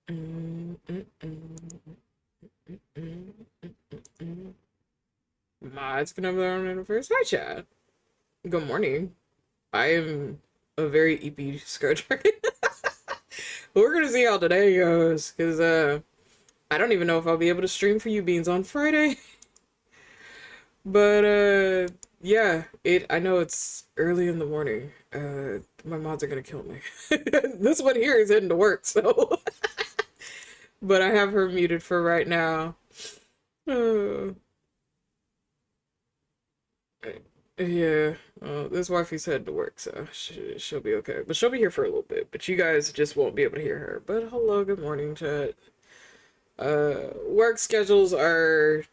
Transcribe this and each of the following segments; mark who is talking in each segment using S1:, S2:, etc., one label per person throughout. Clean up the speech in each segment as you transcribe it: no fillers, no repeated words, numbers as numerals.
S1: Mm, mm, mm, mm, mm, mm. Mods can have their own interface. Hi, chat. Good morning. I am a very EP skirt dragon. We're gonna see how today goes, because I don't even know if I'll be able to stream for you beans on Friday. But yeah, I know it's early in the morning. My mods are gonna kill me. This one here is heading to work, so but I have her muted for right now. Uh, yeah, this wifey's headed to work, so she'll be okay. But she'll be here for a little bit. But you guys just won't be able to hear her. But hello, good morning, chat. Work schedules are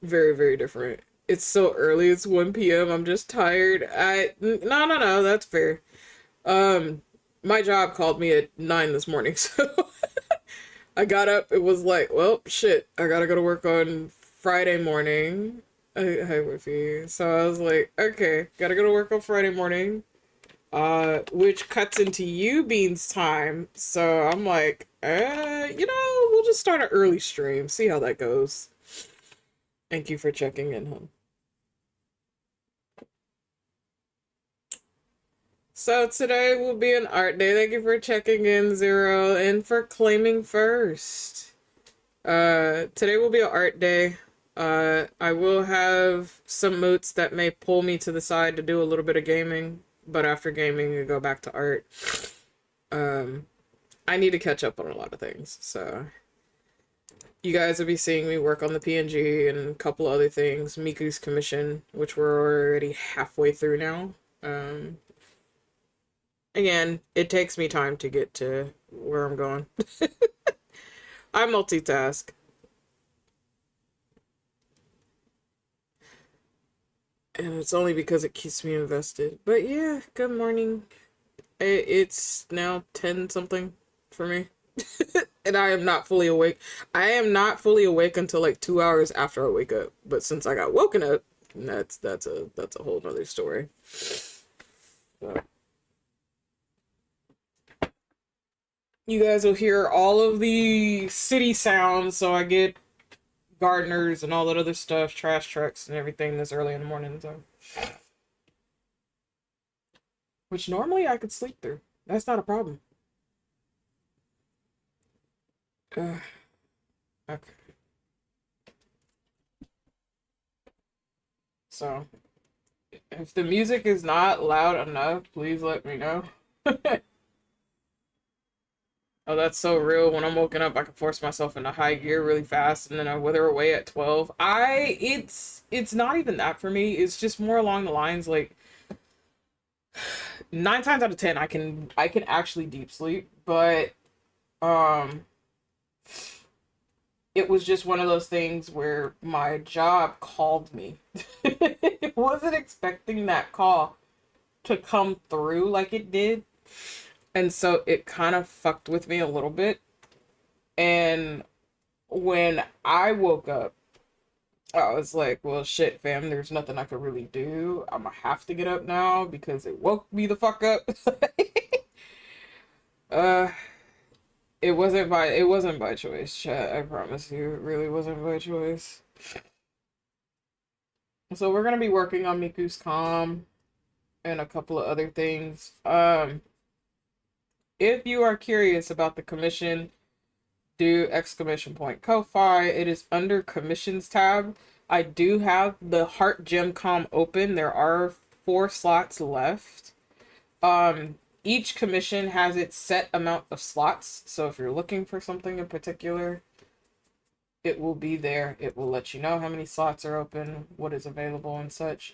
S1: very, very different. It's so early. It's 1 p.m. I'm just tired. No, that's fair. Um, my job called me at 9 this morning, so I got up. It was like, well, shit. I gotta go to work on Friday morning. Hi, Wiffy. So I was like, okay, gotta go to work on Friday morning. Which cuts into you Beans time. So I'm like, we'll just start an early stream. See how that goes. Thank you for checking in, hon. So today will be an art day. Thank you for checking in, Zero, and for claiming first. Today will be an art day. I will have some moots that may pull me to the side to do a little bit of gaming, but after gaming, you go back to art. Um, I need to catch up on a lot of things, so you guys will be seeing me work on the PNG and a couple other things. Miku's commission, which we're already halfway through now. Again, it takes me time to get to where I'm going. I multitask. And it's only because it keeps me invested. But yeah, good morning. It's now 10 something for me. And I am not fully awake. I am not fully awake until like 2 hours after I wake up. But since I got woken up, that's a whole nother story. So, you guys will hear all of the city sounds, so I get gardeners and all that other stuff, trash trucks and everything this early in the morning. So, which normally I could sleep through. That's not a problem. Okay. So, if the music is not loud enough, please let me know. Oh, that's so real. When I'm woken up, I can force myself into high gear really fast, and then I wither away at 12. It's not even that for me. It's just more along the lines like 9 times out of 10, I can actually deep sleep, but um, it was just one of those things where my job called me. Wasn't expecting that call to come through like it did. And so it kind of fucked with me a little bit. And when I woke up, I was like, well, shit, fam, there's nothing I could really do. I'm gonna have to get up now because it woke me the fuck up. uh, it wasn't by choice, chat. I promise you, it really wasn't by choice. So we're gonna be working on Miku's comm and a couple of other things. If you are curious about the commission, do exclamation point Ko-Fi. It is under commissions tab. I do have the Heart Gem Com open. There are 4 slots left. Each commission has its set amount of slots. So if you're looking for something in particular, it will be there. It will let you know how many slots are open, what is available, and such.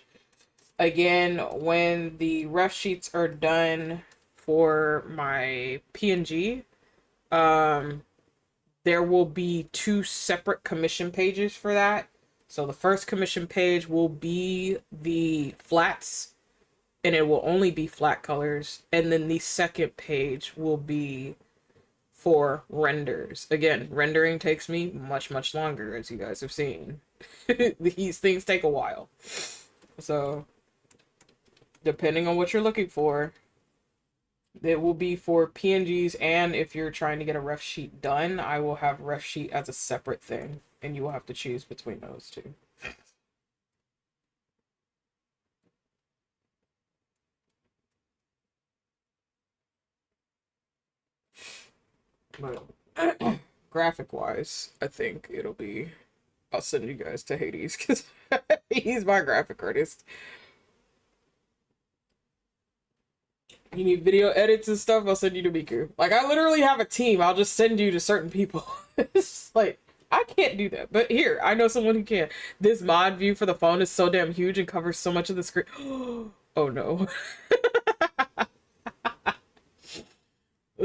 S1: Again, when the ref sheets are done for my PNG, there will be 2 separate commission pages for that. So the first commission page will be the flats, and it will only be flat colors. And then the second page will be for renders. Again, rendering takes me much, much longer, as you guys have seen. These things take a while. So, depending on what you're looking for, It will be for PNGs, and if you're trying to get a ref sheet done, I will have ref sheet as a separate thing, and you will have to choose between those two. But graphic wise, I think it'll be. I'll send you guys to Hades because he's my graphic artist. You need video edits and stuff, I'll send you to Miku. Like, I literally have a team. I'll just send you to certain people. It's like, I can't do that. But here, I know someone who can. This mod view for the phone is so damn huge and covers so much of the screen. Oh no.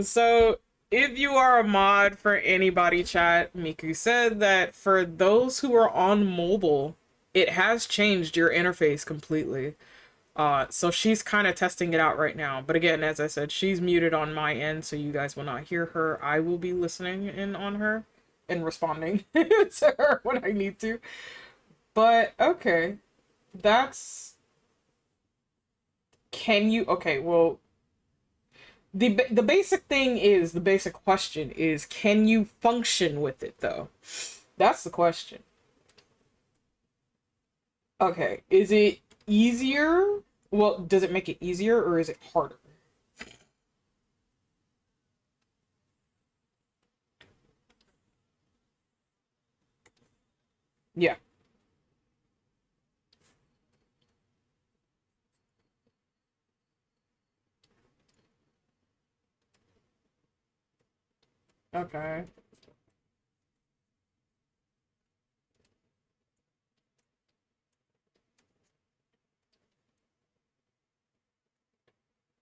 S1: So, if you are a mod for anybody, chat, Miku said that for those who are on mobile, it has changed your interface completely. So she's kind of testing it out right now. But again, as I said, she's muted on my end, so you guys will not hear her. I will be listening in on her and responding to her when I need to. But okay, that's. Can you? Okay, well, the basic thing is the basic question is, can you function with it though? That's the question. Okay, is it easier? Well, does it make it easier or is it harder? Yeah. Okay.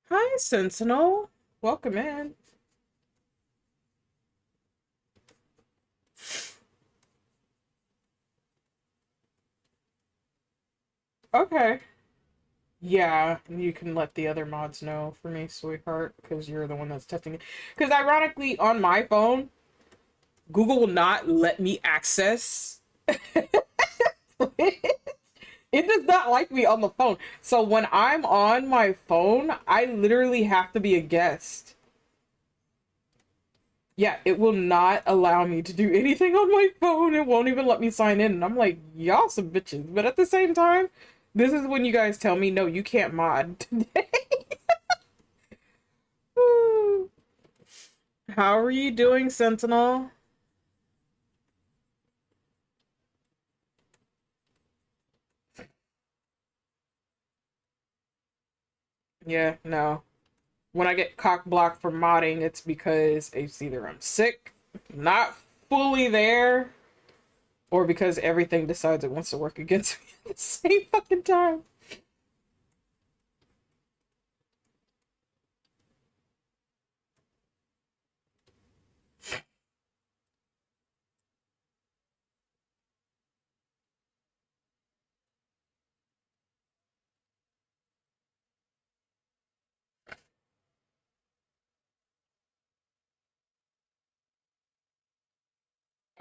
S1: Hi, Sentinel. Welcome in. Okay. Yeah, you can let the other mods know for me, sweetheart, because you're the one that's testing it. Because ironically, on my phone, Google will not let me access. It does not like me on the phone. So when I'm on my phone, I literally have to be a guest. Yeah, it will not allow me to do anything on my phone. It won't even let me sign in. And I'm like, y'all some bitches. But at the same time, this is when you guys tell me, no, you can't mod today. How are you doing, Sentinel? Yeah, no. When I get cock blocked for modding, it's because it's either I'm sick, not fully there, or because everything decides it wants to work against me at the same fucking time.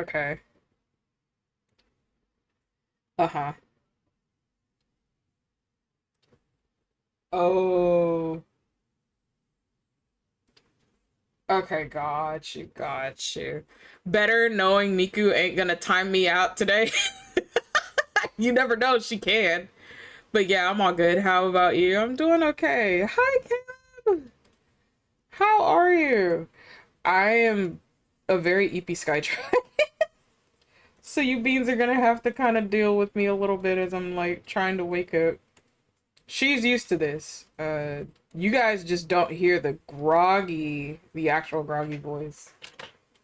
S1: Okay. Uh-huh. Oh. Okay, got you. Better knowing Miku ain't gonna time me out today. You never know, she can. But yeah, I'm all good. How about you? I'm doing okay. Hi, Cam. How are you? I am a very EP Skytrack. So you beans are gonna have to kind of deal with me a little bit as I'm like trying to wake up. She's used to this. You guys just don't hear the actual groggy voice.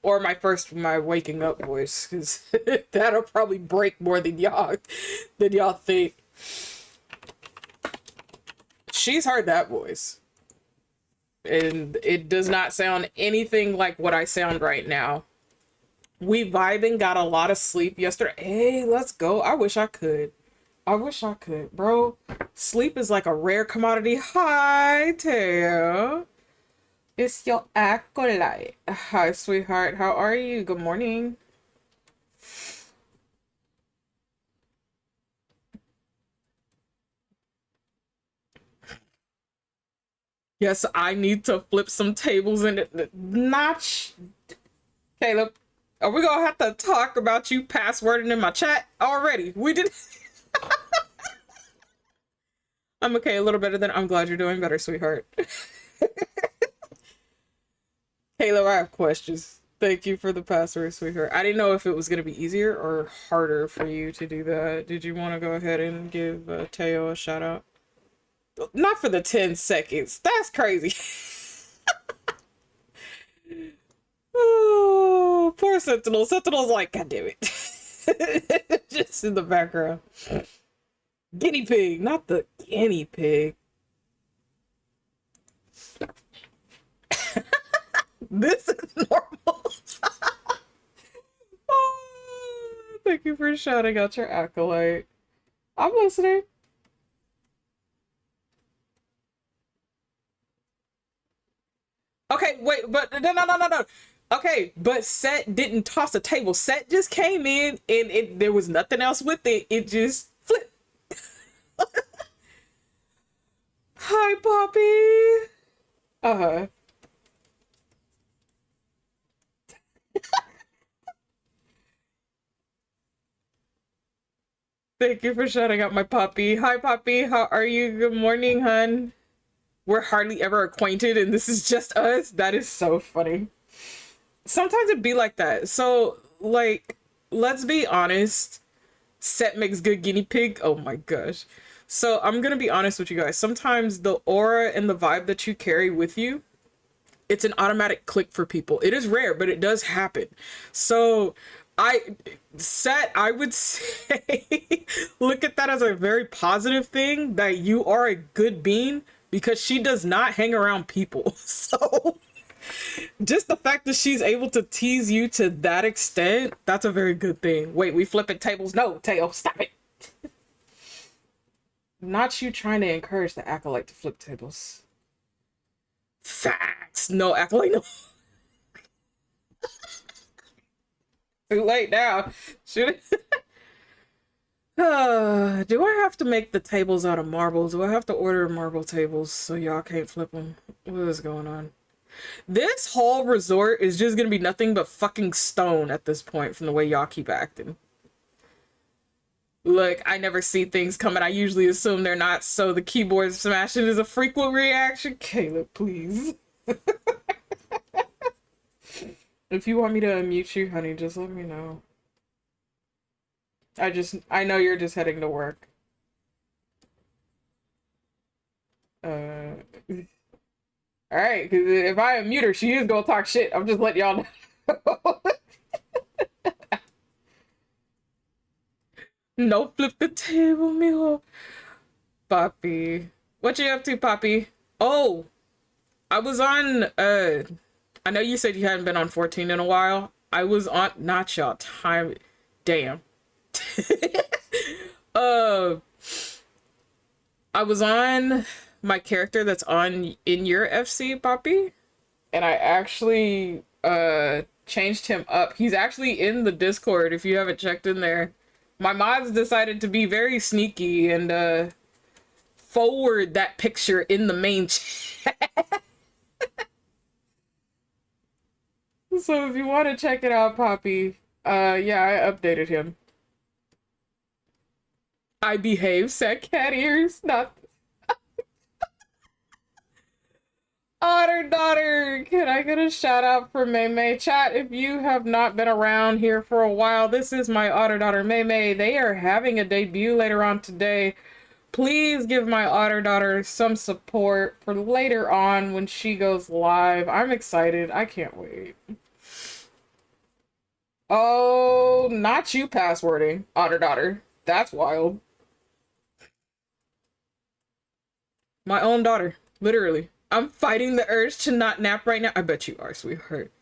S1: Or my waking up voice, because that'll probably break more than y'all think. She's heard that voice. And it does not sound anything like what I sound right now. We vibing, got a lot of sleep yesterday. Hey, let's go. I wish I could. I wish I could, bro. Sleep is like a rare commodity. Hi, Teo. It's your acolyte. Hi, sweetheart. How are you? Good morning. Yes, I need to flip some tables and notch. Caleb, are we gonna have to talk about you passwording in my chat already? We did. I'm okay, a little better than. I'm glad you're doing better, sweetheart. Caleb, I have questions. Thank you for the password, sweetheart. I didn't know if it was gonna be easier or harder for you to do that. Did you want to go ahead and give Teo a shout out? Not for the 10 seconds. That's crazy. Oh, poor Sentinel. Sentinel's like, God damn it. Just in the background. Guinea pig, not the guinea pig. This is normal. Oh, thank you for shouting out your acolyte. I'm listening. Okay, wait, but no. Okay, but Set didn't toss a table. Set just came in and there was nothing else with it. It just flipped. Hi, Poppy. Uh-huh. Thank you for shouting out my puppy. Hi, Poppy. How are you? Good morning, hun. We're hardly ever acquainted, and this is just us. That is so funny. Sometimes it be like that. So, like, let's be honest. Set makes good guinea pig. Oh my gosh. So I'm gonna be honest with you guys. Sometimes the aura and the vibe that you carry with you, it's an automatic click for people. It is rare, but it does happen. So I I would say look at that as a very positive thing that you are a good being because she does not hang around people. So just the fact that she's able to tease you to that extent, that's a very good thing. Wait, we flipping tables? No, Teo, stop it. Not you trying to encourage the acolyte to flip tables. Facts. No acolyte. No. Too late now. Should do I have to make the tables out of marbles? Do I have to order marble tables so y'all can't flip them? What is going on? This whole resort is just gonna be nothing but fucking stone at this point from the way y'all keep acting. Look, I never see things coming. I usually assume they're not, so the keyboard smashing is a frequent reaction. Caleb, please. If you want me to unmute you, honey, just let me know. I know you're just heading to work. Uh, Alright, because if I unmute her, she is gonna talk shit. I'm just letting y'all know. No, flip the table, mijo. Poppy. What you up to, Poppy? Oh, I was on, I know you said you hadn't been on 14 in a while. I was on, not y'all, time, damn. uh, I was on my character that's on in your FC, Poppy, and I actually, changed him up. He's actually in the Discord if you haven't checked in there. My mods decided to be very sneaky and, forward that picture in the main chat. So if you want to check it out, Poppy, yeah, I updated him. I behave, said cat ears, not otter daughter. Can I get a shout out for May May? Chat, if you have not been around here for a while, this is my otter daughter May May. They are having a debut later on today. Please give my otter daughter some support for later on when she goes live. I'm excited. I can't wait. Oh, not you passwording, otter daughter. That's wild. My own daughter, literally. I'm fighting the urge to not nap right now. I bet you are, sweetheart.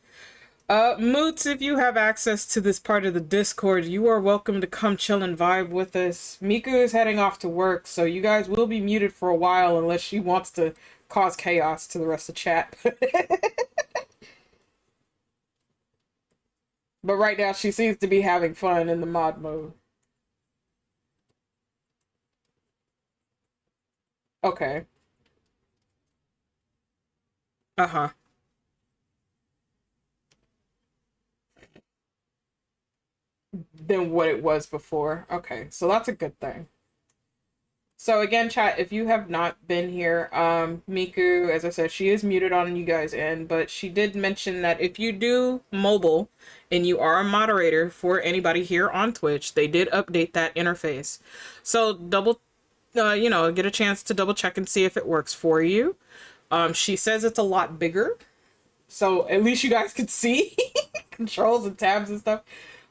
S1: Moots, if you have access to this part of the Discord, you are welcome to come chill and vibe with us. Miku is heading off to work, so you guys will be muted for a while unless she wants to cause chaos to the rest of chat. But right now, she seems to be having fun in the mod mode. Okay. Uh-huh. Than what it was before. Okay, so that's a good thing. So again, chat, if you have not been here, Miku, as I said, she is muted on you guys' end, but she did mention that if you do mobile and you are a moderator for anybody here on Twitch, they did update that interface. So double get a chance to double check and see if it works for you. She says it's a lot bigger, so at least you guys could see controls and tabs and stuff.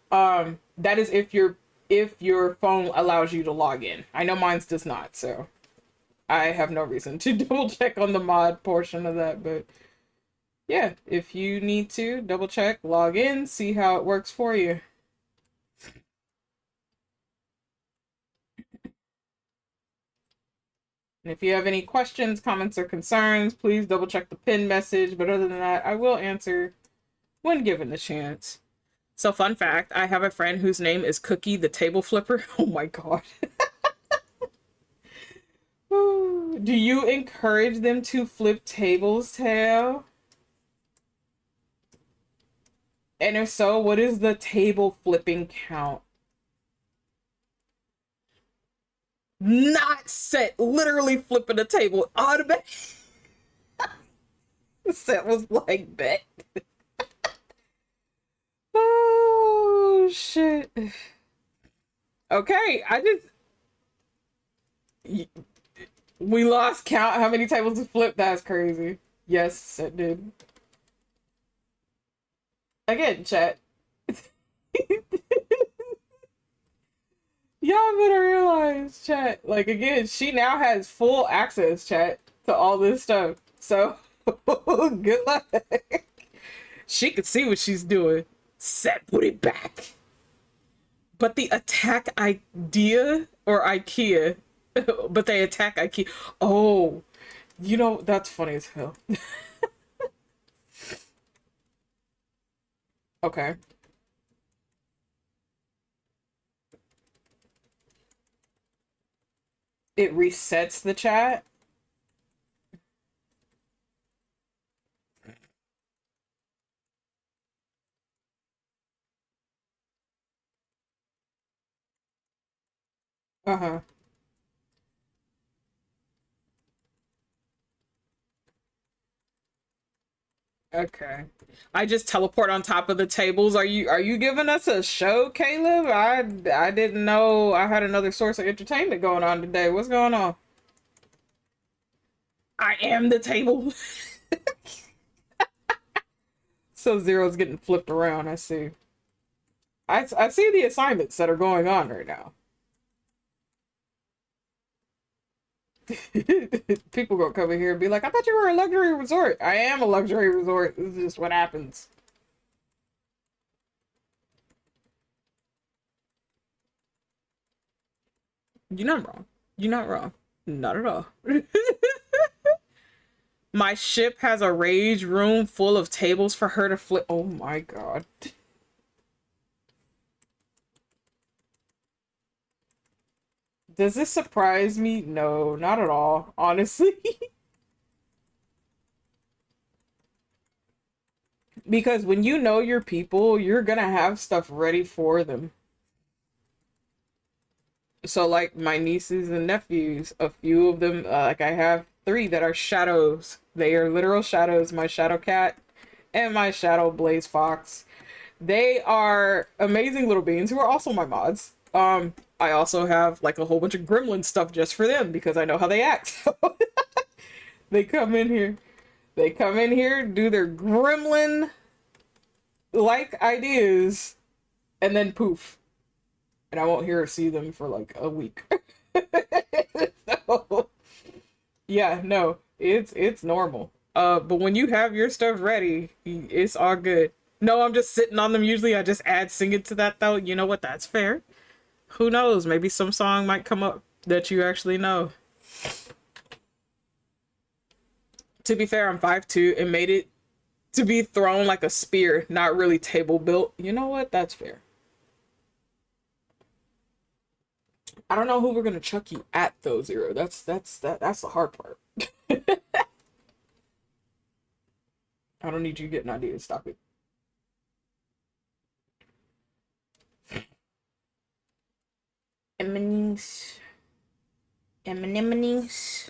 S1: That is if your phone allows you to log in. I know mine's does not, so I have no reason to double check on the mod portion of that, but yeah, if you need to double check, log in, see how it works for you. And if you have any questions, comments, or concerns, please double check the pin message. But other than that, I will answer when given the chance. So, fun fact, I have a friend whose name is Cookie the Table Flipper. Oh my god. Do you encourage them to flip tables, Tail? And if so, what is the table flipping count? Not set, literally flipping a table. Automatic. Set was like bet. Oh shit. Okay, we lost count how many tables we flipped. That's crazy. Yes, it did. Again, chat. Y'all better realize, chat. Like, again, she now has full access, chat, to all this stuff. So, good luck. She could see what she's doing. Set, put it back. But the attack idea or IKEA, but they attack IKEA. Oh, that's funny as hell. Okay. It resets the chat. Uh-huh. Okay. I just teleport on top of the tables. Are you giving us a show, Caleb? I didn't know I had another source of entertainment going on today. What's going on? I am the table. So Zero's getting flipped around, I see. I see the assignments that are going on right now. People gonna come in here and be like, I thought you were a luxury resort. I am a luxury resort. This is just what happens. You're not wrong. You're not wrong. Not at all. My ship has a rage room full of tables for her to flip. Oh my god. Does this surprise me? No, not at all, honestly. Because when you know your people, you're gonna have stuff ready for them. So, like my nieces and nephews, a few of them, like I have three that are shadows. They are literal shadows. My shadow cat and my shadow blaze fox. They are amazing little beings who are also my mods. I also have like a whole bunch of gremlin stuff just for them because I know how they act. They come in here. They come in here, do their gremlin like ideas, and then poof. And I won't hear or see them for like a week. So, yeah, no, it's normal. But when you have your stuff ready, it's all good. No, I'm just sitting on them. Usually, I just add singing to that though. You know what? That's fair. Who knows? Maybe some song might come up that you actually know. To be fair, I'm 5'2" and made it to be thrown like a spear, not really table built. You know what? That's fair. I don't know who we're gonna chuck you at though, Zero. That's the hard part. I don't need you getting ideas. Stop it. Enemies. Enemies.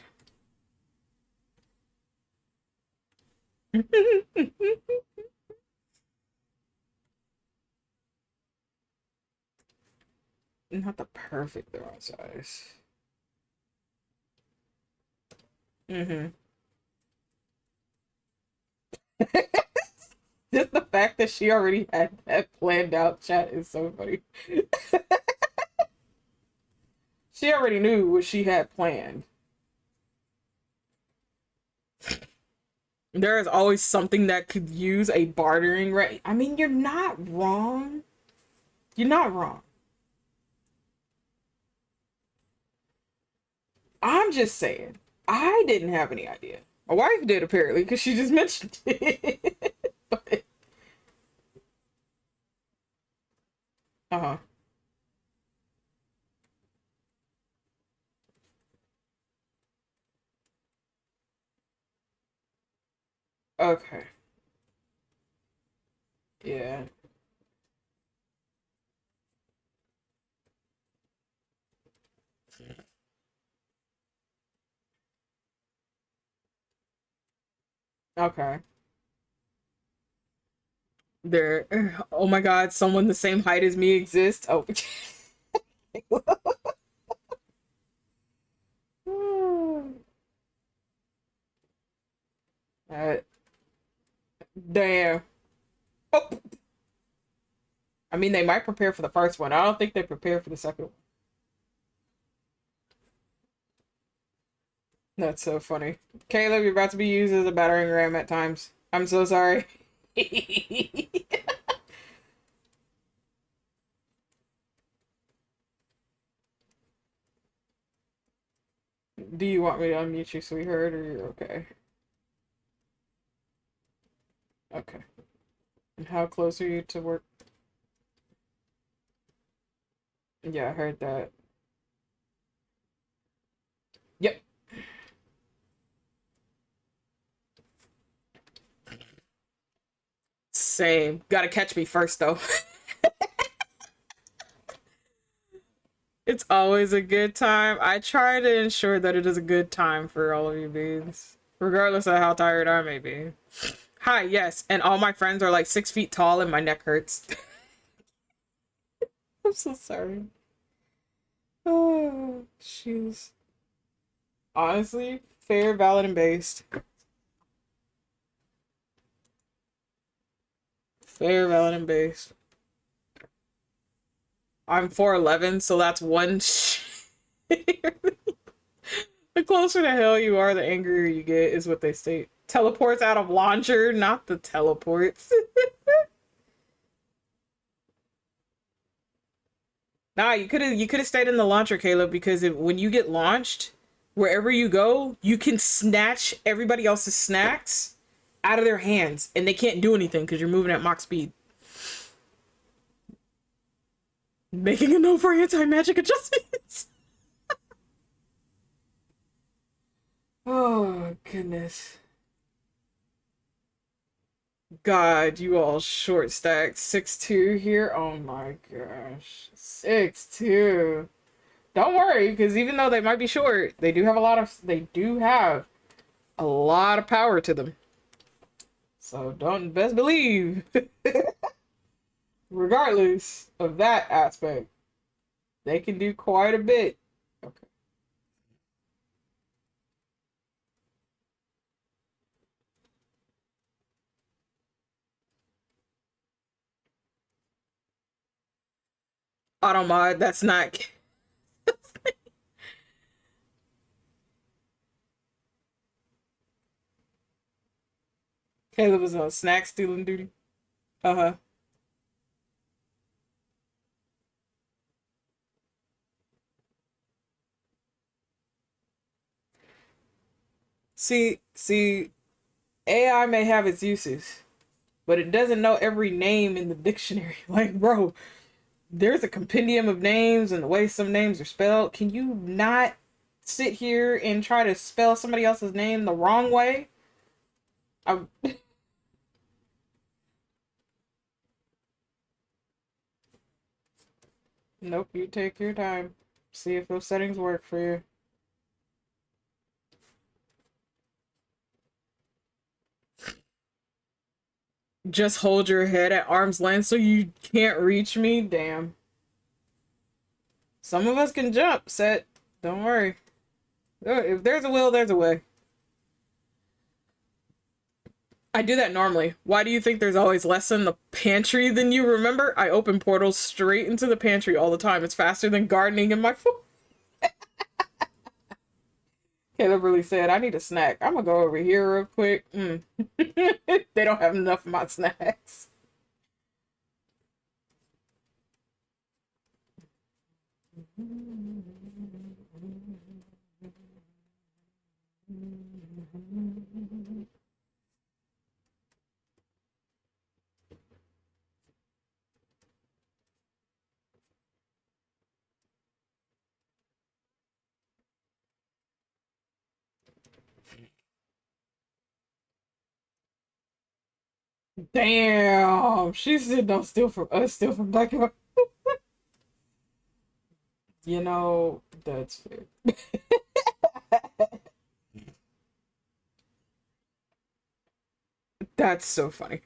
S1: Not the perfect throwing size. Mm-hmm. Just the fact that she already had that planned out, chat, is so funny. She already knew what she had planned. There is always something that could use a bartering rate. I mean, you're not wrong. You're not wrong. I'm just saying. I didn't have any idea. My wife did, apparently, because she just mentioned it. But, uh-huh. Okay. Yeah. Okay. There. Oh my god, someone the same height as me exists. Oh. uh, damn. Oh. I mean, they might prepare for the first one. I don't think they prepare for the second one. That's so funny. Caleb, you're about to be used as a battering ram at times. I'm so sorry. Do you want me to unmute you, sweetheart, or you're okay? Okay. And how close are you to work? Yeah, I heard that. Yep. Same. Gotta catch me first, though. It's always a good time. I try to ensure that it is a good time for all of you beans, regardless of how tired I may be. Hi, yes, and all my friends are like 6 feet tall and my neck hurts. I'm so sorry. Oh, jeez. Honestly, fair, valid, and based. Fair, valid, and based. I'm 4'11", so that's one. The closer to hell you are, the angrier you get, is what they state. Teleports out of launcher, not the teleports. Nah, you could have stayed in the launcher, Caleb, because when you get launched, wherever you go, you can snatch everybody else's snacks out of their hands, and they can't do anything because you're moving at Mach speed. Making a note for anti-magic adjustments. Oh goodness. God, you all short stacked 6'2" here. Oh my gosh. 6'2". Don't worry, because even though they might be short, they do have a lot of power to them. So don't best believe. Regardless of that aspect, they can do quite a bit. Okay. Auto mod, that's not. Caleb was on snack stealing duty. Uh-huh. See, AI may have its uses, but it doesn't know every name in the dictionary. Like, bro, there's a compendium of names and the way some names are spelled. Can you not sit here and try to spell somebody else's name the wrong way? I, Nope, you take your time. See if those settings work for you. Just hold your head at arm's length so you can't reach me? Damn. Some of us can jump, Set. Don't worry. If there's a will, there's a way. I do that normally. Why do you think there's always less in the pantry than you remember? I open portals straight into the pantry all the time. It's faster than gardening in my phone. Caleb really said, I need a snack. I'm gonna go over here real quick. They don't have enough of my snacks. Damn, she said don't steal from us, steal from Black and White. You know, that's fair. That's so funny.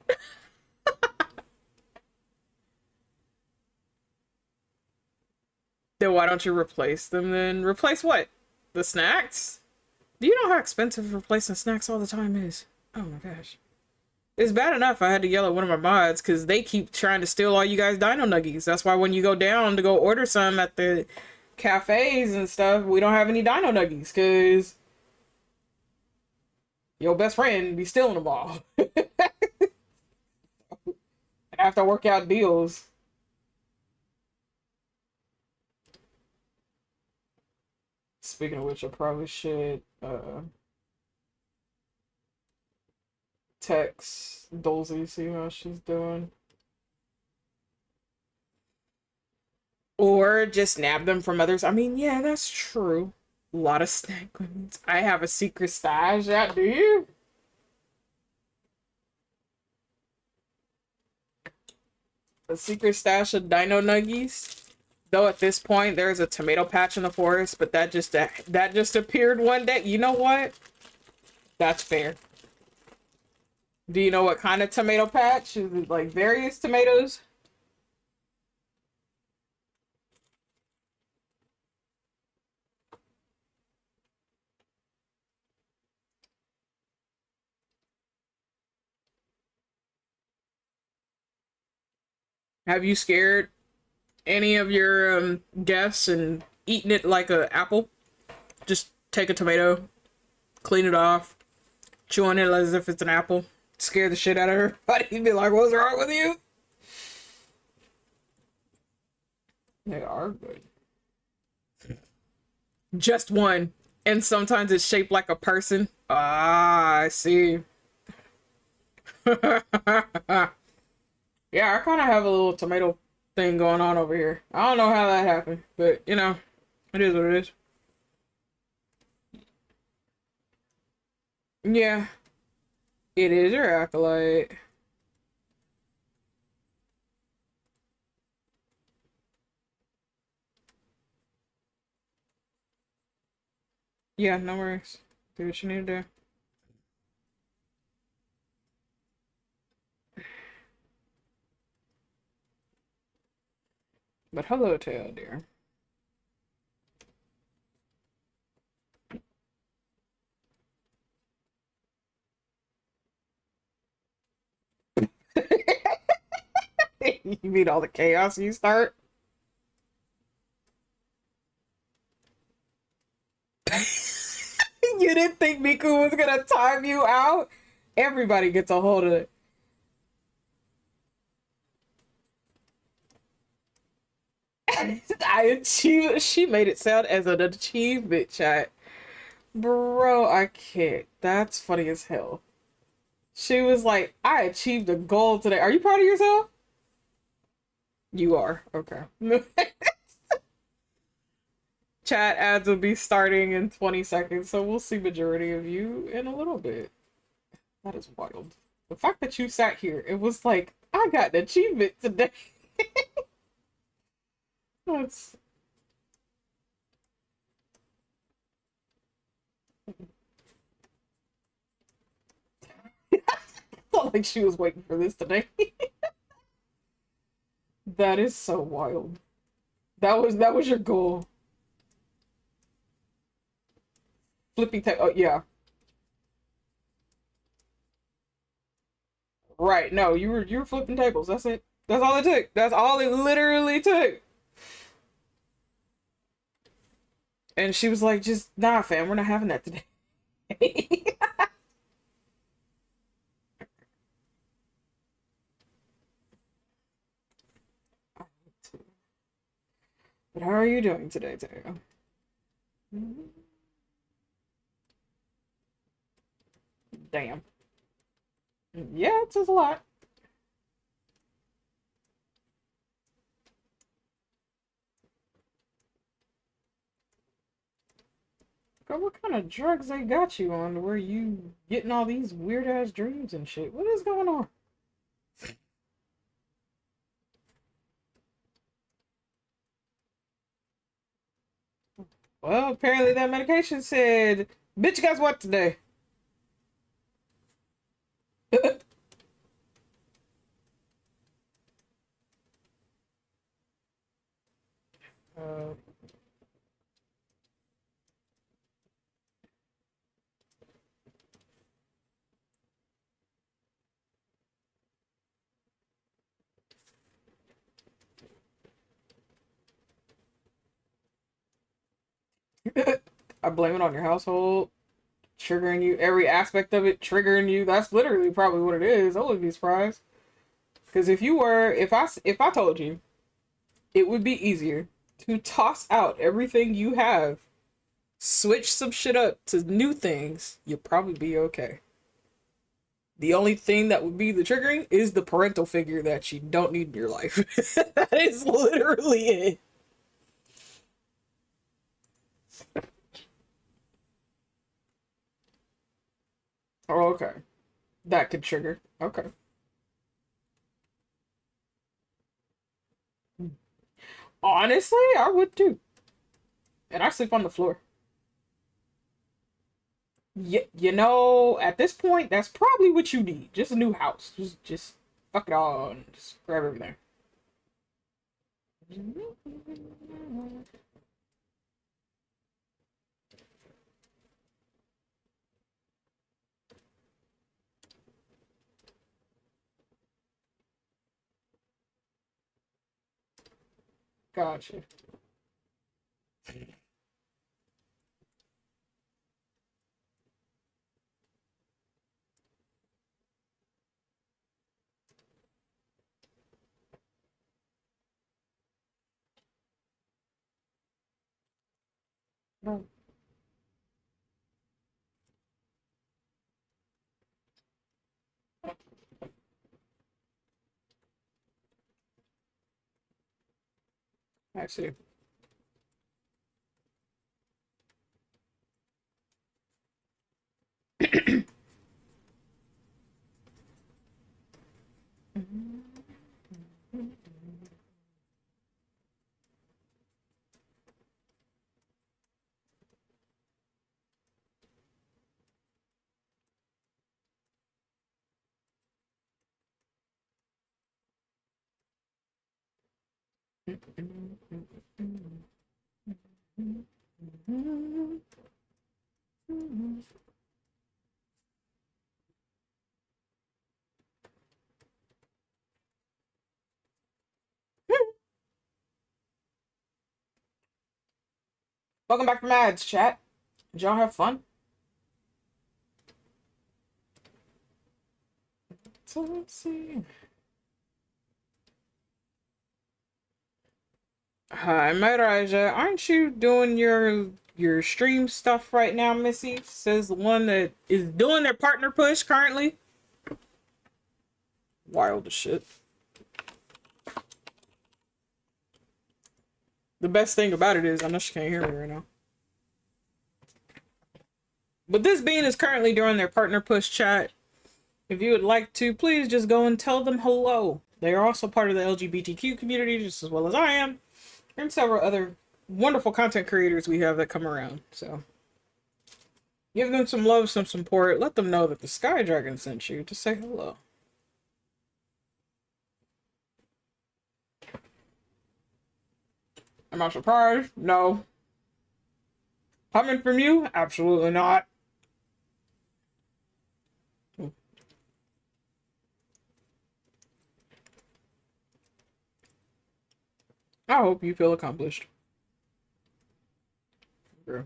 S1: Then why don't you replace them then? Replace what? The snacks? Do you know how expensive replacing snacks all the time is? Oh my gosh. It's bad enough I had to yell at one of my mods because they keep trying to steal all you guys dino nuggies. That's why when you go down to go order some at the cafes and stuff, we don't have any dino nuggies because your best friend be stealing them all. After workout deals. Speaking of which, I probably should text Dolzy, see how she's doing. Or just nab them from others. I mean, yeah, that's true. A lot of snack ones. I have a secret stash. Yeah, do you? A secret stash of dino nuggies. Though at this point there's a tomato patch in the forest, but that just appeared one day. You know what? That's fair. Do you know what kind of tomato patch? Is it like various tomatoes? Have you scared any of your guests and eaten it like a apple? Just take a tomato, clean it off, chew on it as if it's an apple, scare the shit out of everybody, be like, "What's wrong with you?" They are good. Just one, and sometimes it's shaped like a person. Ah, I see. Yeah, I kind of have a little tomato thing going on over here. I don't know how that happened, but you know, it is what it is. Yeah, it is your acolyte. Yeah, no worries. Do what you need to do. But hello, Tail, dear. You mean all the chaos you start? You didn't think Miku was gonna time you out? Everybody gets a hold of it. I achieved. She made it sound as an achievement, chat. Bro, I can't. That's funny as hell. She was like, I achieved a goal today. Are you proud of yourself? You are. Okay. Chat ads will be starting in 20 seconds, so we'll see majority of you in a little bit. That is wild. The fact that you sat here, it was like, I got an achievement today. That's felt like she was waiting for this today. That is so wild. That was your goal. Flipping tech. Oh yeah, right. No, you were flipping tables. That's it. That's all it took. That's all it literally took. And she was like, "Just nah, fam. We're not having that today." But how are you doing today, Teo? Damn. Yeah, it says a lot. Girl, what kind of drugs they got you on where you getting all these weird ass dreams and shit? What is going on? Well, apparently that medication said, "Bitch, guess what today?" uh, I blame it on your household, triggering you, every aspect of it triggering you. That's literally probably what it is. I wouldn't be surprised. Because if I told you, it would be easier to toss out everything you have, switch some shit up to new things, you'll probably be okay. The only thing that would be the triggering is the parental figure that you don't need in your life. That is literally it. Oh, okay. That could trigger. Okay. Honestly, I would too. And I sleep on the floor. At this point, that's probably what you need. Just a new house. Just fuck it all and just grab everything. Gotcha. No, actually. Welcome back from ads, chat. Did y'all have fun? So let's see. Hi, Raja. Aren't you doing your stream stuff right now, Missy? Says the one that is doing their partner push currently. Wild as shit. The best thing about it is I know she can't hear me right now. But this being is currently during their partner push chat. If you would like to, please just go and tell them hello. They are also part of the LGBTQ community just as well as I am. and several other wonderful content creators we have that come around. So give them some love, some support. Let them know that the Sky Dragon sent you to say hello. Am I surprised? No. Coming from you? Absolutely not. I hope you feel accomplished. Girl.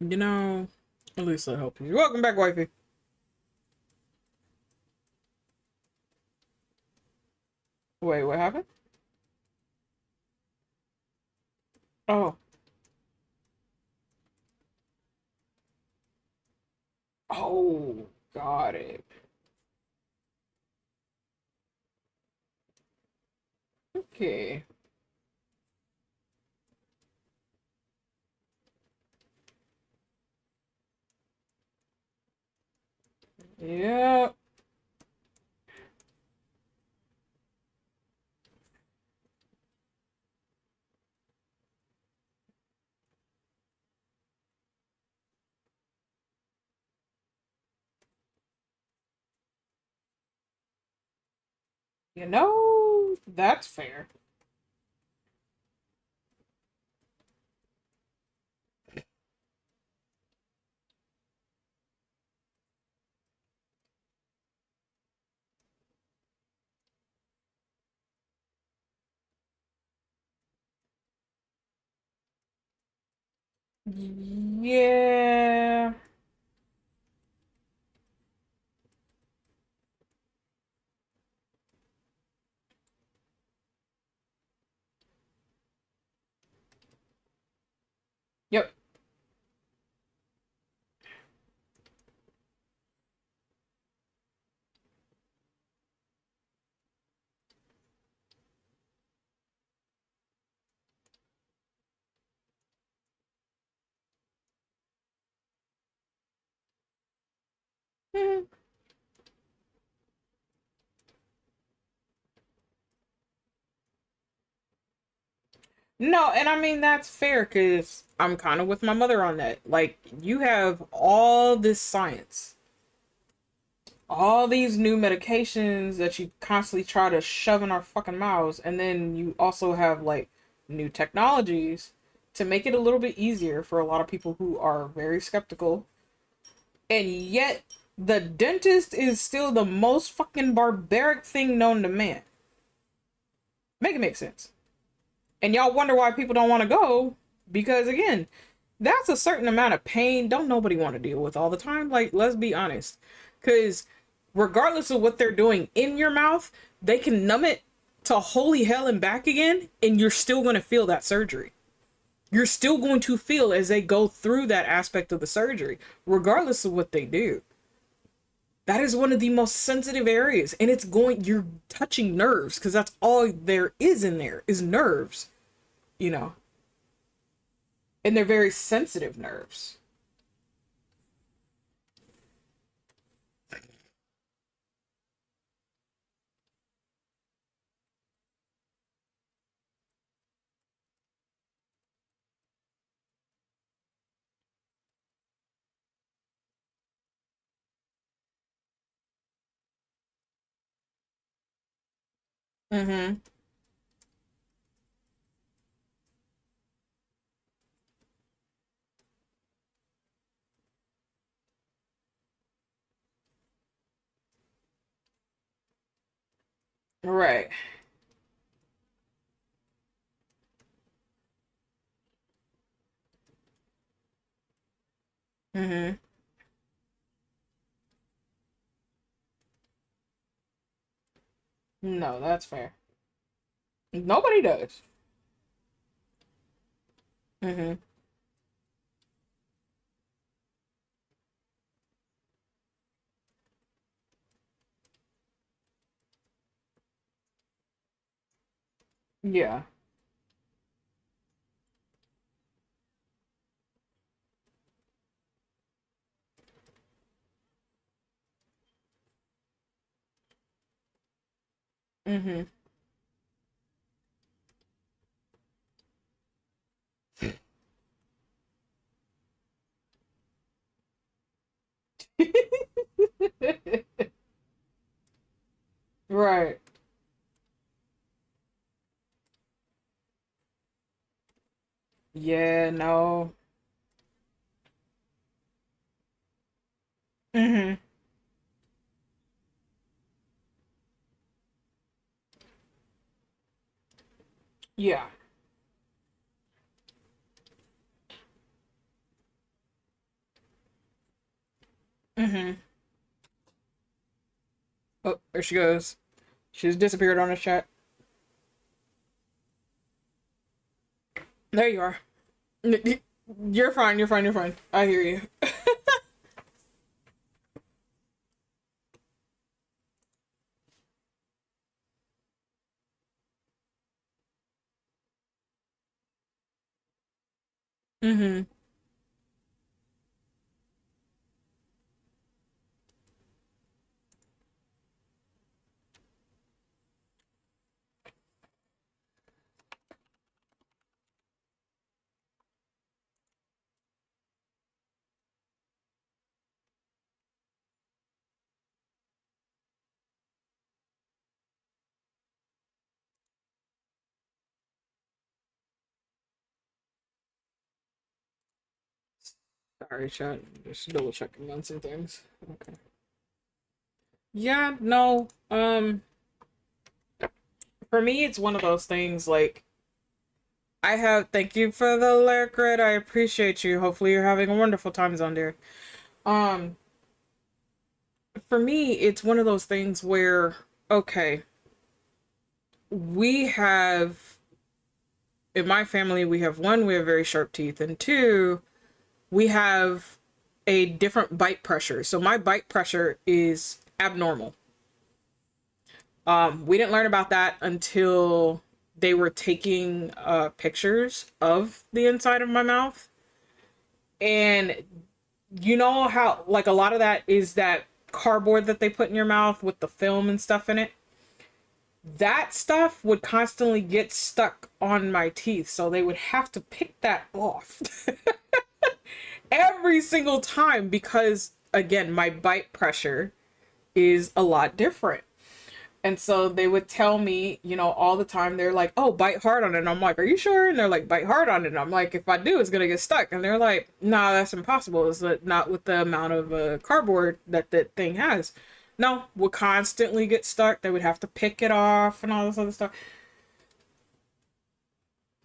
S1: You know, at least I hope you. Welcome back, wifey. Wait, what happened? Oh. Oh, got it. Okay. Yeah. You know, that's fair. Yeah. Yep. Mhm. No, and I mean that's fair because I'm kind of with my mother on that. Like, you have all this science, all these new medications that you constantly try to shove in our fucking mouths, and then you also have like new technologies to make it a little bit easier for a lot of people who are very skeptical. And yet, the dentist is still the most fucking barbaric thing known to man. Make it make sense. And y'all wonder why people don't want to go because again, that's a certain amount of pain don't nobody want to deal with all the time. Like, let's be honest. Cuz regardless of what they're doing in your mouth, they can numb it to holy hell and back again and you're still going to feel that surgery. You're still going to feel as they go through that aspect of the surgery regardless of what they do. That is one of the most sensitive areas and it's going you're touching nerves because that's all there is in there is nerves, you know. And they're very sensitive nerves. Mm-hmm. Right. Mm-hmm. No, that's fair. Nobody does. Mm-hmm. Yeah. Mm-hmm. Yeah, no. Mm-hmm. Yeah. Mm-hmm. Oh, there she goes. She's disappeared on the chat. There you are. You're fine, you're fine, you're fine. I hear you. Mm-hmm. Sorry, chat. Just double checking on some things. Okay. Yeah, no. For me, it's one of those things like I have. Thank you for the lyric, Red. I appreciate you. Hopefully, you're having a wonderful time on there. Um, for me, it's one of those things where okay, we have in my family we have one, we have very sharp teeth, and two, we have a different bite pressure. So my bite pressure is abnormal. We didn't learn about that until they were taking pictures of the inside of my mouth. And you know how, like, a lot of that is that cardboard that they put in your mouth with the film and stuff in it? That stuff would constantly get stuck on my teeth. So they would have to pick that off every single time because, again, my bite pressure is a lot different. And so they would tell me, all the time, they're like, oh, bite hard on it. And I'm like, are you sure? And they're like, bite hard on it. And I'm like, if I do, it's going to get stuck. And they're like, nah, that's impossible. It's not with the amount of cardboard that that thing has. No, would constantly get stuck. They would have to pick it off and all this other stuff.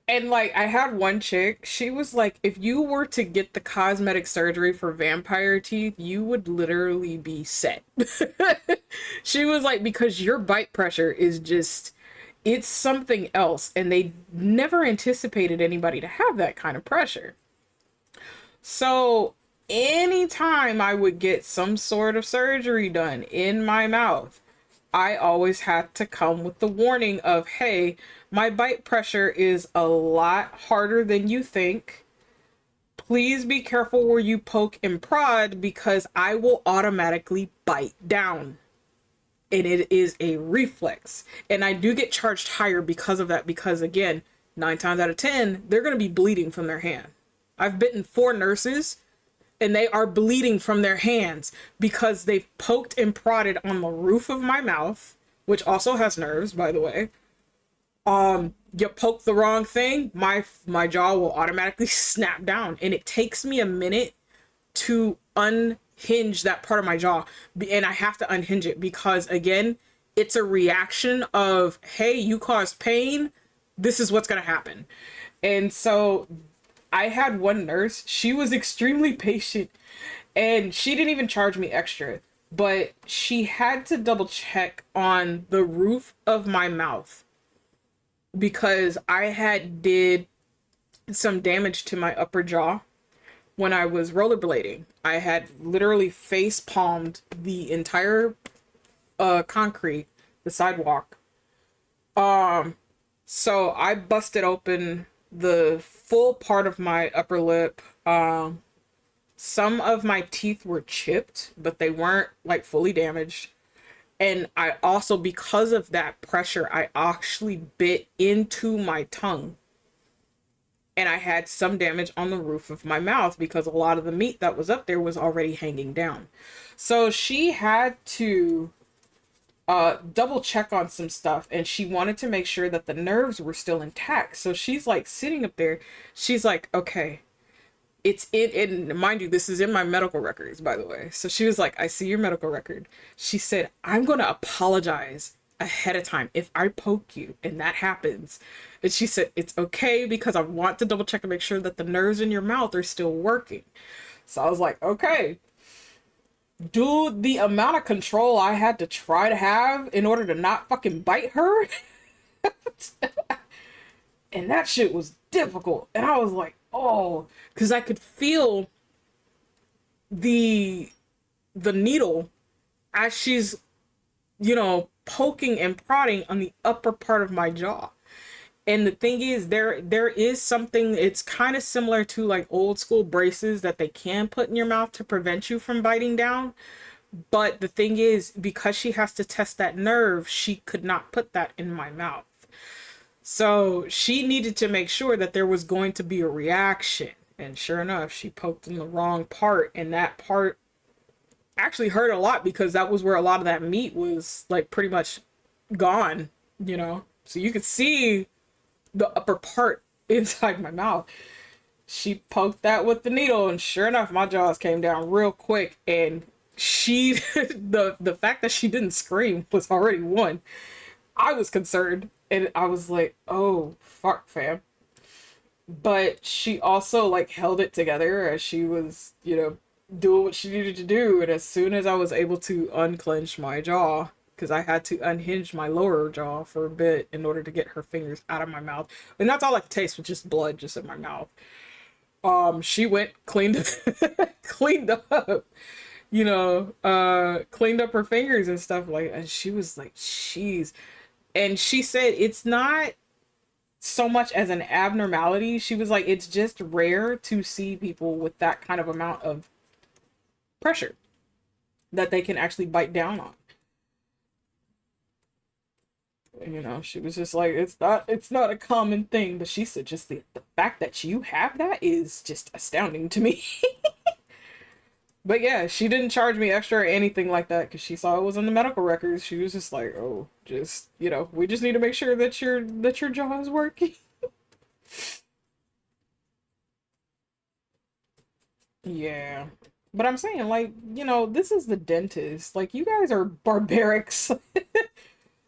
S1: And like, I had one chick, she was like, if you were to get the cosmetic surgery for vampire teeth, you would literally be set. She was like, because your bite pressure is just, it's something else. And they never anticipated anybody to have that kind of pressure. So anytime I would get some sort of surgery done in my mouth, I always had to come with the warning of, hey, my bite pressure is a lot harder than you think. Please be careful where you poke and prod because I will automatically bite down. And it is a reflex. And I do get charged higher because of that, because again, 9 times out of 10, they're going to be bleeding from their hand. I've bitten 4 nurses and they are bleeding from their hands because they've poked and prodded on the roof of my mouth, which also has nerves, by the way. You poke the wrong thing, my jaw will automatically snap down, and it takes me a minute to unhinge that part of my jaw, and I have to unhinge it because again, it's a reaction of, hey, you caused pain, this is what's gonna happen. And so I had one nurse, she was extremely patient and she didn't even charge me extra, but she had to double check on the roof of my mouth because I had did some damage to my upper jaw when I was rollerblading. I had literally face palmed the entire concrete, the sidewalk. So I busted open the full part of my upper lip. Some of my teeth were chipped, but they weren't like fully damaged. And I also, because of that pressure, I actually bit into my tongue. And I had some damage on the roof of my mouth because a lot of the meat that was up there was already hanging down. So she had to double check on some stuff, and she wanted to make sure that the nerves were still intact. So she's like sitting up there. She's like, okay, it's in, and mind you, this is in my medical records, by the way. So she was like, I see your medical record. She said, I'm going to apologize ahead of time if I poke you and that happens. And she said, it's okay because I want to double check and make sure that the nerves in your mouth are still working. So I was like, okay. Dude, the amount of control I had to try to have in order to not fucking bite her, and that shit was difficult. And I was like, oh, because I could feel the needle as she's, poking and prodding on the upper part of my jaw. And the thing is, there is something, it's kind of similar to like old school braces that they can put in your mouth to prevent you from biting down. But the thing is, because she has to test that nerve, she could not put that in my mouth. So she needed to make sure that there was going to be a reaction. And sure enough, she poked in the wrong part, and that part actually hurt a lot because that was where a lot of that meat was like pretty much gone, you know? So you could see the upper part inside my mouth. She poked that with the needle, and sure enough, my jaws came down real quick. And she, the fact that she didn't scream was already one. I was concerned, and I was like, "Oh fuck, fam." But she also like held it together as she was, doing what she needed to do. And as soon as I was able to unclench my jaw, because I had to unhinge my lower jaw for a bit in order to get her fingers out of my mouth, and that's all I could taste was just blood just in my mouth. She went cleaned cleaned up, cleaned up her fingers and stuff like, and she was like, "Jeez." And she said it's not so much as an abnormality. She was like, it's just rare to see people with that kind of amount of pressure that they can actually bite down on. She was just like, it's not a common thing. But she said just the fact that you have that is just astounding to me. But yeah, she didn't charge me extra or anything like that because she saw it was in the medical records. She was just like, oh, just, we just need to make sure that your jaw is working. Yeah. But I'm saying, like, this is the dentist. Like, you guys are barbarics.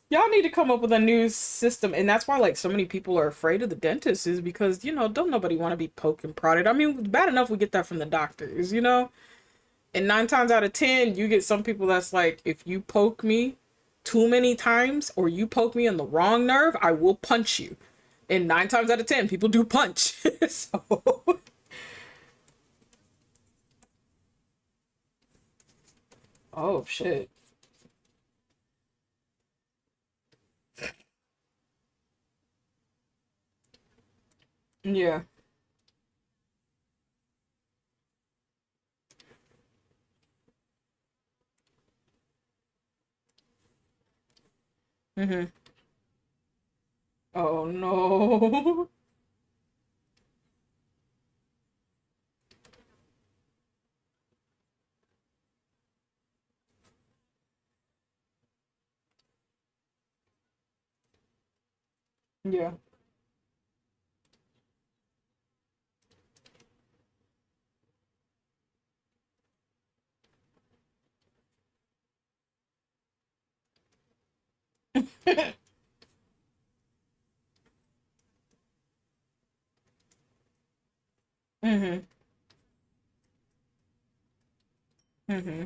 S1: Y'all need to come up with a new system. And that's why, like, so many people are afraid of the dentist is because, don't nobody want to be poked and prodded. I mean, bad enough we get that from the doctors. And 9 times out of 10, you get some people that's like, if you poke me too many times or you poke me on the wrong nerve, I will punch you. And 9 times out of 10, people do punch. So, oh shit. Yeah. Mm-hmm. Oh no. Yeah. Mm-hmm. Mm-hmm.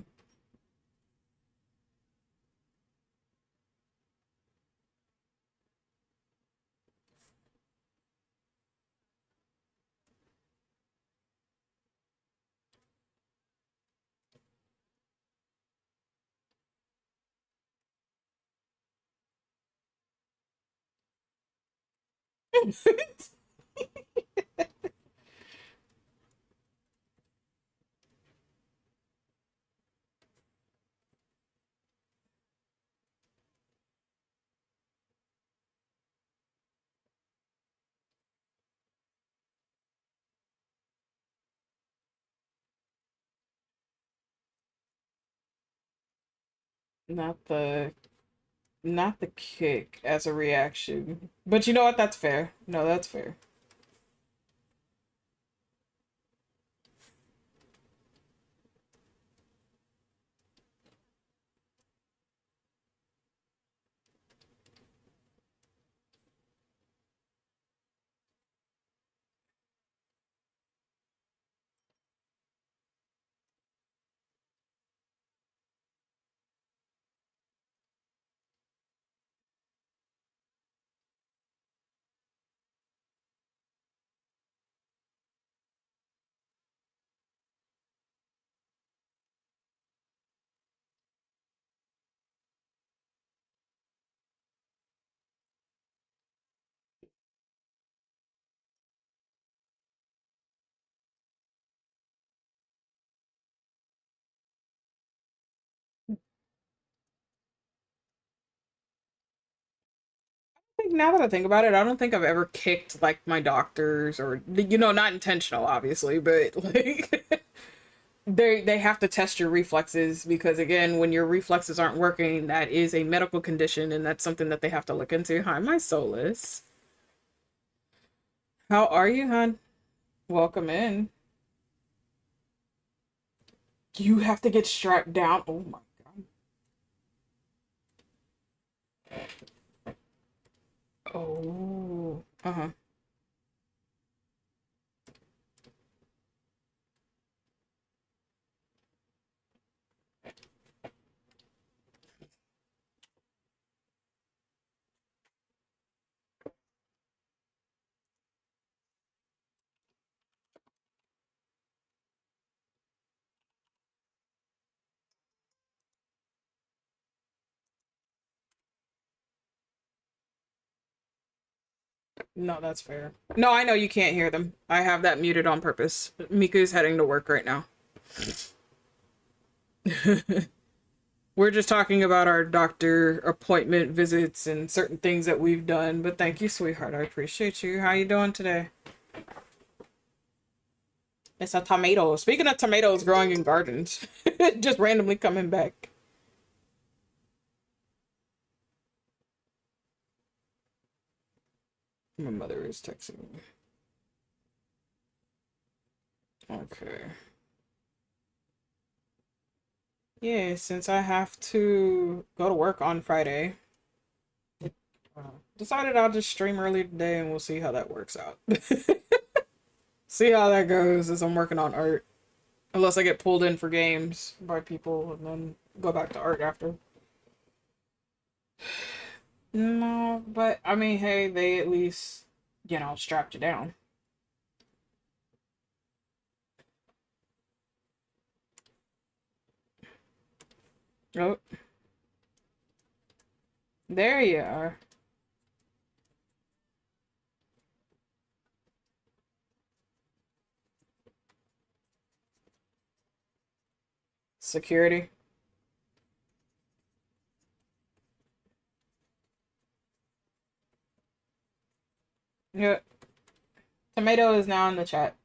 S1: Not the Not the kick as a reaction. But you know what? That's fair. No, that's fair. I think now that I think about it, I don't think I've ever kicked like my doctors or not intentional, obviously, but like they have to test your reflexes because again, when your reflexes aren't working, that is a medical condition and that's something that they have to look into. Hi, my Solus. How are you, hon? Welcome in. You have to get strapped down. Oh my god. Oh. Uh-huh. No, that's fair. No, I know you can't hear them. I have that muted on purpose. Miku's heading to work right now. We're just talking about our doctor appointment visits and certain things that we've done. But thank you, sweetheart. I appreciate you. How you doing today? It's a tomato. Speaking of tomatoes growing in gardens, just randomly coming back. My mother is texting me. Okay. Yeah, since I have to go to work on Friday, decided I'll just stream early today and we'll see how that works out. See how that goes as I'm working on art. Unless I get pulled in for games by people and then go back to art after. No, but I mean, hey, they at least, strapped you down. Oh, there you are. Security. Yeah. Tomato is now in the chat.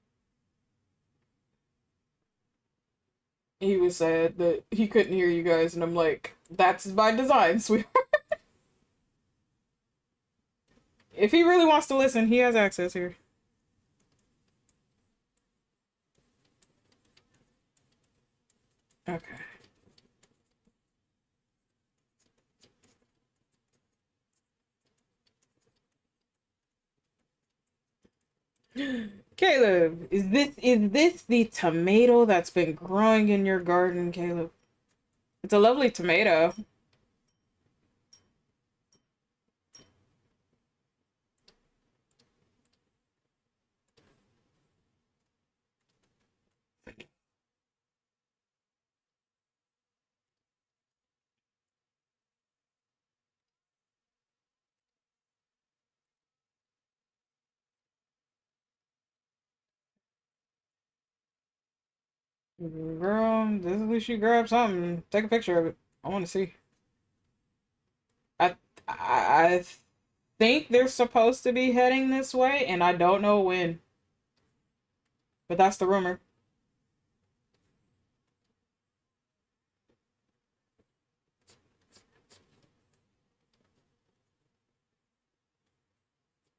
S1: He was sad that he couldn't hear you guys, and I'm like, that's by design, sweetheart. If he really wants to listen, he has access here. Okay. Caleb, is this the tomato that's been growing in your garden, Caleb? It's a lovely tomato. Girl, this is she grab something. Take a picture of it. I want to see. I think they're supposed to be heading this way, and I don't know when. But that's the rumor.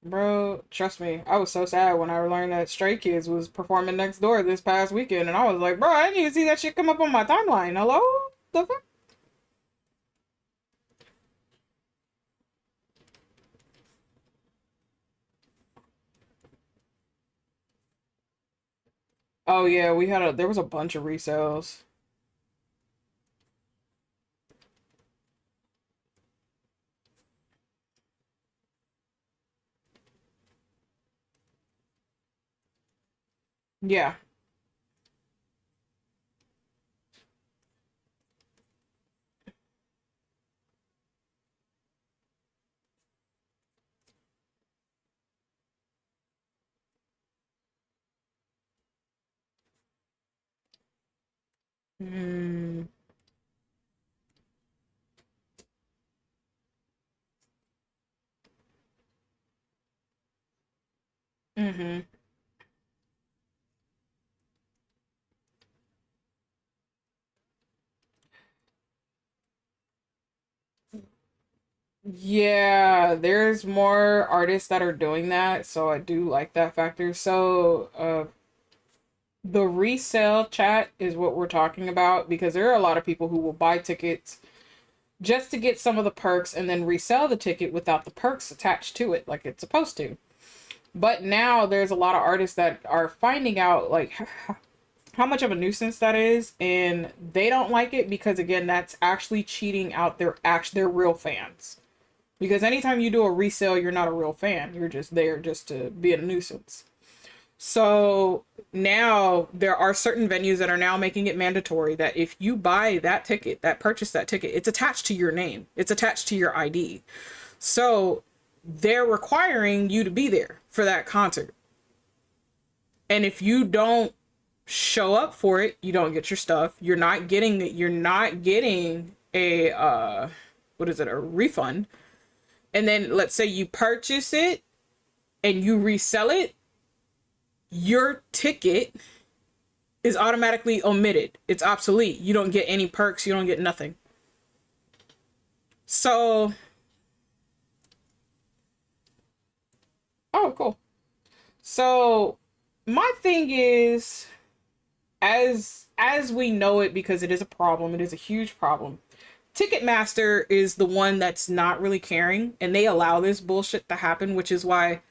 S1: Bro, trust me, I was so sad when I learned that Stray Kids was performing next door this past weekend, and I was like, bro, I didn't even see that shit come up on my timeline. Hello? The fuck? Oh yeah, there was a bunch of resales. Yeah. Mm, mm-hmm. Yeah, there's more artists that are doing that, so I do like that factor. So, the resale chat is what we're talking about because there are a lot of people who will buy tickets just to get some of the perks and then resell the ticket without the perks attached to it like it's supposed to. But now there's a lot of artists that are finding out like how much of a nuisance that is, and they don't like it because again that's actually cheating out their real fans. Because anytime you do a resale, you're not a real fan. You're just there just to be a nuisance. So now there are certain venues that are now making it mandatory that if you buy that ticket, that purchase that ticket, it's attached to your name. It's attached to your ID. So they're requiring you to be there for that concert. And if you don't show up for it, you don't get your stuff. You're not getting a what is it, a refund. And then let's say you purchase it and you resell it, your ticket is automatically omitted. It's obsolete. You don't get any perks, you don't get nothing. So, oh, cool. So, my thing is as we know it because it is a problem, it is a huge problem. Ticketmaster is the one that's not really caring and they allow this bullshit to happen, which is why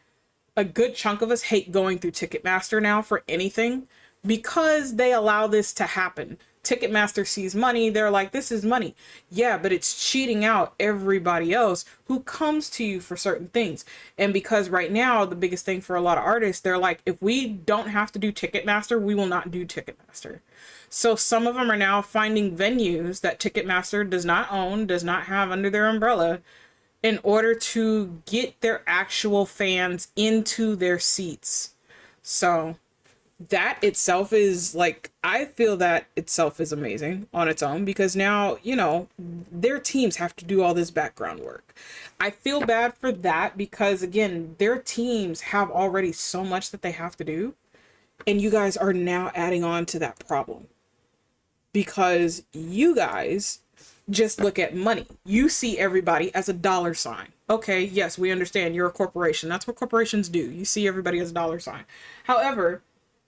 S1: a good chunk of us hate going through Ticketmaster now for anything because they allow this to happen. Ticketmaster sees money, they're like, this is money. Yeah, but it's cheating out everybody else who comes to you for certain things. And because right now, the biggest thing for a lot of artists, they're like, if we don't have to do Ticketmaster, we will not do Ticketmaster. So some of them are now finding venues that Ticketmaster does not own, does not have under their umbrella, in order to get their actual fans into their seats. So that itself is like, I feel that itself is amazing on its own because now, their teams have to do all this background work. I feel bad for that because again, their teams have already so much that they have to do. And you guys are now adding on to that problem because you guys just look at money. You see everybody as a dollar sign. Okay, yes, we understand you're a corporation. That's what corporations do. You see everybody as a dollar sign. However,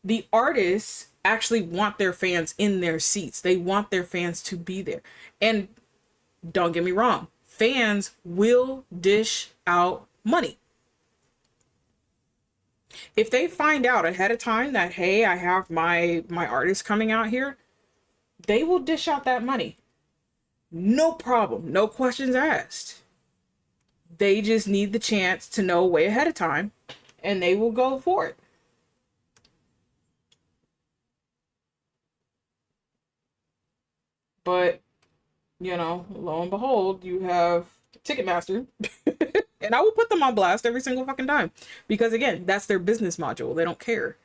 S1: the artists actually want their fans in their seats. They want their fans to be there. And don't get me wrong, fans will dish out money. If they find out ahead of time that hey, I have my artist coming out here, they will dish out that money. No problem. No questions asked. They just need the chance to know way ahead of time and they will go for it. But, lo and behold, you have Ticketmaster. And I will put them on blast every single fucking time. Because again, that's their business module. They don't care.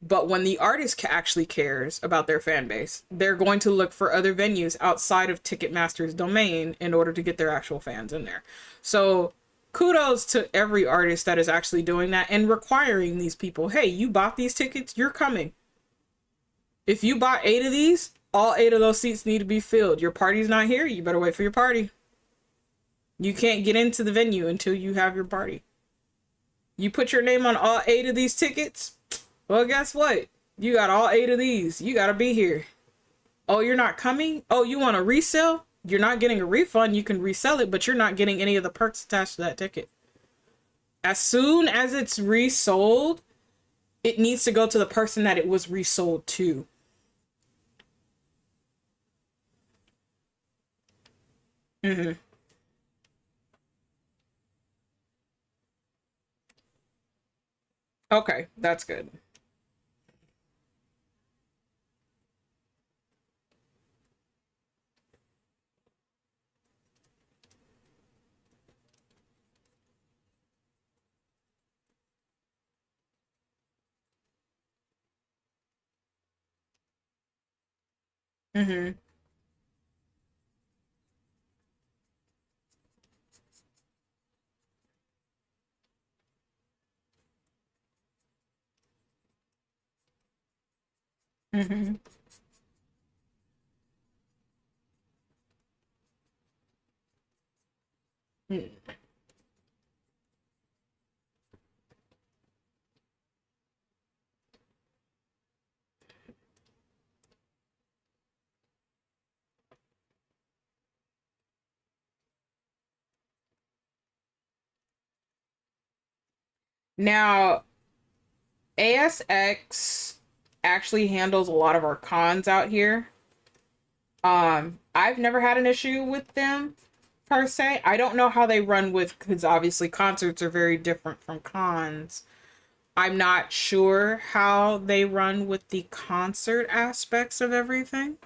S1: But when the artist actually cares about their fan base, they're going to look for other venues outside of Ticketmaster's domain in order to get their actual fans in there. So kudos to every artist that is actually doing that and requiring these people, hey, you bought these tickets, you're coming. If you bought 8 of these, all 8 of those seats need to be filled. Your party's not here, you better wait for your party. You can't get into the venue until you have your party. You put your name on all 8 of these tickets? Well, guess what? You got all 8 of these. You gotta be here. Oh, you're not coming? Oh, you want to resell? You're not getting a refund. You can resell it, but you're not getting any of the perks attached to that ticket. As soon as it's resold, it needs to go to the person that it was resold to. Mm-hmm. Okay, that's good. Mm-hmm. Mm-hmm. Now, ASX actually handles a lot of our cons out here. I've never had an issue with them per se. I don't know how they run with, because obviously concerts are very different from cons. I'm not sure how they run with the concert aspects of everything,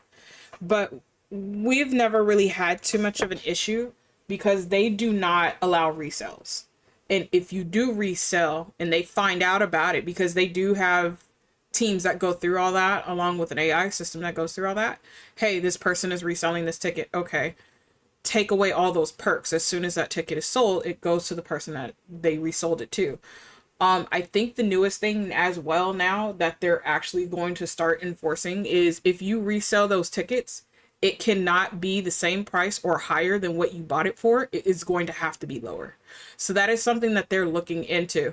S1: but we've never really had too much of an issue because they do not allow resells. And if you do resell and they find out about it, because they do have teams that go through all that along with an AI system that goes through all that. Hey, this person is reselling this ticket. Okay. Take away all those perks. As soon as that ticket is sold, it goes to the person that they resold it to. I think the newest thing as well now that they're actually going to start enforcing is if you resell those tickets, it cannot be the same price or higher than what you bought it for. It is going to have to be lower. So that is something that they're looking into.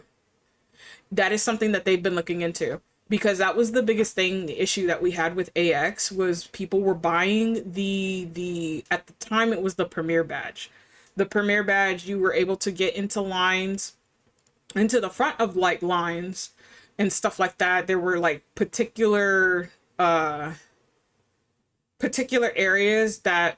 S1: That is something that they've been looking into, because that was the biggest thing, the issue that we had with AX was people were buying the at the time it was the Premier badge. The Premier badge, you were able to get into lines, into the front of like lines and stuff like that. There were like particular areas that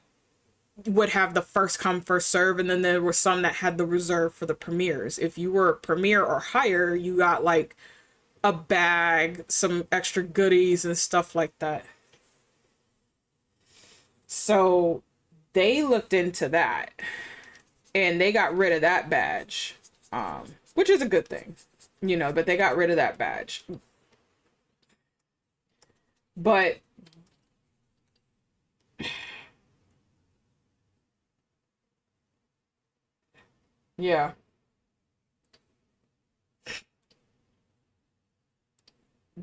S1: would have the first come first serve, and then there were some that had the reserve for the premieres. If you were premier or higher, you got like a bag, some extra goodies and stuff like that. So they looked into that and they got rid of that badge, which is a good thing, but they got rid of that badge. But yeah,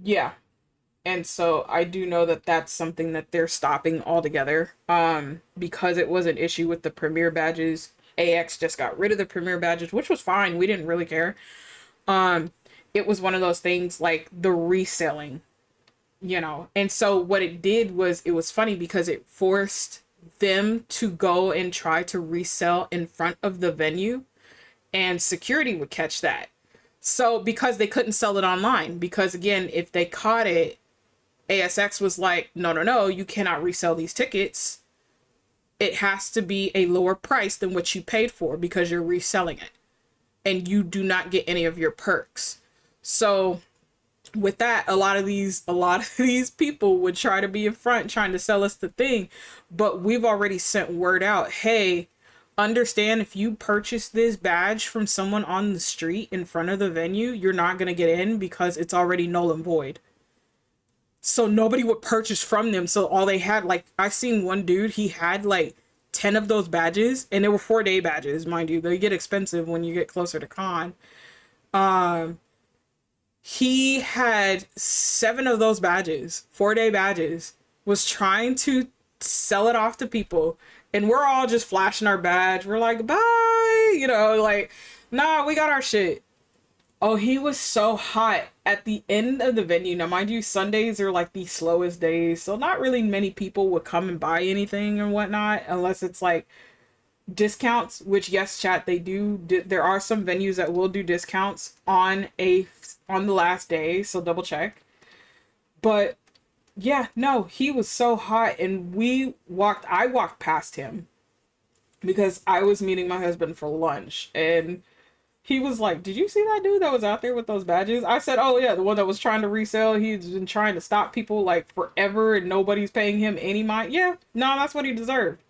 S1: yeah. And so I do know that that's something that they're stopping altogether. Because it was an issue with the premier badges. AX just got rid of the premier badges, which was fine. We didn't really care. Um, it was one of those things like the reselling, And so what it did was it was funny because it forced them to go and try to resell in front of the venue, and security would catch that. So because they couldn't sell it online, because again, if they caught it, ASX was like, no, no, no, you cannot resell these tickets. It has to be a lower price than what you paid for because you're reselling it. And you do not get any of your perks. So with that, a lot of these people would try to be in front trying to sell us the thing. But we've already sent word out, hey, understand if you purchase this badge from someone on the street in front of the venue, you're not going to get in because it's already null and void. So nobody would purchase from them. So all they had, like, I've seen one dude, he had like 10 of those badges, and they were 4-day badges, mind you. They get expensive when you get closer to con. Um, he had 7 of those badges, 4-day badges, was trying to sell it off to people. And we're all just flashing our badge. We're like, bye, like, nah, we got our shit. Oh, he was so hot at the end of the venue. Now, mind you, Sundays are like the slowest days, so not really many people would come and buy anything and whatnot, unless it's like discounts. Which, yes, chat, they do. There are some venues that will do discounts on the last day, so double check. But yeah, no, he was so hot, and I walked past him because I was meeting my husband for lunch, and he was like, "Did you see that dude that was out there with those badges?" I said, "Oh yeah, the one that was trying to resell. He's been trying to stop people like forever, and nobody's paying him any mind." Yeah, no, that's what he deserved.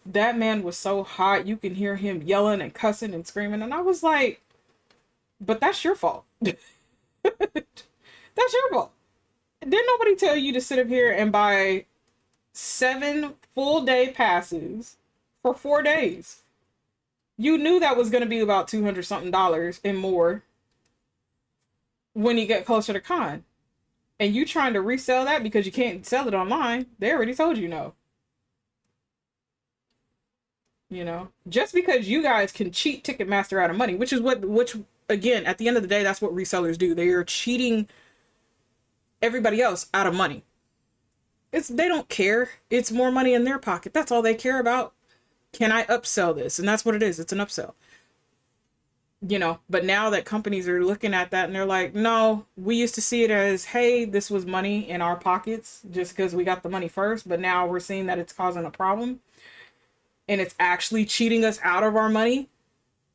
S1: That man was so hot, you can hear him yelling and cussing and screaming, and I was like, "But that's your fault. That's your fault. Didn't nobody tell you to sit up here and buy 7 full day passes for 4 days? You knew that was going to be about 200 something dollars and more when you get closer to con. And you trying to resell that because you can't sell it online. They already told you no. You know, just because you guys can cheat Ticketmaster out of money, which again, at the end of the day, that's what resellers do. They are cheating everybody else out of money. They don't care. It's more money in their pocket. That's all they care about. Can I upsell this? And that's what it is. It's an upsell. You know, but now that companies are looking at that and they're like, no, we used to see it as, hey, this was money in our pockets just because we got the money first, but now we're seeing that it's causing a problem and it's actually cheating us out of our money.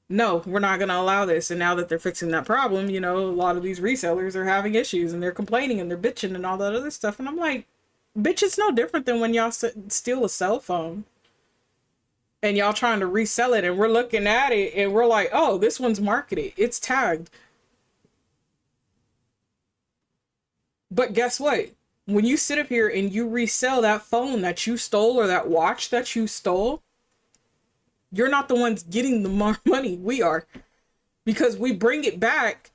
S1: No, we're not going to allow this. And now that they're fixing that problem, you know, a lot of these resellers are having issues and they're complaining and they're bitching and all that other stuff. And I'm like, bitch, it's no different than when y'all steal a cell phone and y'all trying to resell it, and we're looking at it and we're like, oh, this one's marketed, it's tagged. But guess what? When you sit up here and you resell that phone that you stole or that watch that you stole, you're not the ones getting the more money. We are, because we bring it back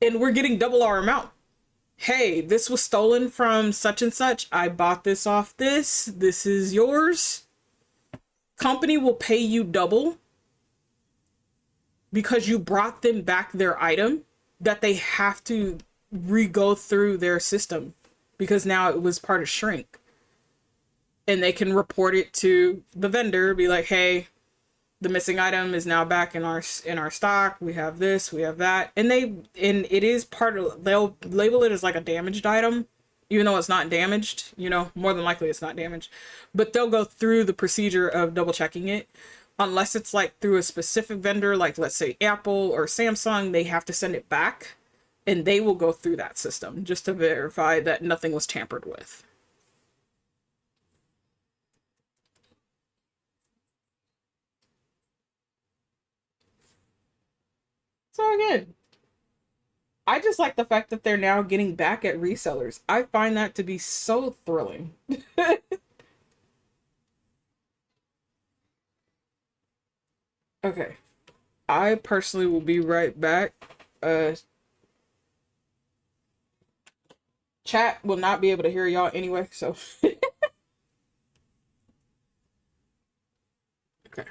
S1: and we're getting double our amount. Hey, this was stolen from such and such. I bought this off this. This is yours. Company will pay you double because you brought them back their item that they have to re-go through their system because now it was part of shrink. And they can report it to the vendor, be like, hey, the missing item is now back in our stock. We have this, we have that. And it is part of, they'll label it as like a damaged item, even though it's not damaged, you know, more than likely it's not damaged. But they'll go through the procedure of double checking it. Unless it's like through a specific vendor, like let's say Apple or Samsung, they have to send it back and they will go through that system just to verify that nothing was tampered with. So again, I just like the fact that they're now getting back at resellers. I find that to be so thrilling. Okay. I personally will be right back. Uh, Chat will not be able to hear y'all anyway, so. Okay.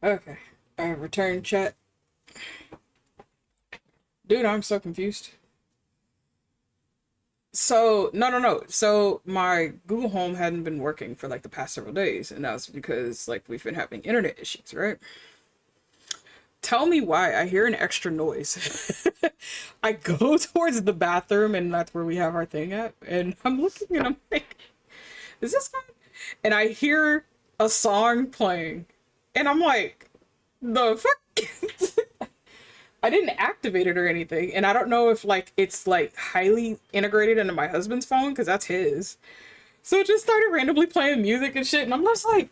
S1: Okay. Return chat. Dude, I'm so confused. So, no, no, no. So, my Google Home hadn't been working for like the past several days, and that's because like we've been having internet issues, right? Tell me why I hear an extra noise. I go towards the bathroom, and that's where we have our thing at, and I'm looking and I'm like, is this guy? And I hear a song playing, and I'm like, the fuck? I didn't activate it or anything, and I don't know if like it's like highly integrated into my husband's phone because that's his. So it just started randomly playing music and shit, and I'm just like,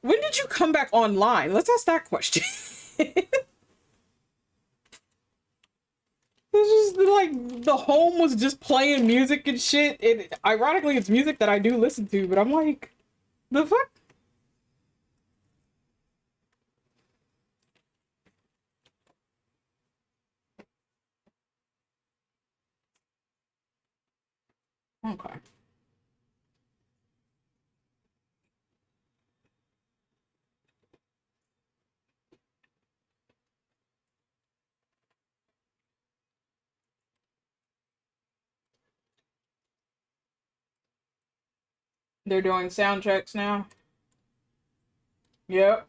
S1: when did you come back online? Let's ask that question. It's just like the home was just playing music and shit. And ironically, it's music that I do listen to, but I'm like, the fuck? Okay. They're doing sound checks now. Yep.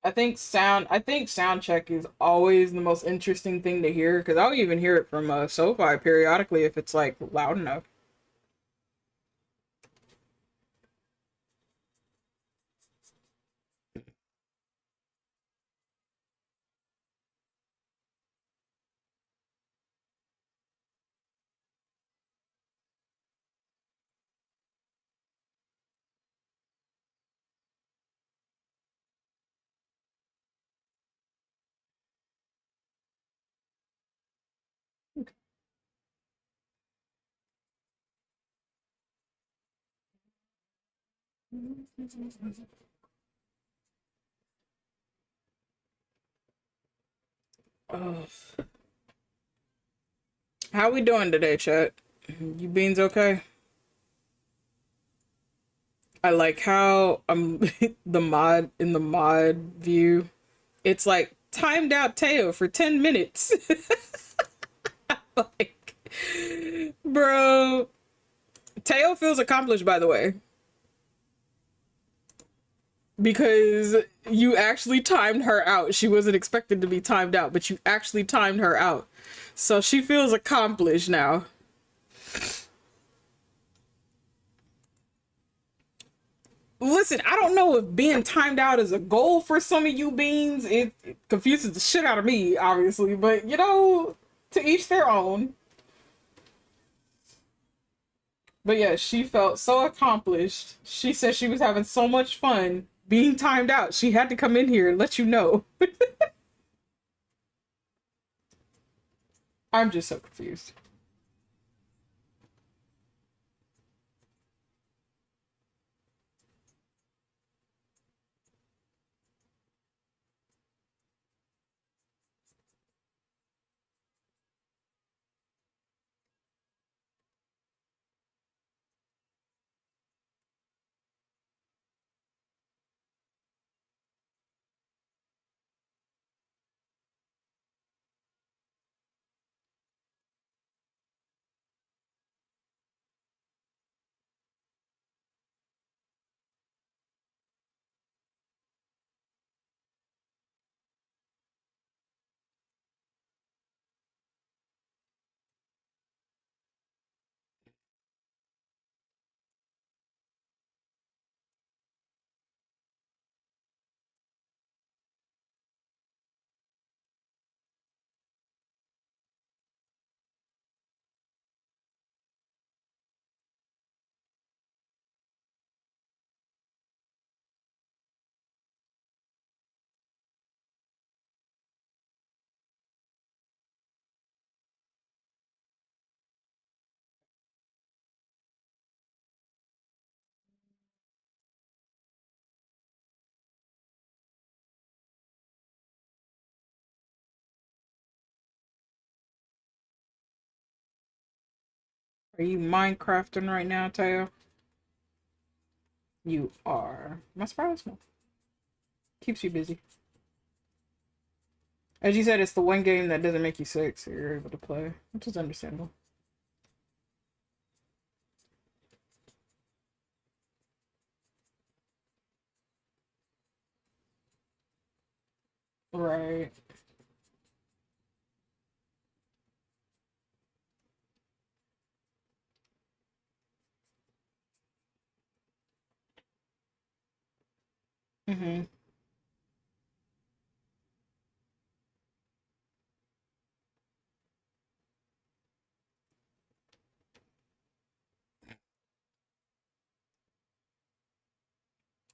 S1: I think sound check is always the most interesting thing to hear because I'll even hear it from SoFi periodically if it's like loud enough. Oh. How we doing today, chat? You beans okay? I like how the mod in the mod view. It's like timed out Teo for 10 minutes. Like, bro, Teo feels accomplished by the way because you actually timed her out. She wasn't expected to be timed out, but you actually timed her out. So she feels accomplished now. Listen, I don't know if being timed out is a goal for some of you beans. It confuses the shit out of me, obviously, but you know, to each their own. But yeah, she felt so accomplished. She said she was having so much fun being timed out. She had to come in here and let you know. I'm just so confused. Are you Minecrafting right now, Tayo? You are. My surprise. Keeps you busy. As you said, it's the one game that doesn't make you sick, so you're able to play, which is understandable. Right. Hmm.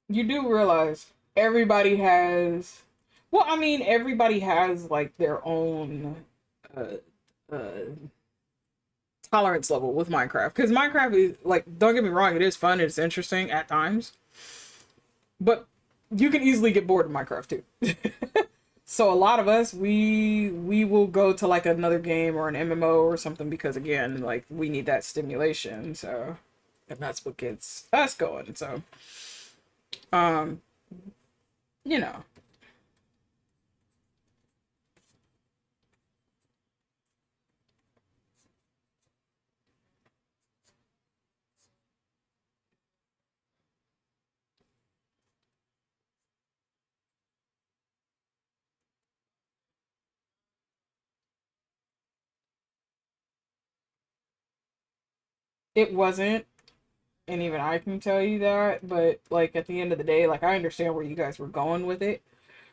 S1: You do realize everybody has. Well, I mean, everybody has like their own uh, uh, tolerance level with Minecraft. Because Minecraft is like, don't get me wrong, it is fun, it's interesting at times, but you can easily get bored of Minecraft too. So a lot of us, we will go to like another game or an MMO or something because again, like we need that stimulation. So, and that's what gets us going. So, um, you know, it wasn't, and even I can tell you that. But like at the end of the day, like I understand where you guys were going with it.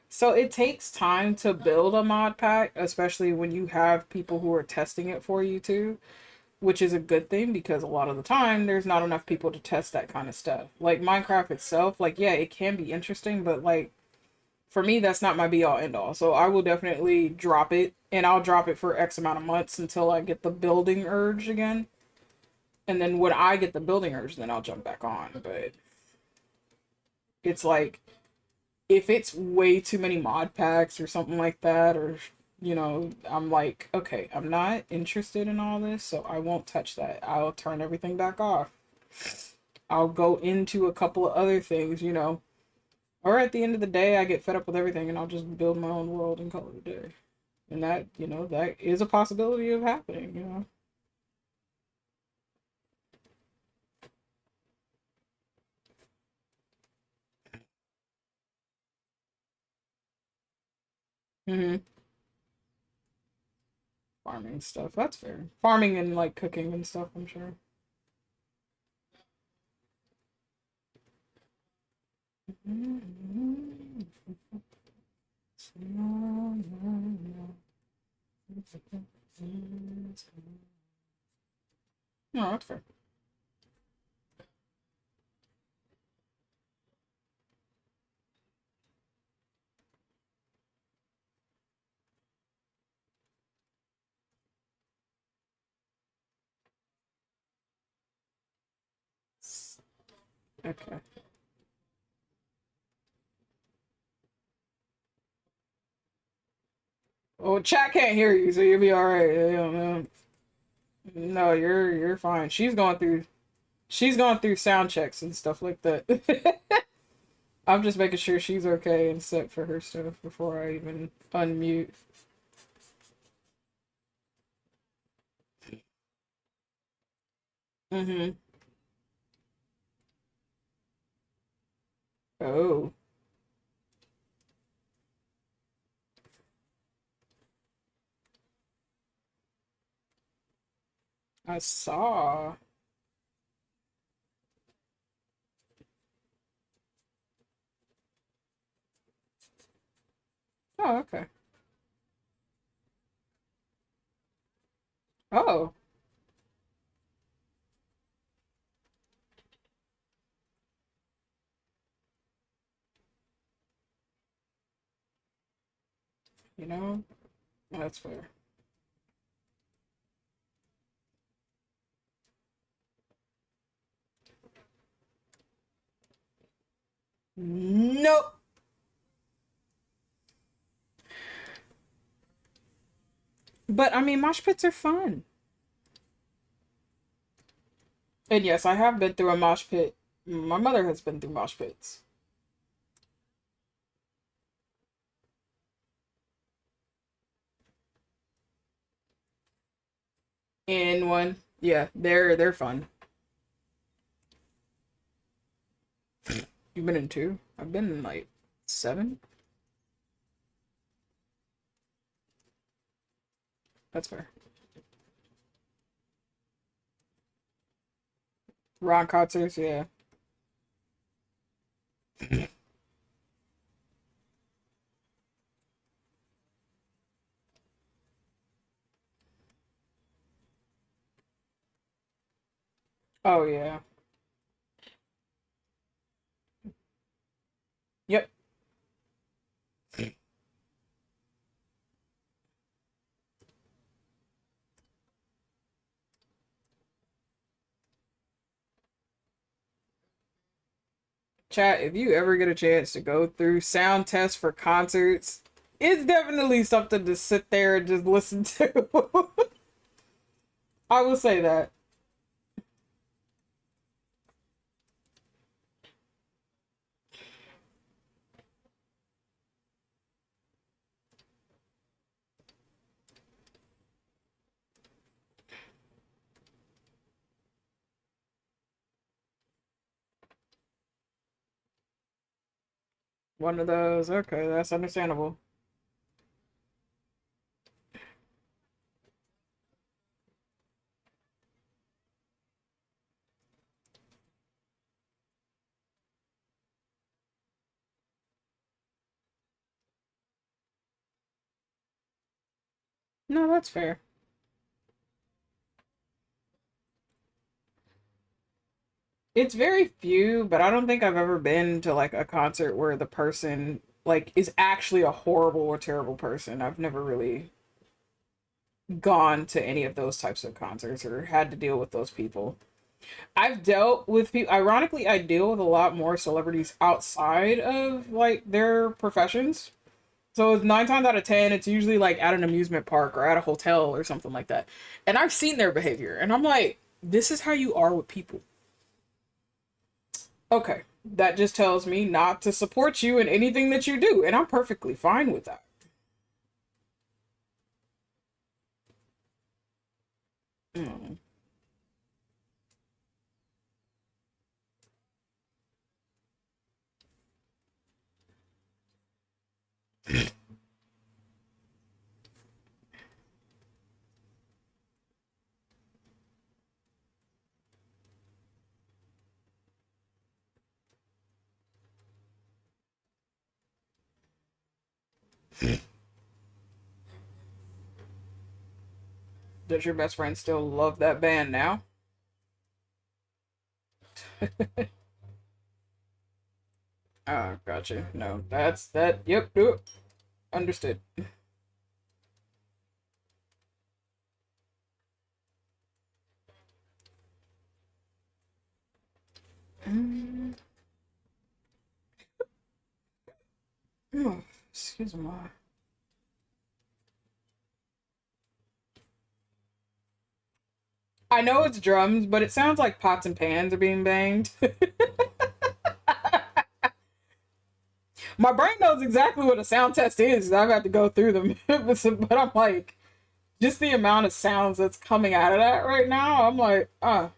S1: So it takes time to build a mod pack, especially when you have people who are testing it for you too, which is a good thing because a lot of the time there's not enough people to test that kind of stuff. Like Minecraft itself, like yeah, it can be interesting, but like for me that's not my be all end all. So I will definitely drop it and I'll drop it for X amount of months until I get the building urge again. And then when I get the building urge, then I'll jump back on. But it's like if it's way too many mod packs or something like that, or I'm like, okay, I'm not interested in all this, so I won't touch that. I'll turn everything back off. I'll go into a couple of other things. Or at the end of the day, I get fed up with everything and I'll just build my own world and call it a day. And that is a possibility of happening. Mm-hmm. Farming stuff. That's fair. Farming and like cooking and stuff, I'm sure. No, that's fair. Okay. Well, chat can't hear you, so you'll be all right. No, you're fine. She's going through sound checks and stuff like that. I'm just making sure she's okay and set for her stuff before I even unmute. Mm-hmm. Oh, I saw. Oh, okay. Oh, you know, that's fair. Nope. But I mean, mosh pits are fun. And yes, I have been through a mosh pit. My mother has been through mosh pits. In one, yeah, they're fun. You've been in two. I've been in like seven. That's fair. Rock concerts, yeah. Oh yeah. Yep. Chat, if you ever get a chance to go through sound tests for concerts, it's definitely something to sit there and just listen to. I will say that. One of those. Okay, that's understandable. No, that's fair. It's very few, but I don't think I've ever been to like a concert where the person like is actually a horrible or terrible person. I've never really gone to any of those types of concerts or had to deal with those people. I've dealt with people, ironically, I deal with a lot more celebrities outside of like their professions. So it's 9 times out of 10, it's usually like at an amusement park or at a hotel or something like that. And I've seen their behavior and I'm like, this is how you are with people. Okay, that just tells me not to support you in anything that you do, and I'm perfectly fine with that. Mm. Does your best friend still love that band now? Oh, gotcha. No, that's that. Yep, yep. Understood. Mm, excuse me. I know it's drums, but it sounds like pots and pans are being banged. My brain knows exactly what a sound test is. I've had to go through them, but I'm like, just the amount of sounds that's coming out of that right now. I'm like, uh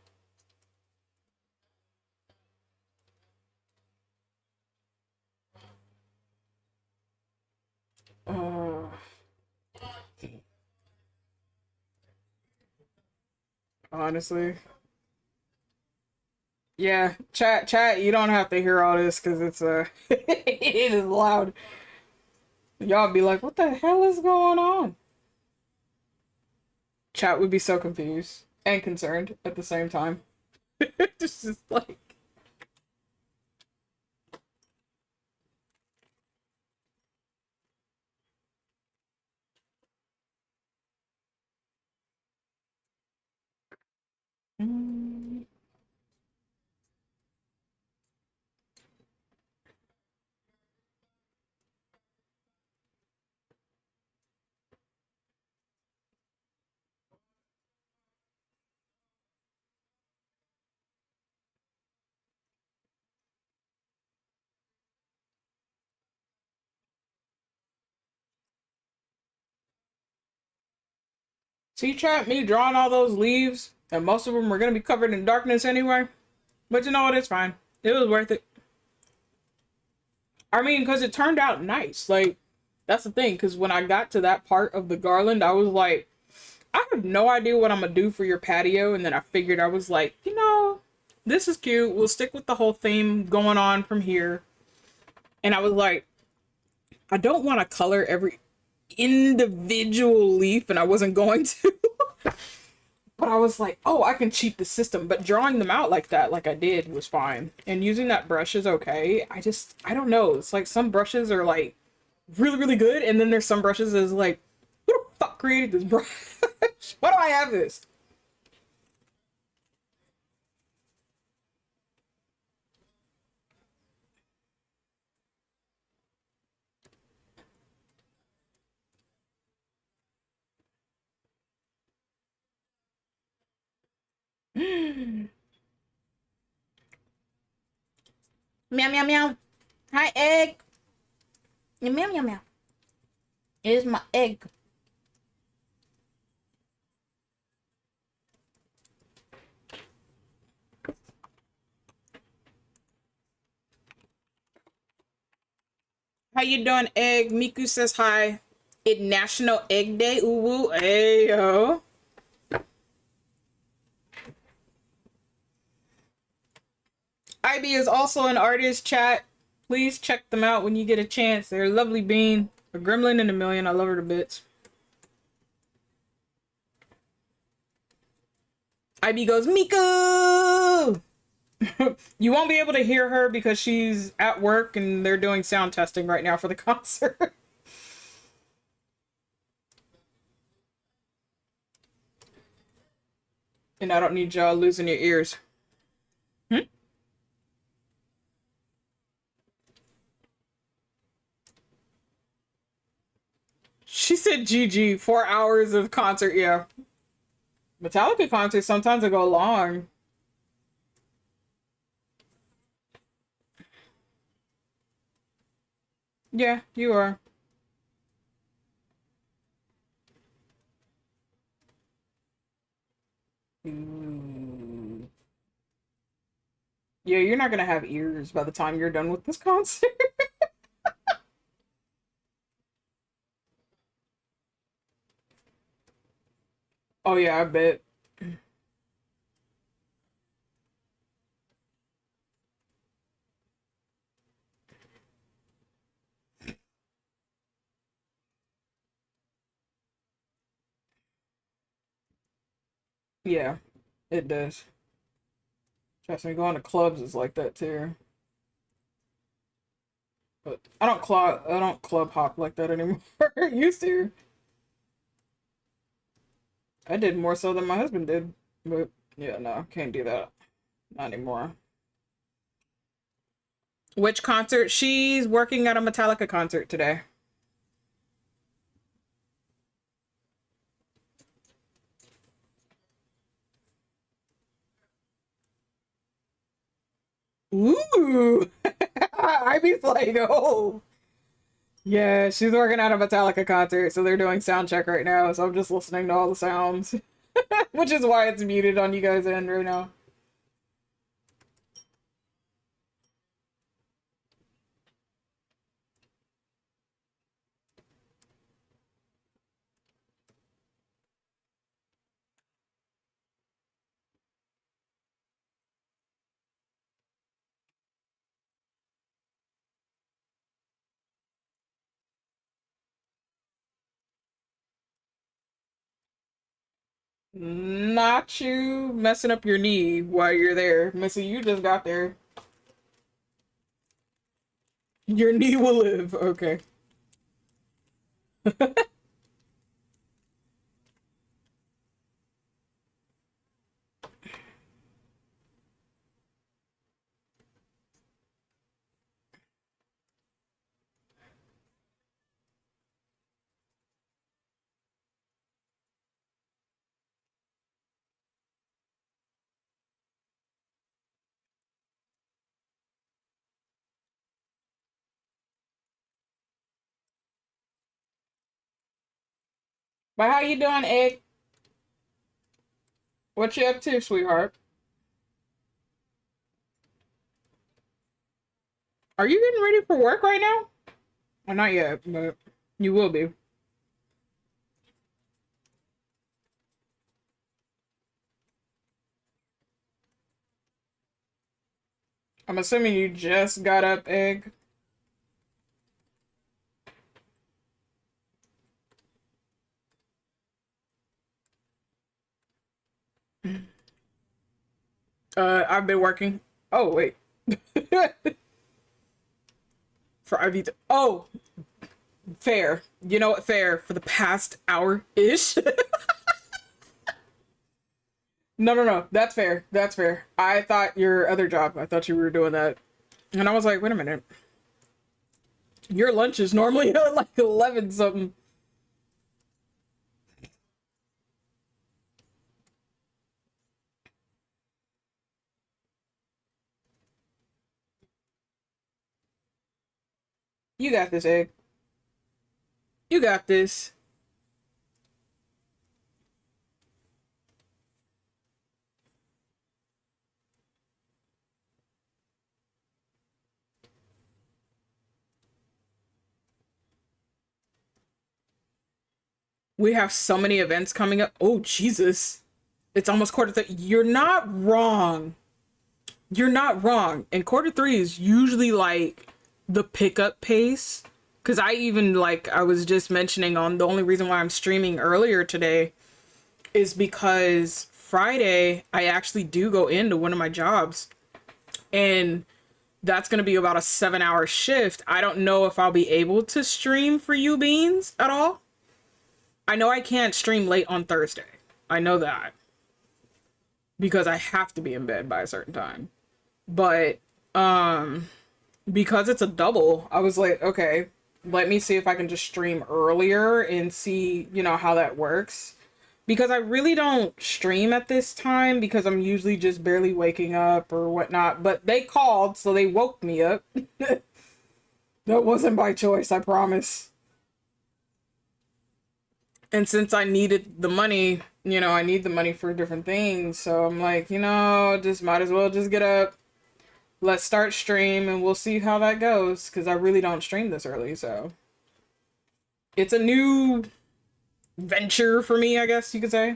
S1: honestly. Yeah, chat. You don't have to hear all this because it's it is loud. Y'all be like, what the hell is going on? Chat would be so confused and concerned at the same time. Just like, mm, See, chat, me drawing all those leaves, and most of them are gonna be covered in darkness anyway. But you know what? It's fine. It was worth it. I mean, because it turned out nice. Like, that's the thing. Because when I got to that part of the garland, I was like, I have no idea what I'm gonna do for your patio. And then I figured I was like, this is cute. We'll stick with the whole theme going on from here. And I was like, I don't want to color every individual leaf, and I wasn't going to. But I was like, oh, I can cheat the system. But drawing them out like that, like I did, was fine. And using that brush is okay. I don't know. It's like some brushes are like really, really good. And then there's some brushes that's like, who the fuck created this brush? Why do I have this? Meow, meow, meow. Hi, egg. Meow, meow, meow. It is my egg. How you doing, egg? Miku says hi. It's National Egg Day. Ooh, woo. Hey, yo. IB is also an artist, chat. Please check them out when you get a chance. They're a lovely bean. A gremlin in a million. I love her to bits. IB goes, Miku! You won't be able to hear her because she's at work and they're doing sound testing right now for the concert. And I don't need y'all losing your ears. Hmm? She said GG, 4 hours of concert, yeah. Metallica concerts sometimes they go long. Yeah, you are. Ooh. Yeah, you're not gonna have ears by the time you're done with this concert. Oh yeah, I bet. Yeah, it does. Trust me, going to clubs is like that too. But I don't club hop like that anymore. Used to. I did more so than my husband did. But yeah, no, can't do that. Not anymore. Which concert? She's working at a Metallica concert today. Ooh. I be like, oh. Yeah, she's working at a Metallica concert, so they're doing sound check right now, so I'm just listening to all the sounds. Which is why it's muted on you guys' end right now. Not you messing up your knee while you're there. Missy, you just got there. Your knee will live. Okay. But how you doing, Egg? What you up to, sweetheart? Are you getting ready for work right now? Well, not yet, but you will be. I'm assuming you just got up, egg. I've been working. Oh wait, for IV. Oh, fair. You know what? Fair for the past hour ish. No, no, no. That's fair. That's fair. I thought your other job. I thought you were doing that, and I was like, wait a minute. Your lunch is normally at like 11 something. You got this, egg. You got this. We have so many events coming up. Oh, Jesus. It's almost quarter three. You're not wrong. You're not wrong. And quarter three is usually like the pickup pace. Because I even, like, I was just mentioning on the only reason why I'm streaming earlier today is because Friday I actually do go into one of my jobs. And that's going to be about a 7-hour shift. I don't know if I'll be able to stream for you beans at all. I know I can't stream late on Thursday. I know that. Because I have to be in bed by a certain time. But because it's a double, I was like, okay, let me see if I can just stream earlier and see, how that works. Because I really don't stream at this time because I'm usually just barely waking up or whatnot. But they called, so they woke me up. That wasn't by choice, I promise. And since I needed the money, I need the money for different things. So I'm like, just might as well just get up. Let's start stream and we'll see how that goes. Because I really don't stream this early. So it's a new venture for me, I guess you could say.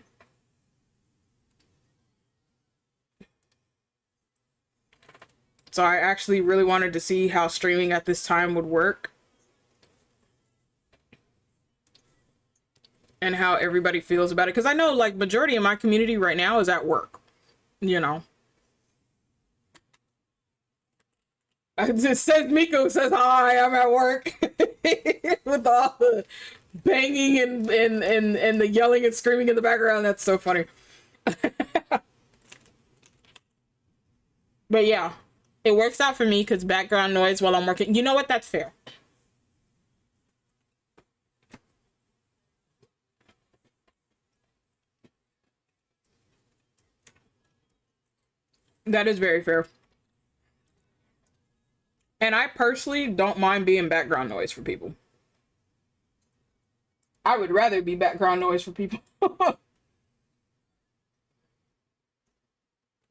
S1: So I actually really wanted to see how streaming at this time would work. And how everybody feels about it. Because I know, like, majority of my community right now is at work. You know. It says Miko says hi, I'm at work. With all the banging and the yelling and screaming in the background. That's so funny. But yeah. It works out for me because background noise while I'm working. You know what? That's fair. That is very fair. And I personally don't mind being background noise for people. I would rather be background noise for people.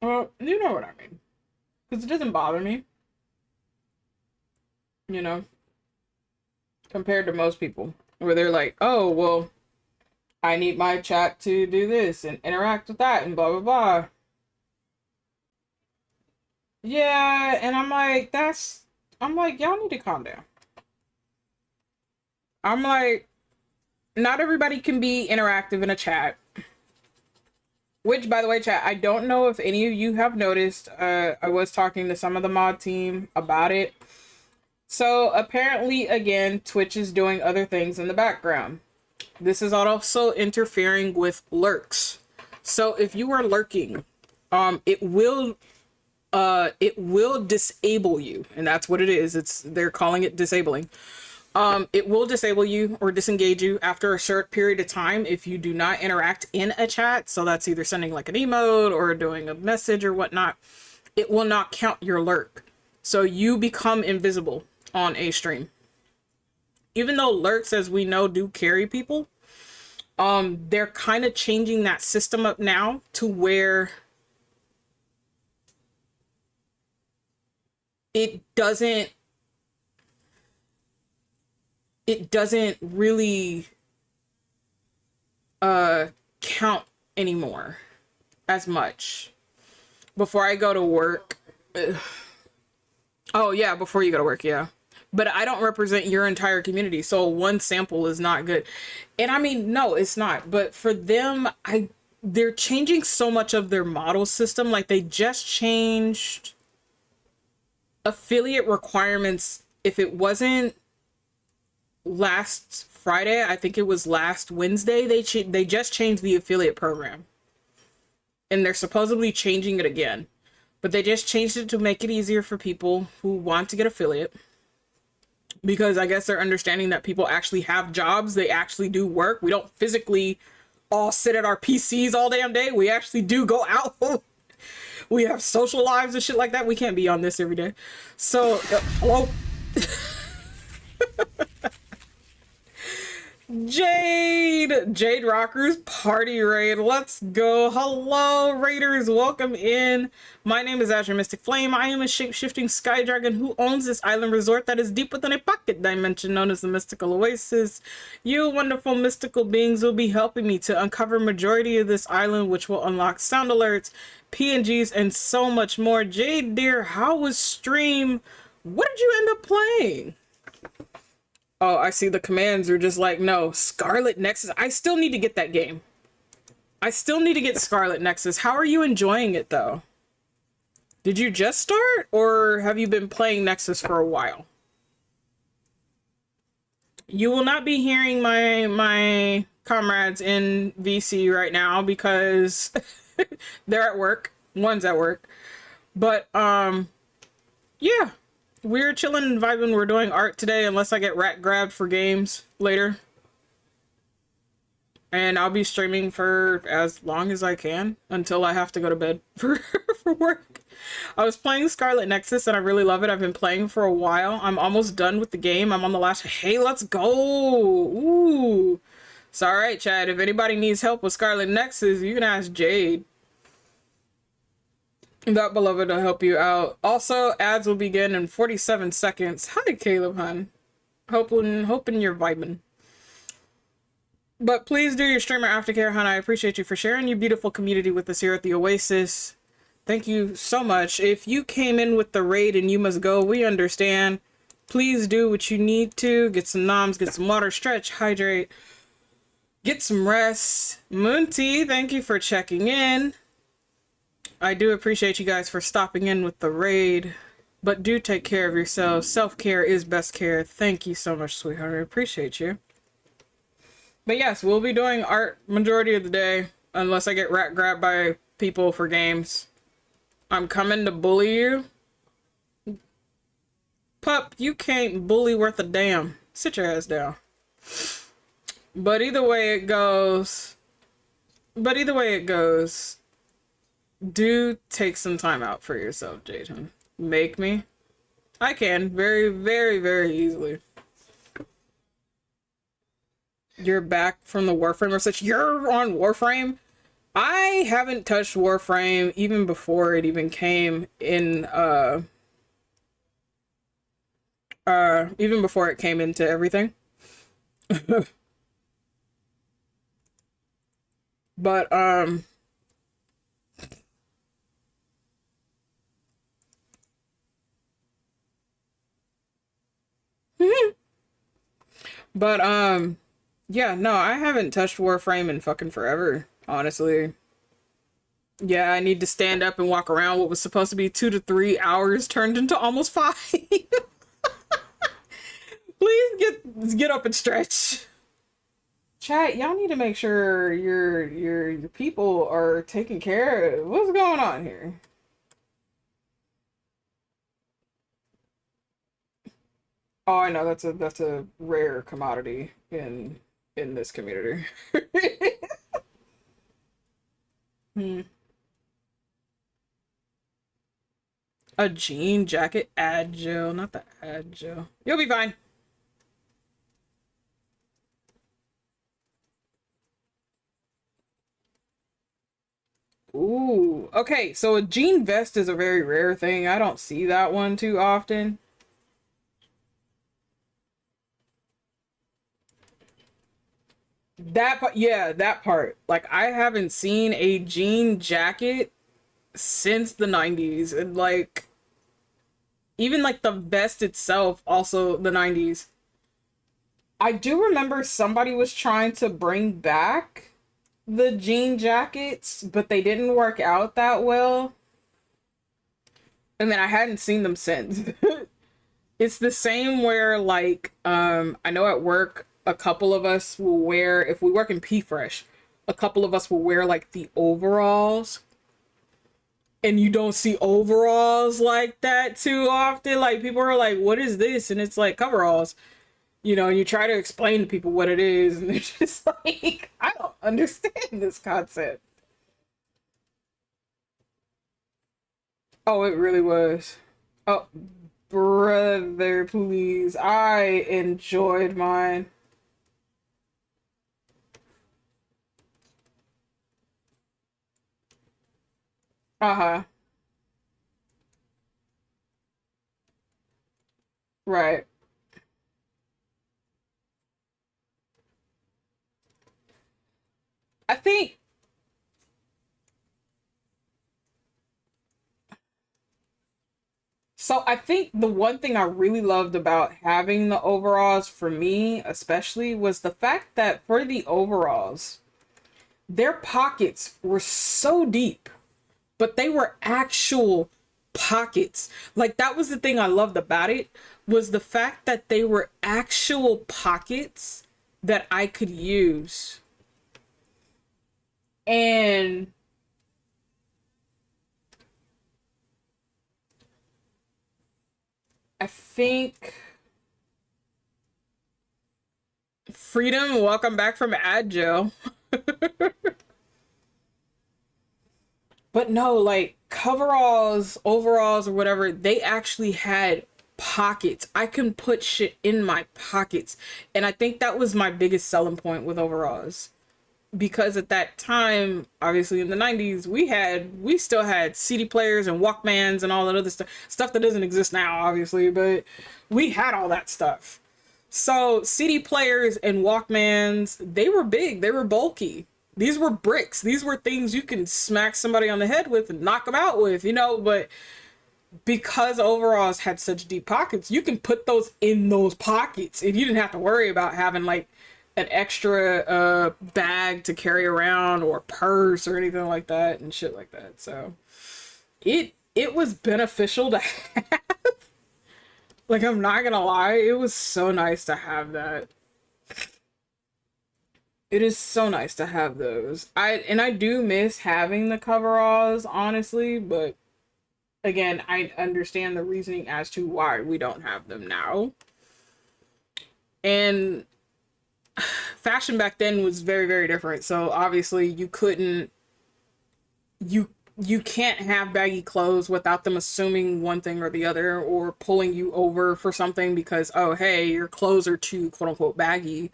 S1: Well, you know what I mean. Because it doesn't bother me, you know, compared to most people. Where they're like, oh, well, I need my chat to do this and interact with that and blah, blah, blah. Yeah, and I'm like, y'all need to calm down. I'm like, not everybody can be interactive in a chat. Which, by the way, chat, I don't know if any of you have noticed. I was talking to some of the mod team about it. So, apparently, again, Twitch is doing other things in the background. This is also interfering with lurks. So, if you are lurking, it will disable you, and that's what it is. They're calling it disabling. It will disable you or disengage you after a short period of time if you do not interact in a chat. So that's either sending like an emote or doing a message or whatnot. It will not count your lurk. So you become invisible on a stream. Even though lurks, as we know, do carry people, They're kind of changing that system up now to where it doesn't really count anymore as much. Before I go to work. Oh yeah, before you go to work, yeah. But I don't represent your entire community, so one sample is not good. And I mean, no, it's not. But for them, they're changing so much of their model system. Like they just changed affiliate requirements. If it wasn't last Friday, I think it was last Wednesday, they just changed the affiliate program. And they're supposedly changing it again. But they just changed it to make it easier for people who want to get affiliate. Because I guess they're understanding that people actually have jobs. They actually do work. We don't physically all sit at our PCs all damn day. We actually do go out. We have social lives and shit like that. We can't be on this every day. So, hello? Jade Rockers party raid. Let's go. Hello raiders, welcome in. My name is Azure Mystic Flame. I am a shape-shifting sky dragon who owns this island resort that is deep within a pocket dimension known as the mystical Oasis. You wonderful mystical beings will be helping me to uncover majority of this island, which will unlock sound alerts, PNGs, and so much more. Jade dear, how was stream? What did you end up playing? Oh, I see the commands are just like, no, Scarlet Nexus. I still need to get that game. I still need to get Scarlet Nexus. How are you enjoying it, though? Did you just start, or have you been playing Nexus for a while? You will not be hearing my comrades in VC right now because they're at work. One's at work. But, yeah. We're chilling and vibing. We're doing art today unless I get rat grabbed for games later. And I'll be streaming for as long as I can until I have to go to bed for work. I was playing Scarlet Nexus and I really love it. I've been playing for a while. I'm almost done with the game. I'm on the last. Hey, let's go. Ooh. It's all right, Chad. If anybody needs help with Scarlet Nexus, you can ask Jade. That beloved will help you out. Also, ads will begin in 47 seconds. Hi, Caleb, hun. Hoping you're vibing. But please do your streamer aftercare, hun. I appreciate you for sharing your beautiful community with us here at the Oasis. Thank you so much. If you came in with the raid and you must go, we understand. Please do what you need to. Get some noms, get some water, stretch, hydrate. Get some rest. Moonty, thank you for checking in. I do appreciate you guys for stopping in with the raid, but do take care of yourselves. Self-care is best care. Thank you so much, sweetheart. I appreciate you. But yes, we'll be doing art majority of the day, unless I get rat grabbed by people for games. I'm coming to bully you. Pup, you can't bully worth a damn. Sit your ass down. But either way it goes, do take some time out for yourself, Jayden. Make me. I can. Very, very, very easily. You're back from the Warframe research. You're on Warframe? I haven't touched Warframe even before it even came in, even before it came into everything. But, yeah, no, I haven't touched Warframe in fucking forever, honestly. Yeah, I need to stand up and walk around. What was supposed to be 2 to 3 hours turned into almost 5. Please get up and stretch. Chat, y'all need to make sure your people are taken care of. What's going on here? Oh, I know that's a rare commodity in this community. Hmm. A jean jacket, agile, not the agile. You'll be fine. Ooh, okay, so a jean vest is a very rare thing. I don't see that one too often. That part, yeah, that part. Like, I haven't seen a jean jacket since the 90s. And, like, even, like, the vest itself, also the 90s. I do remember somebody was trying to bring back the jean jackets, but they didn't work out that well. And then I hadn't seen them since. It's the same where, like, I know at work a couple of us will wear, if we work in P Fresh, a couple of us will wear like the overalls, and you don't see overalls like that too often. Like, people are like, what is this? And it's like coveralls, and you try to explain to people what it is, and they're just like, I don't understand this concept. Oh, it really was. Oh, brother, please. I enjoyed mine. Uh-huh. Right. I think so. I think the one thing I really loved about having the overalls for me, especially, was the fact that for the overalls, their pockets were so deep, but they were actual pockets. Like, that was the thing I loved about it, was the fact that they were actual pockets that I could use. And I think Freedom, welcome back from Agile. But no, like, coveralls, overalls, or whatever, they actually had pockets. I can put shit in my pockets. And I think that was my biggest selling point with overalls. Because at that time, obviously in the 90s, we still had CD players and Walkmans and all that other stuff that doesn't exist now, obviously, but we had all that stuff. So CD players and Walkmans, they were big, they were bulky. These were bricks. These were things you can smack somebody on the head with and knock them out with, but because overalls had such deep pockets, you can put those in those pockets and you didn't have to worry about having like an extra bag to carry around or purse or anything like that and shit like that. So it was beneficial to have. Like, I'm not gonna lie, it was so nice to have that. It is so nice to have those. I do miss having the coveralls, honestly, but again, I understand the reasoning as to why we don't have them now. And fashion back then was very, very different. So obviously you you can't have baggy clothes without them assuming one thing or the other, or pulling you over for something because, oh hey, your clothes are too quote unquote baggy.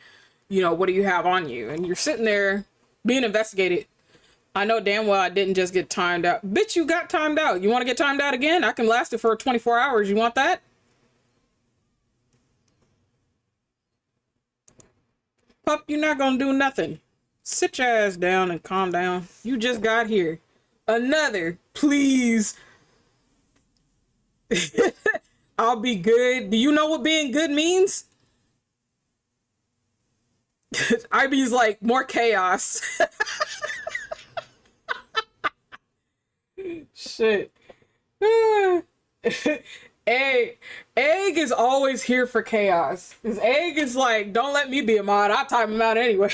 S1: What do you have on you? And you're sitting there being investigated. I know damn well I didn't just get timed out. Bitch, you got timed out. You want to get timed out again? I can last it for 24 hours. You want that? Pup, you're not gonna do nothing. Sit your ass down and calm down. You just got here. Another, please. I'll be good. Do you know what being good means? IB's like, more chaos. Shit. Egg, Egg is always here for chaos. Cause Egg is like, don't let me be a mod. I'll time him out anyway.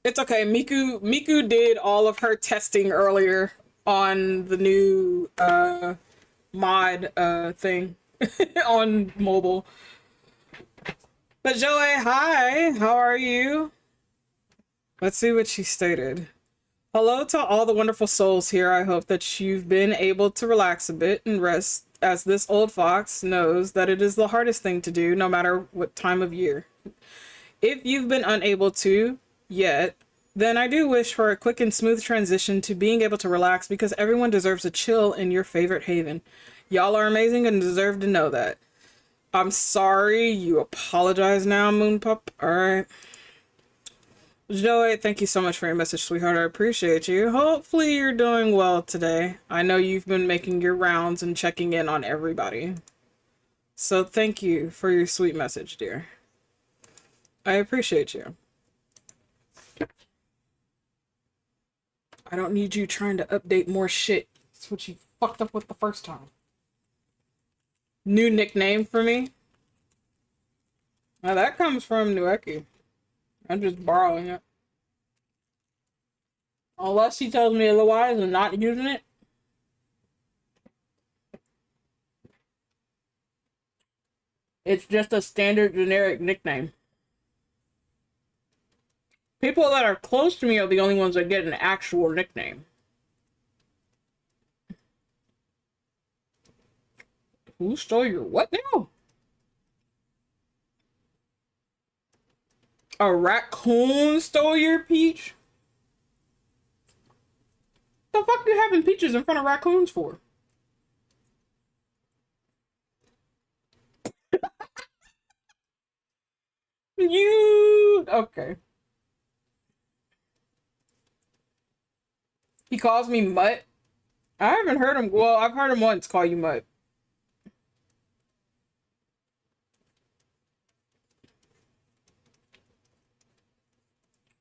S1: It's okay. Miku did all of her testing earlier on the new mod thing on mobile. But Joey, hi. How are you? Let's see what she stated. Hello to all the wonderful souls here. I hope that you've been able to relax a bit and rest, as this old fox knows that it is the hardest thing to do, no matter what time of year. If you've been unable to yet, Then I do wish for a quick and smooth transition to being able to relax because everyone deserves a chill in your favorite haven. Y'all are amazing and deserve to know that. I'm sorry, you apologize now, Moonpup. Alright. Joey, thank you so much for your message, sweetheart. I appreciate you. Hopefully you're doing well today. I know you've been making your rounds and checking in on everybody. So thank you for your sweet message, dear. I appreciate you. I don't need you trying to update more shit. That's what you fucked up with the first time. New nickname for me? Now that comes from Nueki. I'm just borrowing it. Unless he tells me otherwise and not using it. It's just a standard generic nickname. People that are close to me are the only ones that get an actual nickname. Who stole your what now? A raccoon stole your peach? The fuck you having peaches in front of raccoons for? You okay. He calls me Mutt. I haven't heard him. Well, I've heard him once call you Mutt.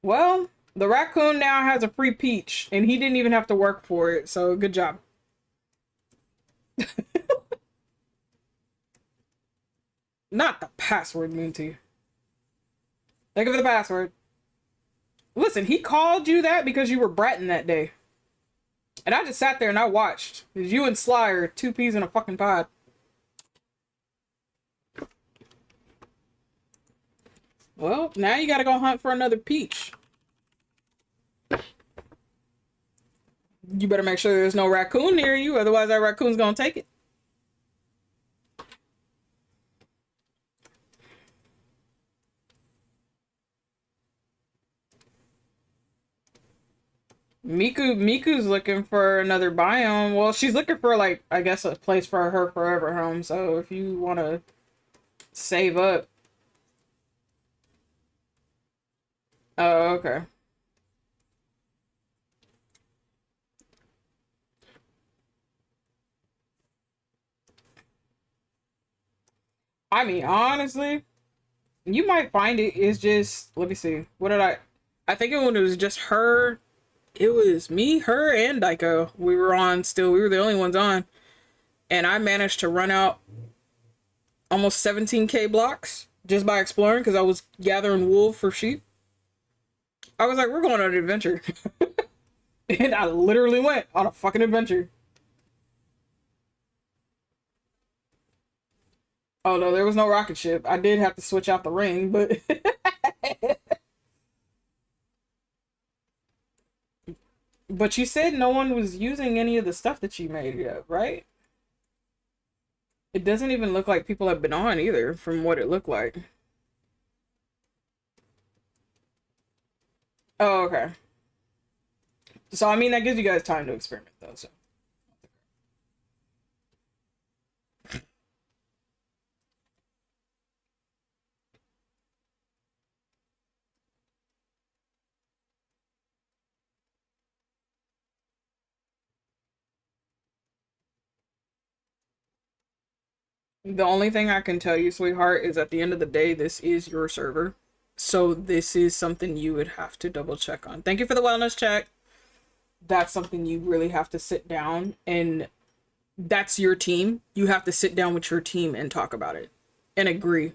S1: Well, the raccoon now has a free peach, and he didn't even have to work for it, so good job. Not the password, Moonty. Think of the password. Listen, he called you that because you were bratting that day. And I just sat there and I watched. Because you and Sly are two peas in a fucking pod. Well, now you gotta go hunt for another peach. You better make sure there's no raccoon near you, otherwise that raccoon's gonna take it. Miku's looking for another biome. Well, she's looking for like I guess a place for her forever home. So if you want to save up. Oh, okay. I mean, honestly, you might find it is just let me see. What did I think it was just her. It was me, her, and Daiko. We were on still. We were the only ones on. And I managed to run out almost 17K blocks just by exploring because I was gathering wool for sheep. I was like, we're going on an adventure. And I literally went on a fucking adventure. Oh no, there was no rocket ship. I did have to switch out the ring, but but you said no one was using any of the stuff that you made yet, right? It doesn't even look like people have been on either, from what it looked like. Oh, okay. So I mean that gives you guys time to experiment though, so. The only thing I can tell you, sweetheart, is at the end of the day, this is your server. So this is something you would have to double check on. Thank you for the wellness check. That's something you really have to sit down and that's your team. You have to sit down with your team and talk about it and agree.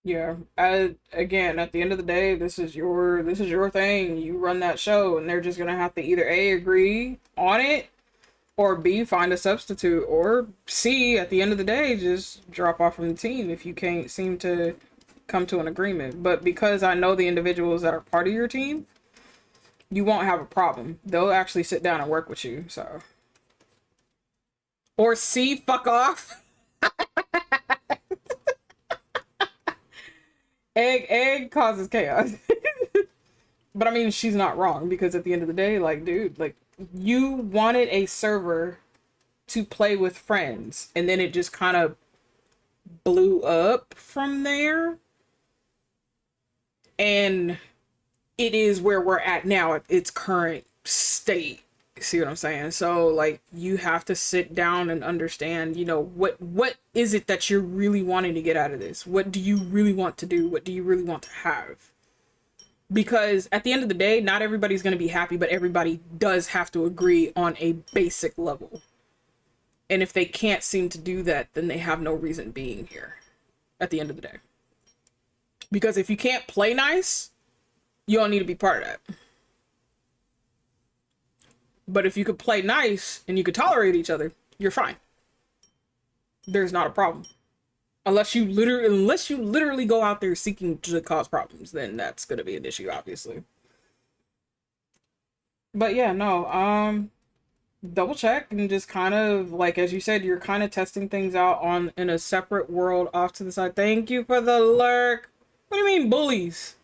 S1: Yeah. Again, at the end of the day, this is your thing. You run that show, and they're just gonna have to either A, agree on it, or B, find a substitute, or C, at the end of the day, just drop off from the team if you can't seem to come to an agreement. But because I know the individuals that are part of your team, you won't have a problem. They'll actually sit down and work with you. So, or C, fuck off. Egg causes chaos. But I mean, she's not wrong because at the end of the day, like, dude, like, you wanted a server to play with friends, and then it just kind of blew up from there. And it is where we're at now at its current state. See what I'm saying? So like you have to sit down and understand, what is it that you're really wanting to get out of this? What do you really want to do? What do you really want to have? Because at the end of the day, not everybody's going to be happy, but everybody does have to agree on a basic level. And if they can't seem to do that, then they have no reason being here at the end of the day. Because if you can't play nice, you don't need to be part of that. But if you could play nice and you could tolerate each other, you're fine. There's not a problem. Unless you literally go out there seeking to cause problems, then that's gonna be an issue, obviously. But yeah, no, double check and just kind of like as you said, you're kind of testing things out on in a separate world off to the side. Thank you for the lurk. What do you mean bullies?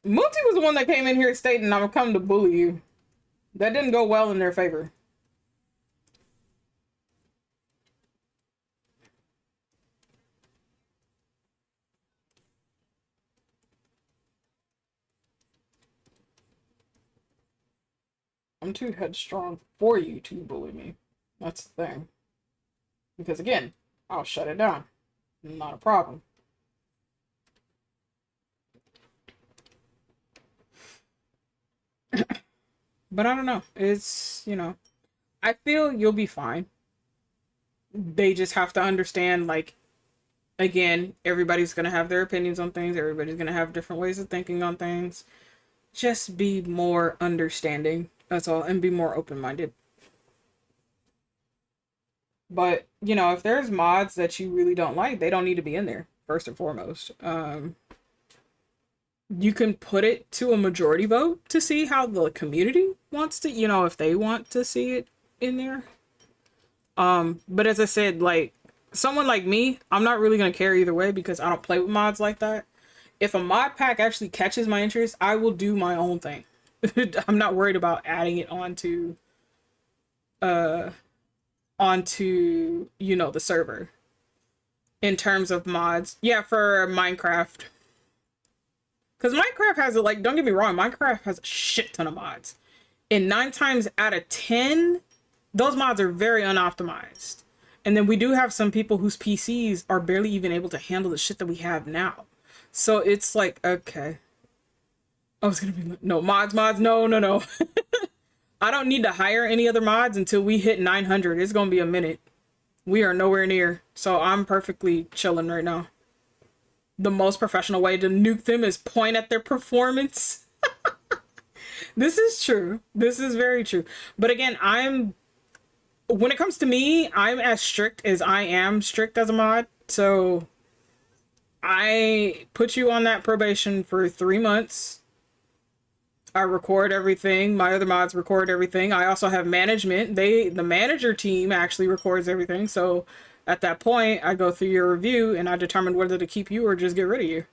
S1: Monty was the one that came in here stating I'm gonna come to bully you. That didn't go well in their favor. I'm too headstrong for you to bully me. That's the thing. Because again, I'll shut it down. Not a problem. But I don't know. I feel you'll be fine. They just have to understand, like, again, everybody's going to have their opinions on things. Everybody's going to have different ways of thinking on things. Just be more understanding. That's all. And be more open minded. But, if there's mods that you really don't like, they don't need to be in there, first and foremost. You can put it to a majority vote to see how the community wants to, if they want to see it in there. But as I said, like someone like me, I'm not really gonna care either way because I don't play with mods like that. If a mod pack actually catches my interest, I will do my own thing. I'm not worried about adding it uh onto the server in terms of mods. Yeah, for Minecraft. Because Minecraft has like, don't get me wrong, Minecraft has a shit ton of mods. And 9 times out of 10, those mods are very unoptimized. And then we do have some people whose PCs are barely even able to handle the shit that we have now. So it's like, okay. I was gonna be like, no, mods, no, no, no. I don't need to hire any other mods until we hit 900. It's gonna be a minute. We are nowhere near. So I'm perfectly chilling right now. The most professional way to nuke them is point at their performance. This is true. This is very true. But again, when it comes to me, I'm as strict as I am strict as a mod. So I put you on that probation for 3 months. I record everything. My other mods record everything. I also have management. The manager team actually records everything. So at that point, I go through your review and I determine whether to keep you or just get rid of you.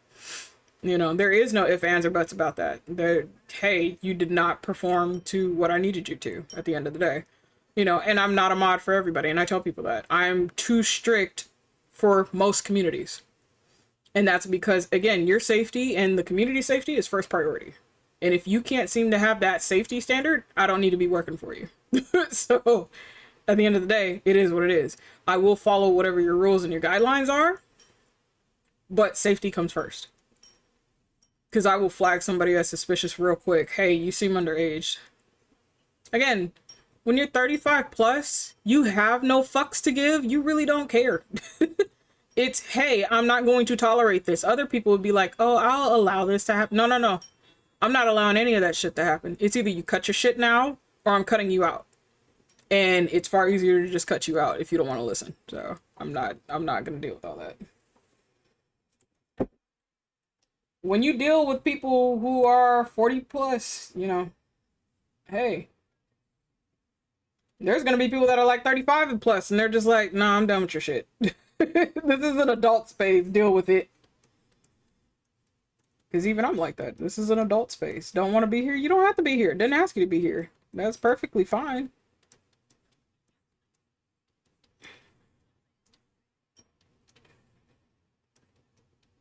S1: There is no ifs, ands, or buts about that. Hey, you did not perform to what I needed you to at the end of the day. And I'm not a mod for everybody, and I tell people that. I'm too strict for most communities. And that's because, again, your safety and the community safety is first priority. And if you can't seem to have that safety standard, I don't need to be working for you. So, at the end of the day, it is what it is. I will follow whatever your rules and your guidelines are, but safety comes first. Because I will flag somebody as suspicious real quick. Hey, you seem underage. Again, When you're 35 plus, you have no fucks to give. You really don't care. It's, hey, I'm not going to tolerate this. Other people would be like, oh, I'll allow this to happen. No, no, no. I'm not allowing any of that shit to happen. It's either you cut your shit now or I'm cutting you out. And it's far easier to just cut you out if you don't want to listen. So I'm not gonna deal with all that. When you deal with people who are 40 plus, hey, there's gonna be people that are like 35 and plus, and they're just like, nah, I'm done with your shit. This is an adult space. Deal with it. Because even I'm like that. This is an adult space. Don't want to be here? You don't have to be here. Didn't ask you to be here. That's perfectly fine.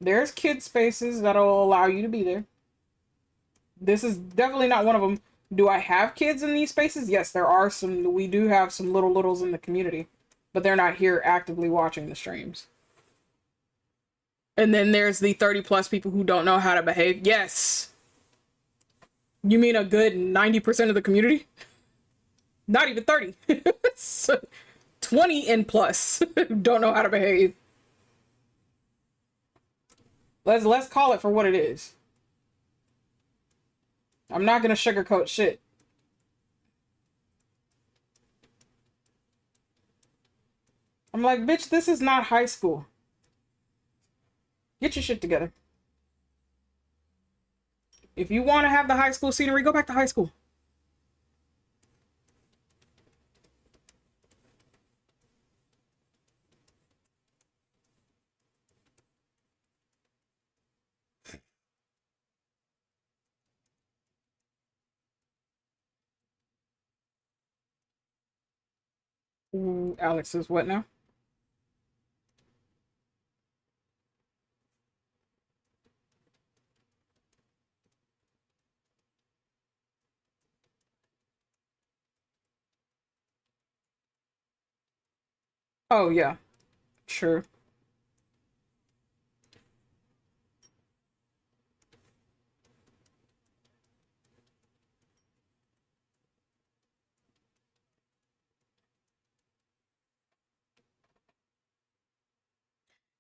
S1: There's kid spaces that'll allow you to be there. This is definitely not one of them. Do I have kids in these spaces? Yes, there are some. We do have some littles in the community, but they're not here actively watching the streams. And then there's the 30 plus people who don't know how to behave. Yes. You mean a good 90% of the community? Not even 30. So 20 and plus don't know how to behave. Let's call it for what it is. I'm not gonna sugarcoat shit. I'm like, bitch, this is not high school. Get your shit together. If you want to have the high school scenery, go back to high school. Ooh, Alex is what now? Oh, yeah. Sure.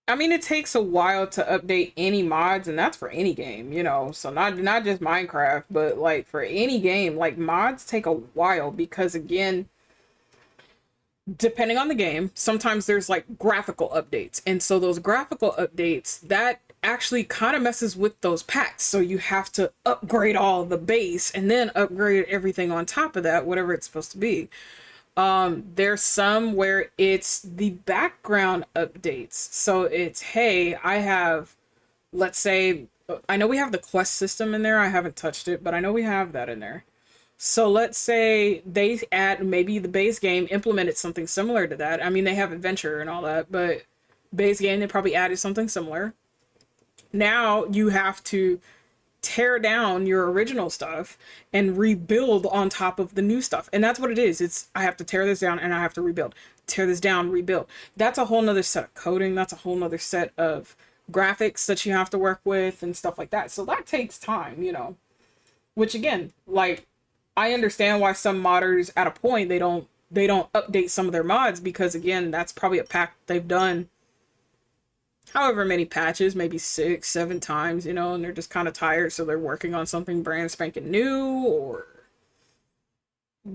S1: I mean, it takes a while to update any mods, and that's for any game. So not just Minecraft, but like for any game, like mods take a while because again, depending on the game, sometimes there's like graphical updates. And so those graphical updates, that actually kind of messes with those packs. So you have to upgrade all the base and then upgrade everything on top of that, whatever it's supposed to be. There's some where it's the background updates. So it's, hey, I have, let's say, I know we have the quest system in there. I haven't touched it, but I know we have that in there. So let's say they add maybe the base game implemented something similar to that. I mean, they have adventure and all that, but base game, they probably added something similar. Now you have to tear down your original stuff and rebuild on top of the new stuff. And that's what it is. It's, I have to tear this down and I have to rebuild. Tear this down, rebuild. That's a whole nother set of coding. That's a whole nother set of graphics that you have to work with and stuff like that. So that takes time. Which again, like, I understand why some modders at a point they don't update some of their mods because again, that's probably a pack they've done however many patches, maybe 6, 7 times, and they're just kind of tired, so they're working on something brand spanking new or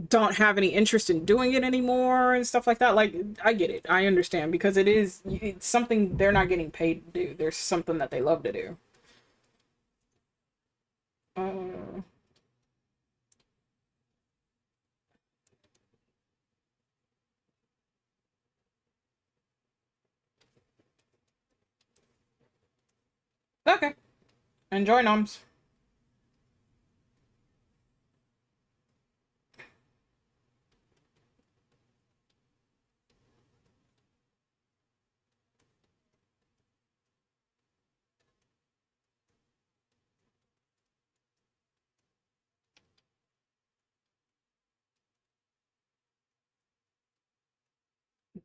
S1: don't have any interest in doing it anymore and stuff like that. Like, I get it. I understand because it's something they're not getting paid to do. There's something that they love to do. Uh, okay. Enjoy, noms.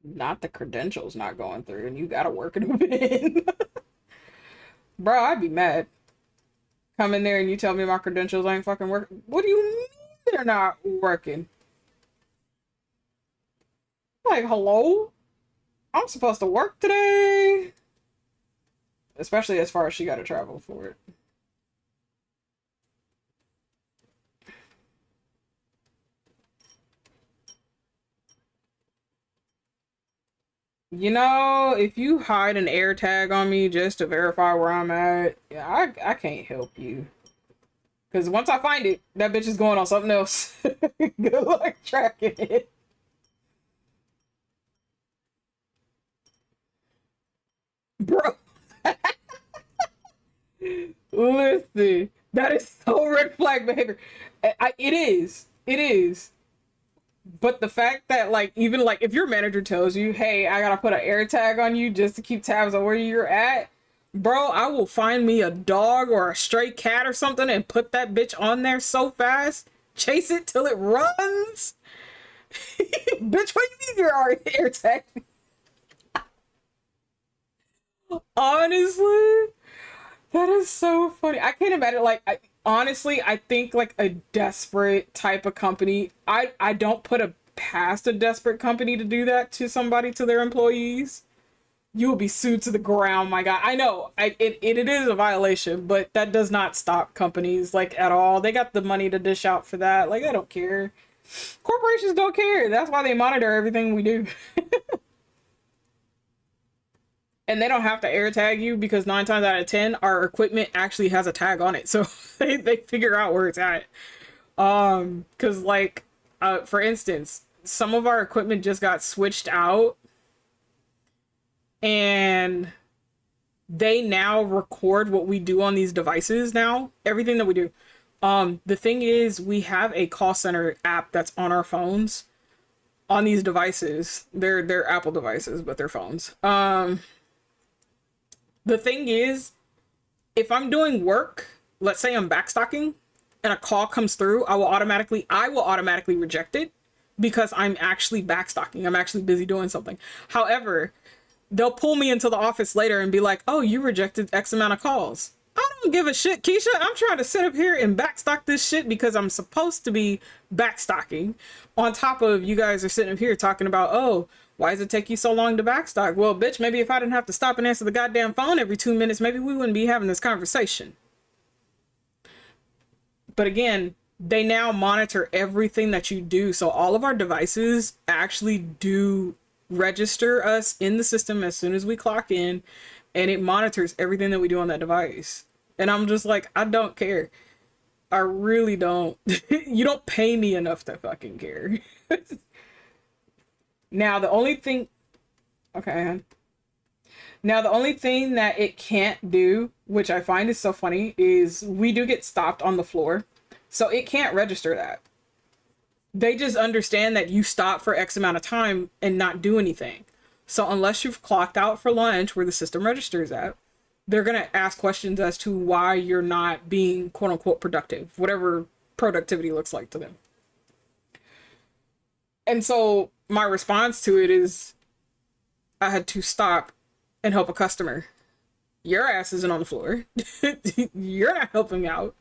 S1: Not the credentials not going through, and you gotta work it in. Bro, I'd be mad. Come in there and you tell me my credentials ain't fucking working. What do you mean they're not working? like, hello? I'm supposed to work today. Especially as far as she got to travel for it. You know, if you hide an air tag on me just to verify where I'm at, yeah, I can't help you. Because once I find it, that bitch is going on something else. Good luck tracking it. Bro. Listen, that is so red flag behavior. It is. It is. But the fact that, like, even, like, if your manager tells you, hey, I gotta put an air tag on you just to keep tabs on where you're at, bro, I will find me a dog or a stray cat or something and put that bitch on there so fast, chase it till it runs. Bitch, what do you mean you're air tag? Honestly, that is so funny. I can't imagine, like, honestly, I think, like, a desperate type of company, I don't put a past a desperate company to do that to somebody, to their employees. You will be sued to the ground, my God. I know, it is a violation, but that does not stop companies, like, at all. They got the money to dish out for that. Like, they don't care. Corporations don't care. That's why they monitor everything we do. And they don't have to air tag you because 9 times out of 10, our equipment actually has a tag on it. So they figure out where it's at. Cause like, for instance, some of our equipment just got switched out and they now record what we do on these devices now, everything that we do. The thing is, we have a call center app that's on our phones on these devices. They're Apple devices, but they're phones. The thing is, if I'm doing work, let's say I'm backstocking and a call comes through, I will automatically reject it because I'm actually backstocking. I'm actually busy doing something. However, they'll pull me into the office later and be like, oh, you rejected X amount of calls. I don't give a shit, Keisha. I'm trying to sit up here and backstock this shit because I'm supposed to be backstocking. On top of you guys are sitting up here talking about, oh, why does it take you so long to backstock? Well, bitch, maybe if I didn't have to stop and answer the goddamn phone every 2 minutes, maybe we wouldn't be having this conversation. But again, they now monitor everything that you do. So all of our devices actually do register us in the system as soon as we clock in, and it monitors everything that we do on that device. And I'm just like, I don't care. I really don't. You don't pay me enough to fucking care. Now, the only thing... Okay. Now, the only thing that it can't do, which I find is so funny, is we do get stopped on the floor. So it can't register that. They just understand that you stop for X amount of time and not do anything. So unless you've clocked out for lunch where the system registers at, they're going to ask questions as to why you're not being quote unquote productive, whatever productivity looks like to them. And so my response to it is I had to stop and help a customer. Your ass isn't on the floor. You're not helping out.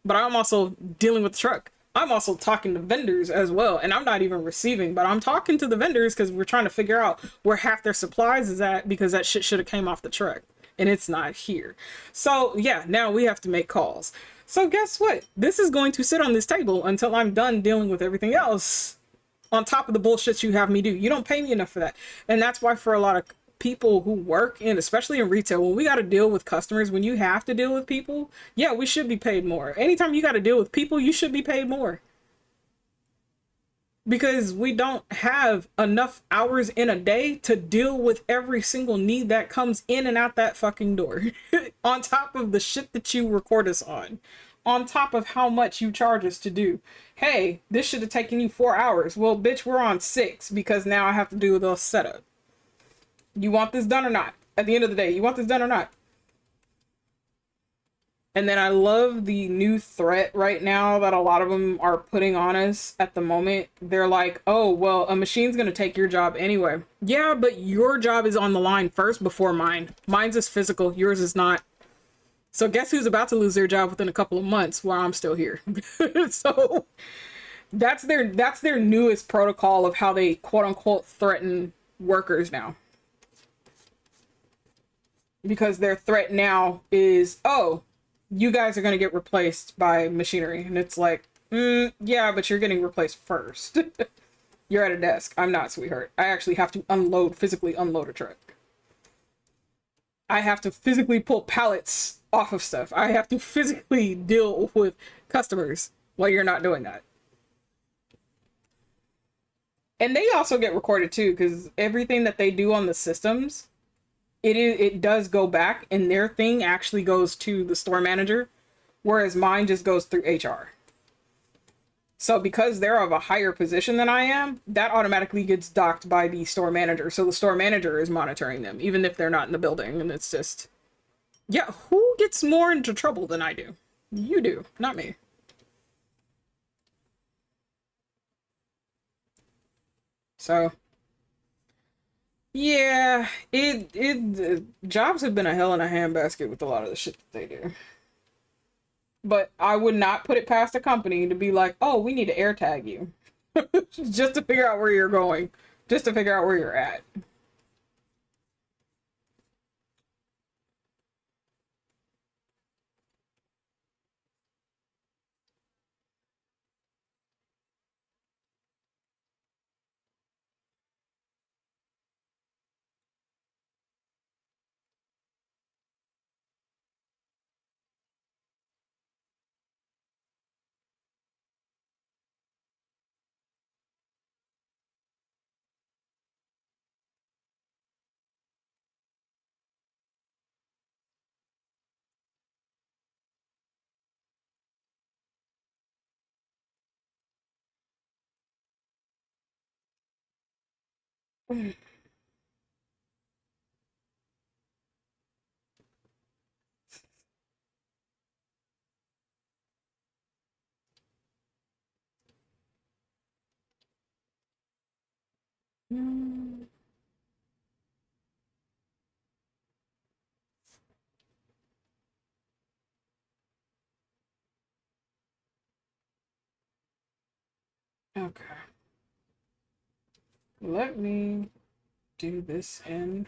S1: But I'm also dealing with the truck. I'm also talking to vendors as well. And I'm not even receiving, but I'm talking to the vendors because we're trying to figure out where half their supplies is at because that shit should have came off the truck. And it's not here. So yeah, now we have to make calls. So guess what? This is going to sit on this table until I'm done dealing with everything else on top of the bullshit you have me do. You don't pay me enough for that. And that's why for a lot of people who work in, especially in retail, when we got to deal with customers, when you have to deal with people, yeah, we should be paid more. Anytime you got to deal with people, you should be paid more. Because we don't have enough hours in a day to deal with every single need that comes in and out that fucking door. On top of the shit that you record us on top of how much you charge us to do. Hey, this should have taken you 4 hours. Well, bitch, we're on 6 because now I have to do the setup. You want this done or not? At the end of the day, you want this done or not? And then I love the new threat right now that a lot of them are putting on us at the moment. They're like, oh, well, a machine's going to take your job anyway. Yeah, but your job is on the line first before mine. Mine's is physical. Yours is not. So guess who's about to lose their job within a couple of months while I'm still here? So
S2: That's their newest protocol of how they quote unquote threaten workers now. Because their threat now is, oh, you guys are going to get replaced by machinery. And it's like, yeah, but you're getting replaced first. You're at a desk. I'm not, sweetheart. I actually have to physically unload a truck. I have to physically pull pallets off of stuff. I have to physically deal with customers while you're not doing that. And they also get recorded too, because everything that they do on the systems, it does go back, and their thing actually goes to the store manager, whereas mine just goes through HR. So because they're of a higher position than I am, that automatically gets docked by the store manager. So the store manager is monitoring them, even if they're not in the building. And it's just, yeah, who gets more into trouble than I do? You do, not me. So yeah, jobs have been a hell in a handbasket with a lot of the shit that they do. But I would not put it past a company to be like, oh, we need to air tag you. Just to figure out where you're going. Just to figure out where you're at. Mm, okay. Let me do this in.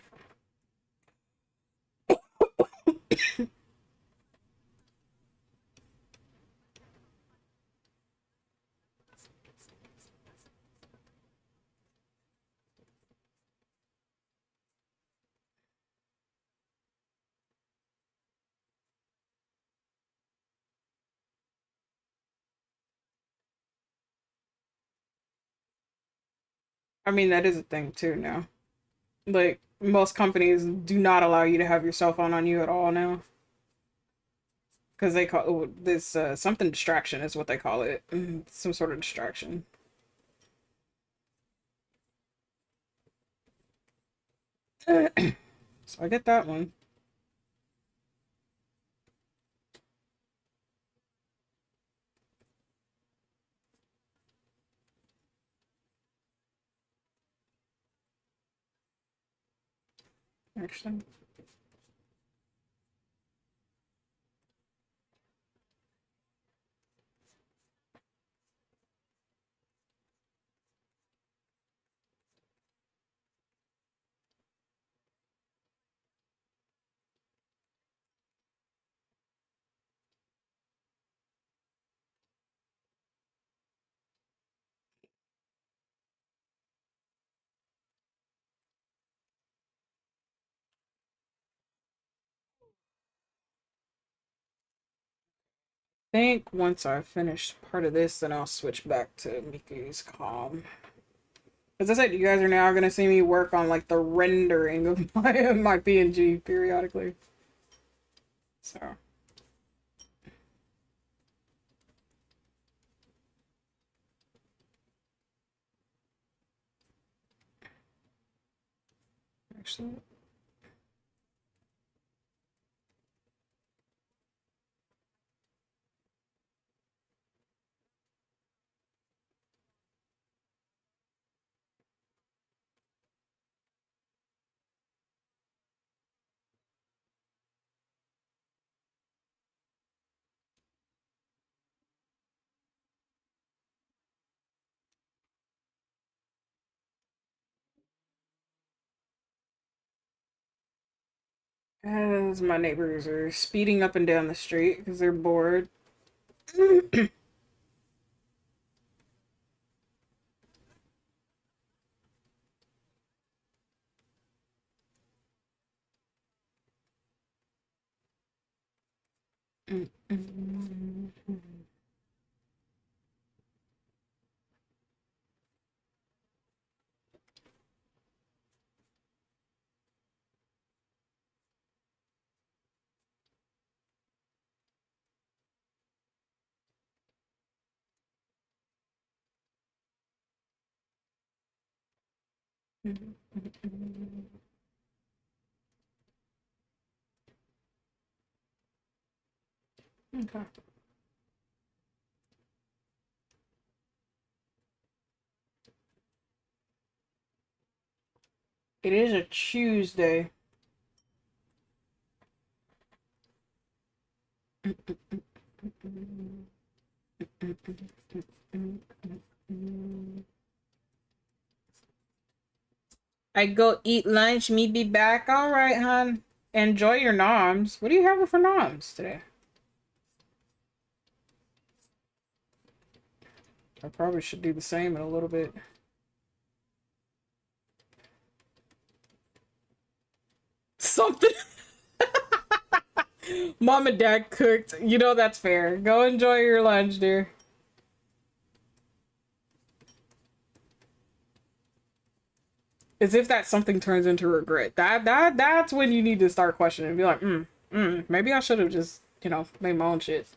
S2: I mean, that is a thing too now. Like, most companies do not allow you to have your cell phone on you at all now. Because they call this something distraction is what they call it. Some sort of distraction. So I get that one. Actually. Think once I finish part of this, then I'll switch back to Miku's calm. As I said, you guys are now gonna see me work on like the rendering of my PNG periodically. So actually, As my neighbors are speeding up and down the street because they're bored. Okay. It is a Tuesday. I go eat lunch, me be back. All right, hon. Enjoy your noms. What do you have for noms today? I probably should do the same in a little bit. Something. Mom and dad cooked. You know that's fair. Go enjoy your lunch, dear. As if that something turns into regret. That's when you need to start questioning. Be like, maybe I should have just, made my own shit.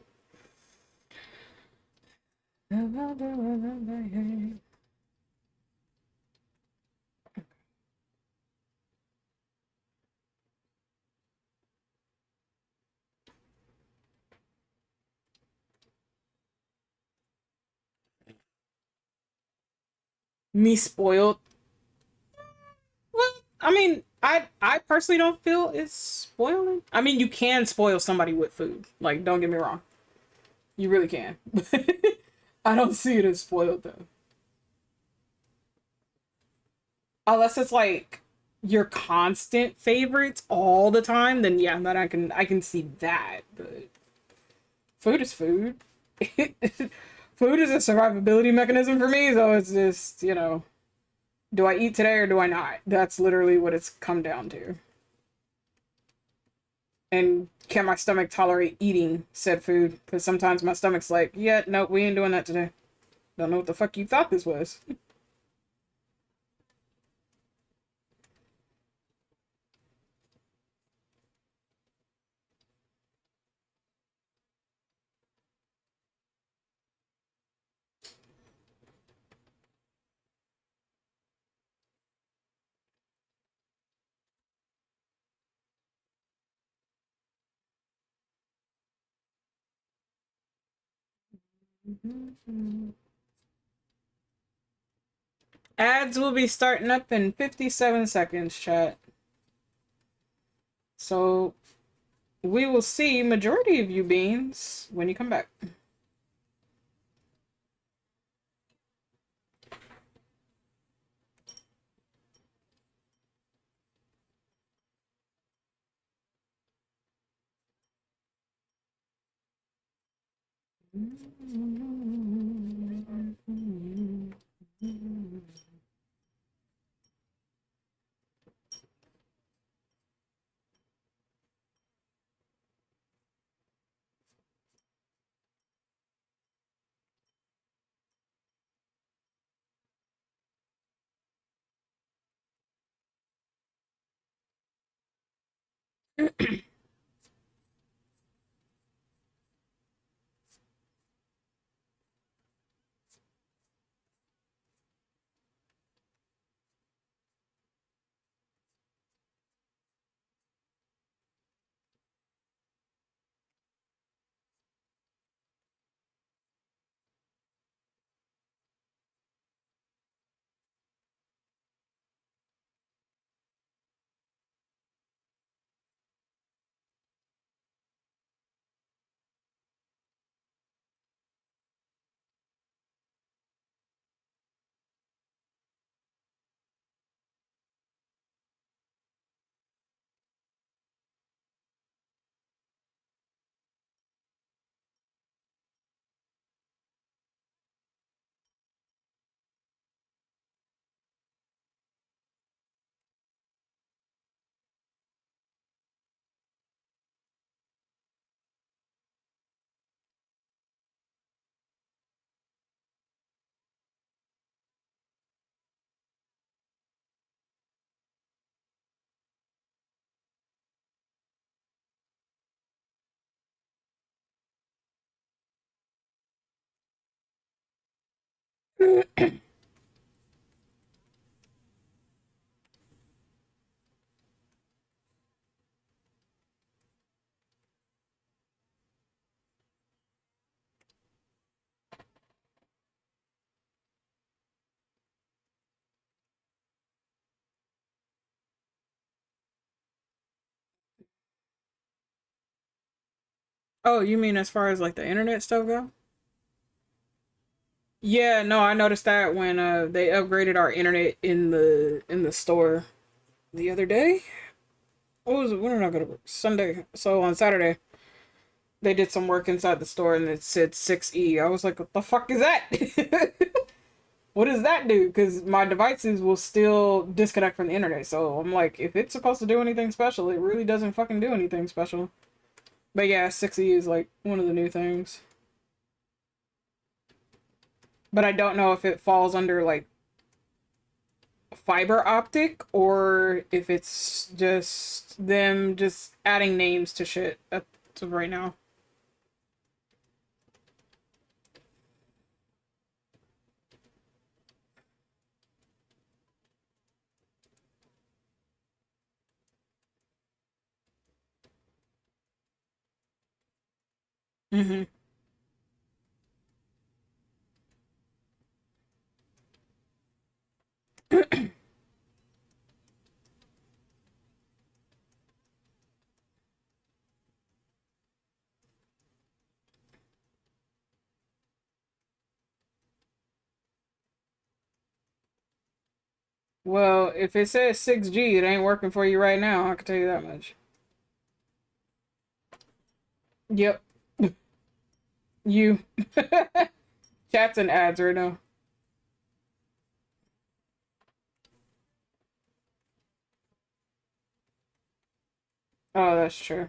S2: Me spoiled. Well, I mean, I personally don't feel it's spoiling. I mean, you can spoil somebody with food. Like, don't get me wrong. You really can. I don't see it as spoiled though. Unless it's like your constant favorites all the time, then yeah, then I can see that. But food is food. Food is a survivability mechanism for me, so it's just, do I eat today or do I not? That's literally what it's come down to. And can my stomach tolerate eating said food? Because sometimes my stomach's like, yeah, nope, we ain't doing that today. Don't know what the fuck you thought this was. Ads will be starting up in 57 seconds, chat. So we will see majority of you beans when you come back. Oh, you mean as far as like the internet stuff go? Yeah, no, I noticed that when they upgraded our internet in the store the other day. What was it? When did I go to work? Sunday. So on Saturday, they did some work inside the store and it said 6E. I was like, what the fuck is that? What does that do? Because my devices will still disconnect from the internet. So I'm like, if it's supposed to do anything special, it really doesn't fucking do anything special. But yeah, 6E is like one of the new things. But I don't know if it falls under like fiber optic or if it's just them just adding names to shit as of right now. Mm-hmm. Well, if it says 6G, it ain't working for you right now. I can tell you that much. Yep. You. Chats and ads right now. Oh, that's true.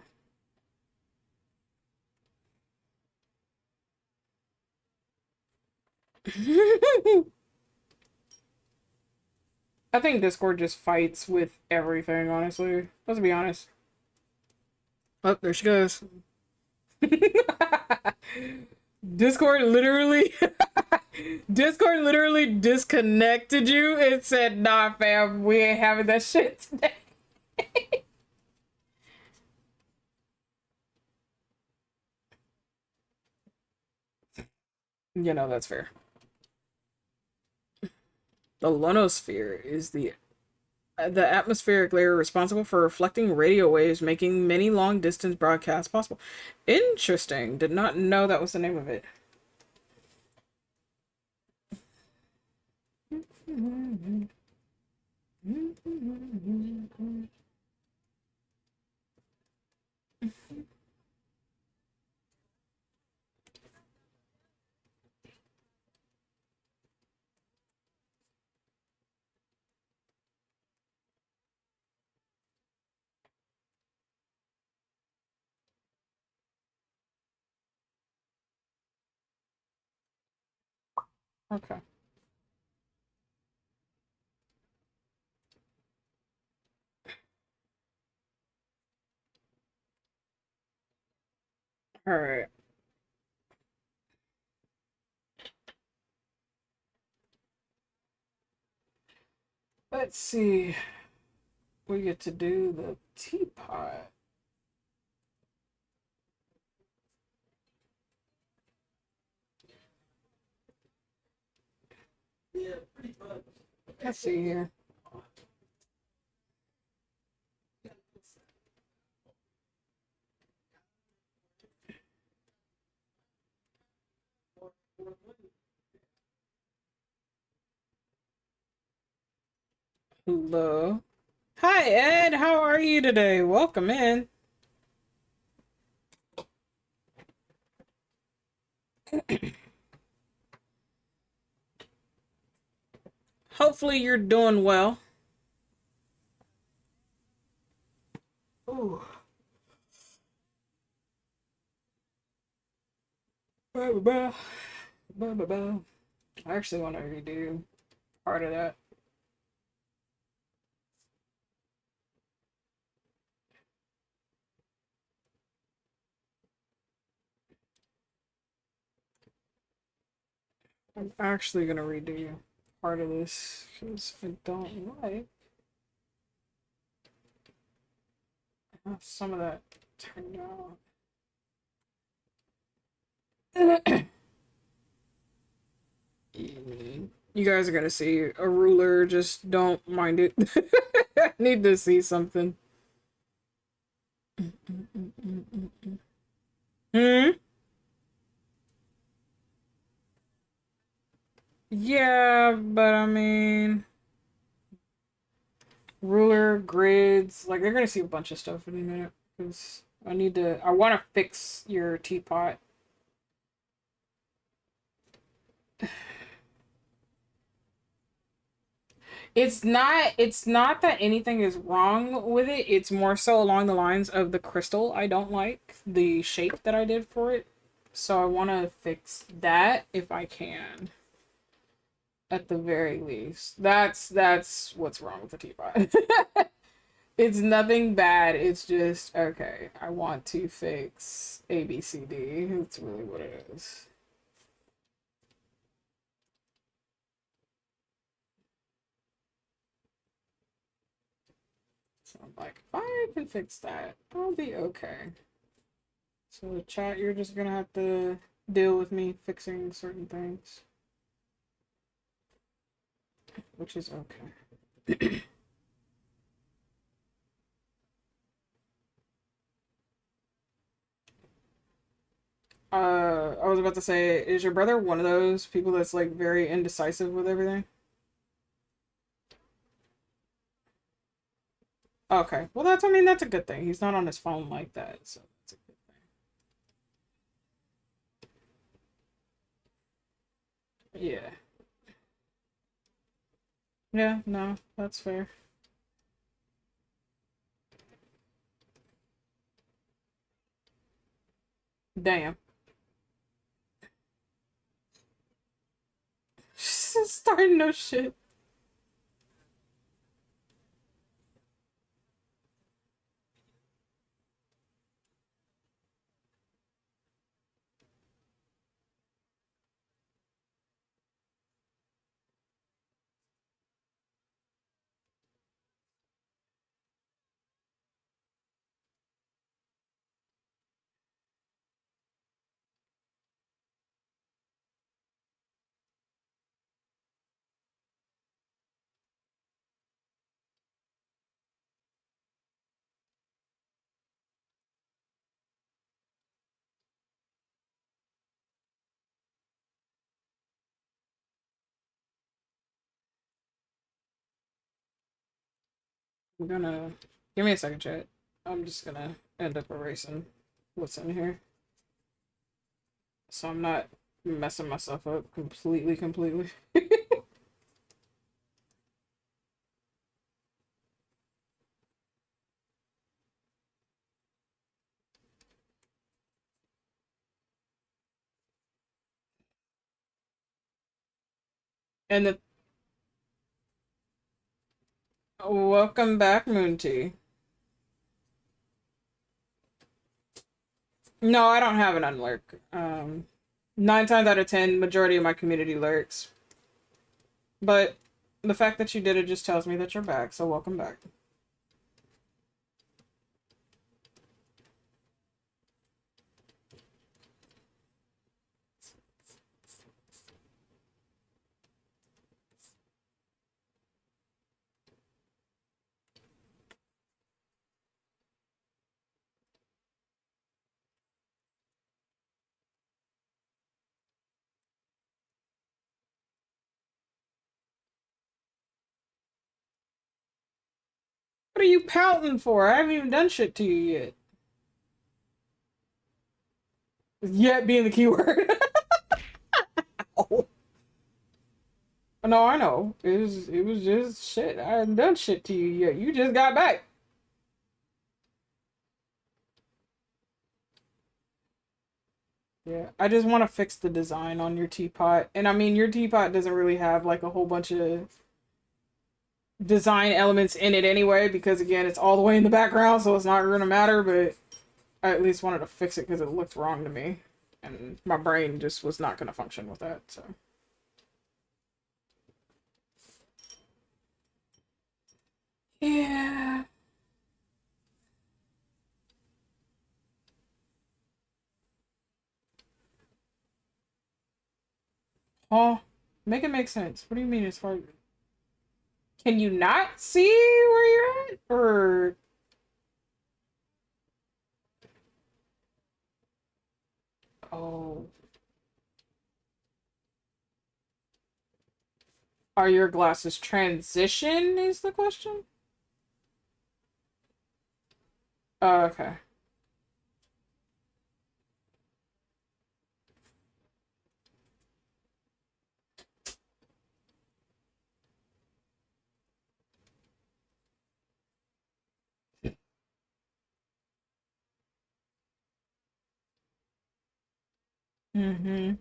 S2: I think Discord just fights with everything, honestly. Let's be honest. Oh, there she goes. Discord literally Discord literally disconnected you and said, nah fam, we ain't having that shit today. You know, that's fair. The lonosphere is the atmospheric layer responsible for reflecting radio waves, making many long distance broadcasts possible. Interesting. Did not know that was the name of it. Okay. All right. Let's see. We get to do the teapot. Let's see here. Hello. Hi, Ed. How are you today? Welcome in. Hopefully, you're doing well. Ooh. Bah, bah, bah. Bah, bah, bah. I actually want to redo part of that. I'm actually gonna redo part of this because I don't like how some of that turned out. You guys are gonna see a ruler, just don't mind it. I need to see something. Hmm? Yeah, but I mean, ruler, grids, like they're gonna see a bunch of stuff in a minute. Because I want to fix your teapot. It's not that anything is wrong with it. It's more so along the lines of the crystal. I don't like the shape that I did for it. So I want to fix that if I can. At the very least. That's what's wrong with the teapot. It's nothing bad. It's just okay. I want to fix ABCD. That's really what it is. So I'm like, if I can fix that, I'll be okay. So chat, you're just gonna have to deal with me fixing certain things, which is okay. I was about to say, is your brother one of those people that's like very indecisive with everything? Okay, well I mean that's a good thing. He's not on his phone like that, so that's a good thing. Yeah. Yeah, no, that's fair. Damn. Starting no shit. I'm gonna give me a second, chat. I'm just gonna end up erasing what's in here, so I'm not messing myself up completely. And the welcome back, Moon Tea. No, I don't have an unlurk. 9 times out of 10, majority of my community lurks. But the fact that you did it just tells me that you're back, so welcome back. What are you pouting for? I haven't even done shit to you yet. Yet being the keyword. Oh. No, I know. It was just shit. I haven't done shit to you yet. You just got back. Yeah, I just want to fix the design on your teapot. And I mean, your teapot doesn't really have like a whole bunch of design elements in it anyway, because again, it's all the way in the background, so it's not gonna matter, but I at least wanted to fix it because it looked wrong to me. And my brain just was not gonna function with that, so. Yeah. Oh, make it make sense. What do you mean as far can you not see where you're at? Or oh, are your glasses transition is the question? Oh, okay. Mm-hmm.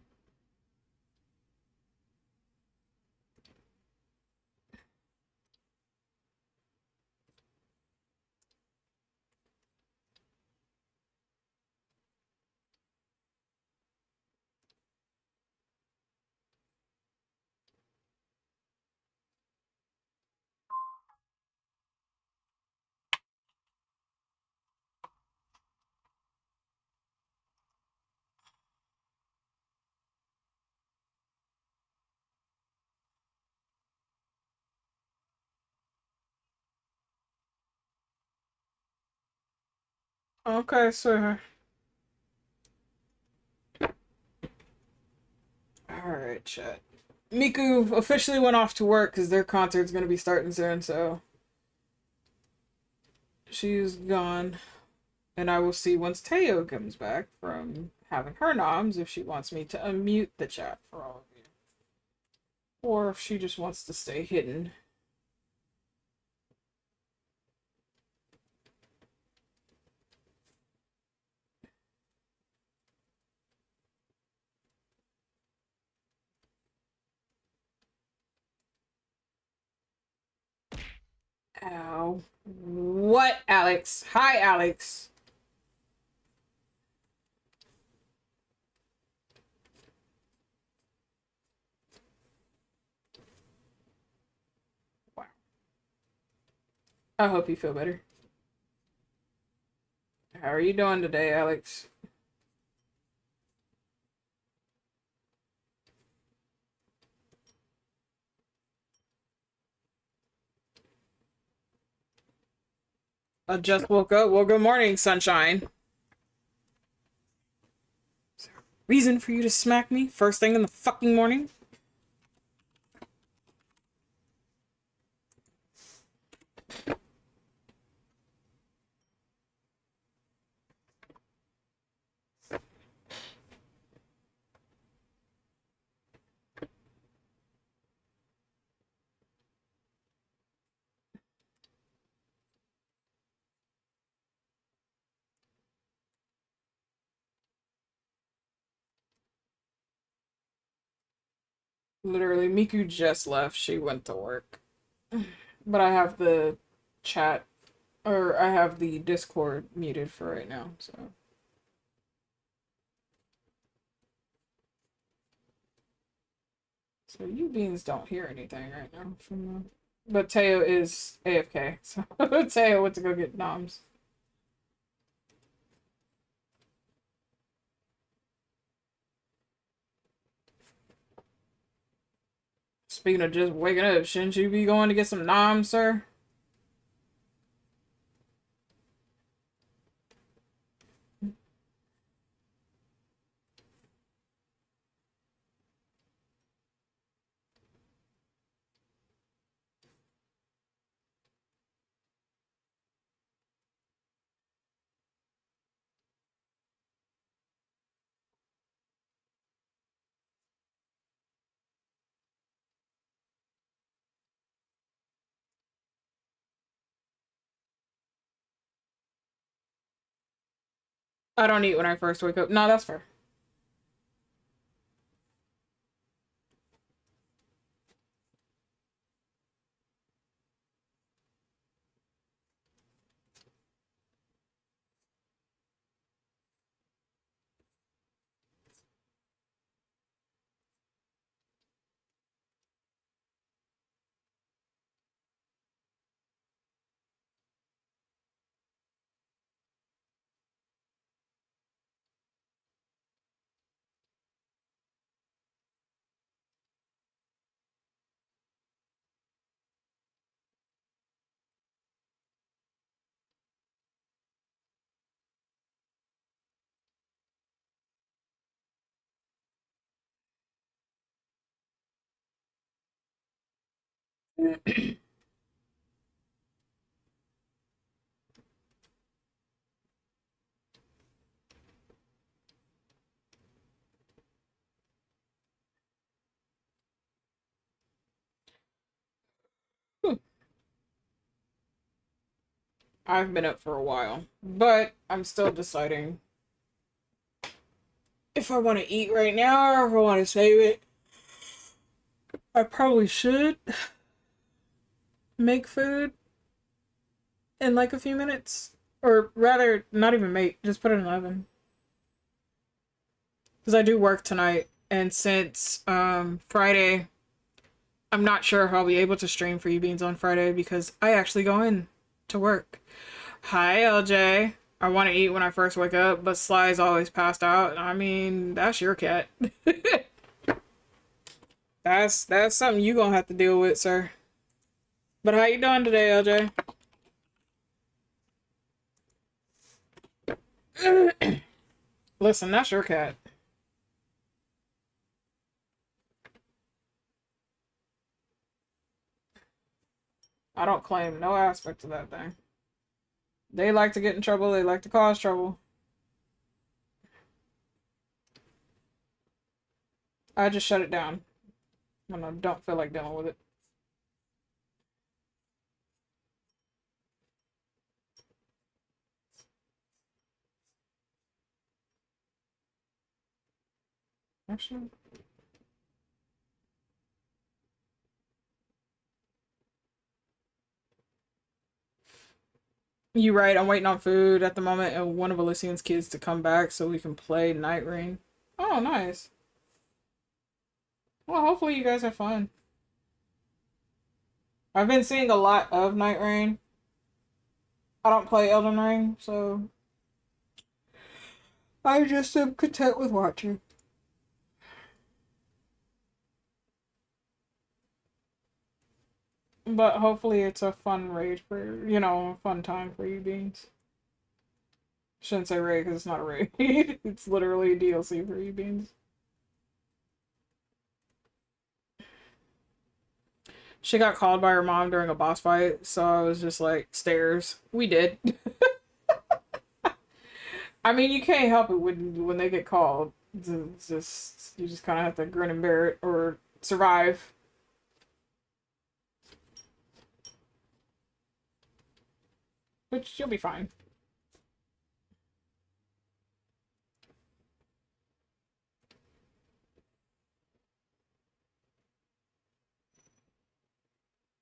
S2: Okay, so alright, chat. Miku officially went off to work because their concert's gonna be starting soon, so she's gone. And I will see once Teo comes back from having her noms if she wants me to unmute the chat for all of you. Or if she just wants to stay hidden. Ow. What, Alex? Hi, Alex. Wow. I hope you feel better. How are you doing today, Alex? I just woke up. Well, good morning, sunshine. Is there a reason for you to smack me first thing in the fucking morning? Literally, Miku just left. She went to work. But I have the chat, or I have the Discord muted for right now, so. So you beans don't hear anything right now from them. But Teo is AFK, so Teo went to go get noms. Speaking of just waking up, shouldn't you be going to get some noms, sir? I don't eat when I first wake up. No, that's fair. I've been up for a while, but I'm still deciding if I want to eat right now or if I want to save it. I probably should make food in like a few minutes. Or rather, not even make, just put it in the oven. Because I do work tonight, and since Friday, I'm not sure if I'll be able to stream for you beans on Friday because I actually go in to work. Hi, LJ. I want to eat when I first wake up, but Sly's always passed out. I mean, that's your cat. That's something you gonna have to deal with, sir. But how you doing today, LJ? Listen, that's your cat. I don't claim no aspect of that thing. They like to get in trouble. They like to cause trouble. I just shut it down when I don't feel like dealing with it. Actually, you right. I'm waiting on food at the moment and one of Elysian's kids to come back so we can play Night Rain. Oh, nice. Well, hopefully you guys have fun. I've been seeing a lot of Night Rain. I don't play Elden Ring, so I just am content with watching. But hopefully it's a fun raid for, a fun time for you beans. Shouldn't say raid because it's not a raid. It's literally a DLC for you beans. She got called by her mom during a boss fight, so I was just like, stairs. We did. I mean, you can't help it when they get called. It's just you just kind of have to grin and bear it or survive. Which you'll be fine.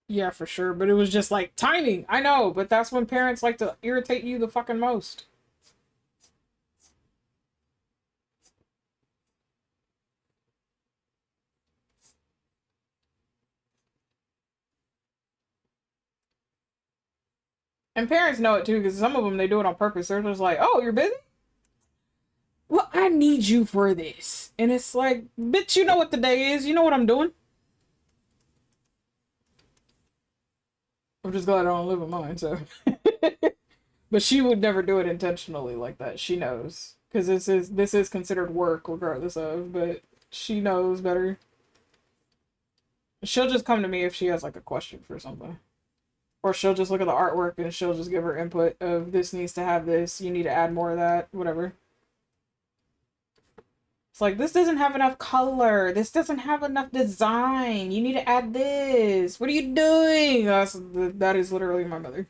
S2: Yeah, for sure. But it was just like timing. I know, but that's when parents like to irritate you the fucking most. And parents know it too, because some of them they do it on purpose. They're just like, "Oh, you're busy? Well, I need you for this." And it's like, "Bitch, you know what the day is. You know what I'm doing." I'm just glad I don't live with mine, so. But she would never do it intentionally like that. She knows, because this is considered work, regardless of. But she knows better. She'll just come to me if she has like a question for something. Or she'll just look at the artwork and she'll just give her input of this needs to have this, you need to add more of that, whatever. It's like, this doesn't have enough color. This doesn't have enough design. You need to add this. What are you doing? That is literally my mother.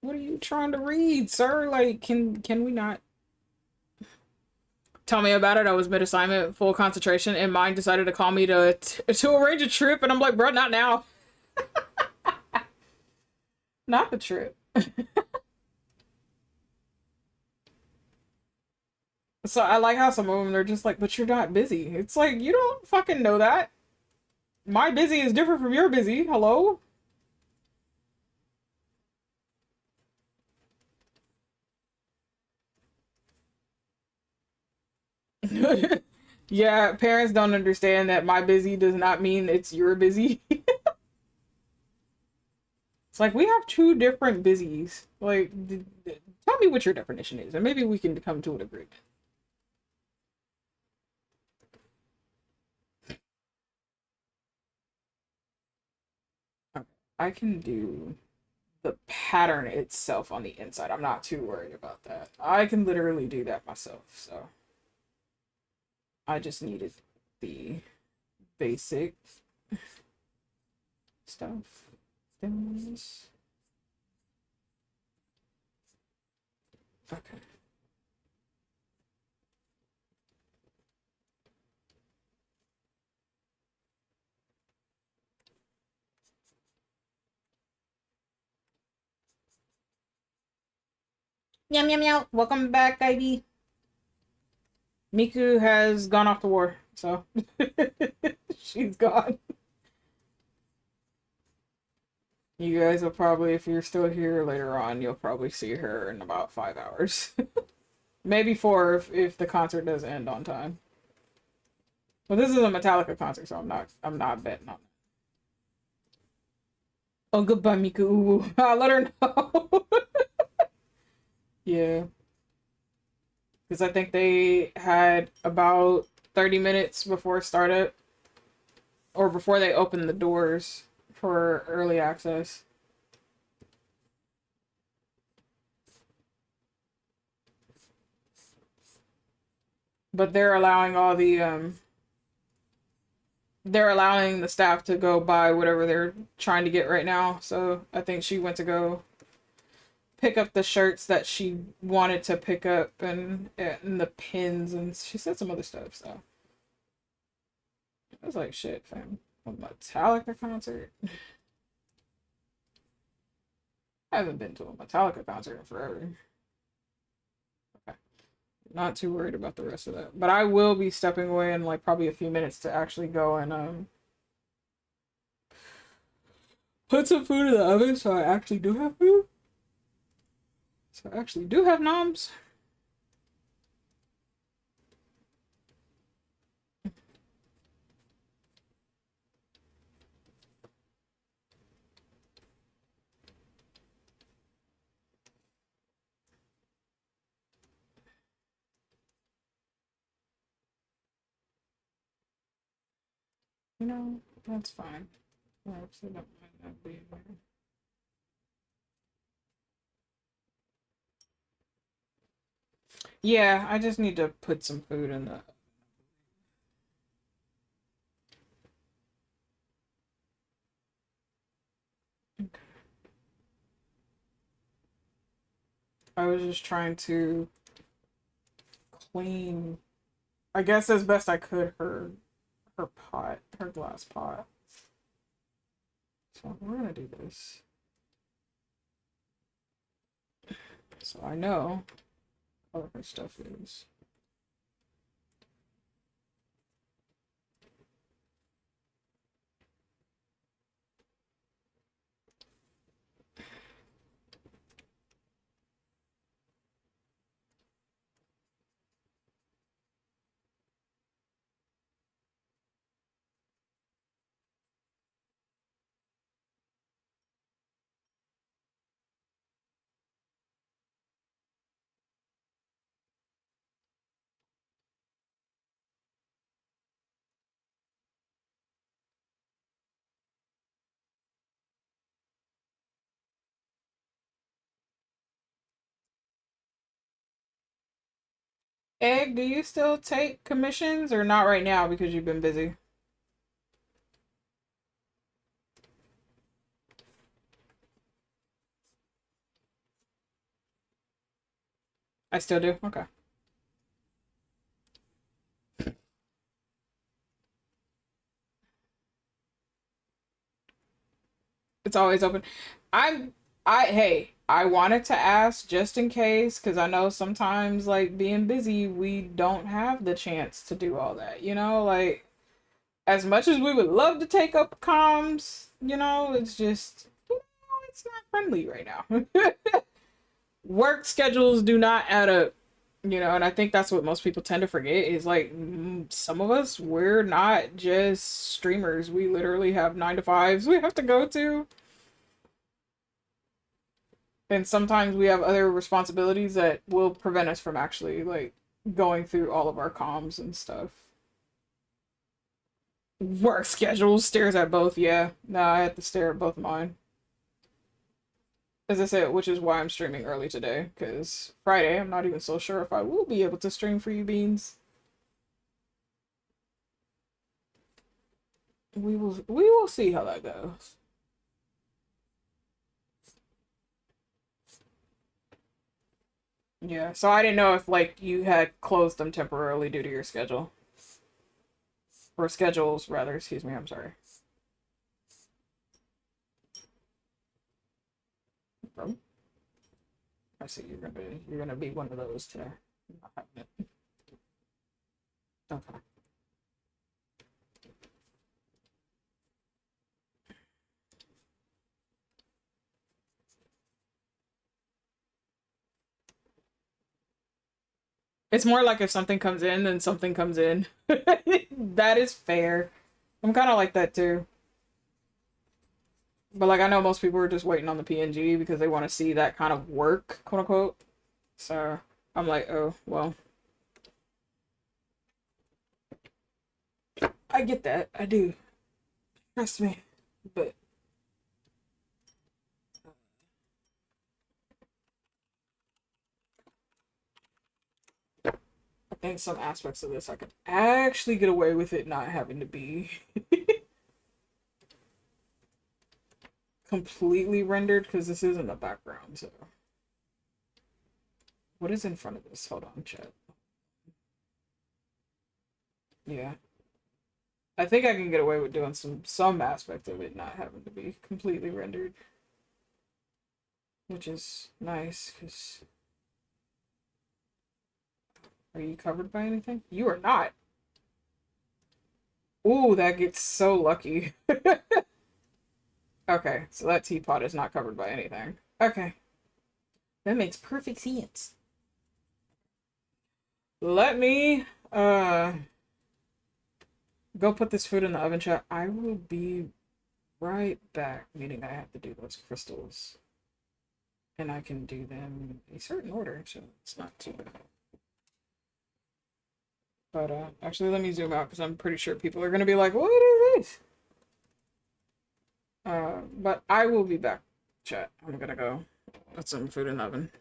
S2: What are you trying to read, sir? Like, can we not? Tell me about it. I was mid assignment, full concentration, and mine decided to call me to arrange a trip, and I'm like, bro, not now. Not the trip. So I like how some of them are just like, but you're not busy. It's like, you don't fucking know that. My busy is different from your busy. Hello? Yeah, parents don't understand that my busy does not mean it's your busy. It's like we have two different busies. Like, tell me what your definition is, and maybe we can come to an agreement. Okay. I can do the pattern itself on the inside. I'm not too worried about that. I can literally do that myself. So I just needed the basic stuff. Things. Okay. Meow meow meow. Welcome back, Ivy. Miku has gone off to war, so she's gone. You guys will probably, if you're still here later on, you'll probably see her in about 5 hours. Maybe four if the concert does end on time. Well, this is a Metallica concert, so I'm not betting on it. Oh, goodbye, Miku. Ooh, I'll let her know. Yeah. Because I think they had about 30 minutes before startup, or before they opened the doors for early access. But they're allowing the staff to go buy whatever they're trying to get right now. So I think she went to go pick up the shirts that she wanted to pick up, and the pins, and she said some other stuff. So I was like, shit, fam. A Metallica concert? I haven't been to a Metallica concert in forever. Okay. Not too worried about the rest of that. But I will be stepping away in like probably a few minutes to actually go and put some food in the oven, so I actually do have food. So I actually do have noms. You know, that's fine. I actually don't mind that being there. Yeah, I just need to put some food in the. I was just trying to clean, I guess as best I could, her pot, her glass pot. So we're gonna do this. So I know all her stuff is. Egg, do you still take commissions or not right now because you've been busy? I still do? Okay. It's always open. I'm hey, I wanted to ask just in case, because I know sometimes like being busy, we don't have the chance to do all that. Like as much as we would love to take up comms, it's just it's not friendly right now. Work schedules do not add up. And I think that's what most people tend to forget is like some of us, we're not just streamers. We literally have 9 to 5s we have to go to. And sometimes we have other responsibilities that will prevent us from actually like going through all of our comms and stuff. Work schedule stares at both. Yeah, no, I had to stare at both of mine. As I said, which is why I'm streaming early today, because Friday I'm not even so sure if I will be able to stream for you beans. We will see how that goes. Yeah, so I didn't know if like you had closed them temporarily due to your schedule. Or schedules rather, excuse me, I'm sorry. Oh, I see you're gonna be one of those today. Not having it. Okay. It's more like if something comes in, then something comes in. That is fair. I'm kind of like that too. But like I know most people are just waiting on the PNG because they want to see that kind of work, quote unquote. So I'm like, oh well, I get that. I do. Trust me. But I think some aspects of this I could actually get away with it not having to be completely rendered because this is in the background. So what is in front of this? Hold on, chat. Yeah. I think I can get away with doing some aspect of it not having to be completely rendered, which is nice. Cause are you covered by anything? You are not. Ooh, that gets so lucky. Okay, so that teapot is not covered by anything. Okay, that makes perfect sense. Let me go put this food in the oven, chat. I will be right back. Meaning I have to do those crystals, and I can do them in a certain order, so it's not too bad. But actually, let me zoom out because I'm pretty sure people are gonna be like, "What is this?" But I will be back, chat. I'm gonna go put some food in the oven.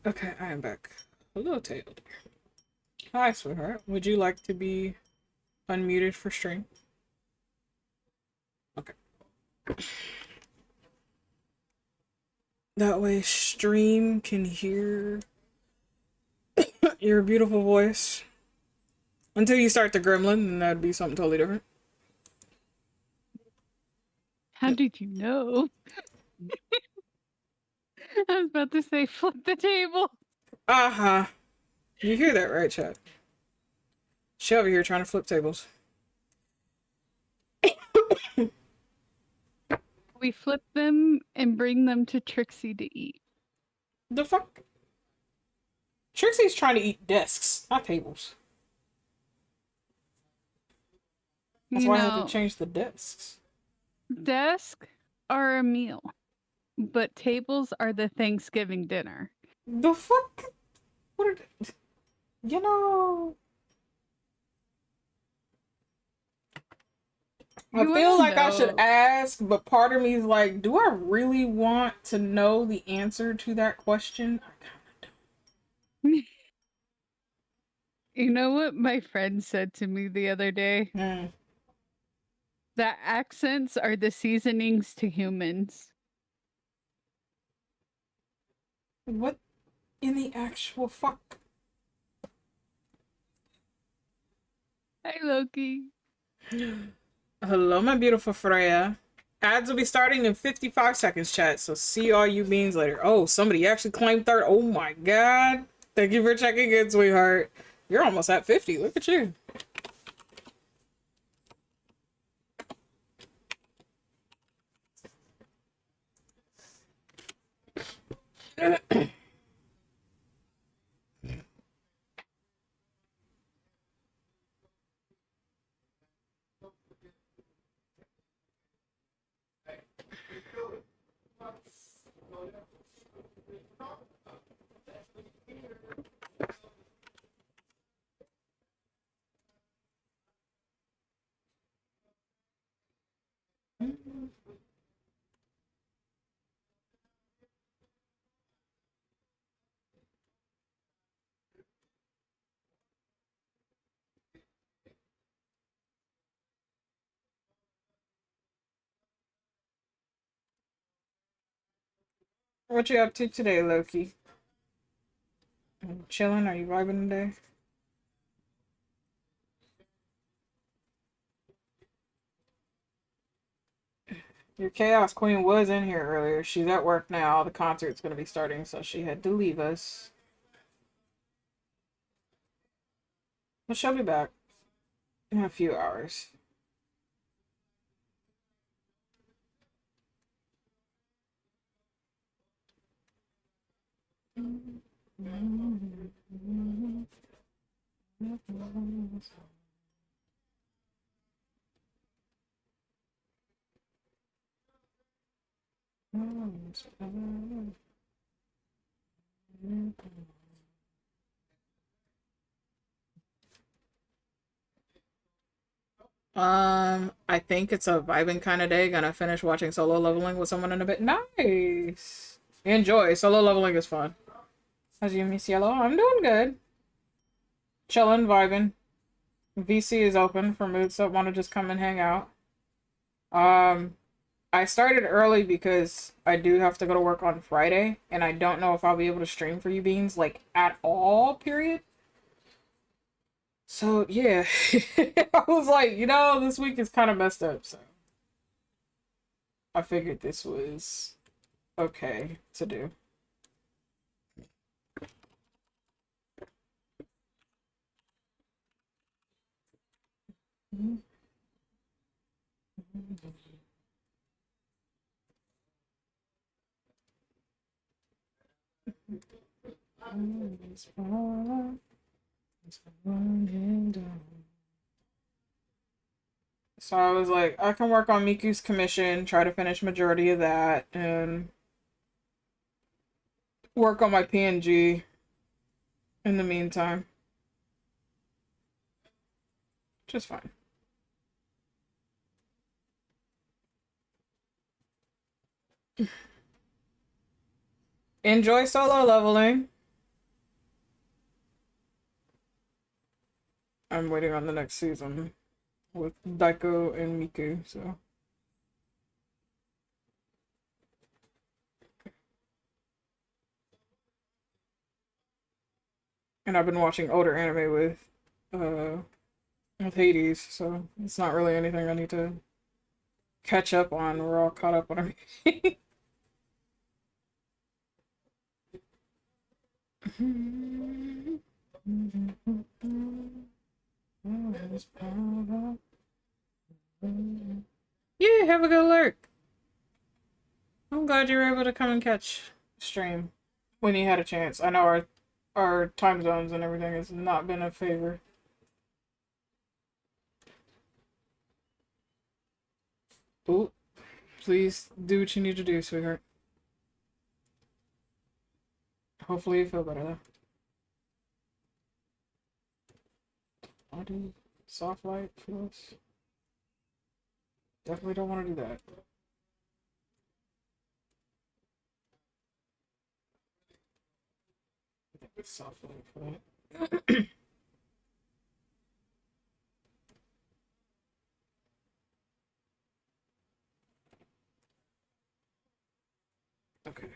S1: Okay, I am back. Hello, Taylor. Hi, sweetheart. Would you like to be unmuted for stream? Okay. That way, stream can hear your beautiful voice. Until you start the gremlin, then that'd be something totally different.
S3: How did you know? I was about to say flip the table.
S1: Uh-huh. You hear that, right, chat? She over here trying to flip tables.
S3: We flip them and bring them to Trixie to eat.
S1: The fuck? Trixie's trying to eat desks, not tables. That's
S3: You
S1: why I had to
S3: know,
S1: change the desks.
S3: desk are a meal, but tables are the Thanksgiving dinner.
S1: The fuck? What are they? You know... I
S3: You
S1: feel
S3: wanna
S1: like I should
S3: know?
S1: ask, but part of me is like, do I really want to know the answer to that question? I kind
S3: You know what my friend said to me the other day?
S1: of do.
S3: That accents are the seasonings to humans.
S1: What in the actual fuck?
S3: Hi, Loki.
S1: Hello, my beautiful Freya. Ads will be starting in 55 seconds, chat. So see all you beans later. Oh, somebody actually claimed third. Oh my god. Thank you for checking in, sweetheart. You're almost at 50. Look at you. What you up to today, Loki? Chilling? Are you vibing today? Your Chaos Queen was in here earlier. She's at work now. The concert's gonna be starting, so she had to leave us. But she'll be back in a few hours. I think it's a vibing kind of day. Gonna finish watching Solo Leveling with someone in a bit. Nice. Enjoy. Solo Leveling is fun. How's you, Miss Yellow? I'm doing good. Chilling, vibing. VC is open for moods that want to just come and hang out. Um, I started early because I do have to go to work on Friday, and I don't know if I'll be able to stream for you beans, like, at all, period. So, yeah. I was like, this week is kind of messed up, so I figured this was okay to do. So I was like, I can work on Miku's commission, try to finish majority of that, and work on my PNG in the meantime. Just fine. Enjoy solo leveling.
S2: I'm waiting on the next season with Daiko and Miku, so. And I've been watching older anime with Hades, so it's not really anything I need to catch up on. We're all caught up on everything. Yeah, have a good lurk. I'm glad you were able to come and catch stream when you had a chance. I know our time zones and everything has not been a favor. Ooh, please do what you need to do, sweetheart. Hopefully you feel better though. I'll do soft light for this. Definitely don't want to do that. Soft light for that. Okay.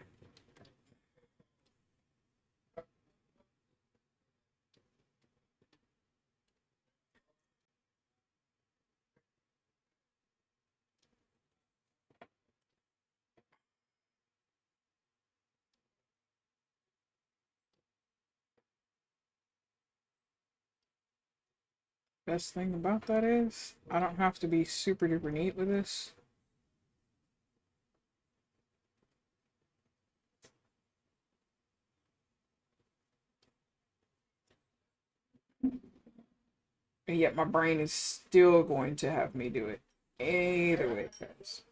S2: Best thing about that is I don't have to be super duper neat with this. And yet my brain is still going to have me do it. Either way it goes.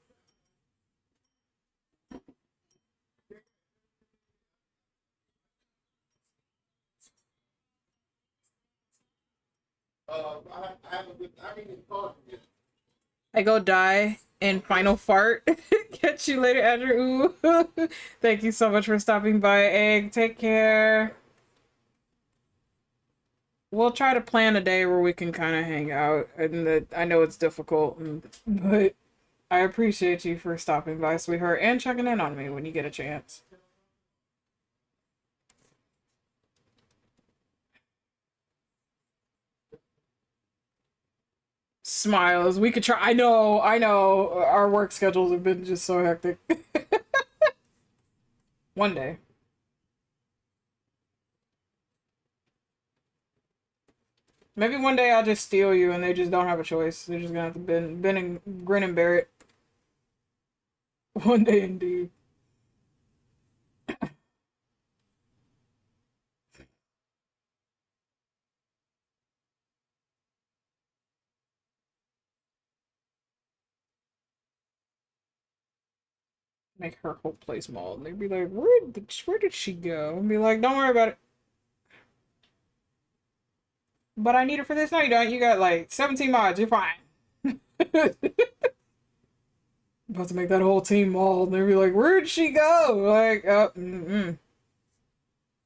S2: I go die in final fart. Catch you later, Andrew. Ooh. Thank you so much for stopping by, Egg. Take care. We'll try to plan a day where we can kind of hang out. And I know it's difficult, but I appreciate you for stopping by, sweetheart, and checking in on me when you get a chance. Smiles. We could try. I know. Our work schedules have been just so hectic. One day. Maybe one day I'll just steal you and they just don't have a choice. They're just gonna have to bend and grin and bear it. One day indeed. Make her whole place mauled. And they'd be like, where did she go? And be like, don't worry about it. But I need her for this. No, you don't. You got like 17 mods. You're fine. About to make that whole team mauled. And they'd be like, where'd she go? Like,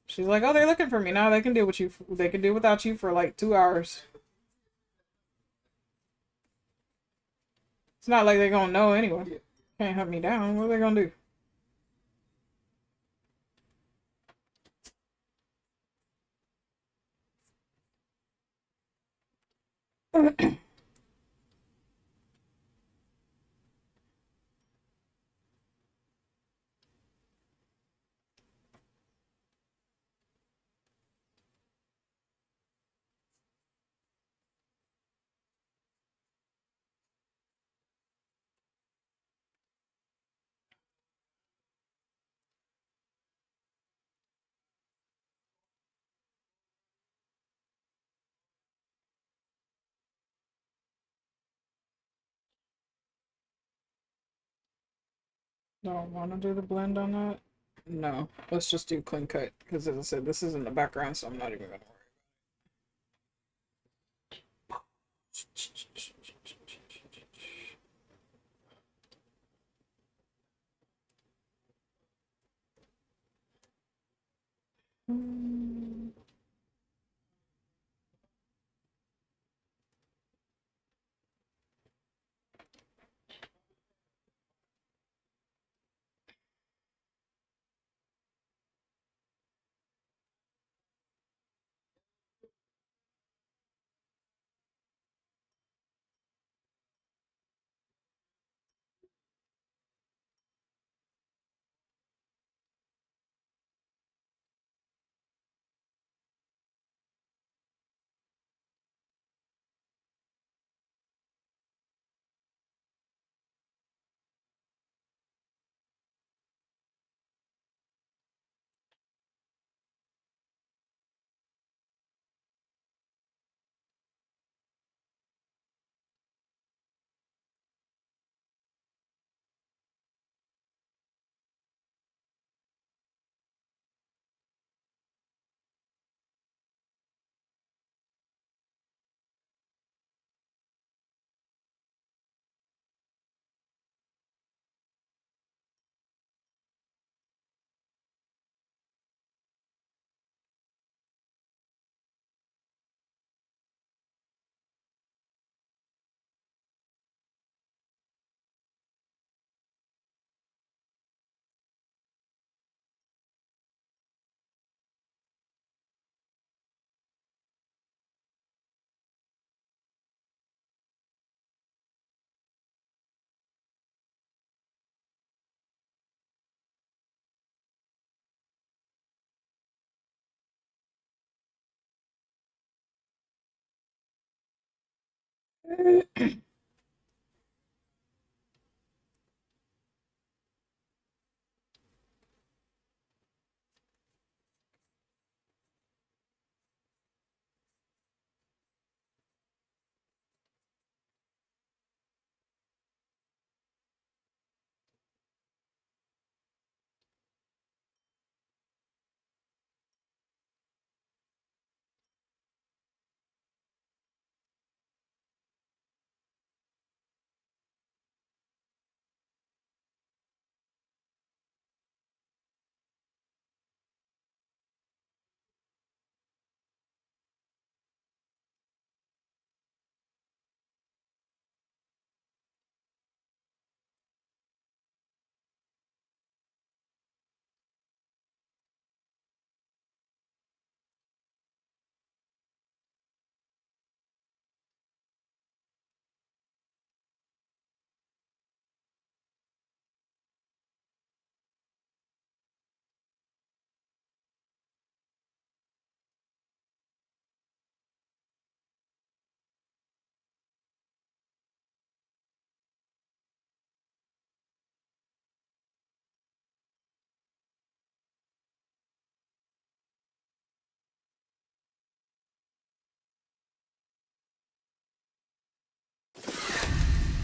S2: She's like, oh, they're looking for me now. They can deal with you. They can do without you for like 2 hours. It's not like they're gonna know anyway. Can't hunt me down. What are they gonna do? Don't want to do the blend on that. No, let's just do clean cut because, as I said, this is in the background, so I'm not even gonna worry.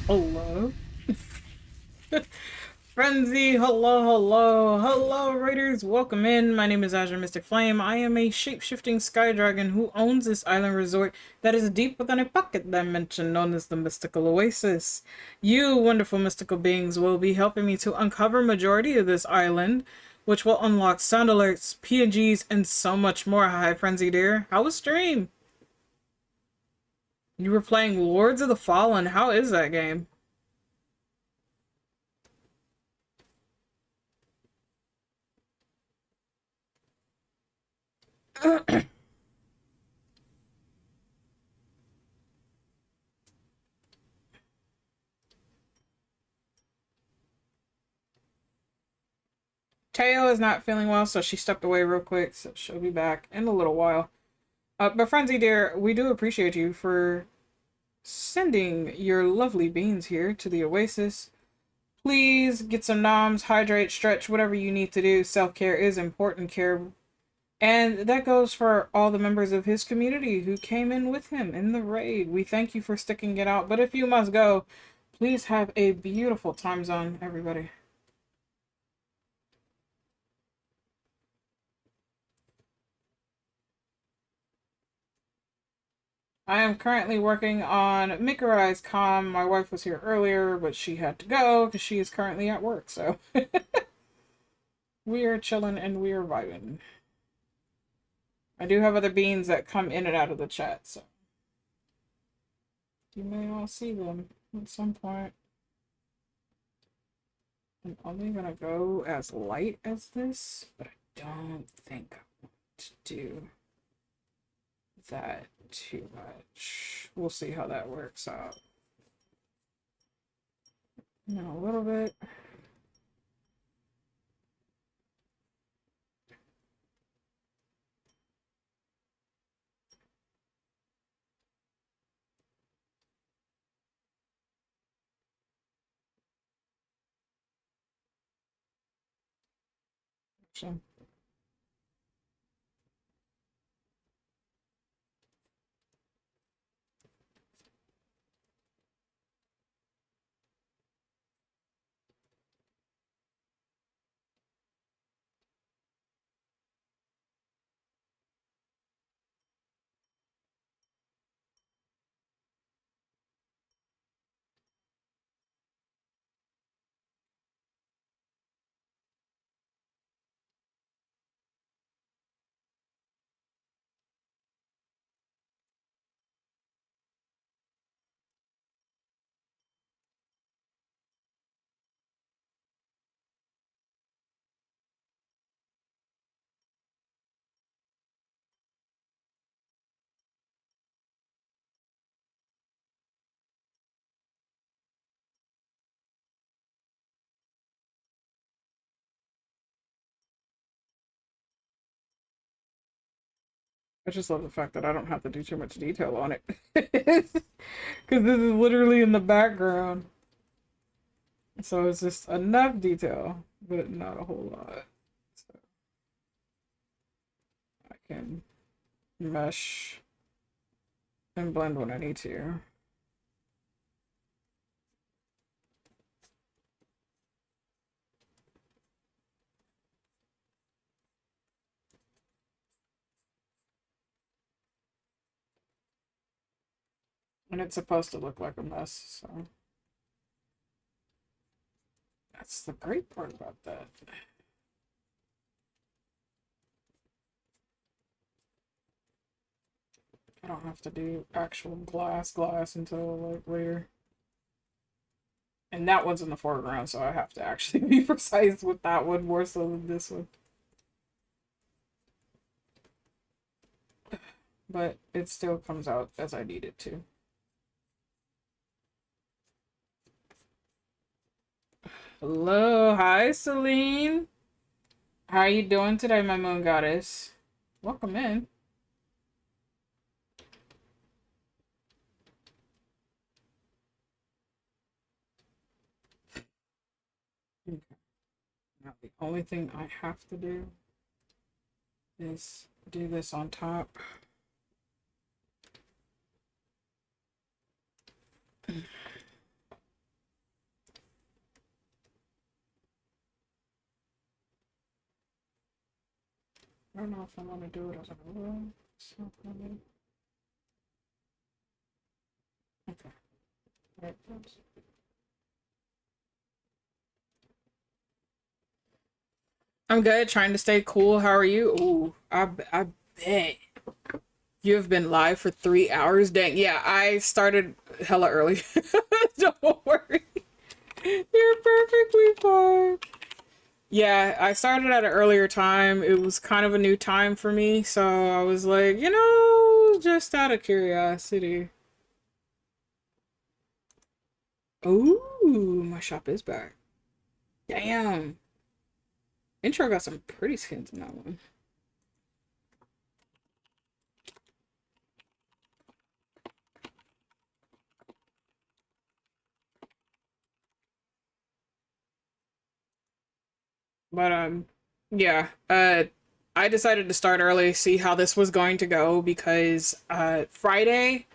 S2: Hello. Frenzy, hello, raiders, welcome in. My name is Azure Mystic Flame. I am a shape-shifting sky dragon who owns this island resort that is deep within a pocket dimension known as the Mystical Oasis. You wonderful mystical beings will be helping me to uncover majority of this island, which will unlock sound alerts, PNGs, and so much more. Hi, Frenzy dear. How was stream? You were playing Lords of the Fallen. How is that game? Teo is not feeling well, so she stepped away real quick, so she'll be back in a little while. But Frenzy dear, we do appreciate you for sending your lovely beans here to the Oasis. Please get some noms, hydrate, stretch, whatever you need to do. Self-care is important care. And that goes for all the members of his community who came in with him in the raid. We thank you for sticking it out. But if you must go, please have a beautiful time zone, everybody. I am currently working on Mikurai's comm. My wife was here earlier, but she had to go because she is currently at work, so we are chilling and we are vibing. I do have other beans that come in and out of the chat, so you may all see them at some point. I'm only gonna go as light as this, but I don't think I want to do that too much. We'll see how that works out. A little bit. So I just love the fact that I don't have to do too much detail on it. Because this is literally in the background. So it's just enough detail, but not a whole lot. So I can mesh and blend when I need to. And it's supposed to look like a mess, so that's the great part about that. I don't have to do actual glass until like later. And that one's in the foreground, so I have to actually be precise with that one more so than this one. But it still comes out as I need it to. Hello, hi Celine. How are you doing today, my moon goddess? Welcome in. Okay. Now the only thing I have to do is do this on top. I don't know if I want to do it as a row. So probably. Okay. Right. Oops. I'm good. Trying to stay cool. How are you? Ooh, I bet you have been live for 3 hours. Dang. Yeah, I started hella early. Don't worry. You're perfectly fine. Yeah, I started at an earlier time. It was kind of a new time for me, so I was like, just out of curiosity. Ooh, my shop is back. Damn. Intro got some pretty skins in that one. But yeah, I decided to start early, see how this was going to go because Friday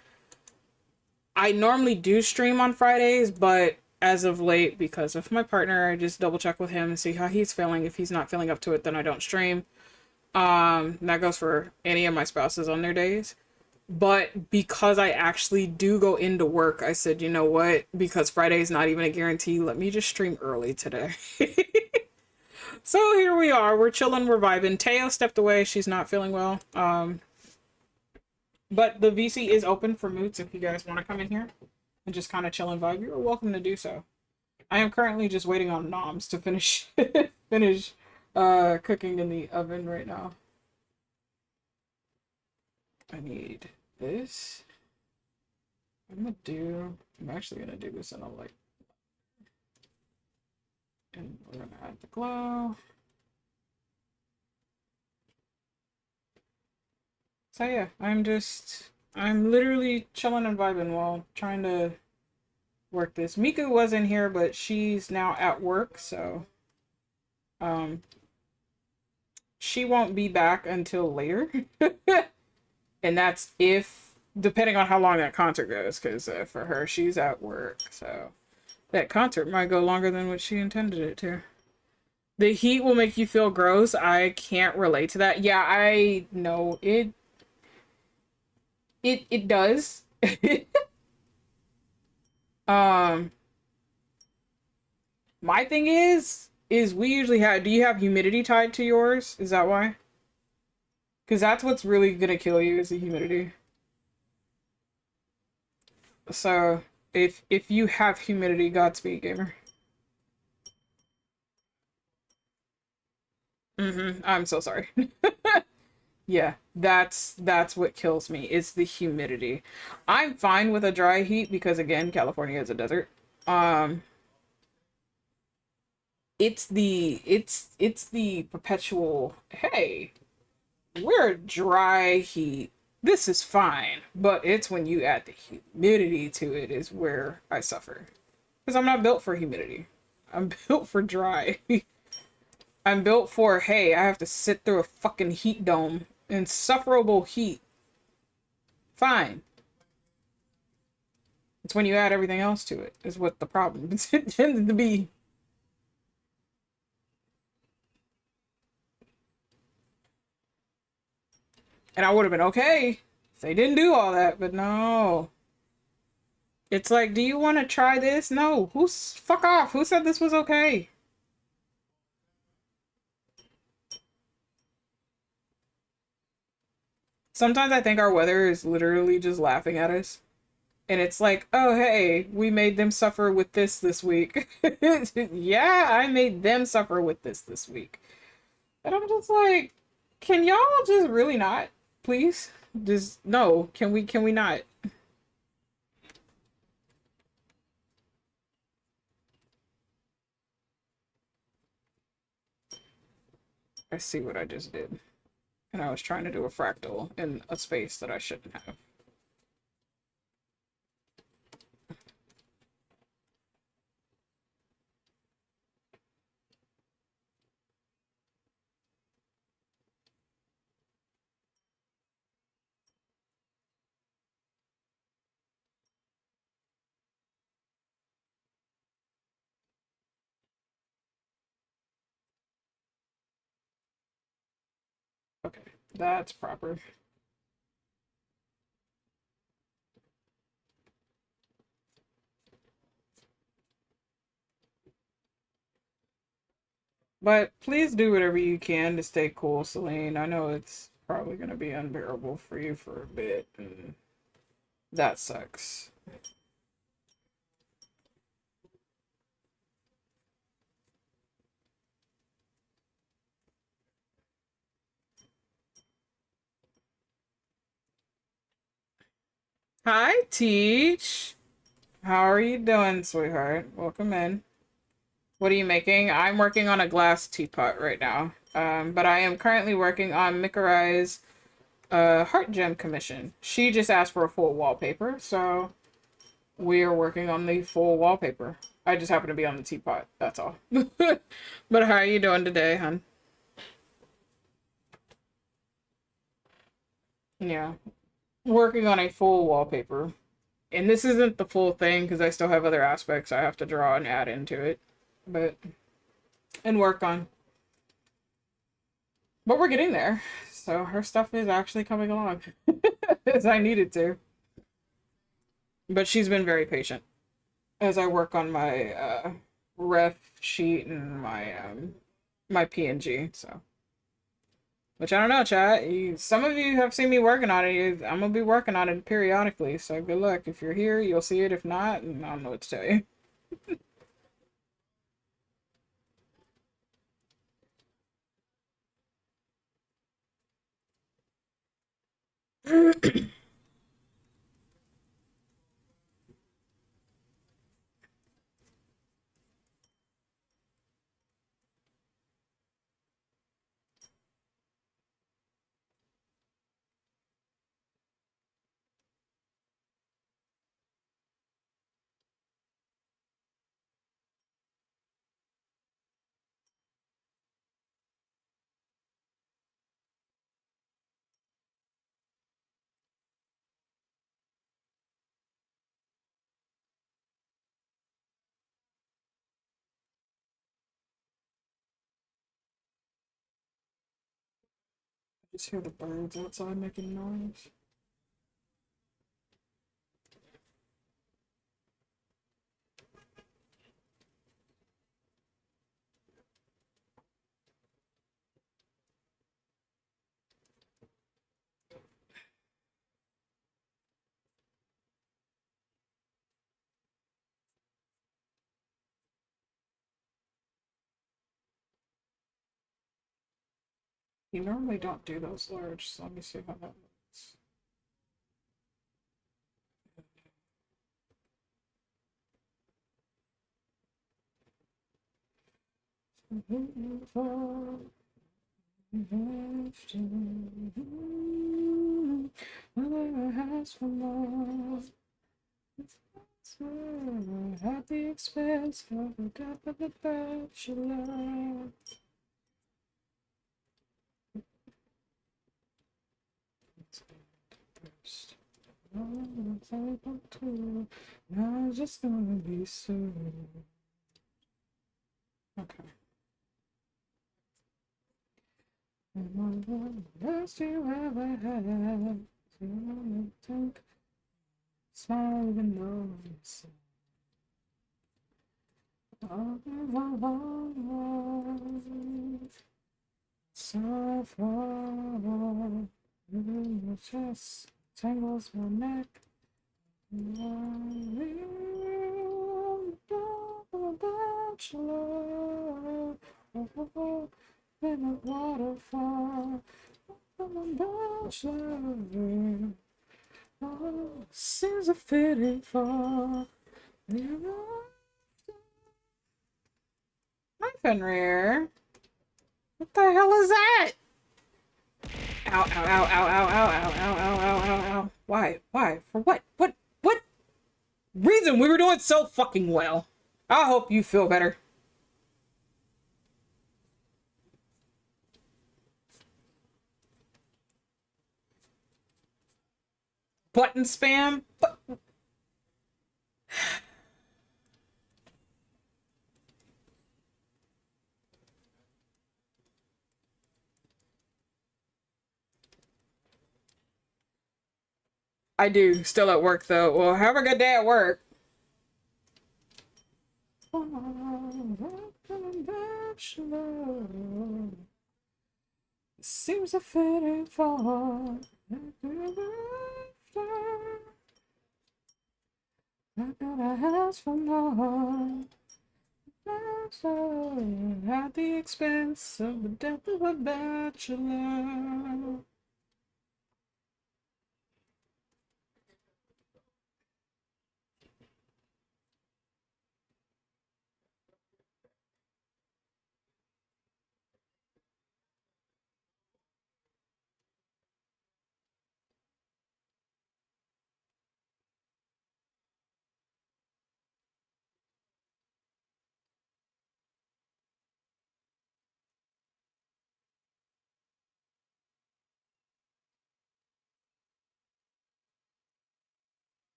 S2: I normally do stream on Fridays, but as of late, because of my partner, I just double check with him and see how he's feeling. If he's not feeling up to it, then I don't stream. That goes for any of my spouses on their days. But because I actually do go into work, I said, you know what? Because Friday is not even a guarantee, let me just stream early today. So here we are. We're chilling, we're vibing. Teo stepped away. She's not feeling well. But the VC is open for moods if you guys want to come in here and just kind of chill and vibe. You're welcome to do so. I am currently just waiting on noms to finish finish cooking in the oven right now. I need this. I'm actually gonna do this in a light. And we're gonna add the glow. So yeah, I'm literally chilling and vibing while trying to work this. Miku was in here, but she's now at work, so she won't be back until later. And that's if, depending on how long that concert goes, because for her, she's at work, so that concert might go longer than what she intended it to. The heat will make you feel gross. I can't relate to that. Yeah, I know it does. um my thing is we usually do you have humidity tied to yours? Is that why? Because that's what's really gonna kill you is the humidity. So if you have humidity, Godspeed, gamer. I'm so sorry. Yeah, that's what kills me. It's the humidity. I'm fine with a dry heat because again, California is a desert. Um it's the perpetual, hey, we're dry heat. This is fine, but it's when you add the humidity to it is where I suffer. Because I'm not built for humidity. I'm built for dry. I'm built for, hey, I have to sit through a fucking heat dome. Insufferable heat. Fine. It's when you add everything else to it, is what the problem it tends to be. And I would have been okay if they didn't do all that, but no. It's like, do you want to try this? No. Fuck off. Who said this was okay? Sometimes I think our weather is literally just laughing at us. And it's like, oh, hey, we made them suffer with this week. Yeah, I made them suffer with this week. And I'm just like, can y'all just really not? Please? Just, no. Can we not? I see what I just did. And I was trying to do a fractal in a space that I shouldn't have. Okay, that's proper. But please do whatever you can to stay cool, Celine. I know it's probably going to be unbearable for you for a bit, and that sucks. Hi, Teach. How are you doing, sweetheart? Welcome in. What are you making? I'm working on a glass teapot right now. But I am currently working on Mikurai's heart gem commission. She just asked for a full wallpaper, so we are working on the full wallpaper. I just happen to be on the teapot, that's all. But how are you doing today, hun? Yeah. Working on a full wallpaper. And this isn't the full thing because I still have other aspects I have to draw and add into it. But and work on. But we're getting there. So her stuff is actually coming along as I needed to. But she's been very patient as I work on my ref sheet and my PNG. So, which I don't know, chat. Some of you have seen me working on it. I'm gonna be working on it periodically. So good luck. If you're here, you'll see it. If not, I don't know what to tell you. Just hear the birds outside making noise. You normally don't do those large, so let me see how that looks. Whatever has for more. At the expense of the death of the bachelor. First, I'm able to. Now it's just gonna be soon. Okay. And the best you ever had. So you think, smile even though it's sad. All the so far. In my chest, tangles my neck. Bachelor, in a waterfall. I'm a bachelor. Oh, seems a fitting fall. Hi, Fenrir. What the hell is that? Ow, ow, ow, ow, ow, ow, ow, ow, ow, ow, ow, ow. Why? Why? For what? What reason? We were doing so fucking well. I hope you feel better. Button spam? I do. Still at work, though. Well, have a good day at work. Seems a fitting fall. I got a house for more. At the expense of the death of a bachelor.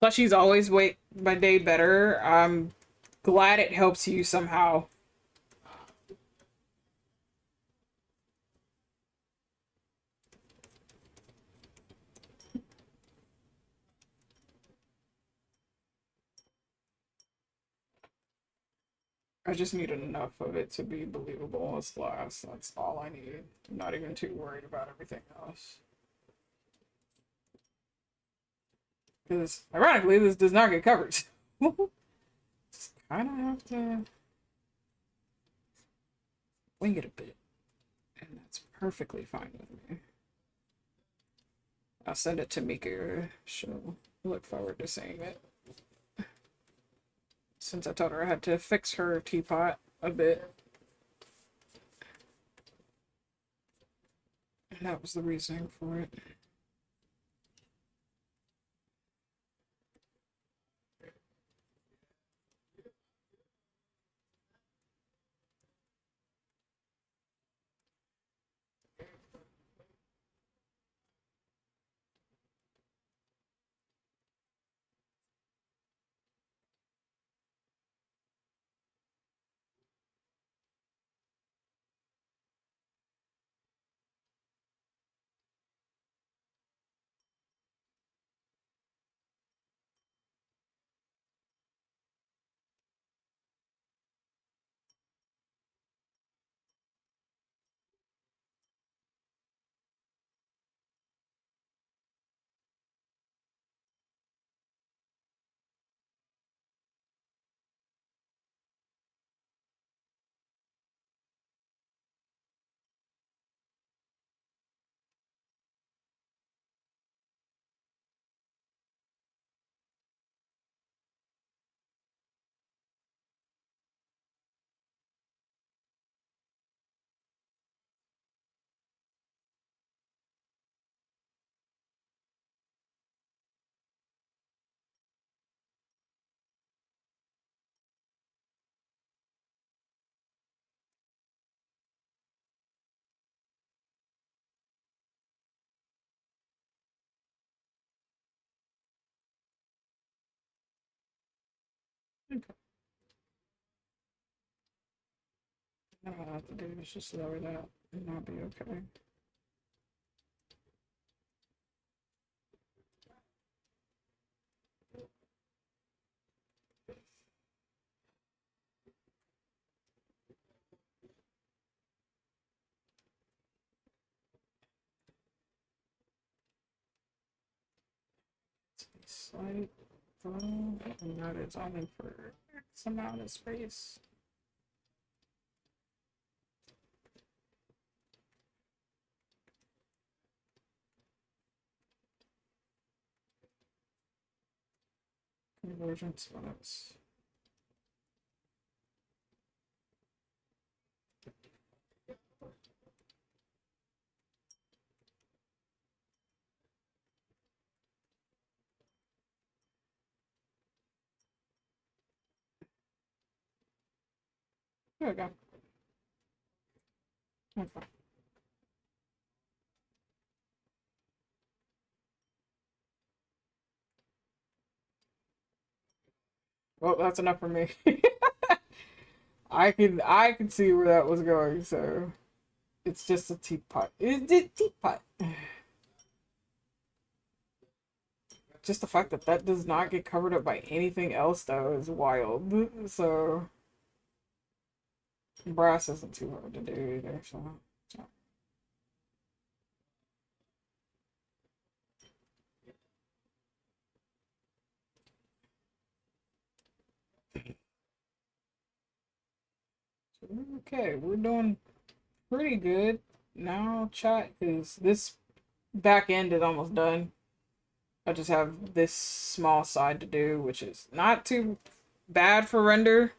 S2: Plushies always wait my day better. I'm glad it helps you somehow. I just needed enough of it to be believable as glass. That's all I need. I'm not even too worried about everything else. Because, ironically, this does not get covered. Just kind of have to wing it a bit. And that's perfectly fine with me. I'll send it to Mika. She'll look forward to seeing it. Since I told her I had to fix her teapot a bit. And that was the reasoning for it. All I have to do is just lower that and I'll be okay. Slight and that is only for X amount of space. Conversion spots. There we go. Okay. Well, that's enough for me. I can see where that was going, so it's just a teapot. It's a teapot. Just the fact that that does not get covered up by anything else, though, is wild. So brass isn't too hard to do either. So. Okay, we're doing pretty good now, chat, because this back end is almost done. I just have this small side to do, which is not too bad for render.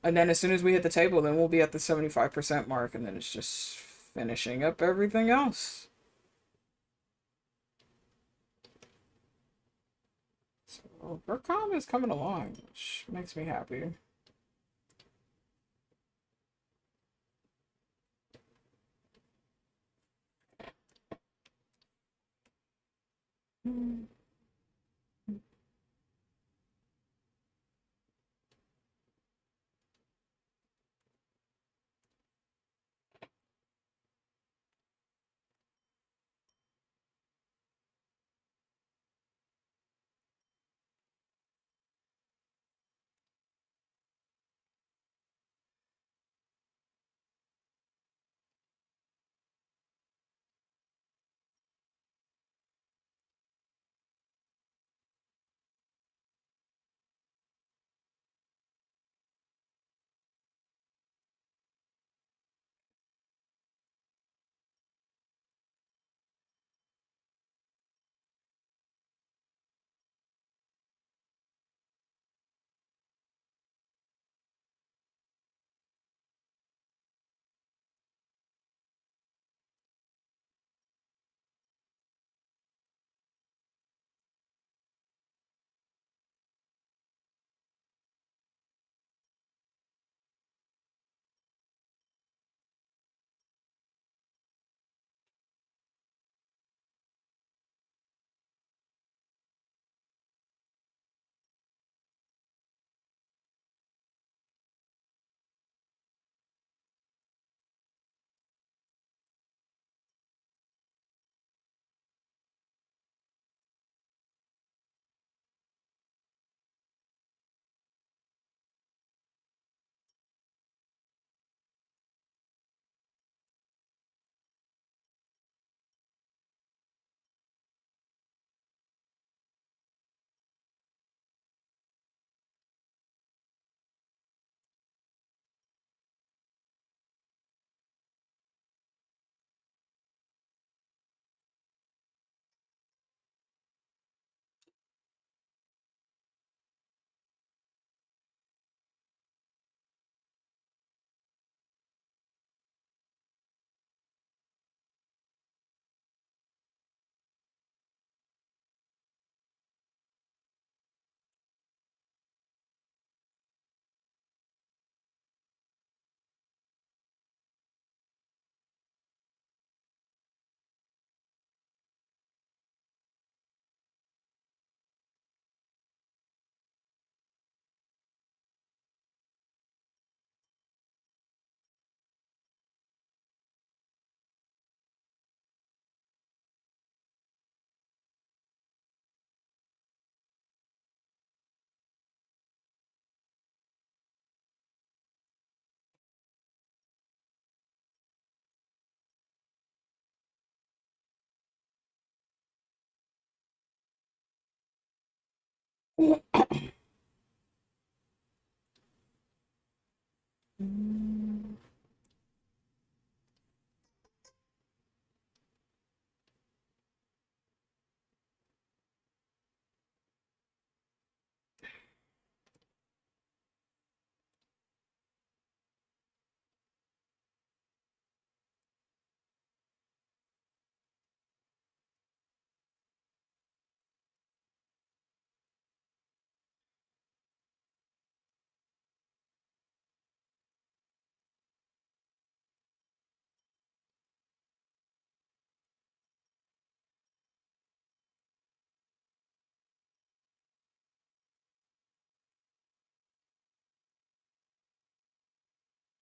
S2: And then as soon as we hit the table, then we'll be at the 75% mark, and then it's just finishing up everything else. So her comm is coming along, which makes me happy.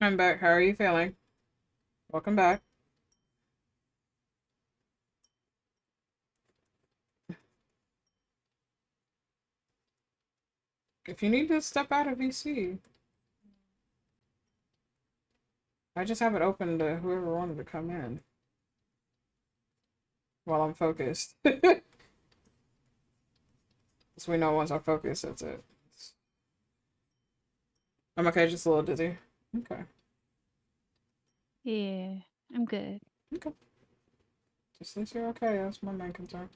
S2: I'm back. How are you feeling? Welcome back. If you need to step out of VC, I just have it open to whoever wanted to come in while I'm focused. So we know once I focus, that's it. I'm okay, just a little dizzy. Okay.
S3: Yeah, I'm good.
S2: Okay. Just since you're okay, that's my main concern.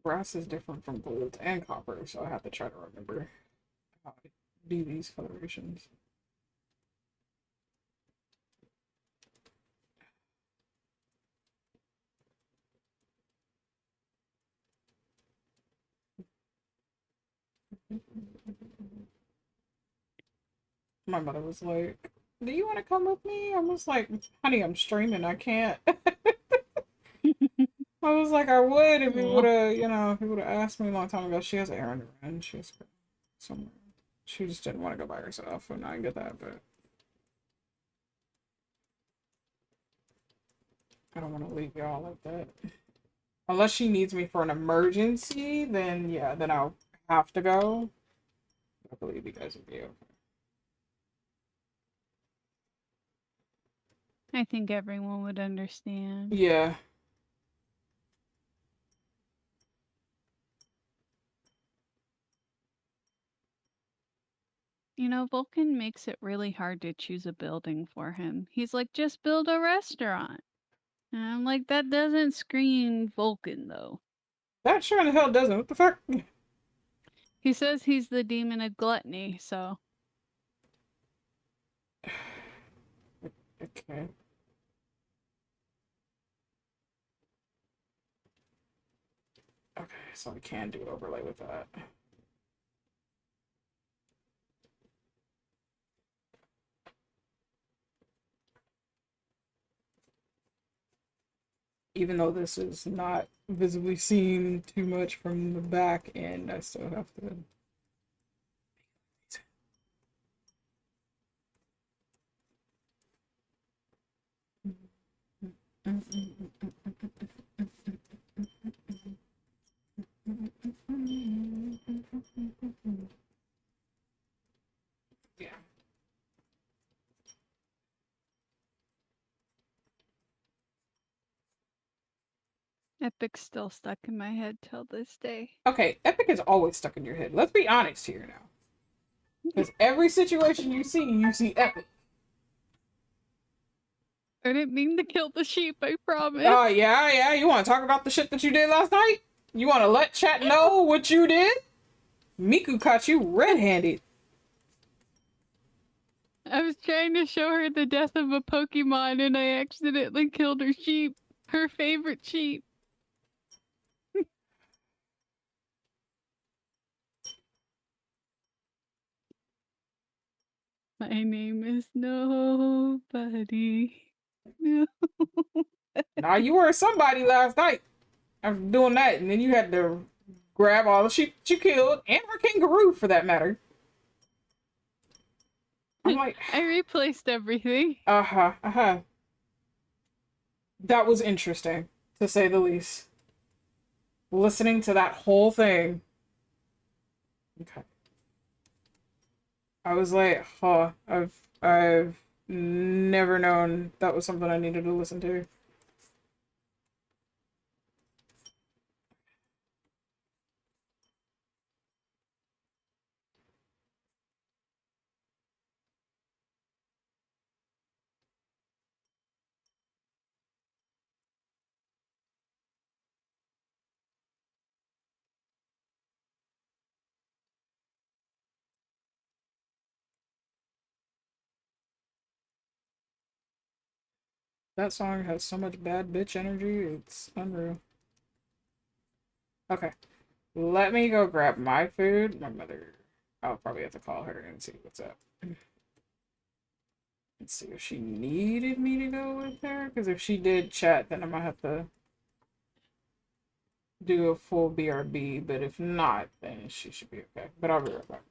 S2: Brass is different from gold and copper, so I have to try to remember how to do these colorations. My mother was like, "Do you want to come with me?" I was like, "Honey, I'm streaming. I can't." I was like, "I would if you would
S3: Aw.
S2: have, if you would have asked me a long time ago." She has an errand to run. She's somewhere. She just didn't want to go by herself, and I get that, but I don't want to leave y'all like that. Unless she needs me for an emergency, then yeah, then I'll have to go. I believe you guys will be okay.
S3: I think everyone would understand.
S2: Yeah.
S3: You know, Vulcan makes it really hard to choose a building for him. He's like, just build a restaurant. And I'm like, that doesn't scream Vulcan, though.
S2: That sure in the hell doesn't. What the fuck?
S3: He says he's the demon of gluttony, so.
S2: Okay. Okay, so I can do overlay with that. Even though this is not visibly seen too much from the back end, I still have to. Yeah.
S3: Epic's still stuck in my head till this day.
S2: Okay, Epic is always stuck in your head. Let's be honest here now. Because every situation you see Epic.
S3: I didn't mean to kill the sheep, I promise.
S2: Oh, yeah. You want to talk about the shit that you did last night? You want to let chat know what you did? Miku caught you red-handed.
S3: I was trying to show her the death of a Pokemon and I accidentally killed her sheep. Her favorite sheep. My name is nobody. No.
S2: Nah, you were somebody last night after doing that, and then you had to grab all the sheep that you killed, and her kangaroo for that matter. I'm like,
S3: I replaced everything.
S2: uh-huh. That was interesting, to say the least. Listening to that whole thing. Okay. I was like, huh, I've never known that was something I needed to listen to. That song has so much bad bitch energy, it's unreal. Okay. Let me go grab my food. My mother, I'll probably have to call her and see what's up. Let's see if she needed me to go with her. Because if she did chat, then I might have to do a full BRB. But if not, then she should be okay. But I'll be right back.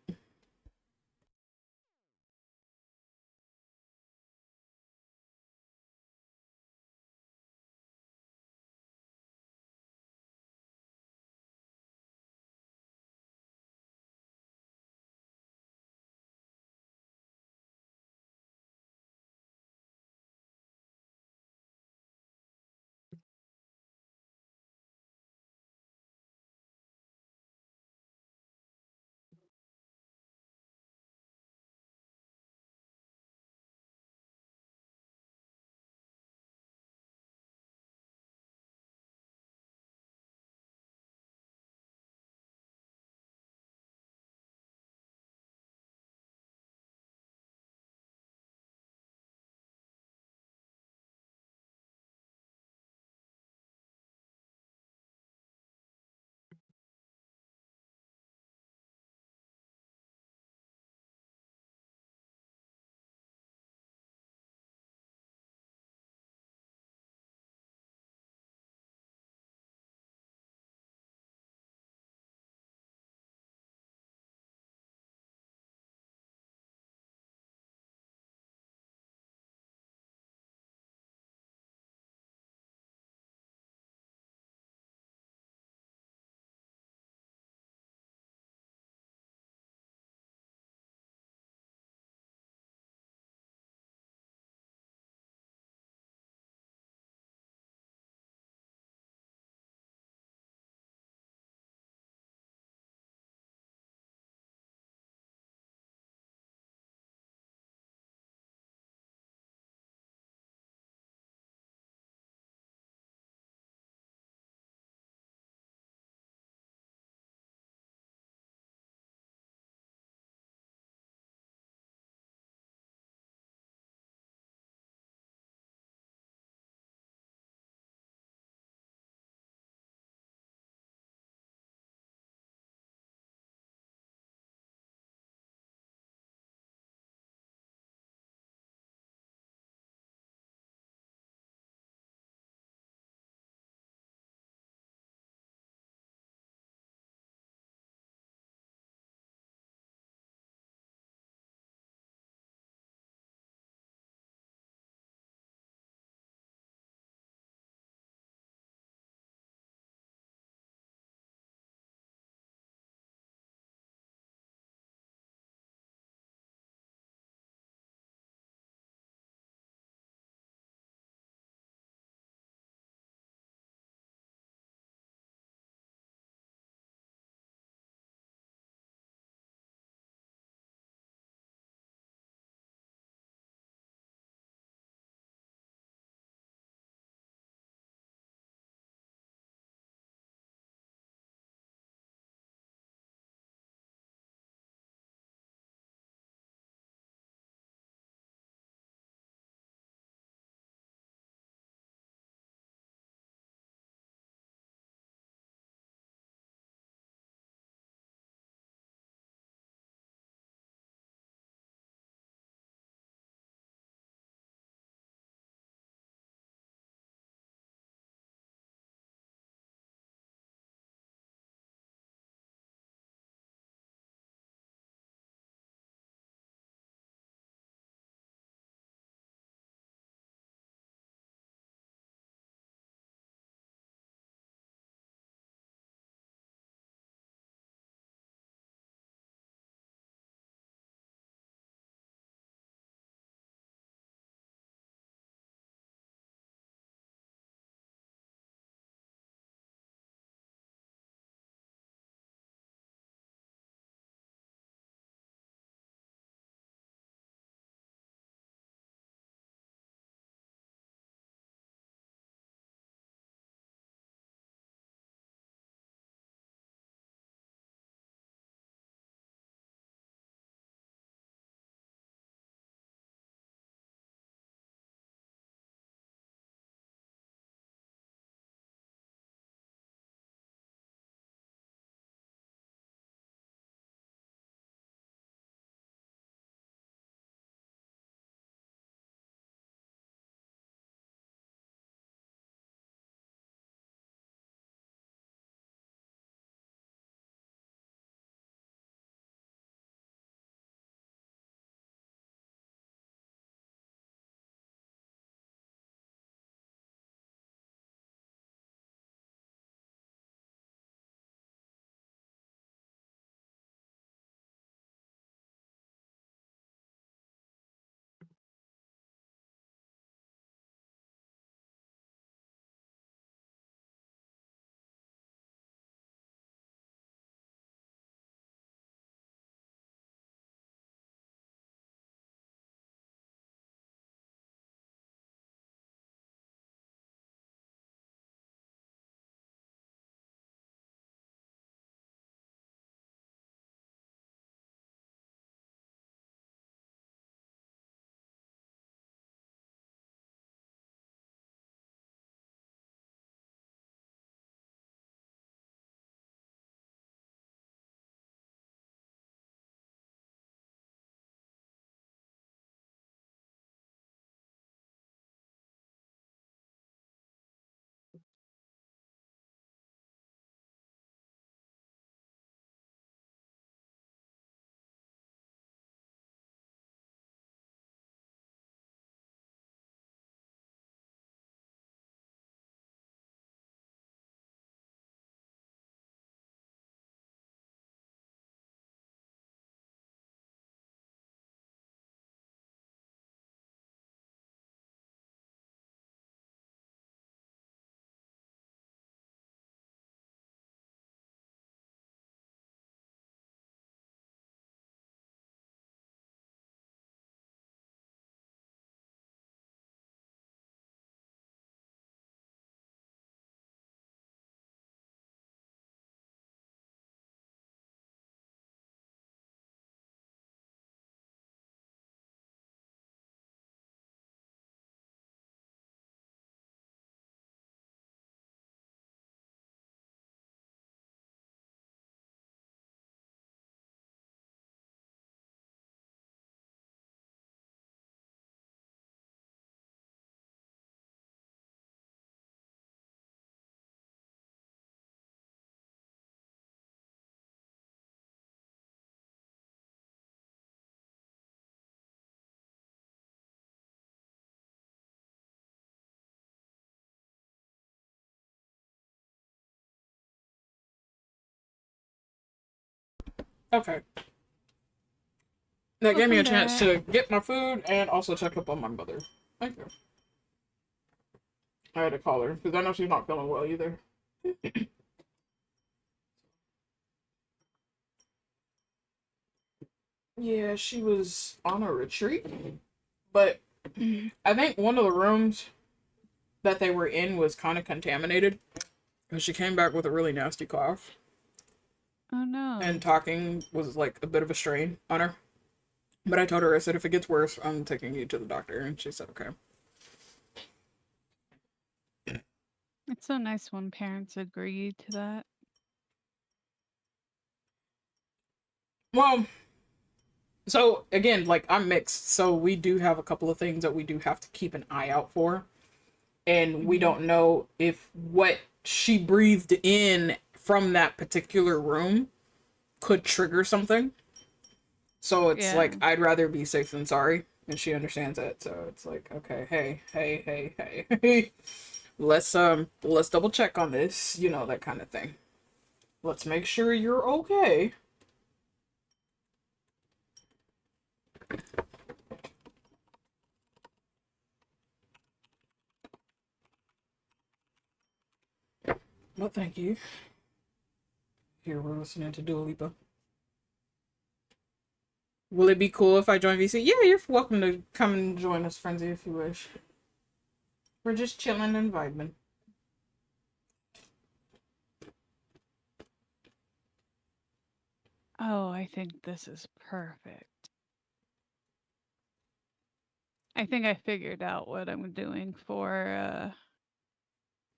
S1: Okay. That gave me a
S3: Welcome
S1: chance
S3: back.
S1: to get my food and also check up on my mother. Thank you. I had to call her because I know she's not feeling well either. Yeah, she was on a retreat, but
S3: Mm.
S1: I think one of the rooms that they were in was kind of contaminated because she came back with a really nasty cough,
S3: Oh no.
S1: and talking was like a bit of a strain on her. But I told her, I said, if it gets worse, I'm taking you to the doctor, and she said, okay.
S3: It's so nice when parents agree to that.
S1: Well, so again, like I'm mixed, so we do have a couple of things that we do have to keep an eye out for, and we
S3: Hmm.
S1: don't know if what she breathed in from that particular room could trigger something. So it's
S3: Yeah.
S1: like I'd rather be safe than sorry, and she understands that. So it's like, okay, hey, let's double check on this, that kind of thing. Let's make sure you're okay. Well, thank you. Here we're listening to Dua Lipa. Will it be cool if I join VC? Yeah, you're welcome to come and join us, Frenzy, if you wish. We're just chilling and vibing.
S3: Oh, I think this is perfect. I think I figured out what I'm doing for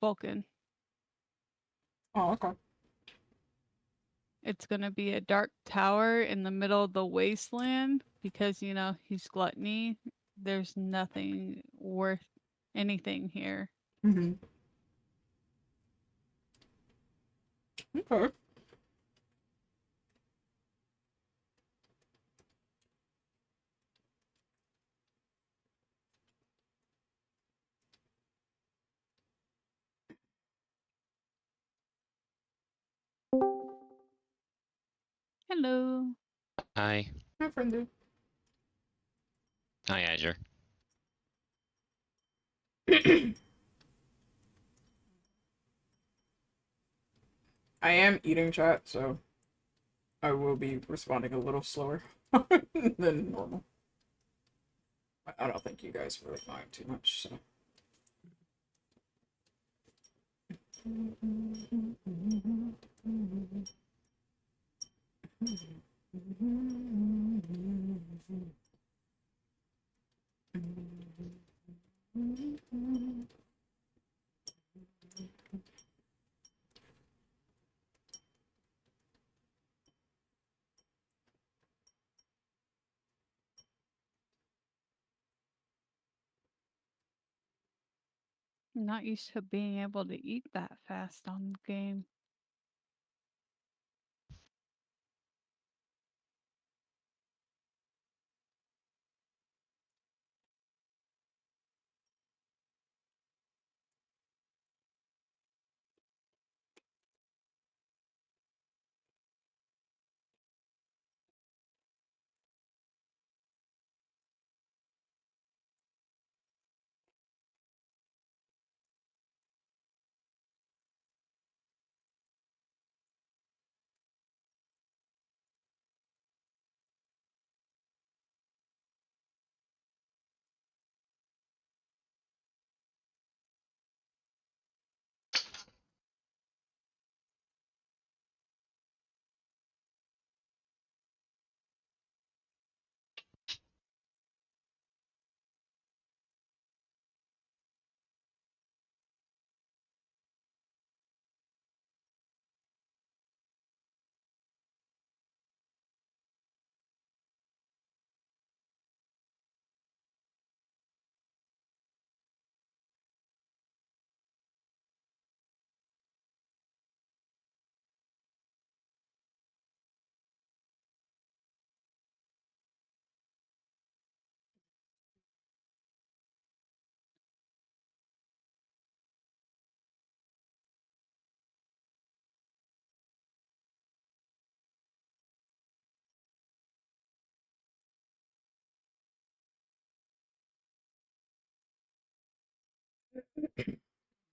S3: Vulcan.
S1: Oh, okay.
S3: It's gonna be a dark tower in the middle of the wasteland because he's gluttony. There's nothing worth anything here.
S1: Mm-hmm. Okay.
S3: Hello.
S4: Hi.
S1: Hi, Frenzy.
S4: Hi, Azure.
S1: I am eating chat, so I will be responding a little slower than normal. I don't think you guys really mind too much, so.
S3: I'm not used to being able to eat that fast on the game.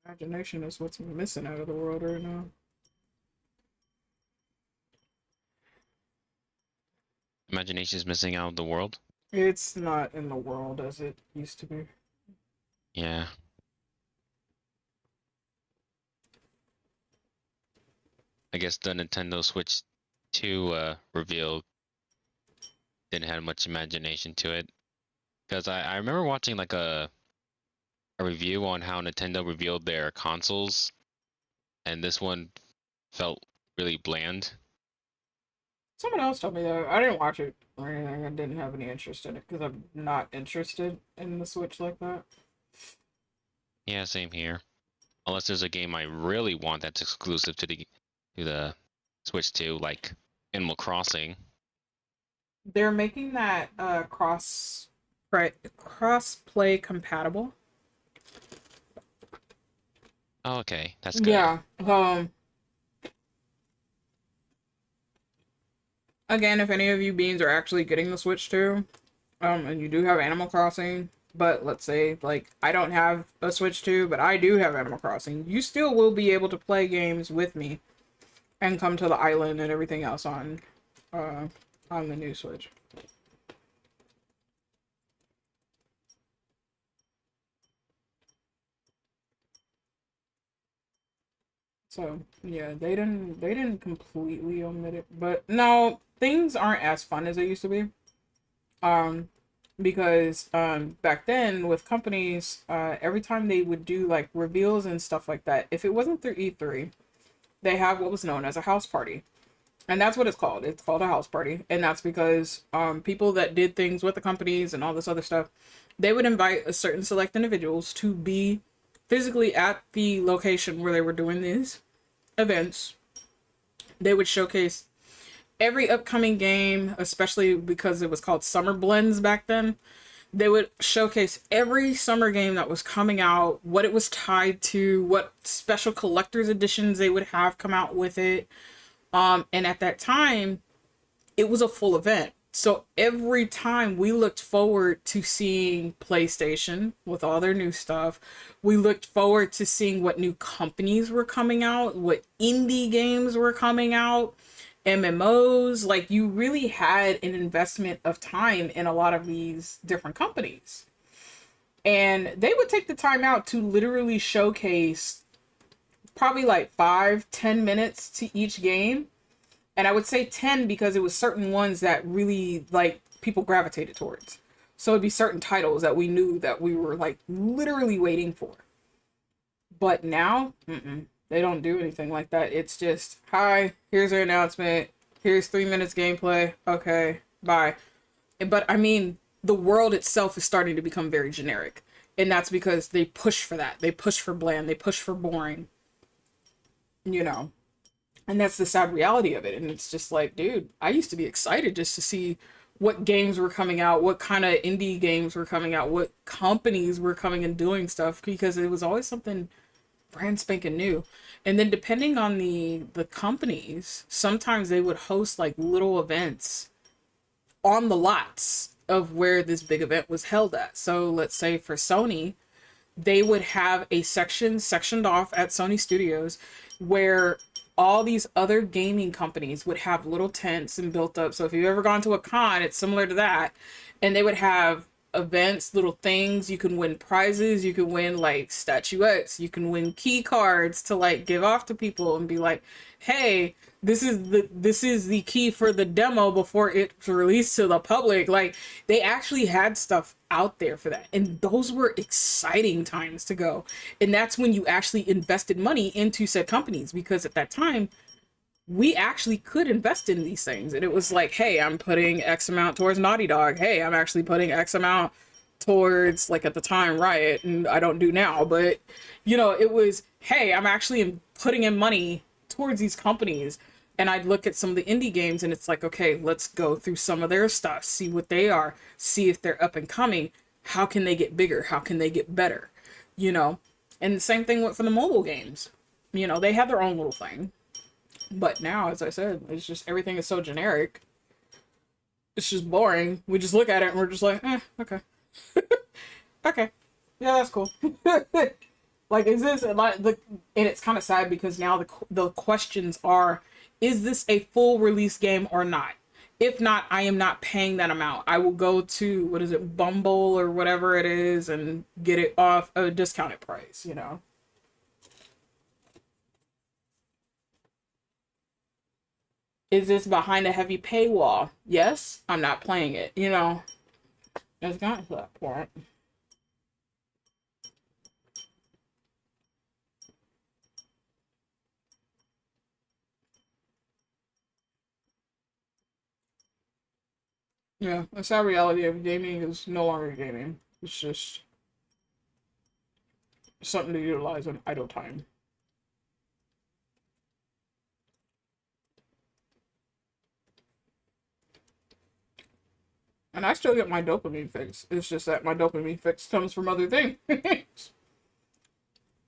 S2: Imagination is what's missing out of the world right now.
S4: Imagination is missing out of the world.
S2: It's not in the world as it used to be.
S4: Yeah. I guess the Nintendo Switch 2 reveal didn't have much imagination to it. Because I remember watching like a review on how Nintendo revealed their consoles, and this one felt really bland.
S2: Someone else told me that. I didn't watch it or anything. I didn't have any interest in it because I'm not interested in the Switch like that.
S4: Yeah, same here. Unless there's a game I really want that's exclusive to the Switch 2, like Animal Crossing.
S2: They're making that cross play compatible.
S4: Oh, okay, that's good.
S2: Yeah. Again, if any of you beans are actually getting the Switch 2, and you do have Animal Crossing, but let's say like I don't have a Switch 2, but I do have Animal Crossing, you still will be able to play games with me and come to the island and everything else on the new Switch. So yeah, they didn't completely omit it, but no, things aren't as fun as they used to be. Um, because back then with companies, every time they would do like reveals and stuff like that, if it wasn't through E3, they have what was known as a house party. And that's what it's called. It's called a house party. And that's because people that did things with the companies and all this other stuff, they would invite a certain select individuals to be physically at the location where they were doing these events. They would showcase every upcoming game, especially because it was called Summer Blends back then. They would showcase every summer game that was coming out, what it was tied to, what special collector's editions they would have come out with it. And at that time, it was a full event. So every time we looked forward to seeing PlayStation with all their new stuff, we looked forward to seeing what new companies were coming out, what indie games were coming out, MMOs. Like you really had an investment of time in a lot of these different companies. And they would take the time out to literally showcase probably like 5-10 minutes to each game, and I would say 10 because it was certain ones that really like people gravitated towards. So it'd be certain titles that we knew that we were like literally waiting for. But now, they don't do anything like that. It's just, hi, here's our announcement. Here's 3 minutes gameplay. Okay, bye. But I mean, the world itself is starting to become very generic. And that's because they push for that. They push for bland. They push for boring. You know. And that's the sad reality of it. And it's just like, dude, I used to be excited just to see what games were coming out, what kind of indie games were coming out, what companies were coming and doing stuff, because it was always something brand spanking new. And then depending on the companies, sometimes they would host like little events on the lots of where this big event was held at. So let's say for Sony, they would have a sectioned off at Sony Studios where all these other gaming companies would have little tents and built up. So if you've ever gone to a con, it's similar to that. And they would have events, little things. You can win prizes. You can win like statuettes. You can win key cards to like give off to people and be like, hey, this is the key for the demo before it's released to the public. Like they actually had stuff out there for that, and those were exciting times to go. And that's when you actually invested money into said companies, because at that time we actually could invest in these things. And it was like, hey, I'm putting X amount towards Naughty Dog. Hey, I'm actually putting X amount towards, like at the time, Riot, and I don't do now, but it was, hey, I'm actually putting in money towards these companies. And I'd look at some of the indie games and it's like, okay, let's go through some of their stuff, see what they are, see if they're up and coming. How can they get bigger? How can they get better? And the same thing for the mobile games. They have their own little thing. But now, as I said, it's just everything is so generic. It's just boring. We just look at it and we're just like, okay. Okay. Yeah, that's cool. Like, is this like the? And it's kind of sad because now the questions are: is this a full release game or not? If not, I am not paying that amount. I will go to what is it, Bumble or whatever it is, and get it off a discounted price. You know. Is this behind a heavy paywall? Yes, I'm not playing it. You know, it's gotten to that point. Yeah, the sad reality of gaming is no longer gaming. It's just something to utilize in idle time. And I still get my dopamine fix. It's just that my dopamine fix comes from other things. And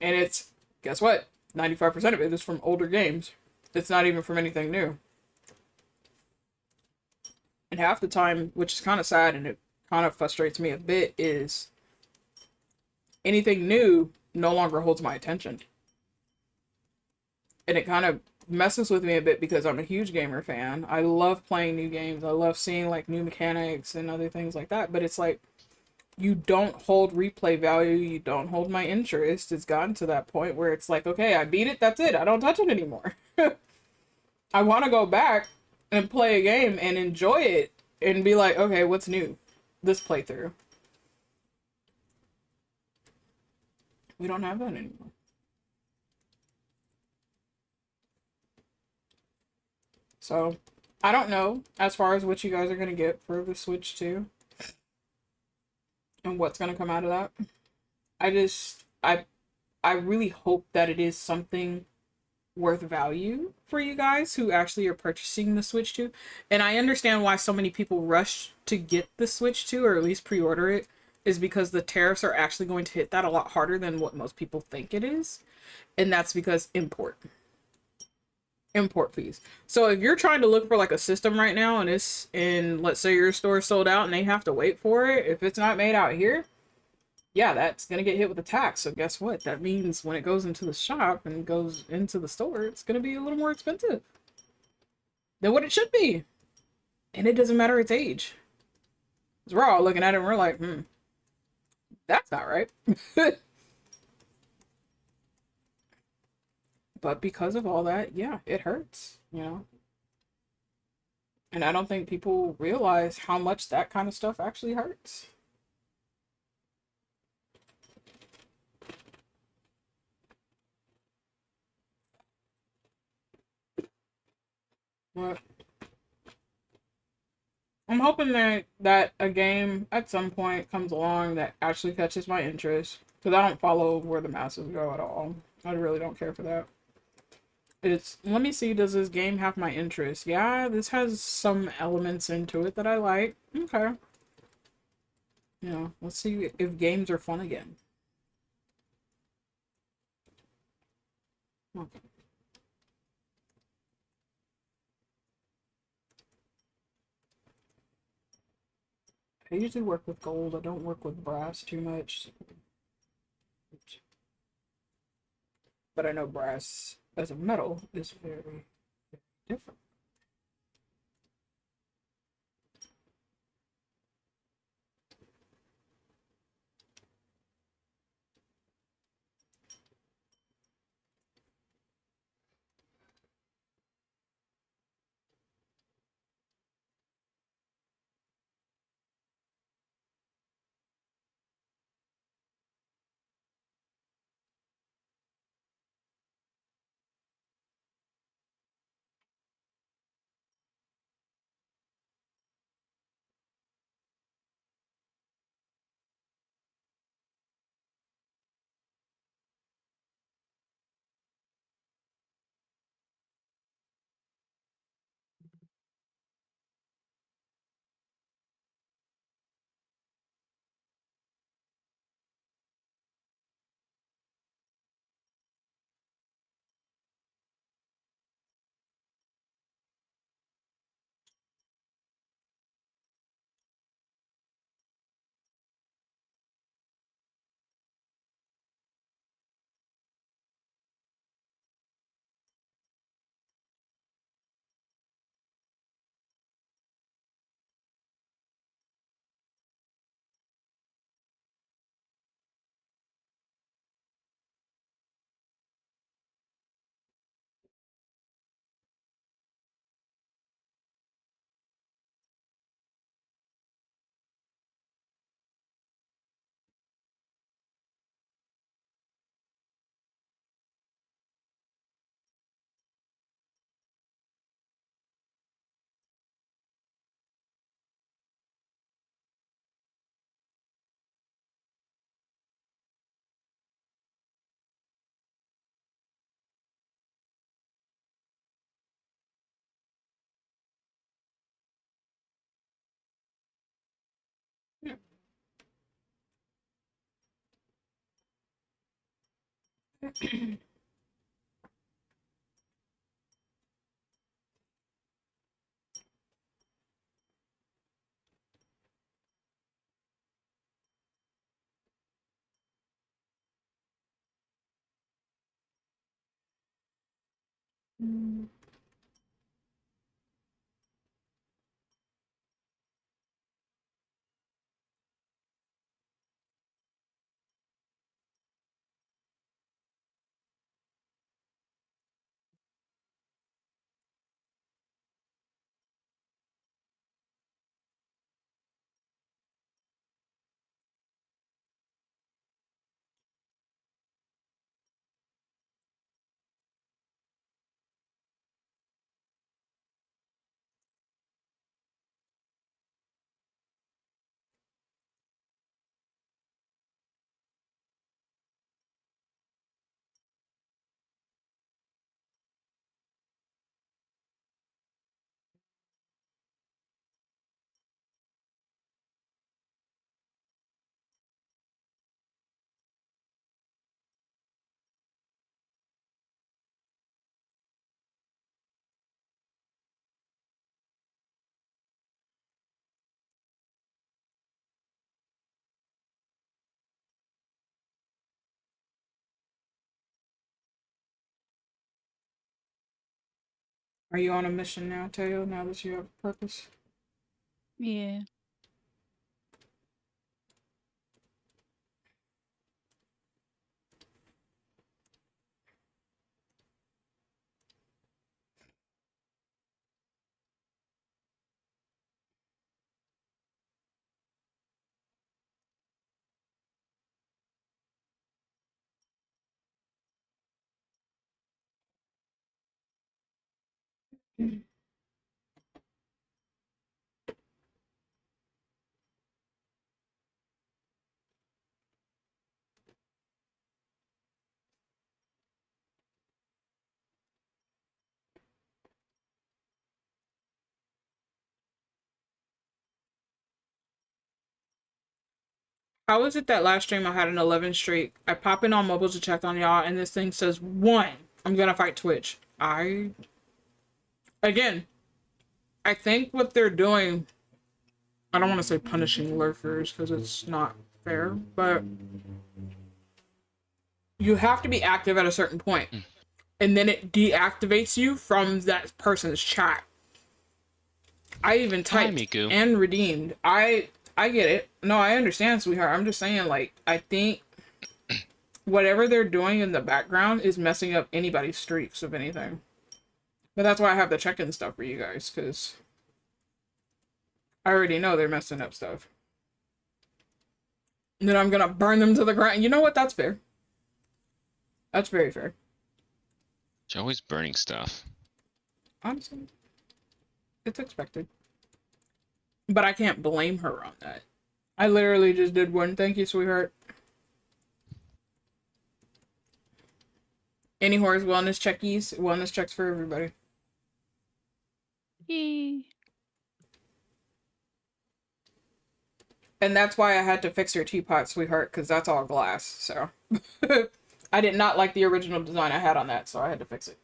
S2: it's, guess what? 95% of it is from older games. It's not even from anything new. And half the time, which is kind of sad and it kind of frustrates me a bit, is anything new no longer holds my attention. And it kind of messes with me a bit because I'm a huge gamer fan. I love playing new games. I love seeing like new mechanics and other things like that. But it's like you don't hold replay value. You don't hold my interest. It's gotten to that point where it's like, okay, I beat it. That's it. I don't touch it anymore. I want to go back and play a game and enjoy it and be like, okay, what's new this playthrough? We don't have that anymore. So I don't know as far as what you guys are going to get for the Switch 2 and what's going to come out of that. I just, I really hope that it is something worth value for you guys who actually are purchasing the Switch 2. And I understand why so many people rush to get the Switch 2 or at least pre-order it is because the tariffs are actually going to hit that a lot harder than what most people think it is. And that's because import fees. So if you're trying to look for like a system right now and it's in, let's say your store sold out and they have to wait for it, if it's not made out here, yeah, that's gonna get hit with a tax. So guess what? That means when it goes into the shop and goes into the store, it's gonna be a little more expensive than what it should be. And it doesn't matter its age. Because we're all looking at it and we're like, that's not right. But because of all that, yeah, it hurts, you know? And I don't think people realize how much that kind of stuff actually hurts. But I'm hoping that a game at some point comes along that actually catches my interest. Because I don't follow where the masses go at all. I really don't care for that. It's, let me see, does this game have my interest? Yeah, this has some elements into it that I like. Okay. You know, let's see if games are fun again. Okay. I usually work with gold. I don't work with brass too much. But I know brass as a metal is very, very different. Are you on a mission now, Teo? Now that you have a purpose?
S3: Yeah.
S2: How is it that last stream I had an 11 streak? I pop in on mobile to check on y'all, and this thing says 1. I'm gonna fight Twitch. Again, I think what they're doing, I don't want to say punishing lurkers because it's not fair, but you have to be active at a certain point, and then it deactivates you from that person's chat. I even
S4: Hi,
S2: typed
S4: Miku.
S2: and redeemed. I get it. No, I understand, sweetheart. I'm just saying, like, I think whatever they're doing in the background is messing up anybody's streaks, if anything. But that's why I have the check-in stuff for you guys, because I already know they're messing up stuff. And then I'm gonna burn them to the ground. You know what? That's fair. That's very fair.
S4: She's always burning stuff.
S2: Honestly, it's expected. But I can't blame her on that. I literally just did one. Thank you, sweetheart. Any horse wellness checkies? Wellness checks for everybody.
S3: Yay.
S2: And that's why I had to fix your teapot, sweetheart, because that's all glass. So I did not like the original design I had on that, so I had to fix it.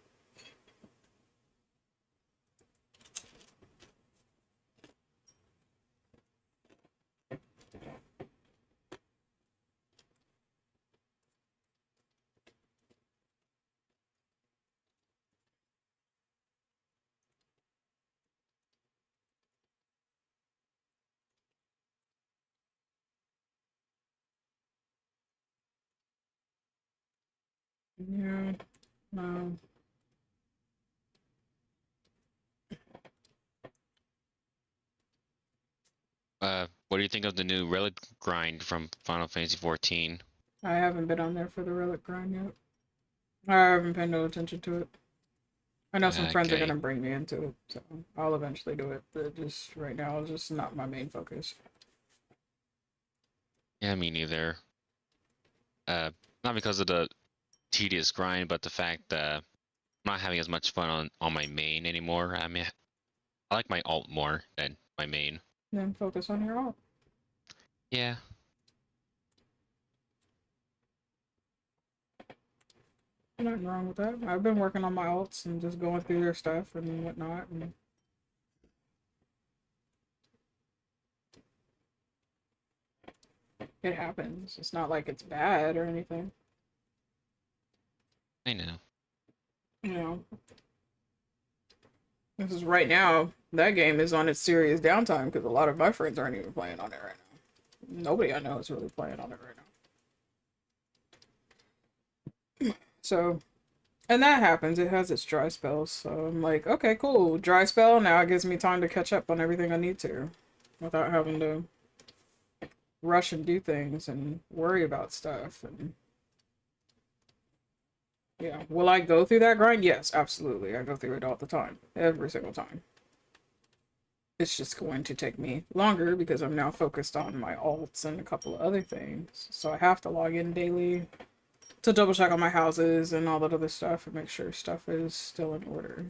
S2: Yeah. No.
S4: What do you think of the new relic grind from Final Fantasy 14?
S2: I haven't been on there for the relic grind yet. I haven't paid no attention to it. I know some friends are
S4: Okay.
S2: gonna bring me into it, so I'll eventually do it. But just right now, it's just not my main focus.
S4: Yeah, me neither. Not because of the tedious grind, but the fact that I'm not having as much fun on my main anymore. I mean, I like my alt more than my main.
S2: Then focus on your alt.
S4: Yeah.
S2: Nothing wrong with that. I've been working on my alts and just going through their stuff and whatnot. And it happens. It's not like it's bad or anything.
S4: I know.
S2: You know, this is right now. That game is on its serious downtime because a lot of my friends aren't even playing on it right now. Nobody I know is really playing on it right now. So, and that happens. It has its dry spells. So I'm like, okay, cool. Dry spell. Now it gives me time to catch up on everything I need to without having to rush and do things and worry about stuff. And yeah, will I go through that grind? Yes, absolutely. I go through it all the time, every single time. It's just going to take me longer because I'm now focused on my alts and a couple of other things. So I have to log in daily to double check on my houses and all that other stuff and make sure stuff is still in order.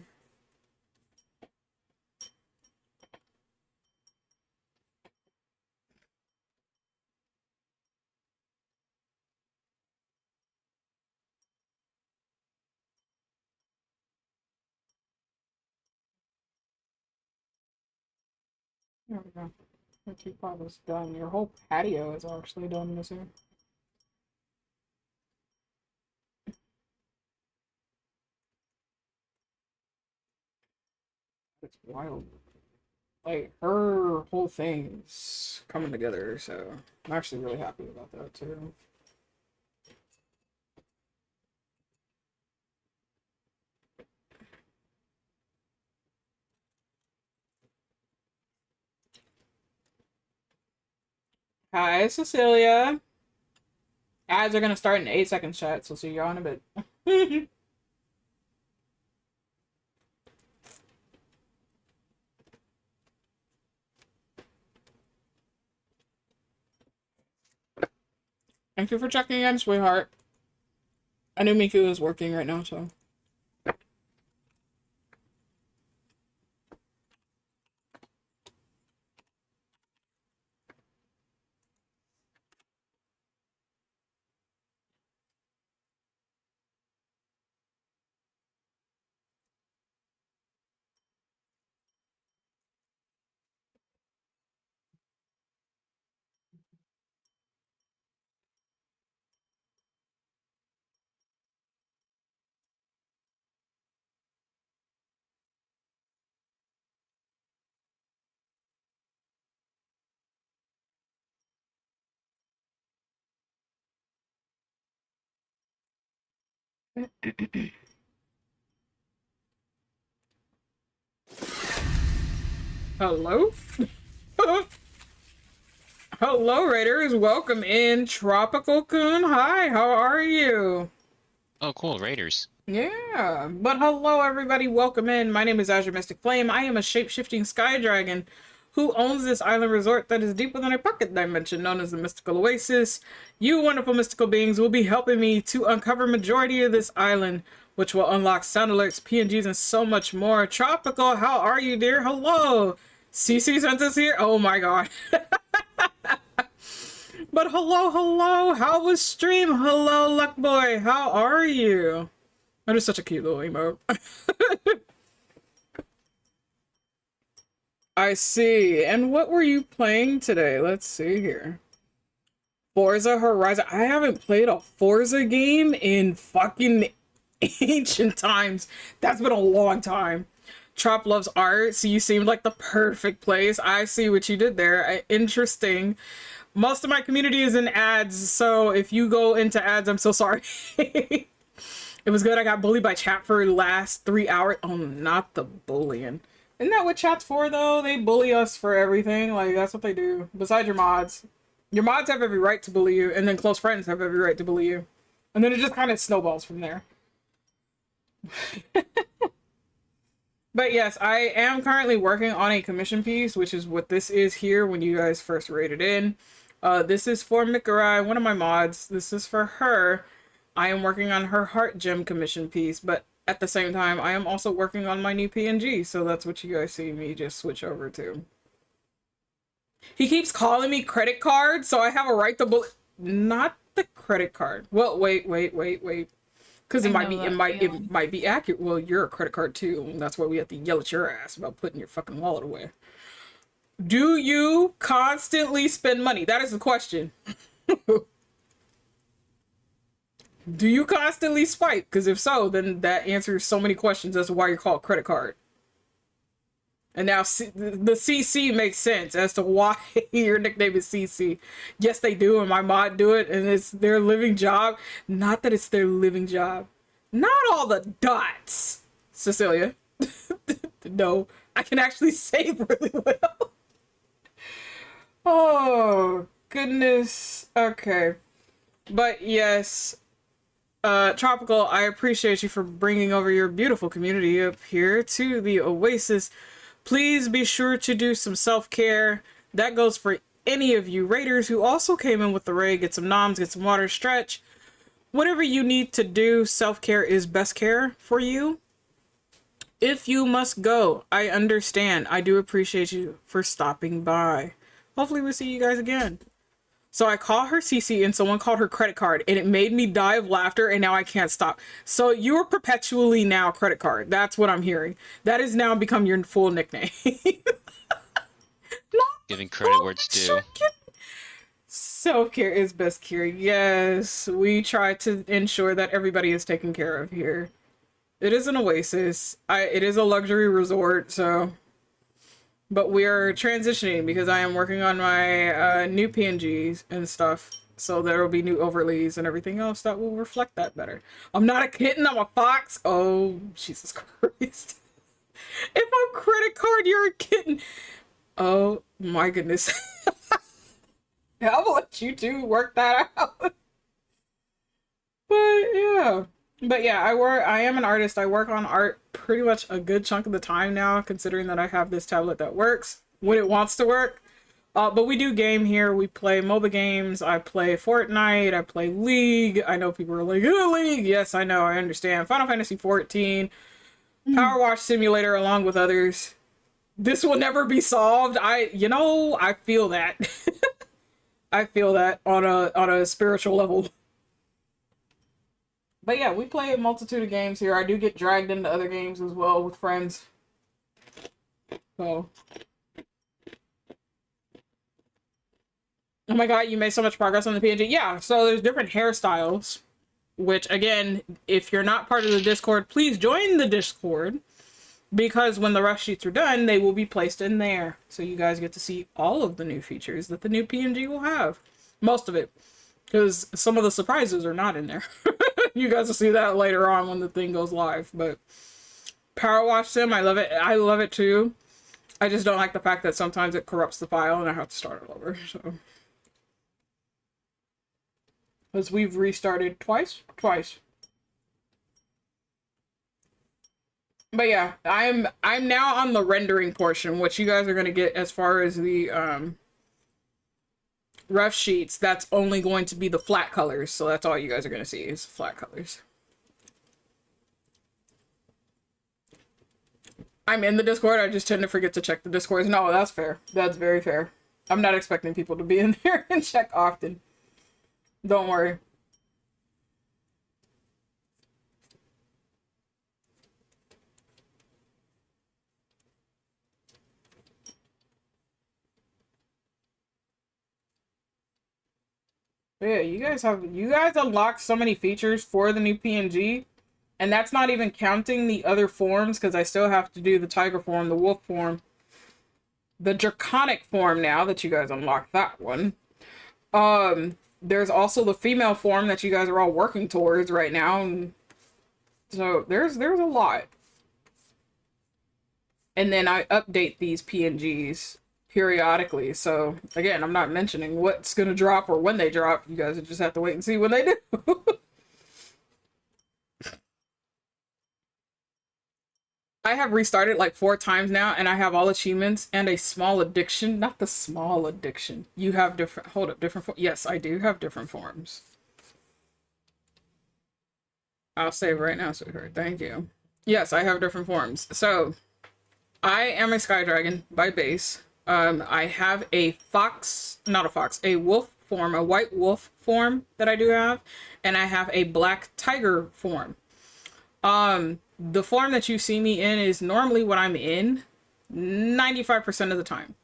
S2: There we go. Your teapot is done. Your whole patio is actually done this year. It's wild. Like, her whole thing is coming together, so I'm actually really happy about that, too. Hi, Cecilia. Ads are gonna start in 8 seconds, chat, so see you all in a bit. Thank you for checking in, sweetheart. I knew Miku was working right now, so. Hello? Hello, Raiders. Welcome in. Tropical Coon. Hi, how are you?
S4: Oh, cool. Raiders.
S2: Yeah, but hello, everybody. Welcome in. My name is Azure Mystic Flame. I am a shape-shifting sky dragon who owns this island resort that is deep within a pocket dimension known as the Mystical Oasis. You wonderful mystical beings will be helping me to uncover majority of this island, which will unlock sound alerts, PNGs, and so much more. Tropical, how are you, dear? Hello. CC sent us here. Oh my god. But hello. How was stream? Hello, Luck Boy. How are you? That is such a cute little emote. I see. And what were you playing today? Let's see here. Forza Horizon. I haven't played a Forza game in fucking ancient times. That's been a long time. Trop loves art, so you seemed like the perfect place. I see what you did there. Interesting. Most of my community is in ads, so if you go into ads, I'm so sorry. It was good. I got bullied by chat for the last 3 hours. Oh, not the bullying. Isn't that what chat's for, though? They bully us for everything. Like, that's what they do. Besides your mods. Your mods have every right to bully you, and then close friends have every right to bully you. And then it just kind of snowballs from there. But yes, I am currently working on a commission piece, which is what this is here when you guys first rated in. This is for Mikurai, one of my mods. This is for her. I am working on her Heart Gem commission piece, but at the same time, I am also working on my new PNG, so that's what you guys see me just switch over to. He keeps calling me credit card, so I have a right to not the credit card. Well, wait. Because it
S3: I
S2: might
S3: know
S2: be,
S3: that
S2: it
S3: feeling.
S2: might be accurate. Well, you're a credit card too, and that's why we have to yell at your ass about putting your fucking wallet away. Do you constantly spend money? That is the question. Do you constantly swipe? Because if so, then that answers so many questions as to why you're called credit card. And now the CC makes sense as to why your nickname is CC. Yes, they do, and my mod do it, and it's their living job. Not that it's their living job. Not all the dots, Cecilia. No, I can actually save really well. Oh, goodness. Okay. But yes, Tropical, I appreciate you for bringing over your beautiful community up here to the Oasis. Please be sure to do some self-care. That goes for any of you raiders who also came in with the raid. Get some noms, get some water, stretch. Whatever you need to do, self-care is best care for you. If you must go, I understand. I do appreciate you for stopping by. Hopefully we'll see you guys again. So I call her CC and someone called her credit card and it made me die of laughter and now I can't stop. So you're perpetually now credit card. That's what I'm hearing. That has now become your full nickname.
S4: Giving credit where it's due.
S2: Self-care is best care. Yes, we try to ensure that everybody is taken care of here. It is an oasis. It is a luxury resort, so... But we're transitioning because I am working on my new PNGs and stuff. So there will be new overlays and everything else that will reflect that better. I'm not a kitten, I'm a fox. Oh, Jesus Christ. If I'm credit card, you're a kitten. Oh my goodness. I'll let you two work that out. But yeah, I am an artist. I work on art pretty much a good chunk of the time now, considering that I have this tablet that works when it wants to work. But we do game here. We play MOBA games. I play Fortnite. I play League. I know people are like, oh, League. Yes, I know. I understand. Final Fantasy 14. Power Wash Simulator, along with others. This will never be solved. I feel that. I feel that on a spiritual level. But yeah, we play a multitude of games here. I do get dragged into other games as well with friends. So. Oh my god, you made so much progress on the PNG. Yeah, so there's different hairstyles. Which, again, if you're not part of the Discord, please join the Discord. Because when the rough sheets are done, they will be placed in there. So you guys get to see all of the new features that the new PNG will have. Most of it. Because some of the surprises are not in there. You guys will see that later on when the thing goes live. But Power Wash Sim, I love it. I love it too. I just don't like the fact that sometimes it corrupts the file and I have to start it over. So, because we've restarted twice. But yeah, I'm now on the rendering portion. What you guys are gonna get as far as the rough sheets, that's only going to be the flat colors. So that's all you guys are going to see is flat colors. I'm in the Discord. I just tend to forget to check the Discords. No, that's fair. That's very fair. I'm not expecting people to be in there and check often. Don't worry. But yeah, you guys unlocked so many features for the new PNG, and that's not even counting the other forms, because I still have to do the tiger form, the wolf form, the draconic form now that you guys unlocked that one. There's also the female form that you guys are all working towards right now, and so there's a lot. And then I update these PNGs periodically. So again, I'm not mentioning what's gonna drop or when they drop. You guys just have to wait and see when they do. I have restarted like 4 times now, and I have all achievements and a small addiction. Not the small addiction. You have different. Hold up, different. Yes, I do have different forms. I'll save right now, sweetheart. Thank you. Yes, I have different forms. So I am a sky dragon by base. I have a fox, not a fox, a wolf form, a white wolf form that I do have, and I have a black tiger form. The form that you see me in is normally what I'm in 95% of the time.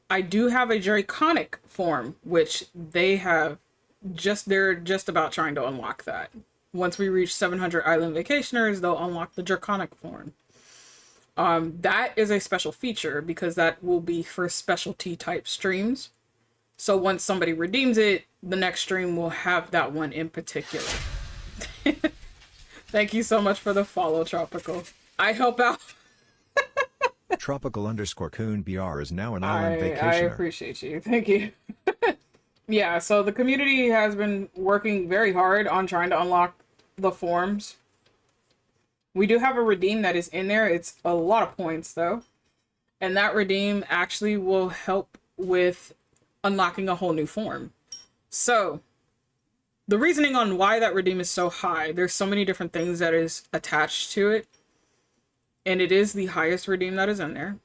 S2: I do have a draconic form, which they're just about trying to unlock that. Once we reach 700 island vacationers, they'll unlock the draconic form. That is a special feature because that will be for specialty type streams. So once somebody redeems it, the next stream will have that one in particular. Thank you so much for the follow, Tropical. I help out.
S5: Tropical_coon_br is now an
S2: I
S5: island vacationer.
S2: appreciate you. Thank you. Yeah, so the community has been working very hard on trying to unlock the forms. We do have a redeem that is in there. It's a lot of points, though. And that redeem actually will help with unlocking a whole new form. So, the reasoning on why that redeem is so high, there's so many different things that is attached to it. And it is the highest redeem that is in there.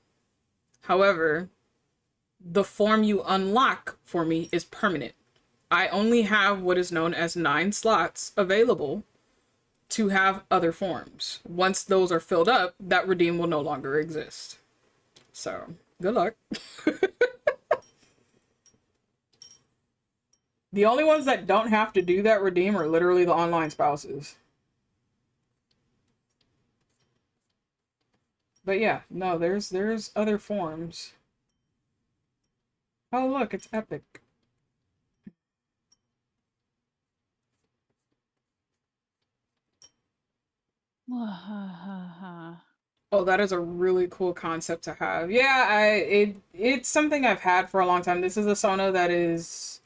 S2: However, the form you unlock for me is permanent. I only have what is known as 9 slots available to have other forms. Once those are filled up, that redeem will no longer exist. So, good luck. The only ones that don't have to do that redeem are literally the online spouses. But yeah, no, there's other forms. Oh look, it's epic. Oh, that is a really cool concept to have. Yeah, it's something I've had for a long time. This is a Sona that is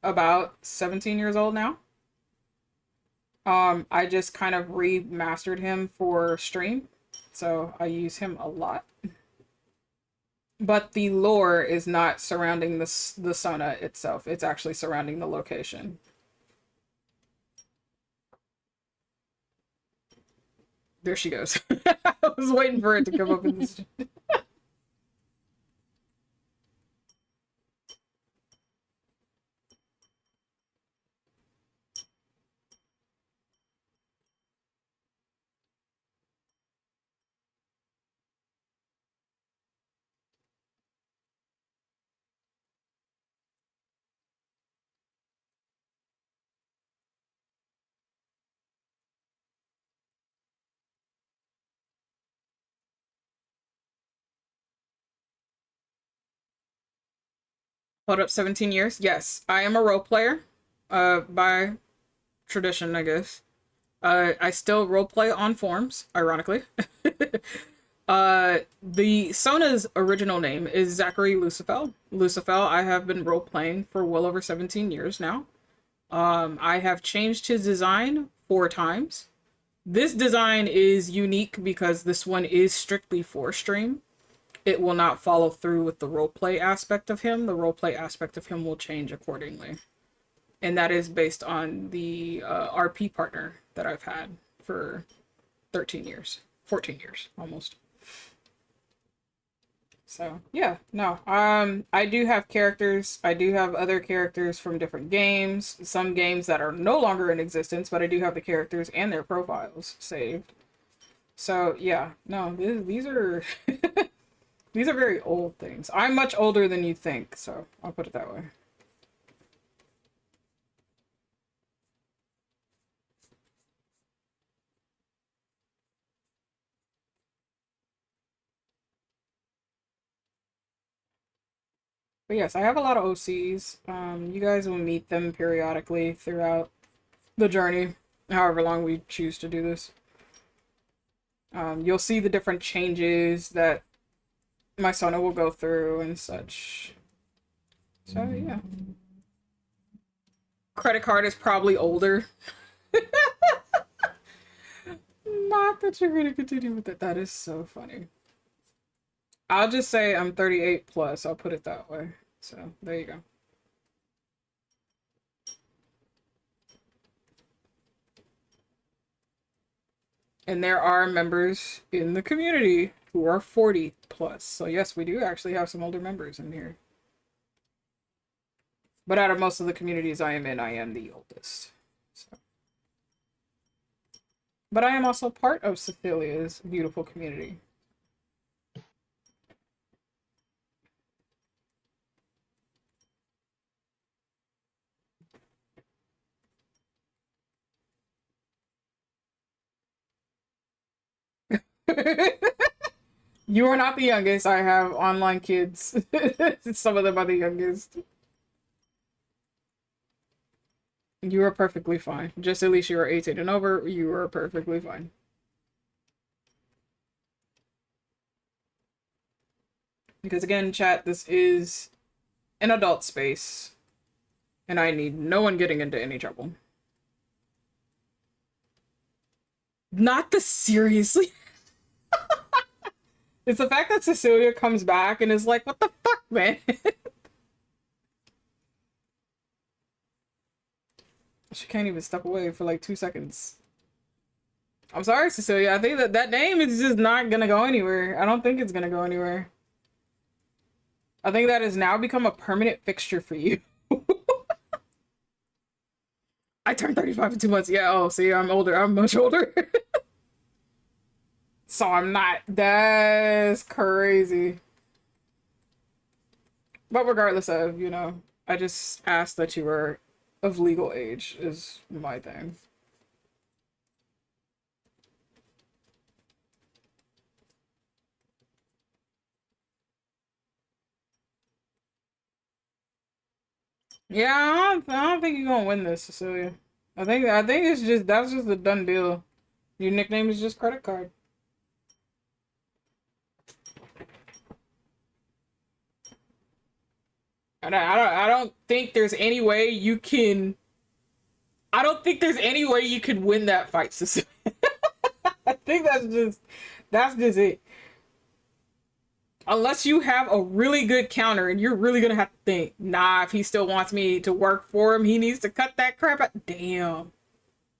S2: about 17 years old now. I just kind of remastered him for stream, so I use him a lot. But the lore is not surrounding the Sona itself. It's actually surrounding the location. There she goes. I was waiting for it to come up in this. Hold up, 17 years? Yes, I am a role player. By tradition, I guess. I still roleplay on forums, ironically. The Sona's original name is Zachary Lucifel. Lucifel, I have been role-playing for well over 17 years now. I have changed his design 4 times. This design is unique because this one is strictly for stream. It will not follow through with the roleplay aspect of him. The roleplay aspect of him will change accordingly. And that is based on the RP partner that I've had for 13 years. 14 years, almost. So, yeah, no. I do have characters. I do have other characters from different games. Some games that are no longer in existence, but I do have the characters and their profiles saved. So, yeah, no, these are... These are very old things. I'm much older than you think, so I'll put it that way. But yes, I have a lot of OCs. You guys will meet them periodically throughout the journey, however long we choose to do this. You'll see the different changes that my Sona will go through and such. So, yeah. Credit card is probably older. Not that you're gonna continue with it. That is so funny. I'll just say I'm 38 plus. I'll put it that way. So, there you go. And there are members in the community who are 40 plus. So yes, we do actually have some older members in here. But out of most of the communities I am in, I am the oldest. So. But I am also part of Cecilia's beautiful community. You are not the youngest. I have online kids. Some of them are the youngest. You are perfectly fine. Just at least you are 18 and over. You are perfectly fine. Because again, chat, this is an adult space. And I need no one getting into any trouble. Not the seriously. It's the fact that Cecilia comes back and is like, what the fuck, man? She can't even step away for like 2 seconds. I'm sorry, Cecilia. I think that name is just not gonna go anywhere. I don't think it's gonna go anywhere. I think that has now become a permanent fixture for you. I turned 35 in 2 months. Yeah, oh, see, I'm older. I'm much older. So I'm not. That's crazy. But regardless of, you know, I just asked that you were of legal age is my thing. Yeah, I don't think you're gonna win this, Cecilia. I think it's just that's just a done deal. Your nickname is just credit card. And I don't think there's any way you can. I don't think there's any way you could win that fight, Cecilia. I think that's just it. Unless you have a really good counter and you're really gonna have to think, nah, if he still wants me to work for him, he needs to cut that crap out. Damn.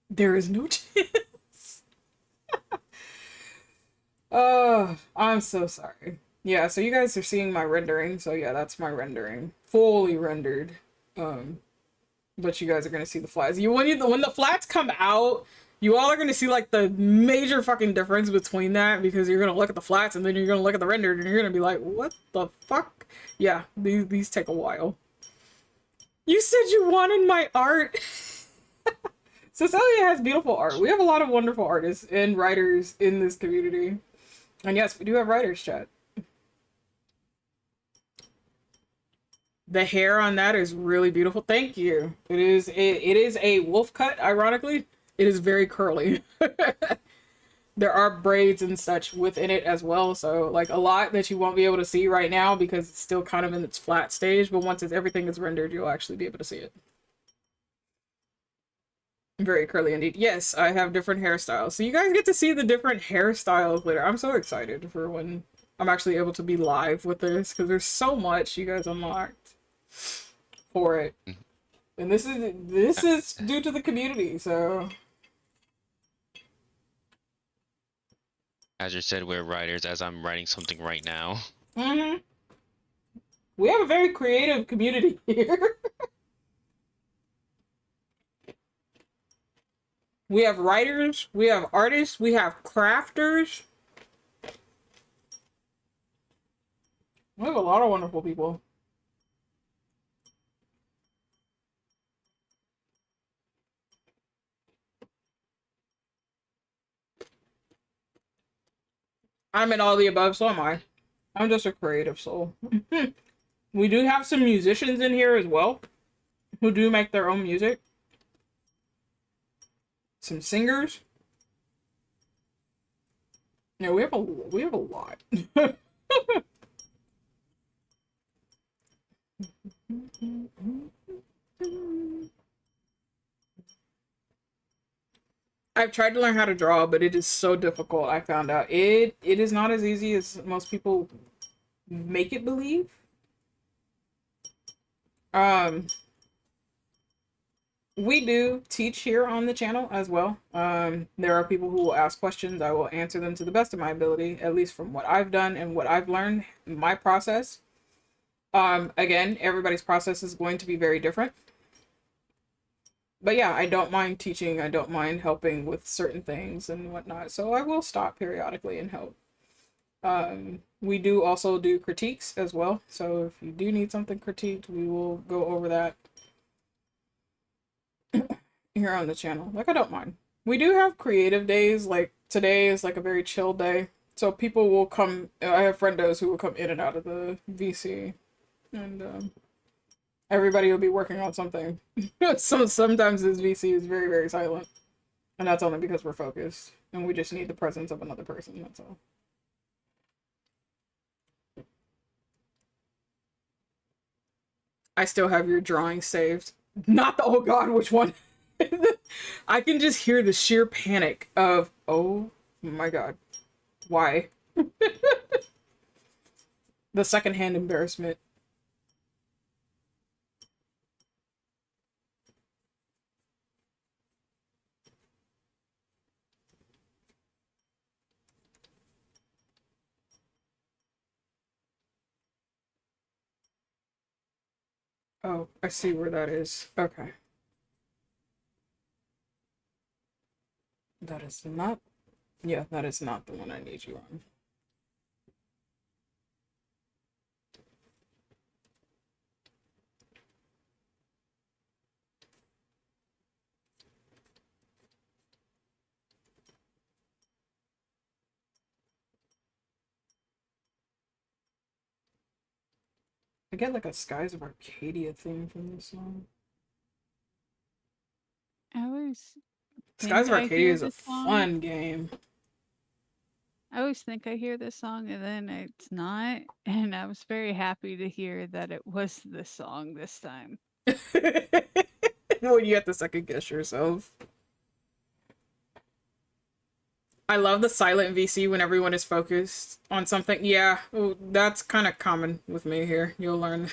S2: There is no chance. Oh, I'm so sorry. Yeah, so you guys are seeing my rendering. So yeah, that's my rendering. Fully rendered. But you guys are gonna see the flats. When the flats come out, you all are gonna see like the major fucking difference between that, because you're gonna look at the flats and then you're gonna look at the rendered and you're gonna be like, what the fuck? Yeah, these take a while. You said you wanted my art. Cecilia has beautiful art. We have a lot of wonderful artists and writers in this community. And yes, we do have writers, chat. The hair on that is really beautiful. Thank you. It is a wolf cut, ironically. It is very curly. There are braids and such within it as well, so like a lot that you won't be able to see right now because it's still kind of in its flat stage, but once everything is rendered, you'll actually be able to see it. Very curly indeed. Yes, I have different hairstyles. So you guys get to see the different hairstyles later. I'm so excited for when I'm actually able to be live with this, because there's so much you guys unlocked for it. And this is due to the community, so
S4: As you said, we're writers, as I'm writing something right now.
S2: mm-hmm. We have a very creative community here. We have writers, we have artists, we have crafters. We have a lot of wonderful people. I'm in all the above, so am I. I'm just a creative soul. We do have some musicians in here as well, who do make their own music. Some singers. Yeah, we have a lot. I've tried to learn how to draw, but it is so difficult. I found out it is not as easy as most people make it believe. We do teach here on the channel as well. There are people who will ask questions. I will answer them to the best of my ability, at least from what I've done and what I've learned in my process. Again, everybody's process is going to be very different. But yeah, I don't mind teaching. I don't mind helping with certain things and whatnot. So I will stop periodically and help. We do also do critiques as well. So if you do need something critiqued, we will go over that here on the channel. Like, I don't mind. We do have creative days. Like today is like a very chill day. So people will come. I have friendos who will come in and out of the VC, and everybody will be working on something. So sometimes this VC is very, very silent. And that's only because we're focused. And we just need the presence of another person, that's all. I still have your drawing saved. Not the, oh god, which one? I can just hear the sheer panic of, oh my god, why? The secondhand embarrassment. Oh, I see where that is. Okay. That is not, yeah, that is not the one I need you on. I get like a Skies of Arcadia theme from this song.
S3: I always
S2: Skies
S3: think
S2: of
S3: I
S2: Arcadia
S3: hear
S2: is a
S3: this song.
S2: fun game.
S3: I always think I hear this song and then it's not. And I was very happy to hear that it was this song this time.
S2: When you have to second guess yourself. I love the silent VC when everyone is focused on something. Yeah, well, that's kind of common with me here. You'll learn.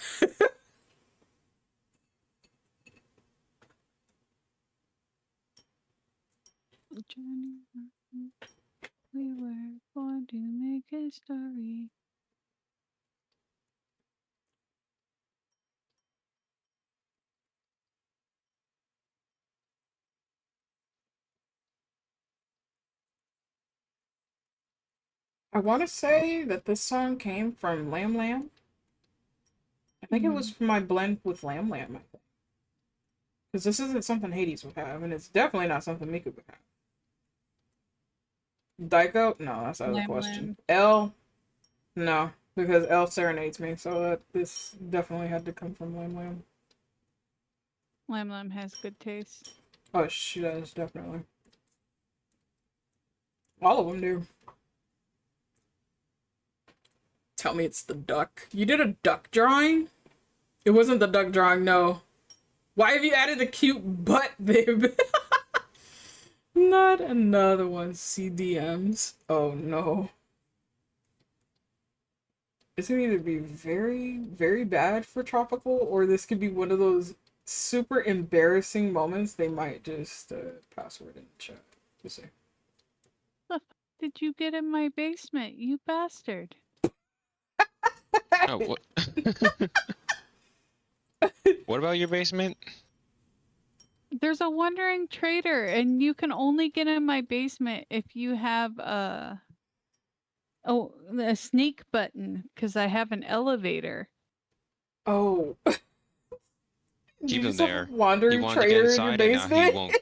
S3: Journey, we were born to make a story.
S2: I want to say that this song came from Lamb Lamb. I think it was from my blend with Lamb Lamb, I think. Because this isn't something Hades would have, and it's definitely not something Mika would have. Daiko? No, that's out of the
S3: Lamb
S2: question.
S3: Lamb.
S2: L? No, because L serenades me, so this definitely had to come from Lamb Lamb.
S3: Lamb Lamb has good taste.
S2: Oh, she does, definitely. All of them do. Tell me it's the duck. You did a duck drawing? It wasn't the duck drawing, no. Why have you added the cute butt, babe? Not another one. CDMs. Oh no. This could either be very, very bad for tropical, or this could be one of those super embarrassing moments. They might just password in the chat. We'll see.
S3: The f- did you get in my basement, you bastard?
S4: Oh, what? What about your basement?
S3: There's a wandering trader, and you can only get in my basement if you have a sneak button because I have an elevator.
S2: Oh.
S4: Keep
S2: You
S4: him
S2: just have a
S4: there. He
S2: wandering
S4: wanted to get
S2: trader in your
S4: inside, and now he
S2: basement?
S4: won't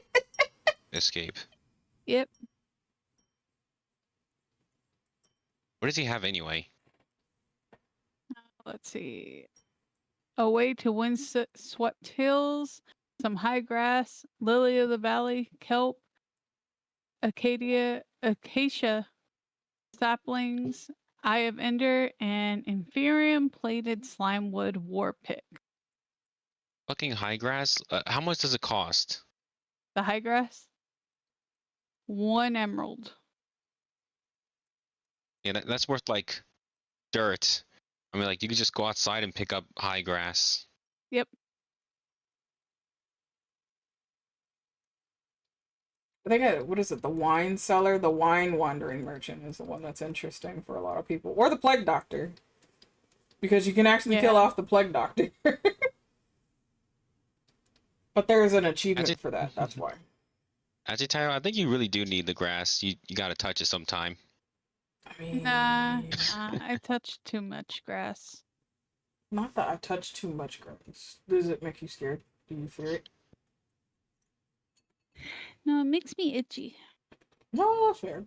S4: escape.
S3: Yep.
S4: What does he have anyway?
S3: Let's see. A way to wind-swept hills, some high grass, lily of the valley, kelp, acacia saplings, eye of ender, and inferium plated slimewood war pick.
S4: Fucking high grass? How much does it cost?
S3: The high grass, 1 emerald.
S4: Yeah, that's worth like dirt. I mean, like you could just go outside and pick up high grass.
S3: Yep.
S2: I think what is it? The wine cellar, the wine wandering merchant is the one that's interesting for a lot of people, or the plague doctor. because you can actually kill
S3: Yeah.
S2: off the plague doctor. But there is an achievement
S4: Actually,
S2: for that. That's why.
S4: actually, Tyler, I think you really do need the grass. You gotta touch it sometime.
S2: I mean,
S3: Nah, I touched too much grass.
S2: not that I touch too much grass. Does it make you scared? Do you fear it?
S3: No, it makes me itchy.
S2: No, that's fair.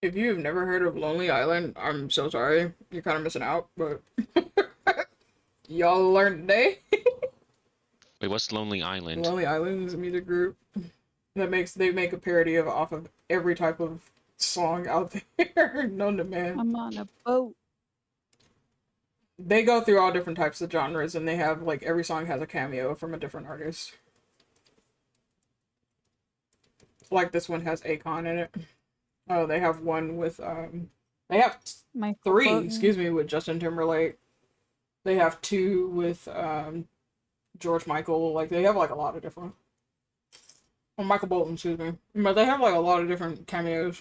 S2: If you've never heard of Lonely Island, I'm so sorry. You're kind of missing out, but y'all learned today.
S4: Wait, what's Lonely Island?
S2: Lonely Island is a music group they make a parody of off of every type of song out there known to man.
S3: I'm on a boat.
S2: They go through all different types of genres, and they have like every song has a cameo from a different artist. Like this one has Akon in it. Oh, they have one with they have
S3: My
S2: three,
S3: boat.
S2: excuse me, with Justin Timberlake. They have two with George Michael. Like they have like a lot of different. Oh, Michael Bolton, excuse me. But they have like a lot of different cameos.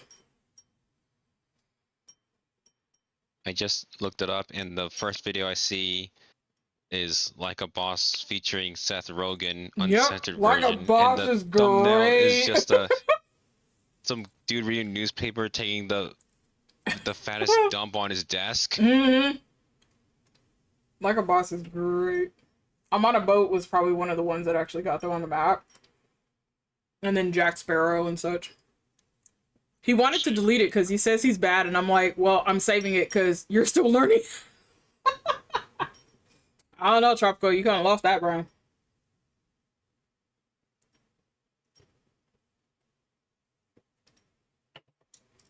S4: I just looked it up, and the first video I see is Like a Boss featuring Seth Rogen, uncensored
S2: Like a
S4: version,
S2: Boss
S4: and the
S2: is
S4: thumbnail is
S2: great.
S4: just some dude reading newspaper, taking the fattest dump on his desk.
S2: Mm-hmm. Like a Boss is great. I'm on a Boat was probably one of the ones that actually got them on the map. And then Jack Sparrow and such. He wanted to delete it because he says he's bad, and I'm like, well, I'm saving it because you're still learning. I don't know, Tropico, you kind of lost that, Brian.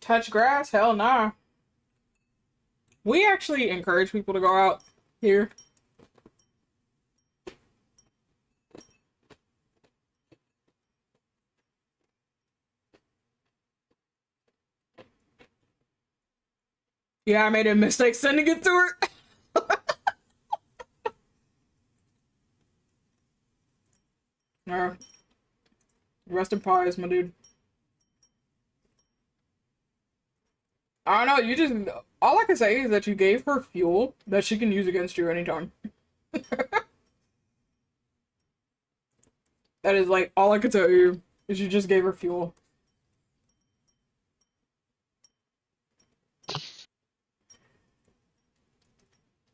S2: Touch grass? Hell nah. We actually encourage people to go out here. Yeah, I made a mistake sending it to her. Nah. Rest in pies, my dude. I don't know, you just... All I can say is that you gave her fuel that she can use against you anytime. That is, like, all I can tell you is you just gave her fuel.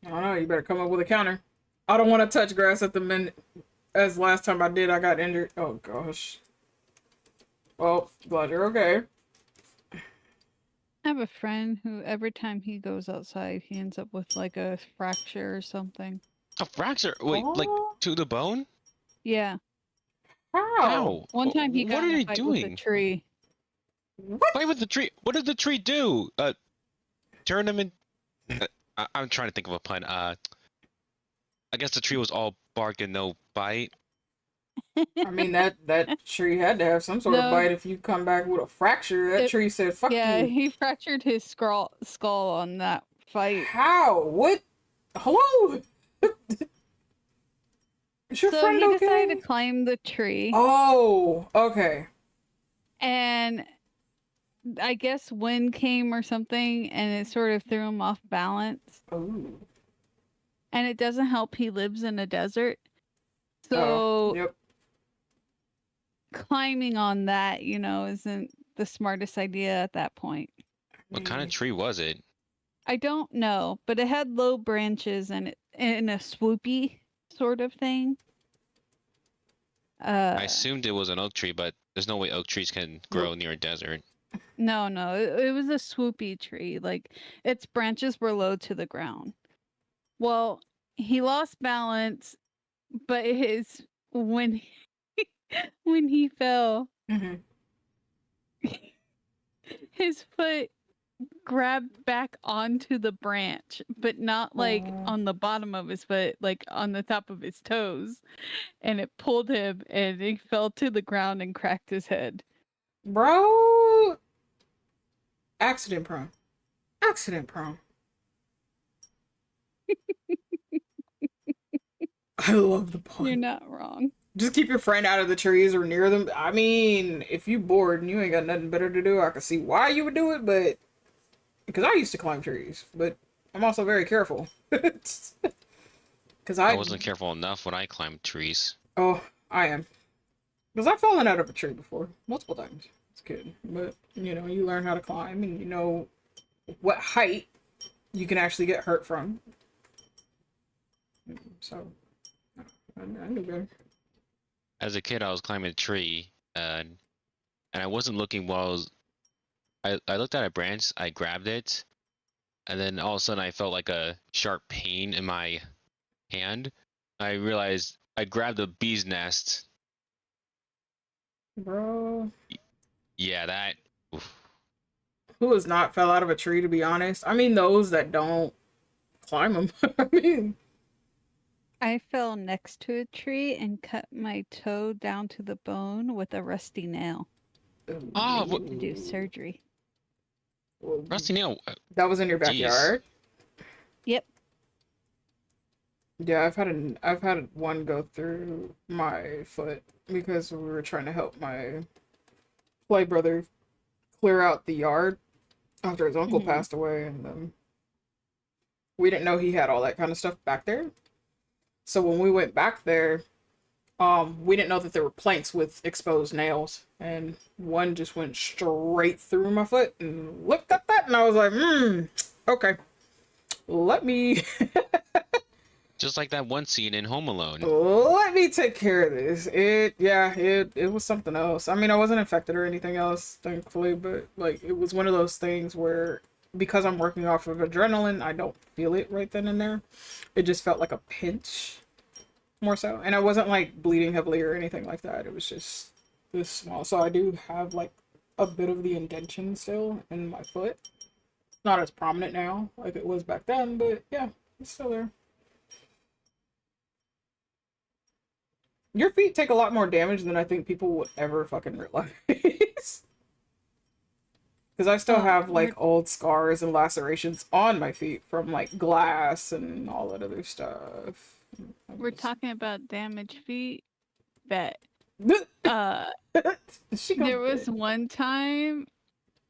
S2: I don't know, you better come up with a counter. I don't want to touch grass at the minute. As last time I did, I got injured. Oh, gosh. Well, glad you're okay.
S3: I have a friend who every time he goes outside, he ends up with like a fracture or something.
S4: A fracture? Wait, like
S2: Oh,
S4: to the bone?
S3: Yeah.
S2: how?
S4: How?
S3: One time he
S4: What
S3: got
S4: are
S3: in a
S4: they
S3: fight with a
S4: doing?
S3: tree.
S2: What?
S4: Fight with the tree. What did the tree do? Turn him in. I'm trying to think of a pun. I guess the tree was all bark and no bite.
S2: I mean, that tree had to have some sort of
S3: No.
S2: bite if you come back with a fracture. That tree said, fuck
S3: Yeah,
S2: you.
S3: he fractured his skull on that fight.
S2: How? What? Hello? Is your
S3: So
S2: friend
S3: he
S2: okay?
S3: decided to climb the tree,
S2: Oh, okay.
S3: and I guess wind came or something, and it sort of threw him off balance.
S2: Oh.
S3: And it doesn't help he lives in a desert. So
S2: Oh, yep.
S3: climbing on that, isn't the smartest idea at that point.
S4: What kind of tree was it?
S3: I don't know, but it had low branches and in a swoopy sort of thing.
S4: I assumed it was an oak tree, but there's no way oak trees can grow near a desert.
S3: No, it was a swoopy tree. Like its branches were low to the ground. Well, he lost balance, but when he fell,
S2: Mm-hmm.
S3: his foot grabbed back onto the branch, but not like on the bottom of his foot, like on the top of his toes. And it pulled him and he fell to the ground and cracked his head.
S2: Bro, accident prone. Accident prone. I love the
S3: You're
S2: pun.
S3: not wrong.
S2: Just keep your friend out of the trees or near them. I mean, if you bored and you ain't got nothing better to do, I can see why you would do it, but because I used to climb trees, but I'm also very careful. Because
S4: I
S2: I,
S4: wasn't careful enough when I climbed trees.
S2: oh, I am. Because I've fallen out of a tree before, multiple times. It's good, but you know, you learn how to climb and you know what height you can actually get hurt from. So, I knew better.
S4: As a kid, I was climbing a tree, and I wasn't looking while I looked at a branch, I grabbed it, and then all of a sudden I felt like a sharp pain in my hand. I realized I grabbed a bee's nest.
S2: Bro,
S4: Yeah, that. Oof.
S2: who has not fell out of a tree, to be honest? I mean, those that don't climb them. I mean,
S3: I fell next to a tree and cut my toe down to the bone with a rusty nail.
S4: Oh,
S3: They had to do surgery.
S4: rusty nail.
S2: that was in your
S4: Jeez.
S2: backyard.
S3: Yep.
S2: Yeah, I've had one go through my foot because we were trying to help my play brother clear out the yard after his uncle
S3: Mhm.
S2: passed away, and we didn't know he had all that kind of stuff back there. So when we went back there, we didn't know that there were planks with exposed nails, and one just went straight through my foot and looked at that, and I was like, okay, let me
S4: Just like that one scene in Home Alone.
S2: let me take care of this. It was something else. I mean, I wasn't infected or anything else, thankfully, but like it was one of those things where because I'm working off of adrenaline, I don't feel it right then and there. It just felt like a pinch more so. And I wasn't like bleeding heavily or anything like that. It was just this small. So I do have like a bit of the indentation still in my foot. Not as prominent now like it was back then, but yeah, it's still there. Your feet take a lot more damage than I think people would ever fucking realize. Because I still have
S3: We're
S2: like old scars and lacerations on my feet from like glass and all that other stuff.
S3: we're talking about damaged feet. Bet.
S2: Just...
S3: Uh,
S2: she gonna
S3: there was
S2: bet.
S3: one time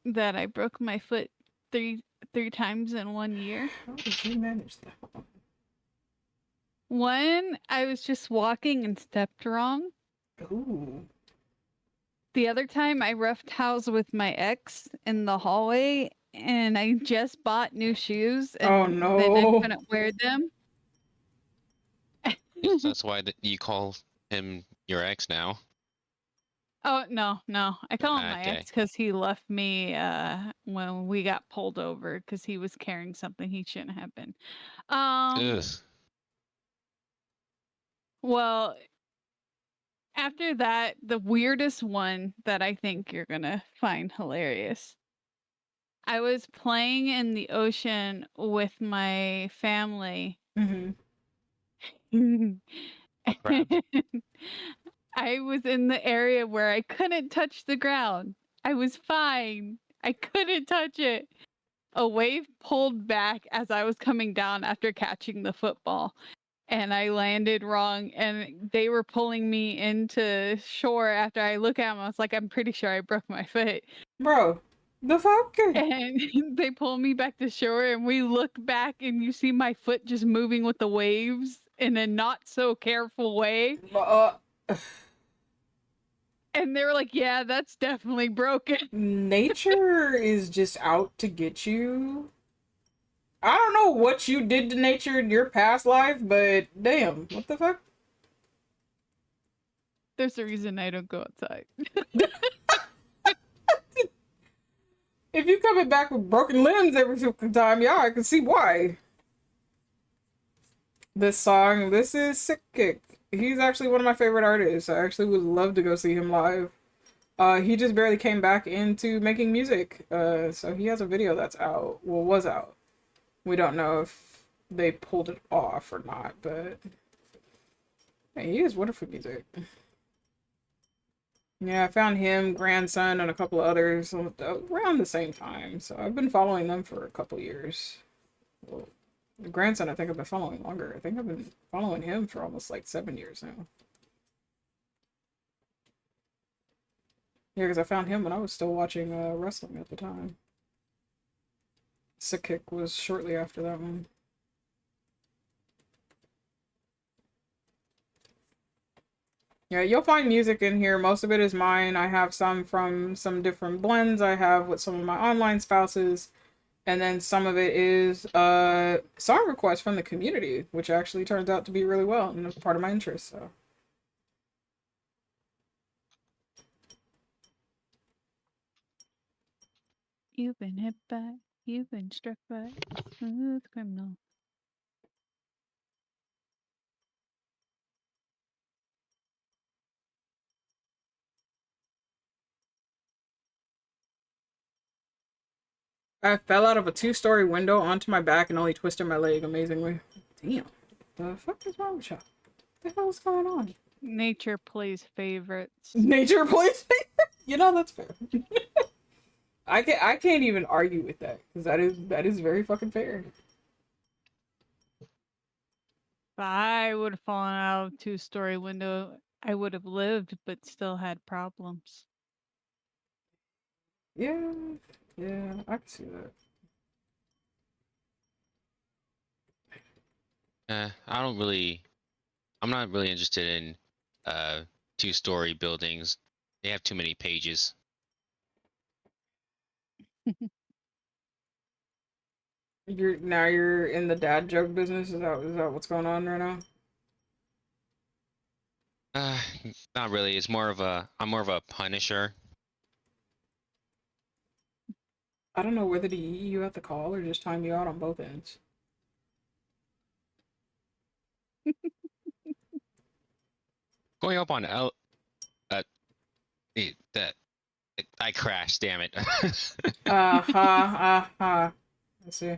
S3: that I broke my foot three times in 1 year.
S2: How did you manage that?
S3: One, I was just walking and stepped wrong.
S2: Ooh.
S3: The other time, I roughed house with my ex in the hallway, and I just bought new shoes,
S2: Oh
S3: and then I
S2: no.
S3: couldn't wear them.
S4: So that's why you call him your ex now.
S3: Oh no, no! I call him my
S4: Okay.
S3: ex because he left me when we got pulled over because he was carrying something he shouldn't have been.
S4: Ugh.
S3: Well, after that, the weirdest one that I think you're gonna find hilarious. I was playing in the ocean with my family.
S2: Mm-hmm.
S3: And
S4: Crap.
S3: I was in the area where I couldn't touch the ground. I was fine. I couldn't touch it. A wave pulled back as I was coming down after catching the football, and I landed wrong, and they were pulling me into shore after I look at them. I was like, I'm pretty sure I broke my foot.
S2: Bro, the fuck?
S3: And they pull me back to shore, and we look back, and you see my foot just moving with the waves in a not so careful way.
S2: Uh,
S3: And they were like, yeah, that's definitely broken.
S2: nature is just out to get you. I don't know what you did to nature in your past life, but damn, what the fuck?
S3: There's a reason I don't go outside.
S2: If you coming back with broken limbs every single time, yeah, I can see why. This song, this is Sick Kick. He's actually one of my favorite artists. I actually would love to go see him live. He just barely came back into making music. So he has a video that's out. Well, was out. We don't know if they pulled it off or not, but hey, he has wonderful music. Yeah, I found him, grandson, and a couple of others around the same time. So I've been following them for a couple years. Well, the grandson, I think I've been following longer. I think I've been following him for almost like 7 years now. Yeah, because I found him when I was still watching wrestling at the time. Sick Kick was shortly after that one. Yeah, you'll find music in here. Most of it is mine. I have some from some different blends I have with some of my online spouses. And then some of it is song requests from the community, which actually turns out to be really well and it's part of my interest. So
S3: You've been hit by, you've been struck by a smooth criminal.
S2: I fell out of a 2-story window onto my back and only twisted my leg amazingly. Damn. The fuck is wrong with y'all? What the hell is going on?
S3: Nature plays favorites.
S2: Nature plays. You know, that's fair. I can't even argue with that because that is very fucking fair.
S3: If I would have fallen out of a 2-story window, I would have lived, but still had problems.
S2: Yeah, yeah, I can see that.
S4: I don't really. I'm not really interested in two-story buildings. They have too many pages.
S2: You're in the dad joke business. Is that what's going on right now?
S4: Uh, Not really. It's more of a. I'm more of a punisher.
S2: I don't know whether to eat you at the call or just time you out on both ends.
S4: Going up on L. That I crashed. Damn it.
S2: Let's see.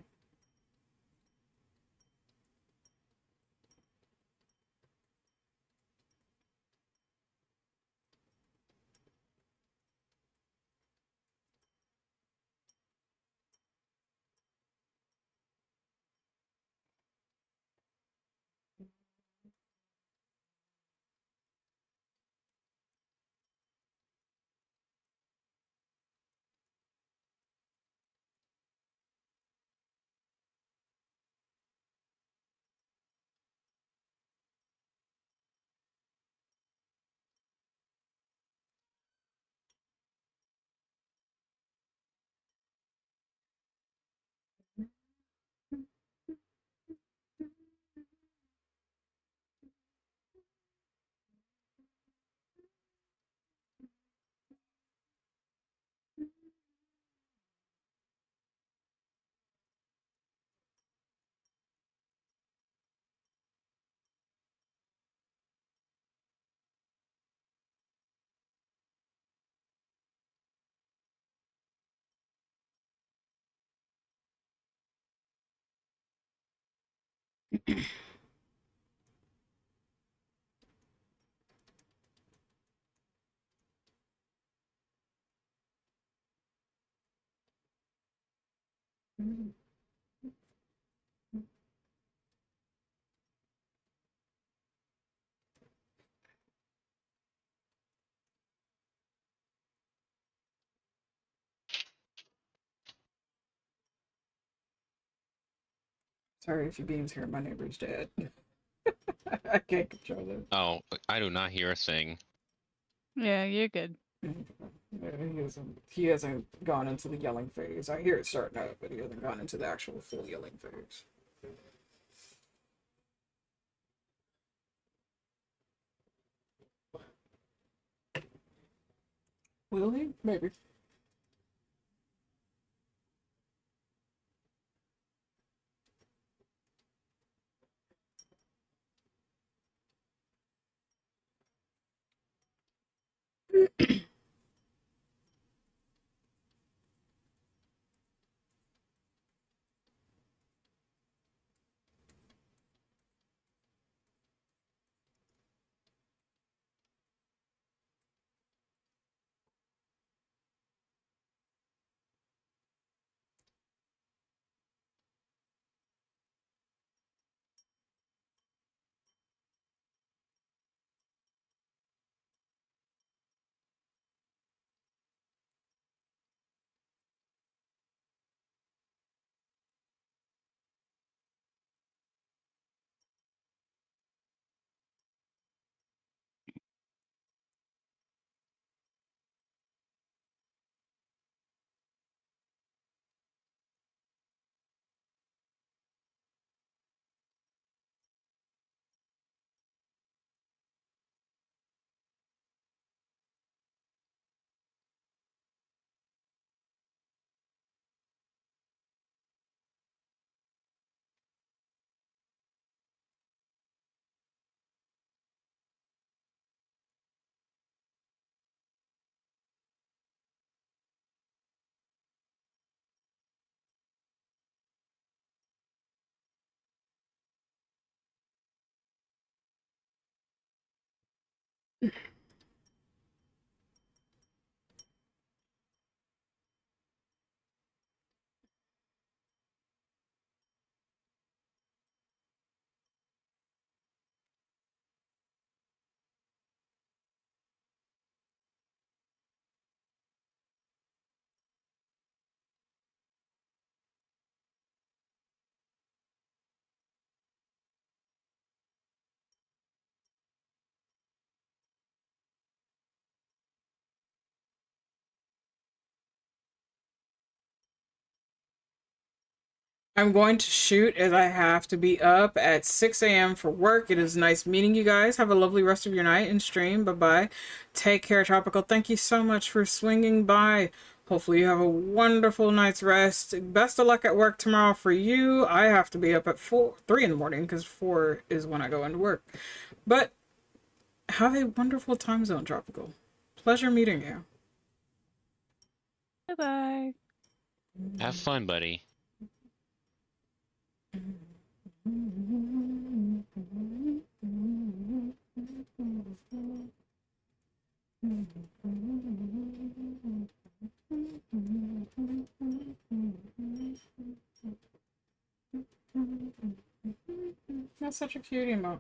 S2: Sorry if your beans here. My neighbor's dead. I can't control it.
S4: Oh, I do not hear a thing.
S3: Yeah, you're good.
S2: Yeah, he hasn't gone into the yelling phase. I hear it starting up, but he hasn't gone into the actual full yelling phase. Will he? Maybe. I'm going to shoot as I have to be up at 6 a.m. for work. It is nice meeting you guys. Have a lovely rest of your night and stream. Bye bye. Take care, Tropical. Thank you so much for swinging by. Hopefully, you have a wonderful night's rest. Best of luck at work tomorrow for you. I have to be up at 3 in the morning because 4 is when I go into work. But have a wonderful time zone, Tropical. Pleasure meeting you.
S3: Bye bye.
S4: Have fun, buddy.
S2: That's such a cute emote.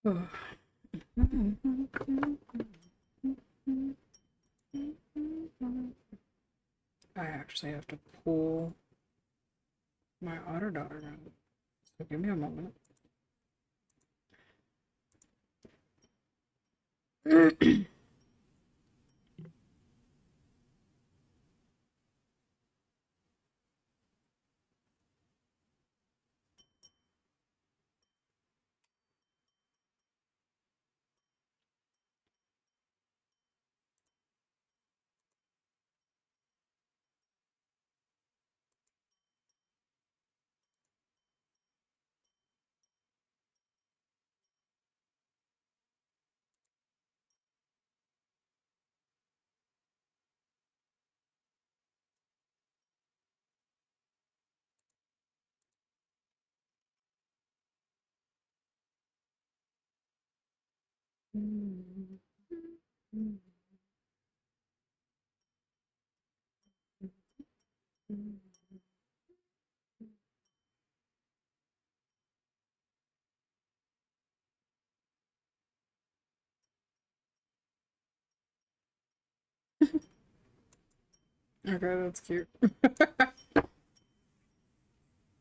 S2: I actually have to pull my otter daughter out. So give me a moment. Okay, that's cute.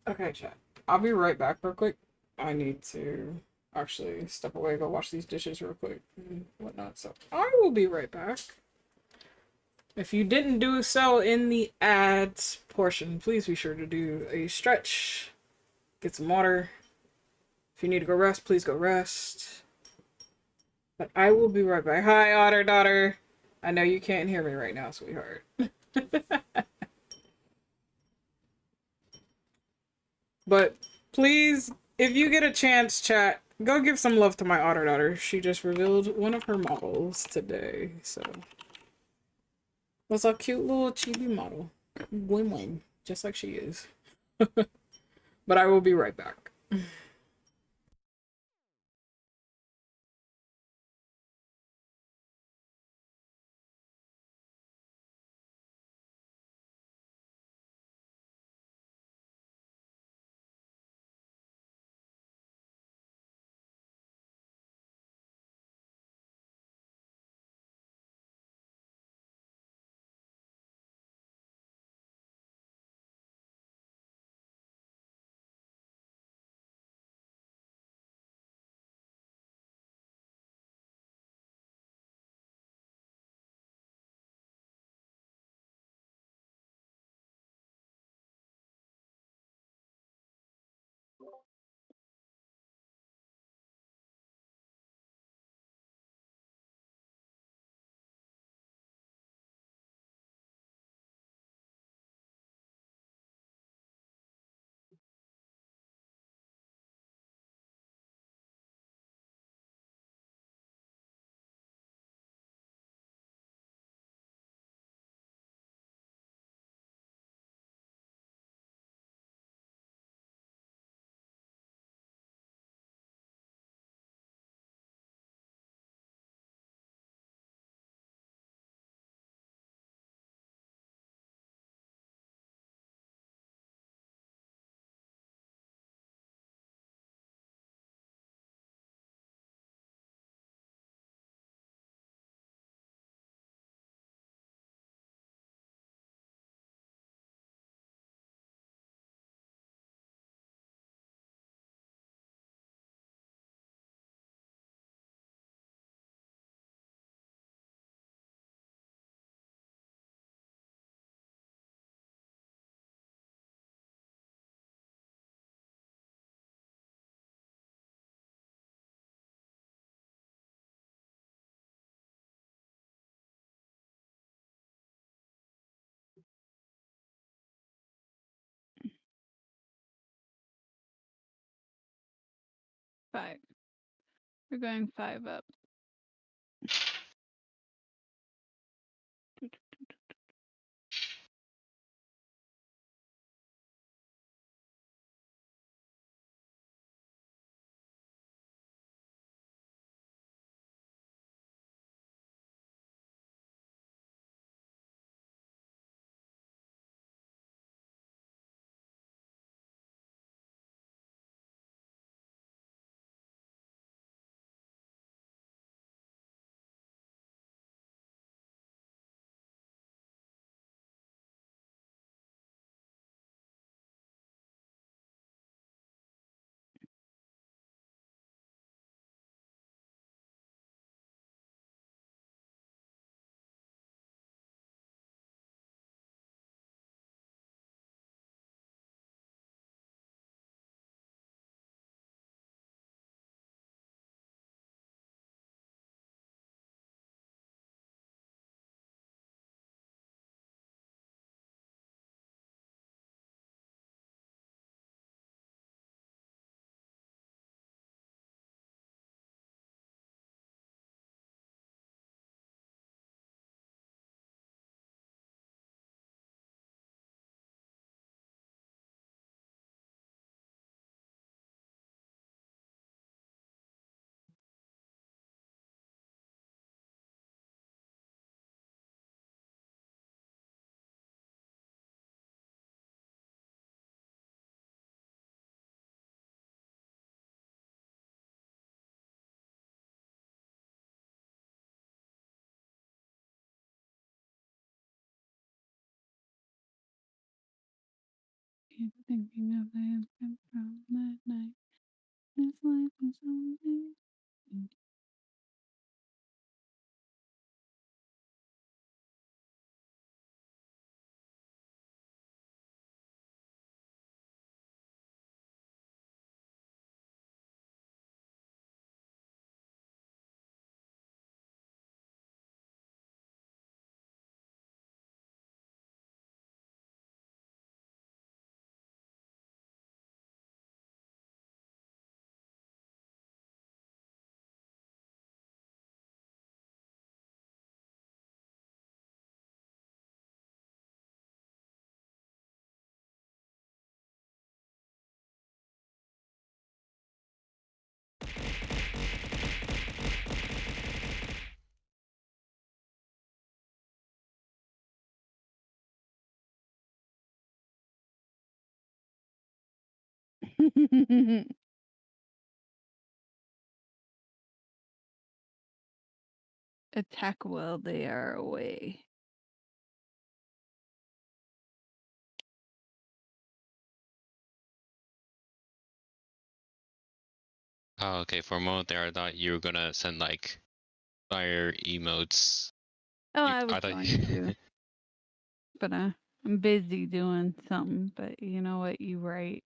S2: Okay, chat. I'll be right back real quick. I need to actually step away, go wash these dishes real quick and whatnot. So I will be right back. If you didn't do so in the ads portion, please be sure to do a stretch, get some water. If you need to go rest, please go rest. But I will be right back. Hi, Otter Daughter. I know you can't hear me right now, sweetheart. But please, if you get a chance, chat, go give some love to my Otter Daughter. She just revealed one of her models today. So that's a cute little chibi model. Win win. Just like she is. But I will be right back.
S3: 5. We're going 5 up. Keep thinking of him from that night. This life is only. Attack while they are away.
S4: Oh, okay. For a moment there, I thought you were gonna send like fire emotes.
S3: Oh, I was
S4: I thought.
S3: going to, but I'm busy doing something. But you know what? You right.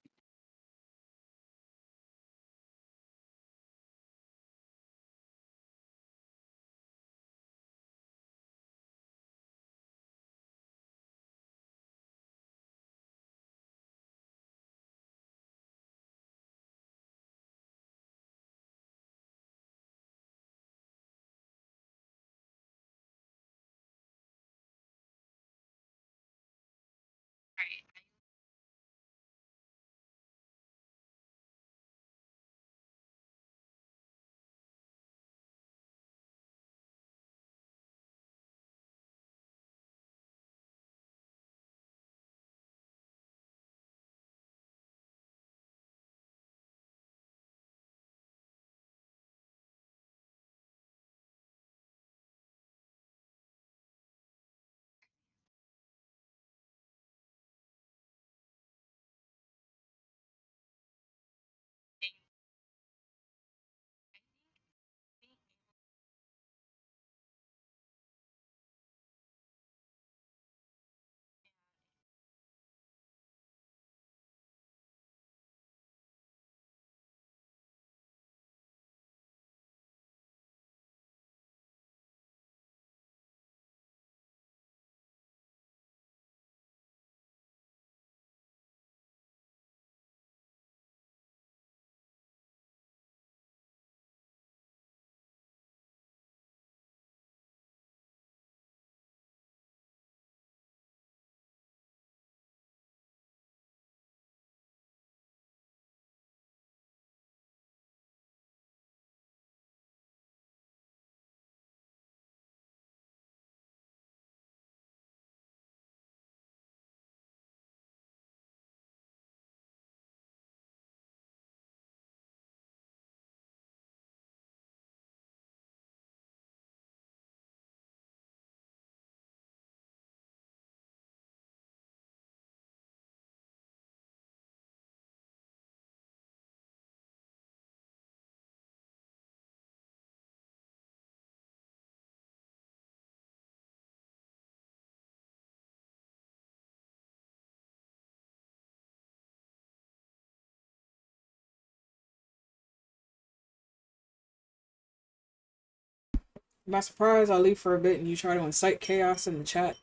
S2: Not surprised I leave for a bit and you try to incite chaos in the chat.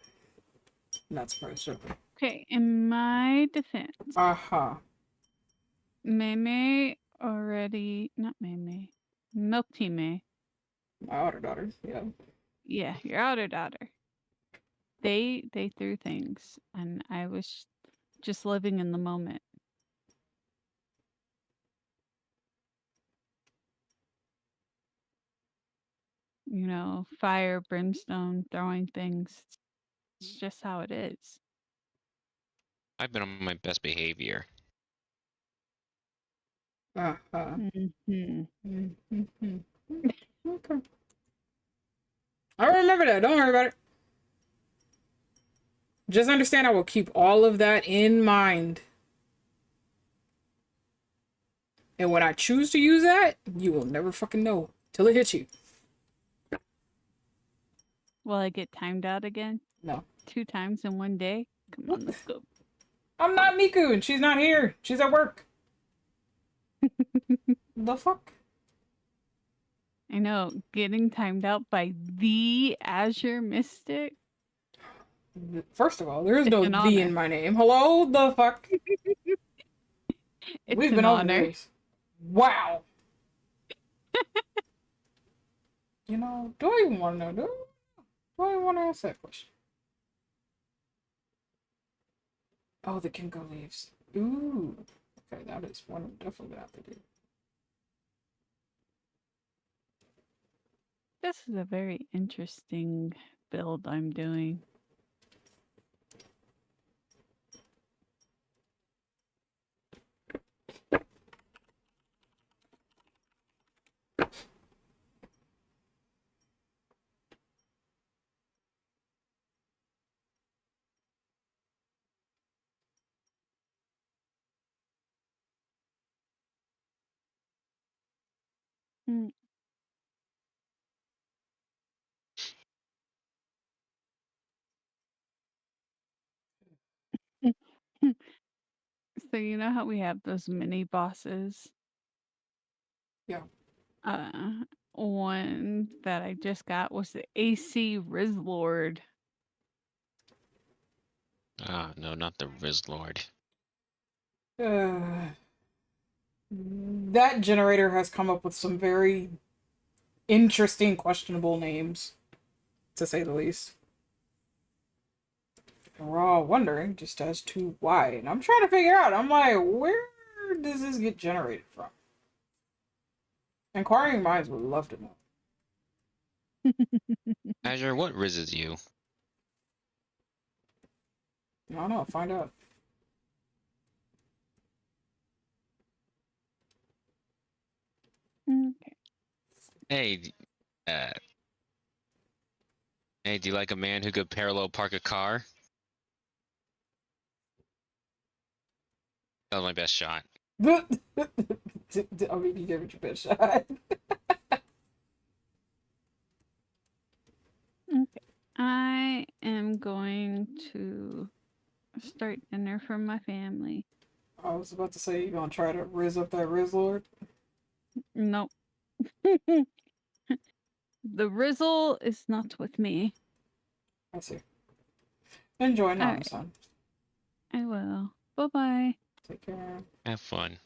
S2: Not surprised, sure.
S3: Okay, in my defense,
S2: Aha.
S3: Mei already, not Mei, Milk Tea Mei.
S2: My outer daughter, yeah.
S3: Yeah, your outer daughter. They threw things, and I was just living in the moment. You know, fire, brimstone, throwing things. It's just how it is.
S4: I've been on my best behavior.
S2: Uh-huh.
S3: Mm-hmm.
S2: Mm-hmm. Okay. I remember that. Don't worry about it. Just understand I will keep all of that in mind. And when I choose to use that, you will never fucking know till it hits you.
S3: Will I get timed out again?
S2: No.
S3: 2 times in one day? Come on, let's go.
S2: I'm not Miku and she's not here. She's at work. The fuck?
S3: I know, getting timed out by the Azure Mystic.
S2: First of all, there is
S3: It's
S2: no
S3: an
S2: "the" in
S3: honor.
S2: my name. Hello? The fuck?
S3: It's
S2: We've
S3: an
S2: been over
S3: honor.
S2: this. Wow. You know, do I even want to know? Do I even want to ask that question? Oh, the Kinko leaves. Ooh. Okay, that is one I'm definitely gonna have to do.
S3: This is a very interesting build I'm doing. Mm. So you know how we have those mini bosses?
S2: Yeah.
S3: Uh, one that I just got was the AC Rizlord.
S4: Ah, no, not the Riz Lord.
S2: That generator has come up with some very interesting, questionable names, to say the least. And we're all wondering just as to why. And I'm trying to figure out, I'm like, where does this get generated from? Inquiring minds would love to know.
S4: Azure, what rizzes you?
S2: I don't know, find out.
S3: Okay.
S4: Hey, uh, hey, do you like a man who could parallel park a car? That was my best shot.
S2: I mean, you gave it your best shot.
S3: Okay. I am going to start dinner for my family.
S2: I was about to say, you're gonna try to riz up that Riz Lord.
S3: Nope. The Rizzle is not with me.
S2: I see. Enjoy
S3: All
S2: Nam,
S3: right,
S2: son.
S3: I will. Bye bye.
S2: Take care.
S4: Have fun.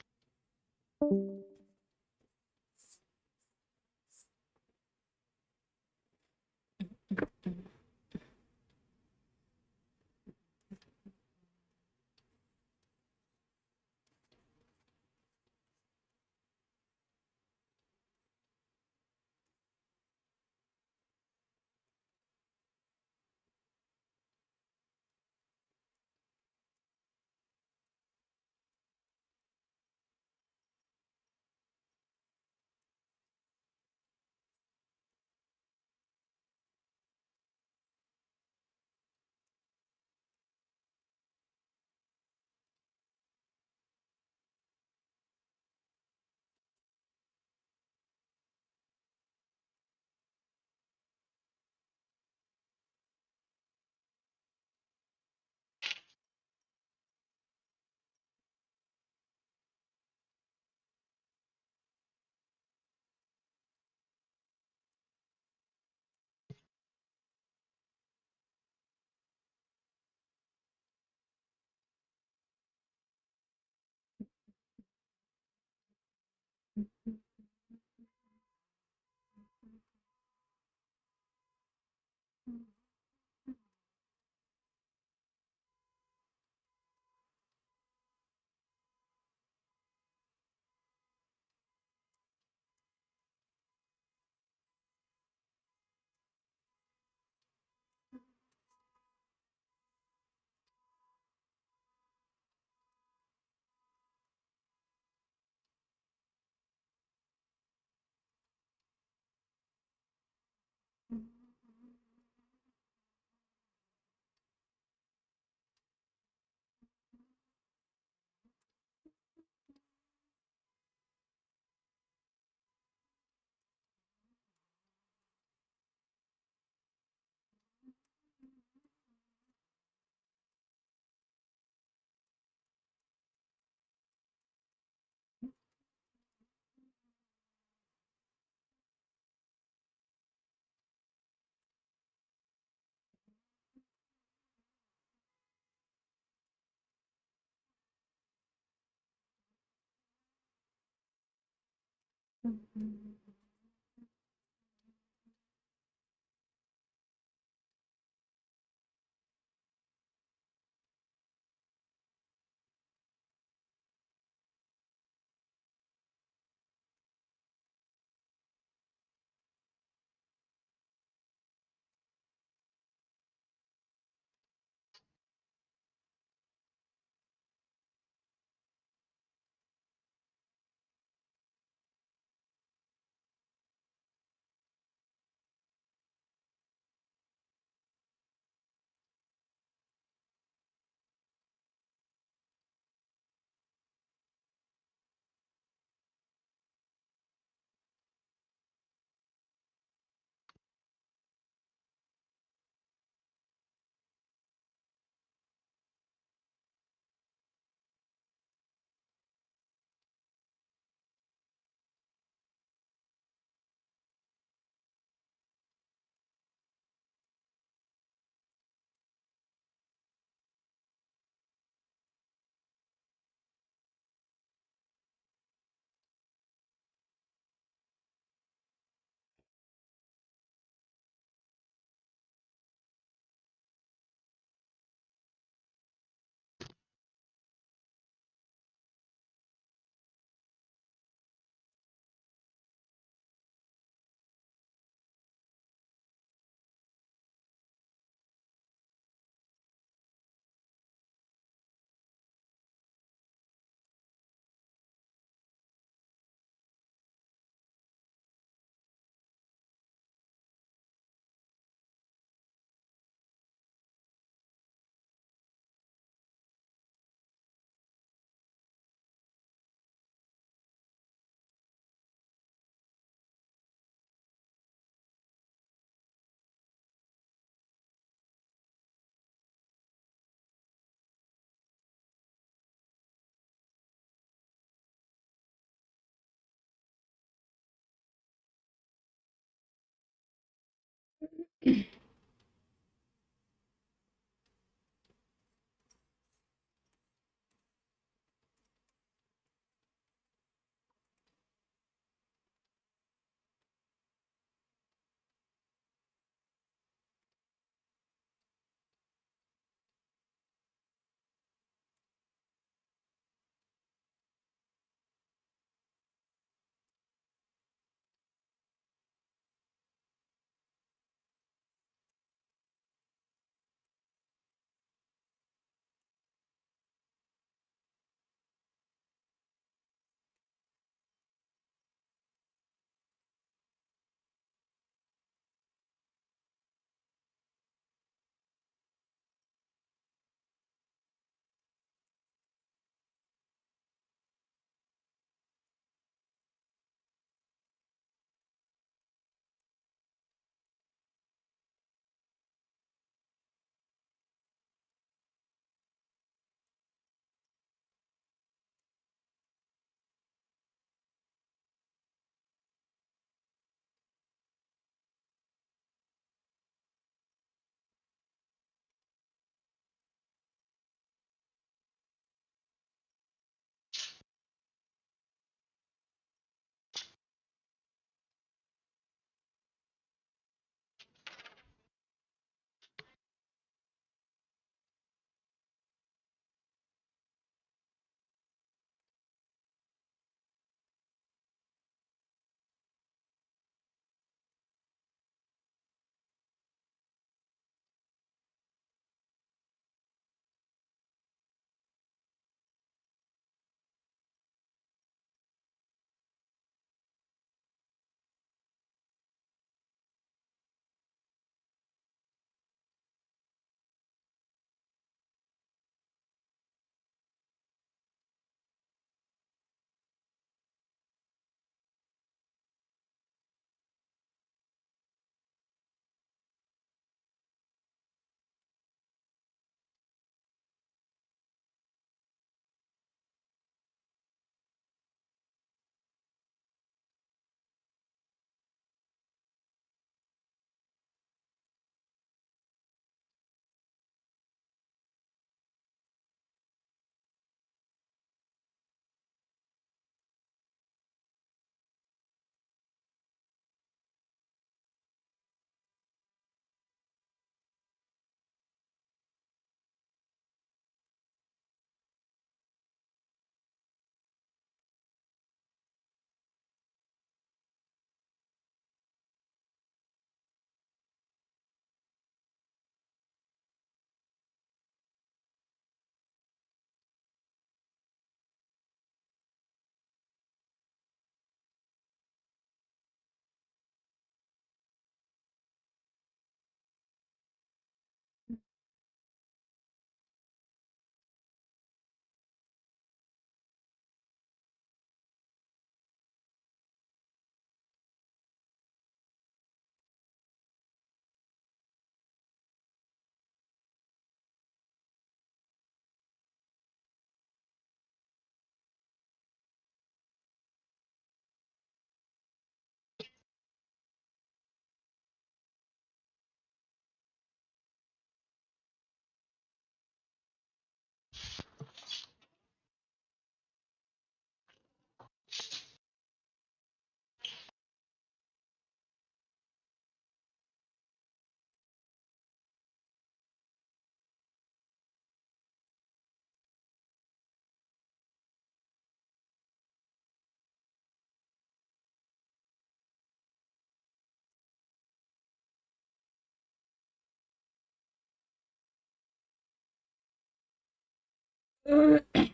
S2: Mm-hmm.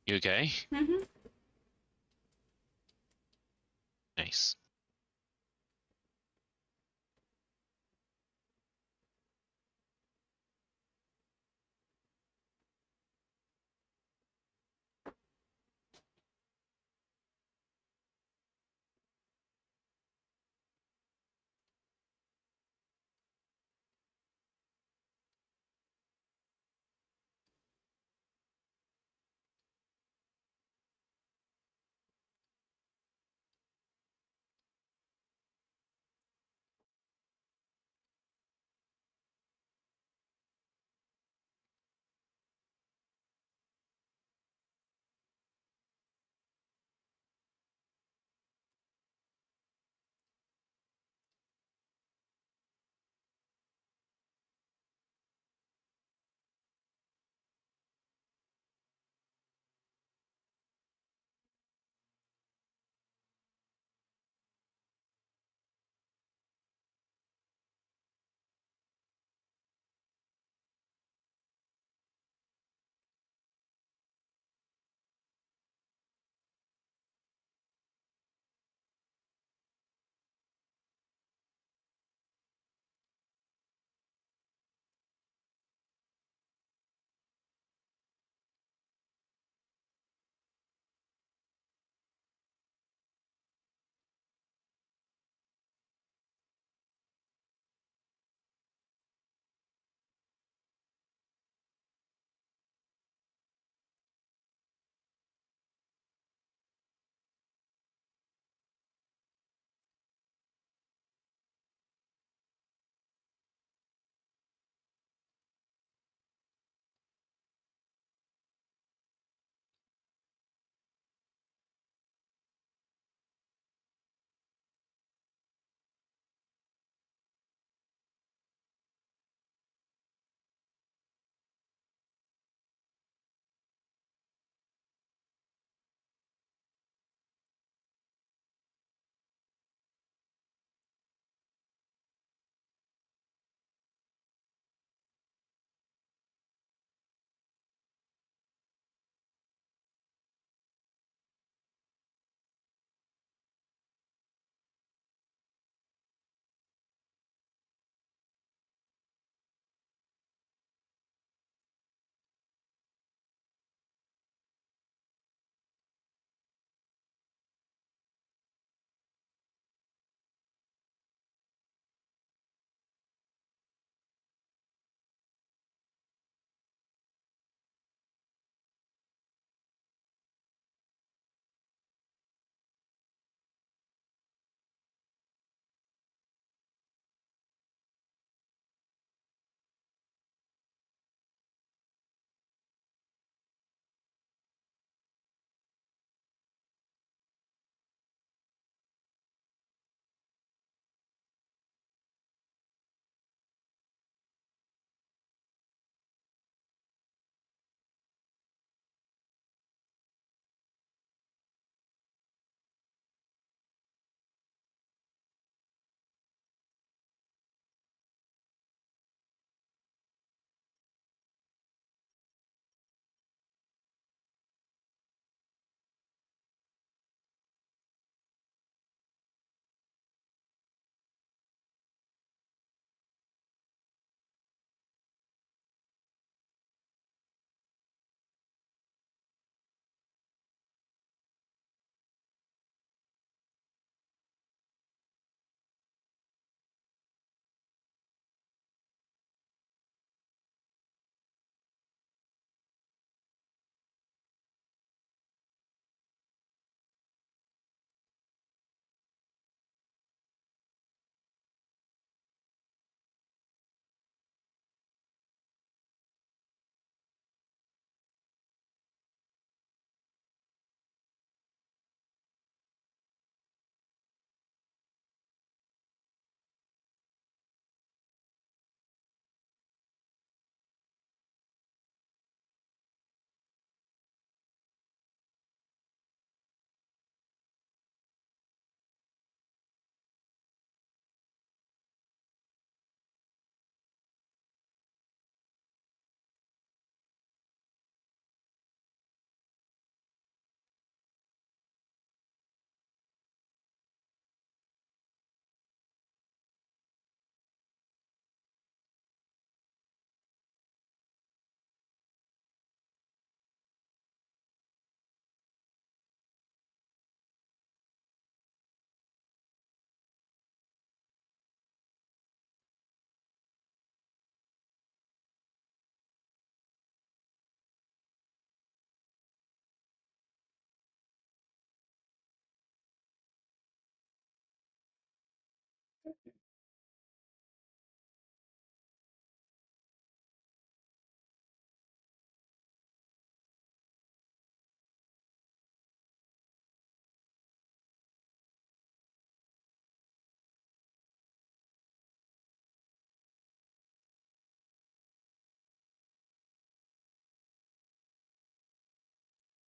S4: You okay? Nice.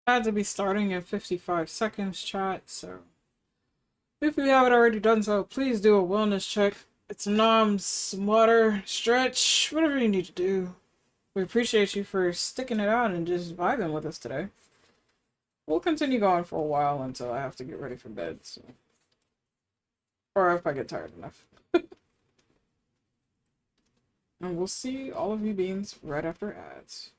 S2: Had to be starting in 55 seconds, chat, so if you haven't already done so, please do a wellness check. It's noms, water, stretch, whatever you need to do. We appreciate you for sticking it out and just vibing with us today. We'll continue going for a while until I have to get ready for bed, so. Or if I get tired enough. And we'll see all of you beans right after ads.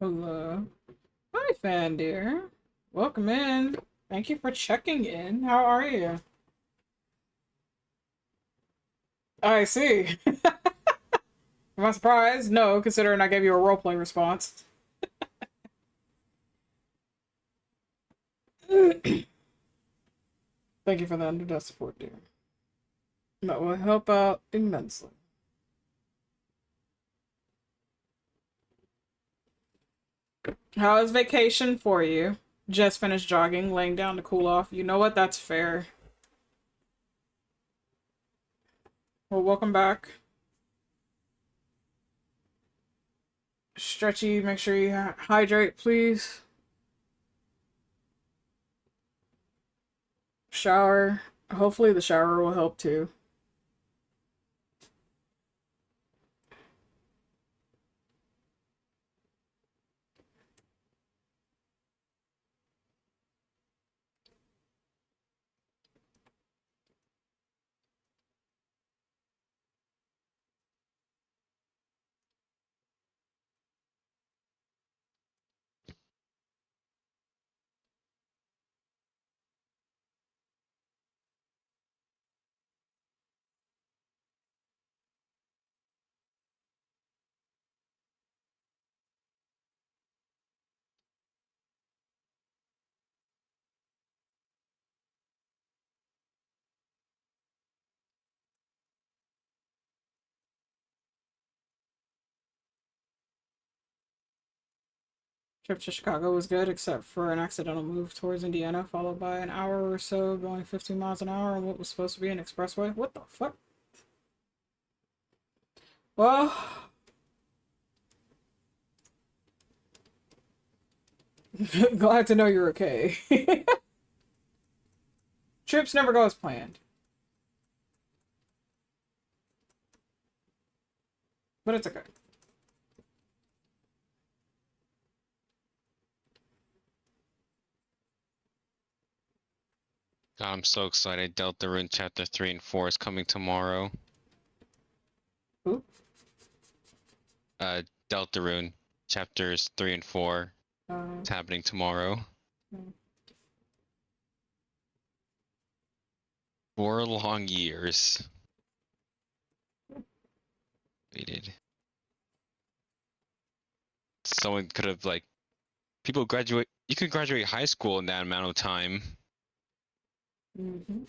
S2: Hello. Hi, fan dear. Welcome in. Thank you for checking in. How are you? I see. Am I surprised? No, considering I gave you a roleplay response. Thank you for the underdog support, dear. That will help out immensely. How is vacation for you? Just finished jogging, laying down to cool off. You know what? That's fair. Well, welcome back. Stretchy, make sure you hydrate, please. Shower. Hopefully the shower will help too. Trip to Chicago was good, except for an accidental move towards Indiana, followed by an hour or so going 15 miles an hour on what was supposed to be an expressway. What the fuck? Well, glad to know you're okay. Trips never go as planned. But it's okay.
S4: God, I'm so excited. Deltarune Chapter 3 and 4 is coming tomorrow.
S2: Oop.
S4: Deltarune Chapters 3 and 4. It's happening tomorrow.
S2: Hmm.
S4: 4 long years. Waited. Someone could have, like, people graduate. You could graduate high school in that amount of time.
S2: Mm-hmm.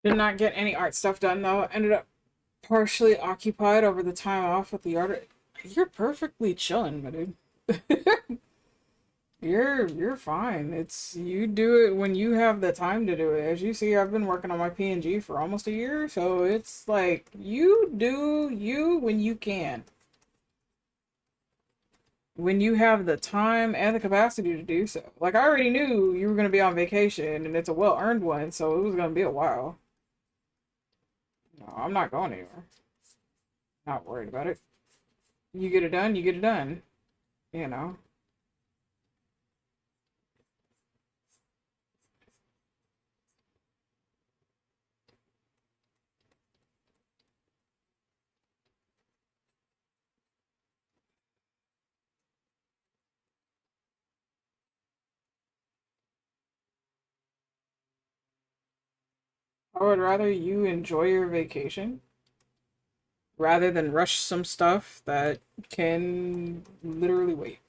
S2: Did not get any art stuff done though. Ended up partially occupied over the time off with the art. You're perfectly chilling, my dude. You're fine. It's you do it when you have the time to do it. As you see, I've been working on my PNG for almost a year, so it's like you do you when you can. When you have the time and the capacity to do so. Like I already knew you were gonna be on vacation and it's a well earned one, so it was gonna be a while. No, I'm not going anywhere. Not worried about it. You get it done, you get it done. You know. I would rather you enjoy your vacation rather than rush some stuff that can literally wait.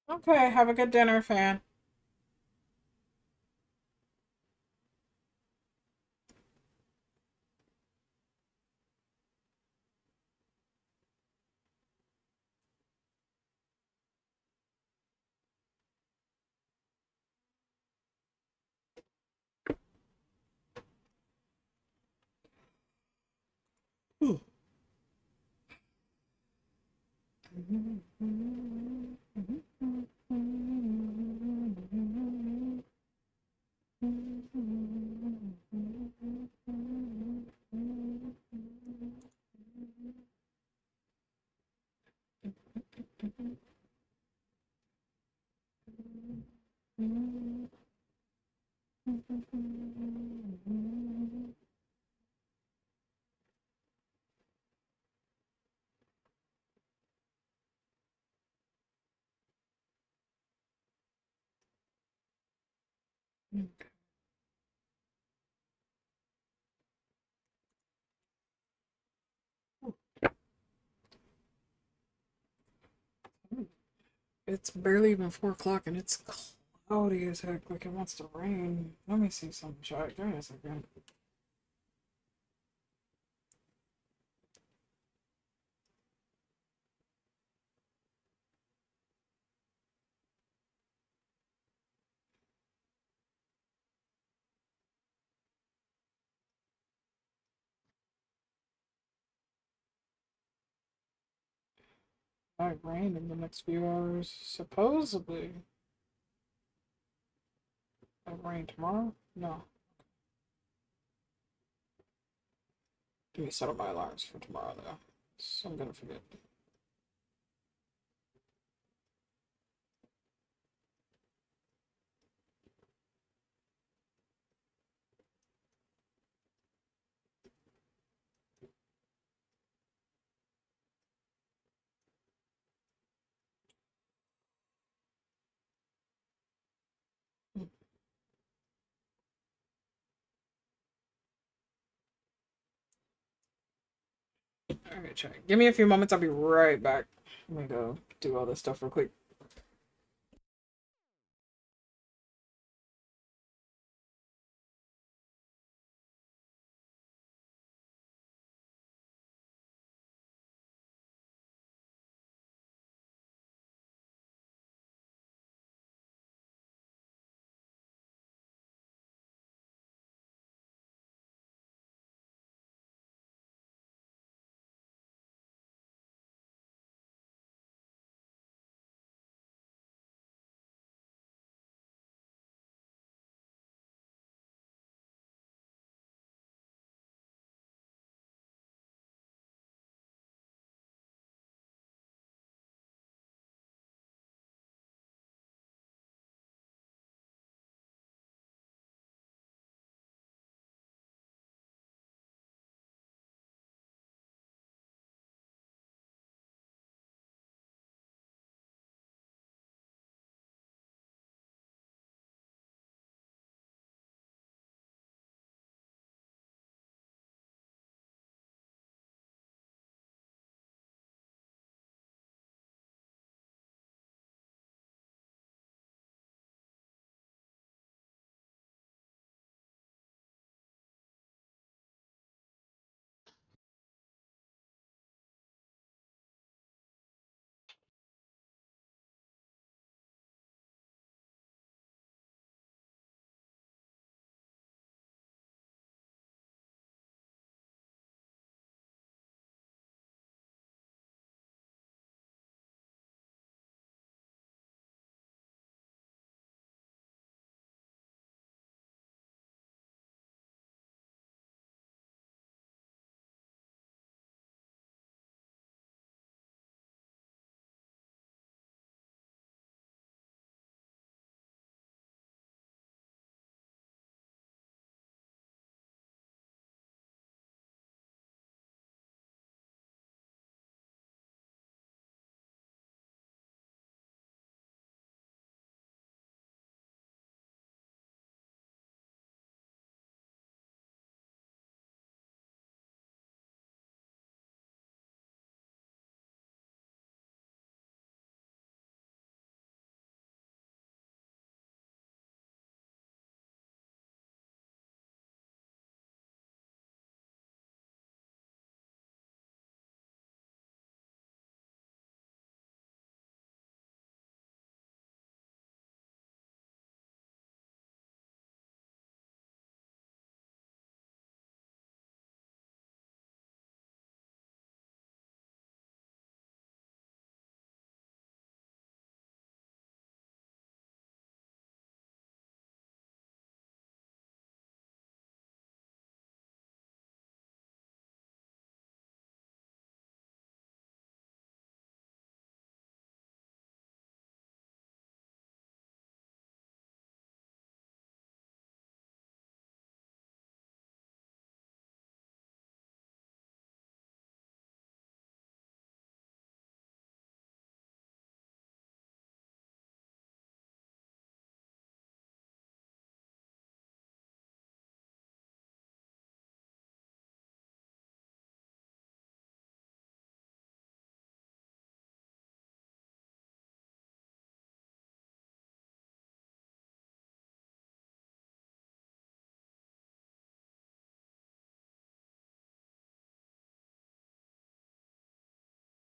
S2: Okay, have a good dinner, fan. It's barely even 4 o'clock and it's cloudy as heck, like it wants to rain. Let me see some chat. Give me a second. Might rain in the next few hours. Supposedly. Might rain tomorrow? No. Let me set up my alarms for tomorrow though. So I'm gonna forget. All right, check. Give me a few moments. I'll be right back. Let me go do all this stuff real quick.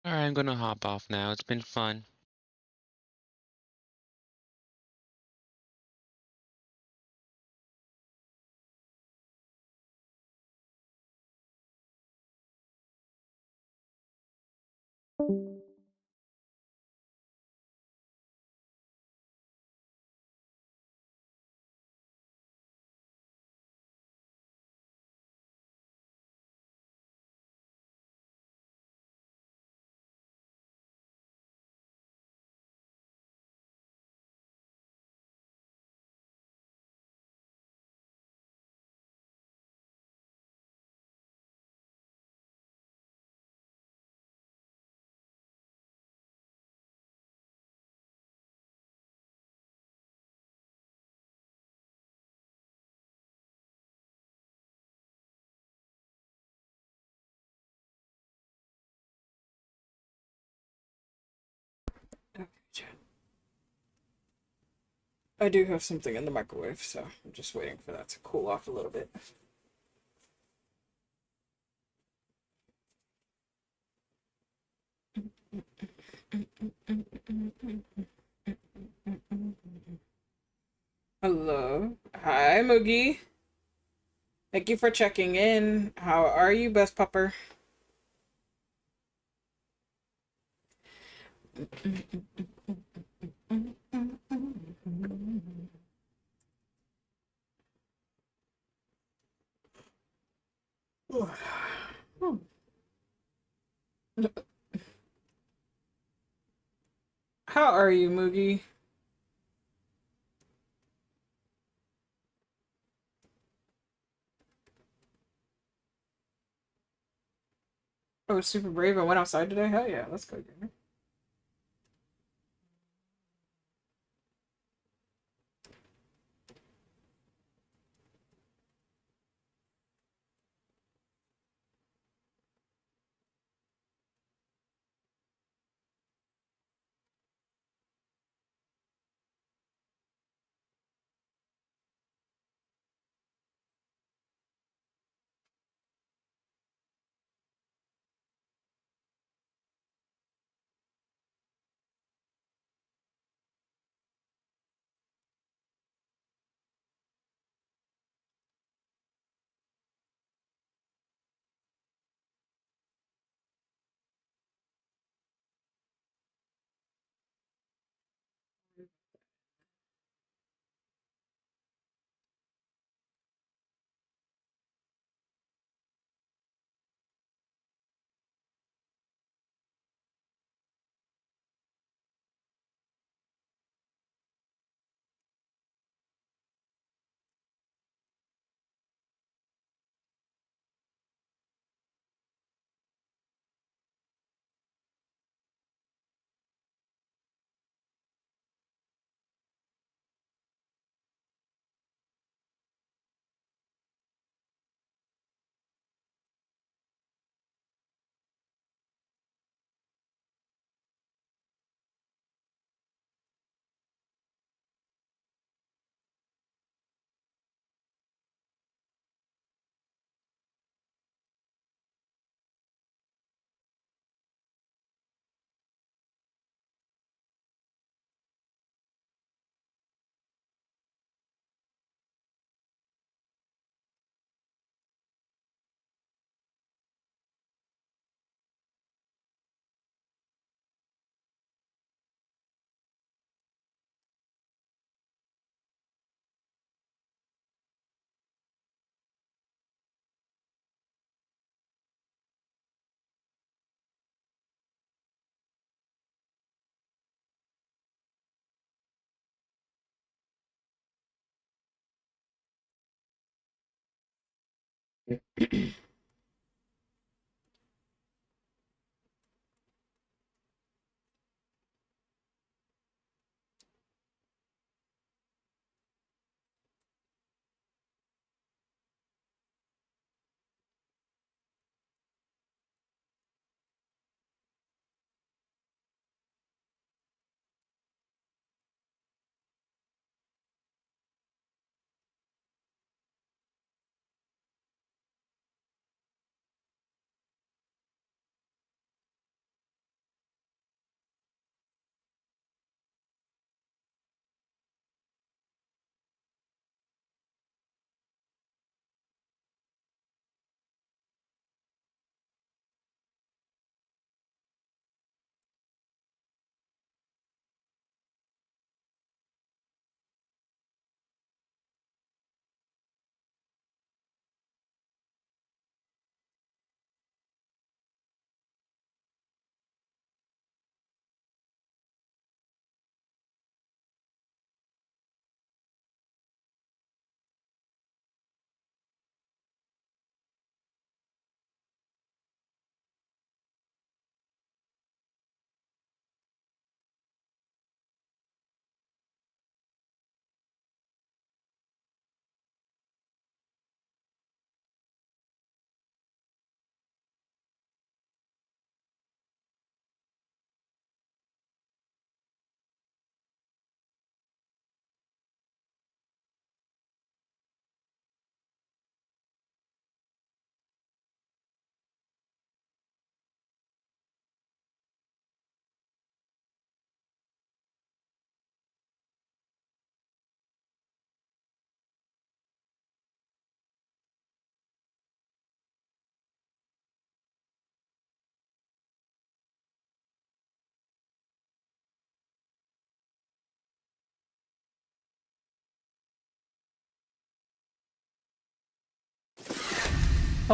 S4: All right, I'm gonna hop off now. It's been fun.
S2: I do have something in the microwave, so I'm just waiting for that to cool off a little bit. Hello. Hi, Moogie. Thank you for checking in. How are you, best pupper? How are you, Moogie? I was super brave. I went outside today. Hell yeah, let's go, gamer.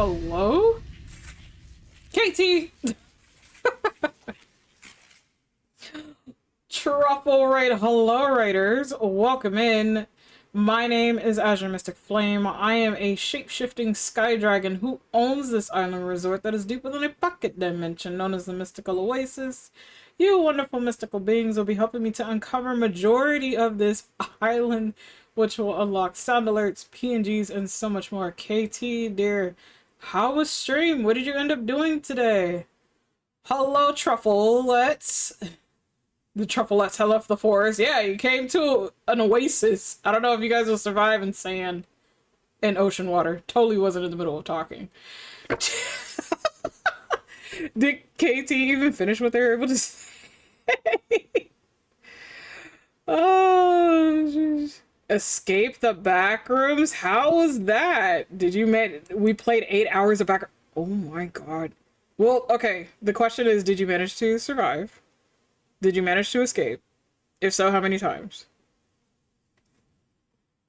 S2: Hello? Katie! Truffle raid. Hello, raiders. Welcome in. My name is Azure Mystic Flame. I am a shape-shifting sky dragon who owns this island resort that is deeper than a pocket dimension known as the Mystical Oasis. You wonderful mystical beings will be helping me to uncover majority of this island, which will unlock sound alerts, PNGs, and so much more. KT, dear, how was stream? What did you end up doing today? Hello, Truffle-lets. The Truffle-lets have left the forest. Yeah, you came to an oasis. I don't know if you guys will survive in sand and ocean water. Totally wasn't in the middle of talking. Did KT even finish what they were able to say? Oh, geez. Escape the back rooms? How was that? Did you we played 8 hours of back. Oh my god. Well, okay. The question is, did you manage to survive? Did you manage to escape? If so, how many times?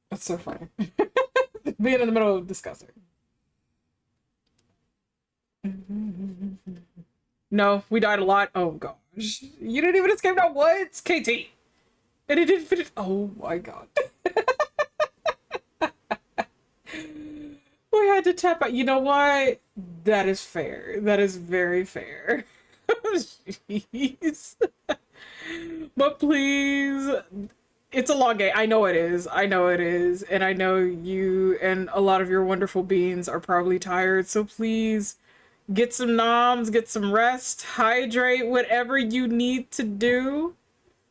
S2: That's so funny. Being in the middle of discussing. No, we died a lot. Oh gosh. You didn't even escape that once, KT. And it didn't finish. Oh my god. We had to tap out. You know what? That is fair. That is very fair. Jeez. But please, it's a long game. I know it is. I know it is. And I know you and a lot of your wonderful beings are probably tired. So please get some noms, get some rest, hydrate, whatever you need to do.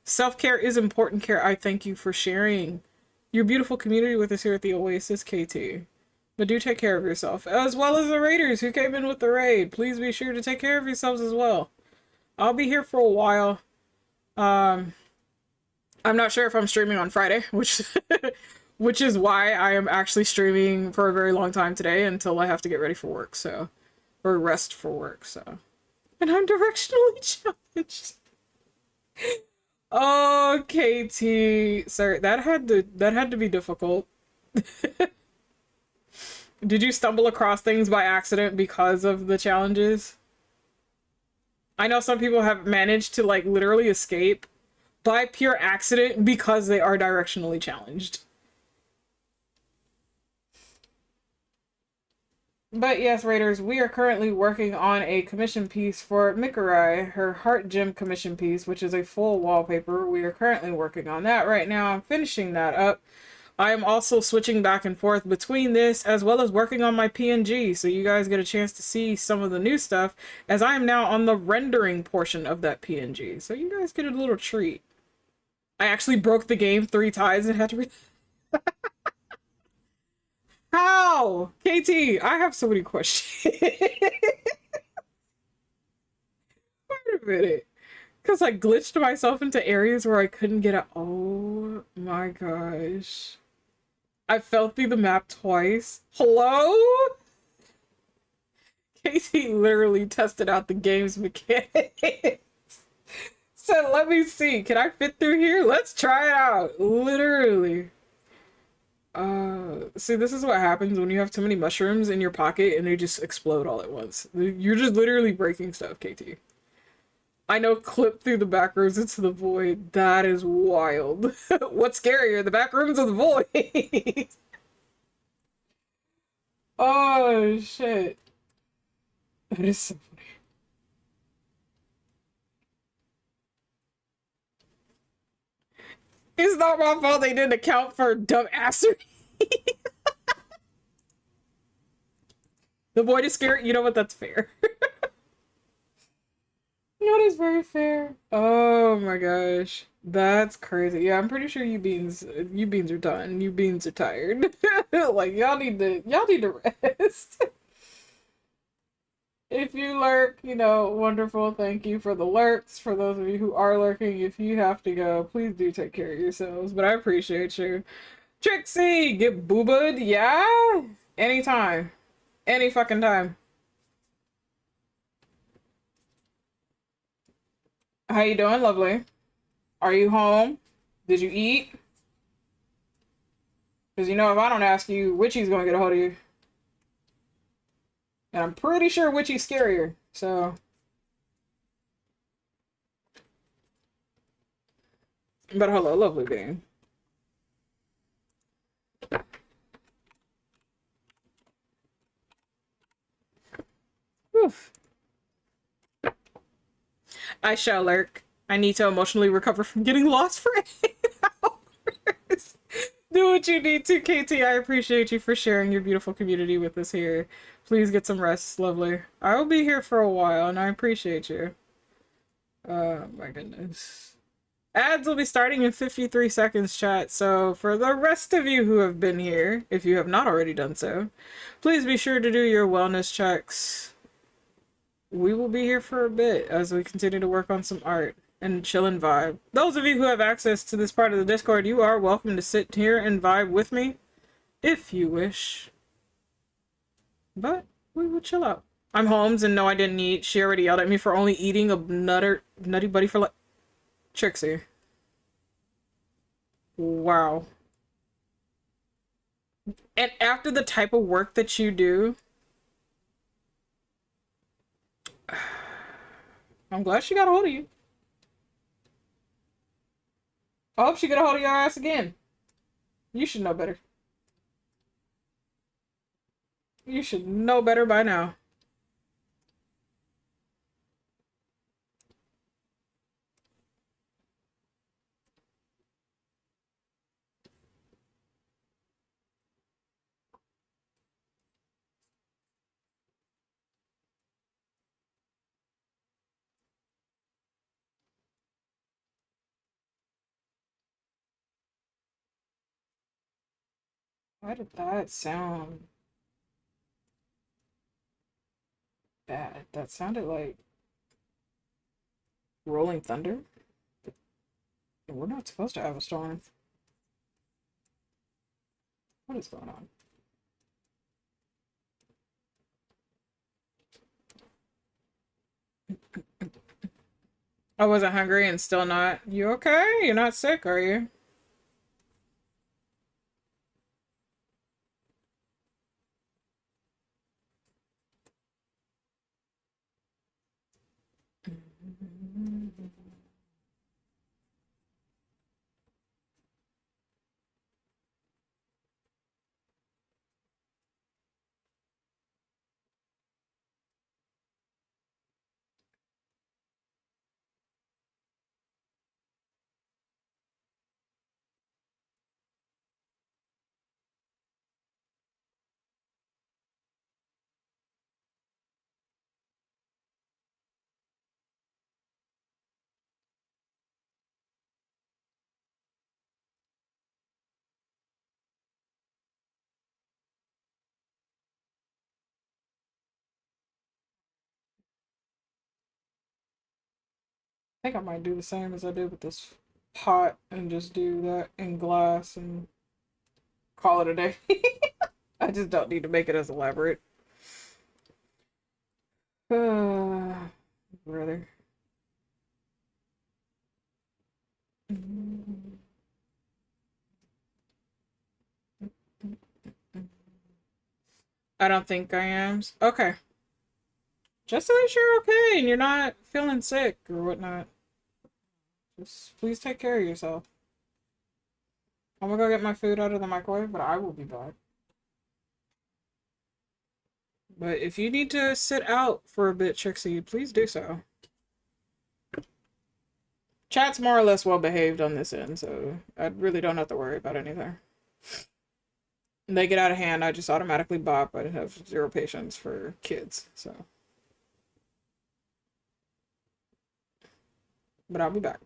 S2: Self-care is important care. I thank you for sharing your beautiful community with us here at the Oasis, KT. But do take care of yourself, as well as the raiders who came in with the raid. Please be sure to take care of yourselves as well. I'll be here for a while. I'm not sure if I'm streaming on Friday, which which is why I am actually streaming for a very long time today until I have to get ready for work, so, or rest for work, so. And I'm directionally challenged. Oh, KT, sorry, that had to be difficult. Did you stumble across things by accident because of the challenges? I know some people have managed to like literally escape by pure accident because they are directionally challenged. But yes, Raiders, we are currently working on a commission piece for Mikurai, her Heart Gem commission piece, which is a full wallpaper. We are currently working on that right now. I'm finishing that up. I am also switching back and forth between this as well as working on my PNG, so you guys get a chance to see some of the new stuff as I am now on the rendering portion of that PNG. So you guys get a little treat. I actually broke the game 3 times and had to How? KT, I have so many questions. Wait a minute. Because I glitched myself into areas where I couldn't get out. Oh my gosh. I fell through the map twice. Hello? Casey literally tested out the game's mechanics. So let me see. Can I fit through here? Let's try it out. Literally. See, this is what happens when you have too many mushrooms in your pocket and they just explode all at once. You're just literally breaking stuff, KT. I know, clip through the back rooms into the void. That is wild. What's scarier, the back rooms or the void? Oh, shit. That is so funny. It's not my fault they didn't account for dumbassery. The void is scary. You know what? That's fair. That is very fair. Oh my gosh. That's crazy. Yeah, I'm pretty sure you beans are done. You beans are tired. Like y'all need to rest. If you lurk, you know, wonderful. Thank you for the lurks. For those of you who are lurking, if you have to go, please do take care of yourselves. But I appreciate you. Trixie, get booba'd. Yeah? Anytime. Any fucking time. How you doing, lovely? Are you home? Did you eat? Because you know, if I don't ask you, Witchy's gonna get a hold of you. And I'm pretty sure Witchy's scarier, so... But hello, lovely being. Oof. I shall lurk. I need to emotionally recover from getting lost for 8 hours. Do what you need to, KT. I appreciate you for sharing your beautiful community with us here. Please get some rest, lovely. I will be here for a while, and I appreciate you. Oh my goodness. Ads will be starting in 53 seconds, chat. So for the rest of you who have been here, if you have not already done so, please be sure to do your wellness checks. We will be here for a bit as we continue to work on some art and chill and vibe. Those of you who have access to this part of the Discord, you are welcome to sit here and vibe with me if you wish. But we will chill out. I'm Holmes, and no, I didn't eat. She already yelled at me for only eating a nutty buddy for like Trixie. Wow. And after the type of work that you do, I'm glad she got a hold of you. I hope she get a hold of your ass again. You should know better. You should know better by now. Why did that sound bad? That sounded like rolling thunder. We're not supposed to have a storm. What is going on? I wasn't hungry and still not. You okay? You're not sick, are you? I think I might do the same as I did with this pot and just do that in glass and call it a day. I just don't need to make it as elaborate. Brother. I don't think I am. Okay. Just so that you're okay and you're not feeling sick or whatnot. Just please take care of yourself. I'm gonna go get my food out of the microwave, but I will be back. But if you need to sit out for a bit, Trixie, please do so. Chat's more or less well behaved on this end, so I really don't have to worry about anything. They get out of hand, I just automatically bop. I have zero patience for kids, so. But I'll be back.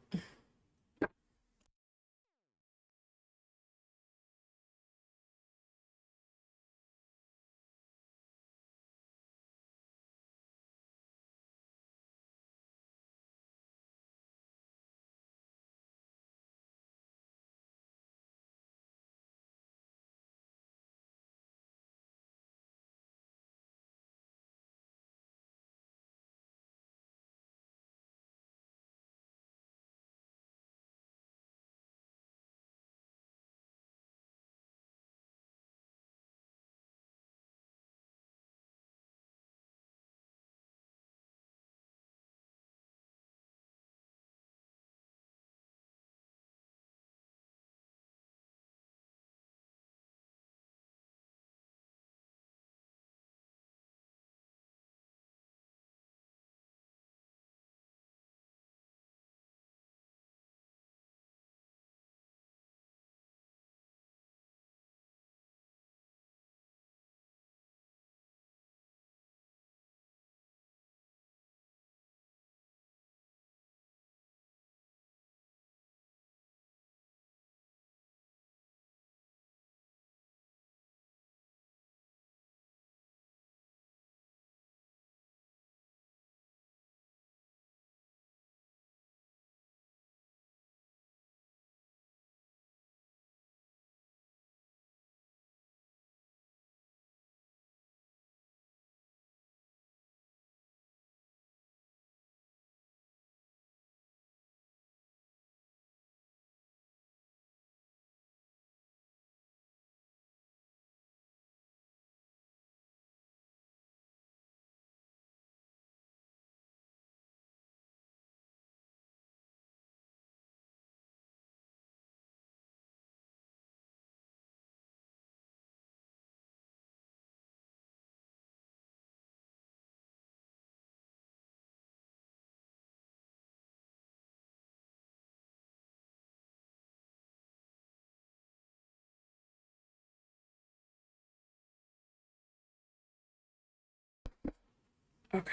S2: Okay,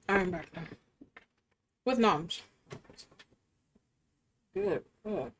S2: I'm back now. With noms. Good. Good.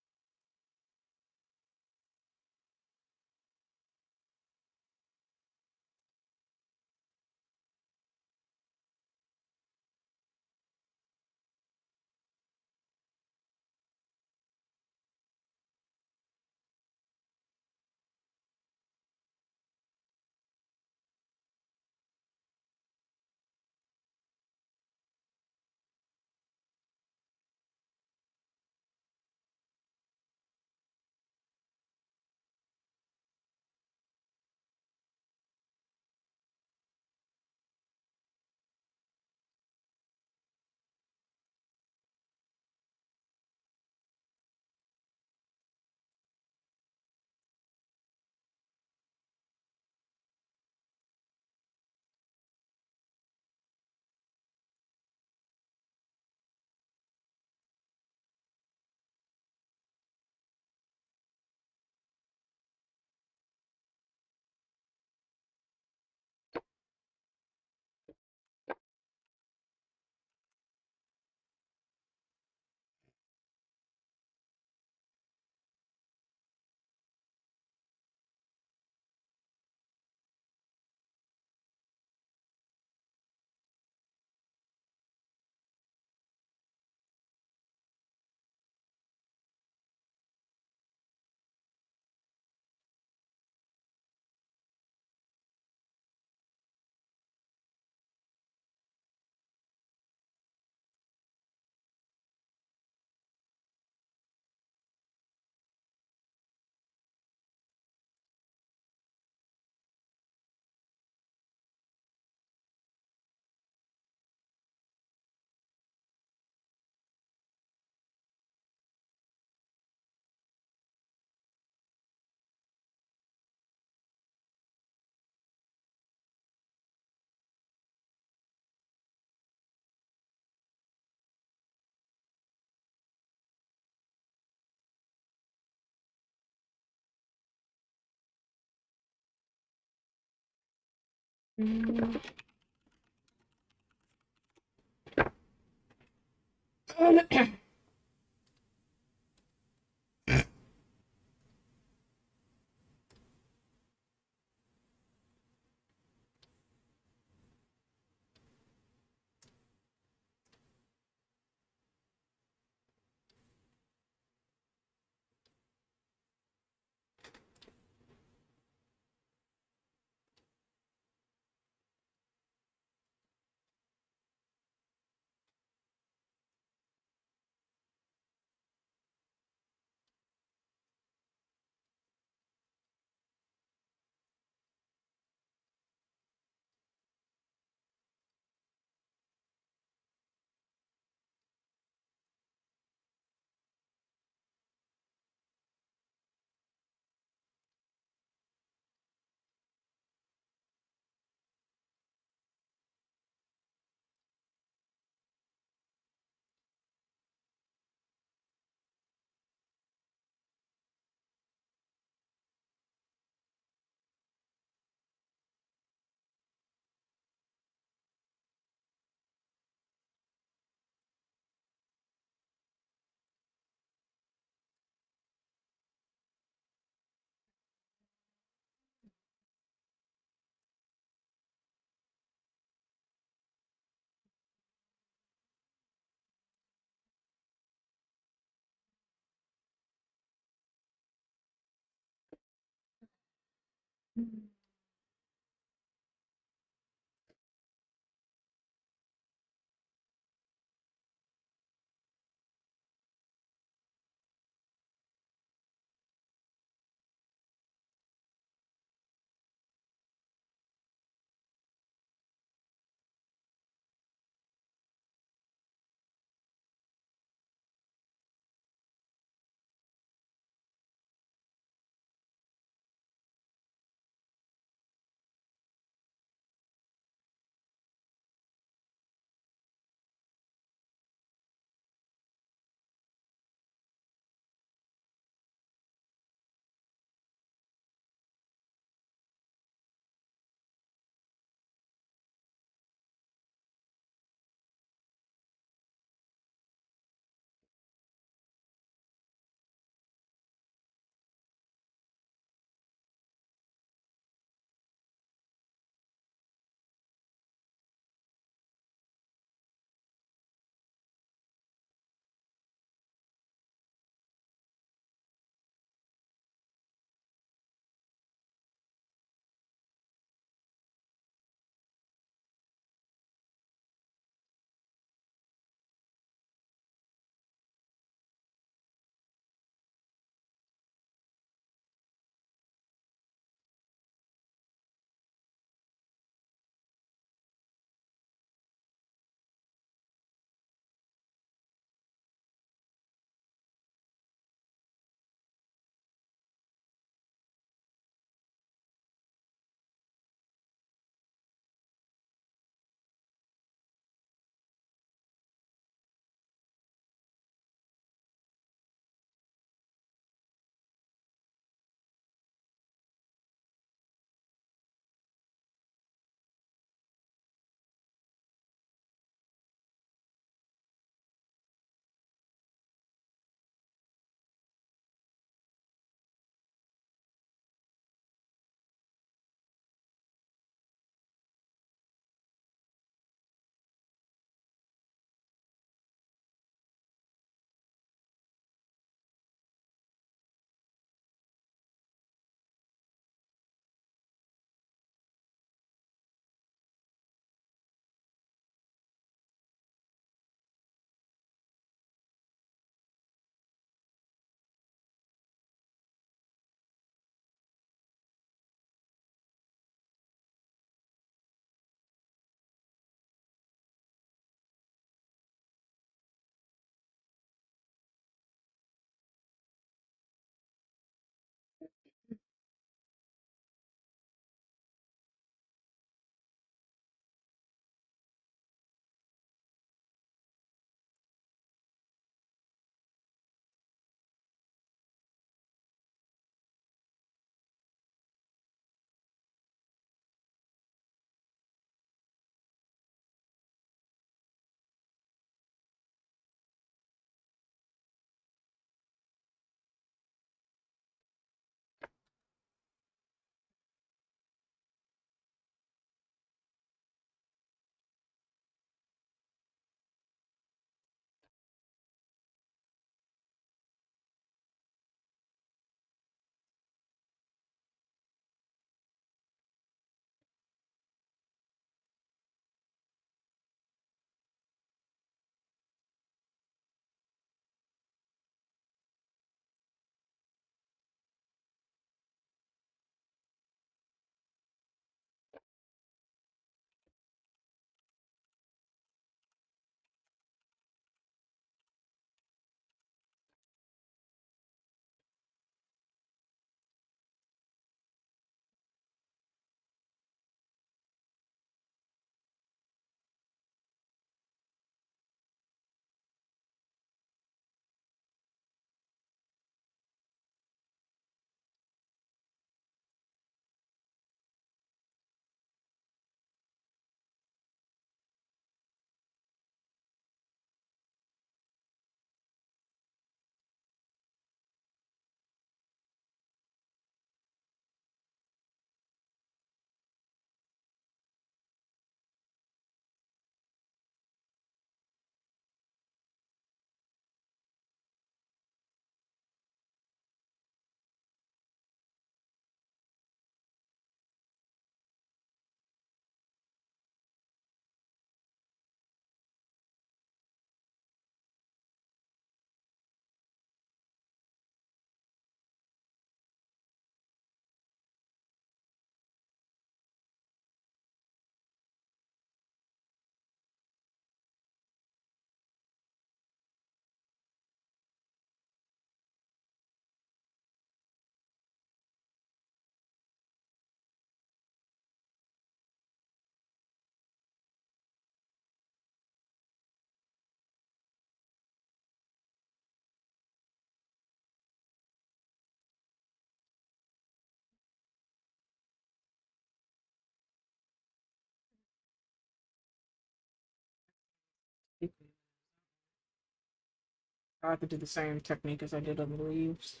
S2: I have to do the same technique as I did on the leaves.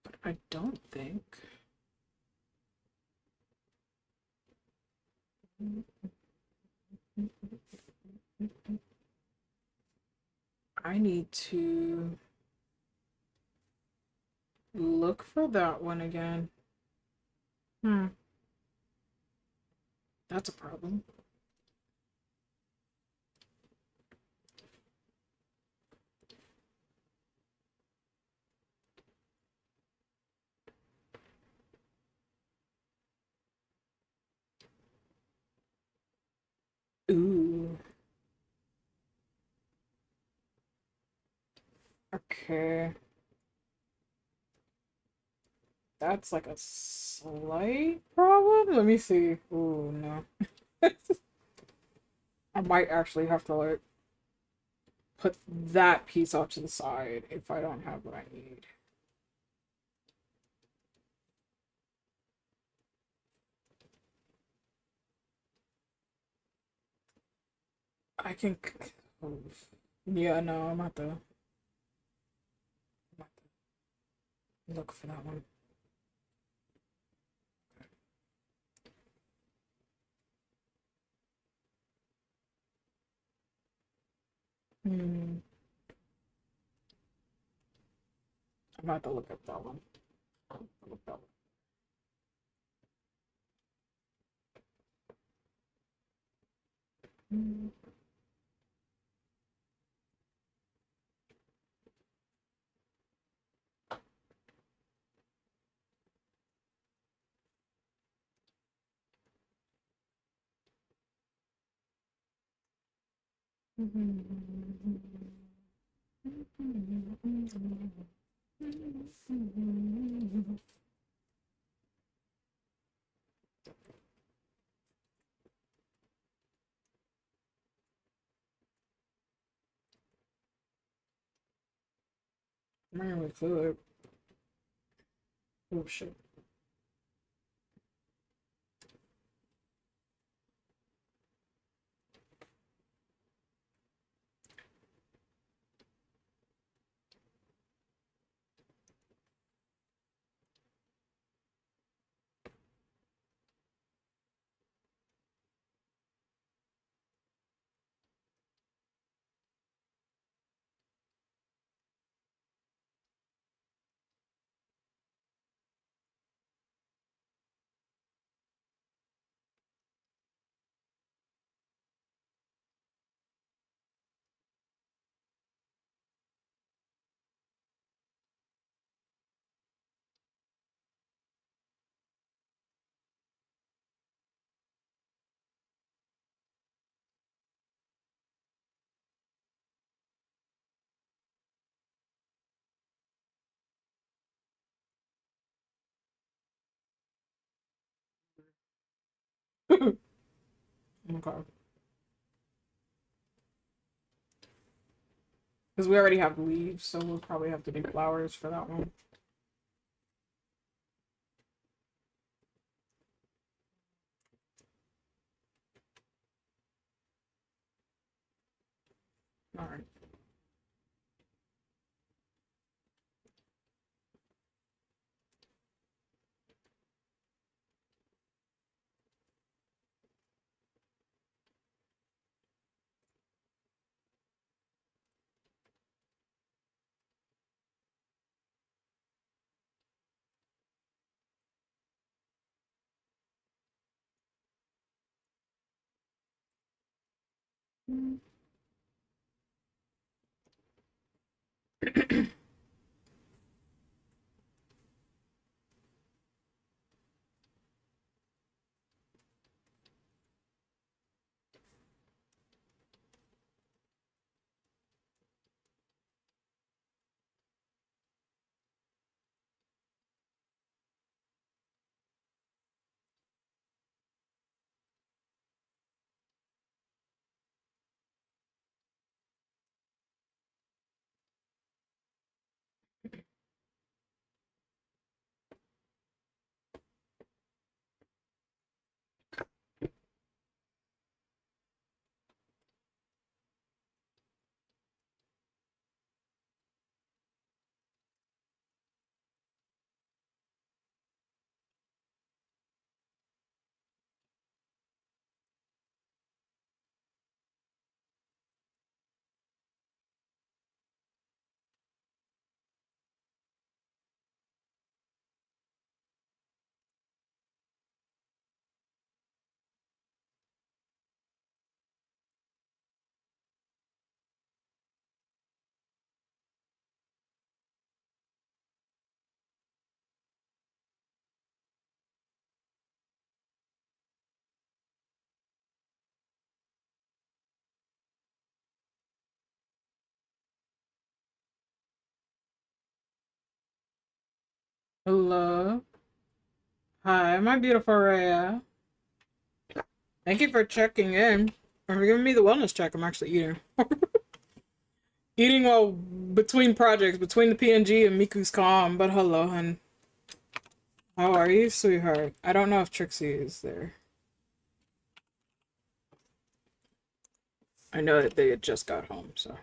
S2: But I don't think. I need to look for that one again. That's a problem. Ooh. Okay. That's like a slight problem. Let me see. Ooh, no. I might actually have to like put that piece off to the side if I don't have what I need. I can. Oh, yeah, no, I'm at the. Look for that one. Hmm. I'm about to look up that one. Look that one. Man, we could. Oh shit. Okay. Because we already have leaves, so we'll probably have to do flowers for that one. Alright. Hello. Hi, my beautiful Rhea. Thank you for checking in. And for giving me the wellness check. I'm actually eating. Eating while between projects, between the PNG and Miku's calm. But hello, hun. How are you, sweetheart? I don't know if Trixie is there. I know that they had just got home, so.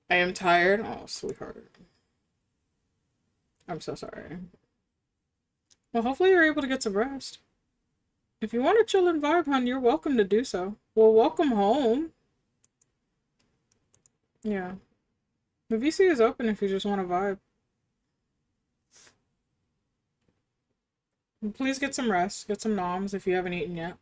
S2: I am tired. Oh, sweetheart. I'm so sorry. Well, hopefully you're able to get some rest. If you want to chill and vibe, hon, you're welcome to do so. Well, welcome home. Yeah. The VC is open if you just want to vibe. Please get some rest. Get some noms if you haven't eaten yet.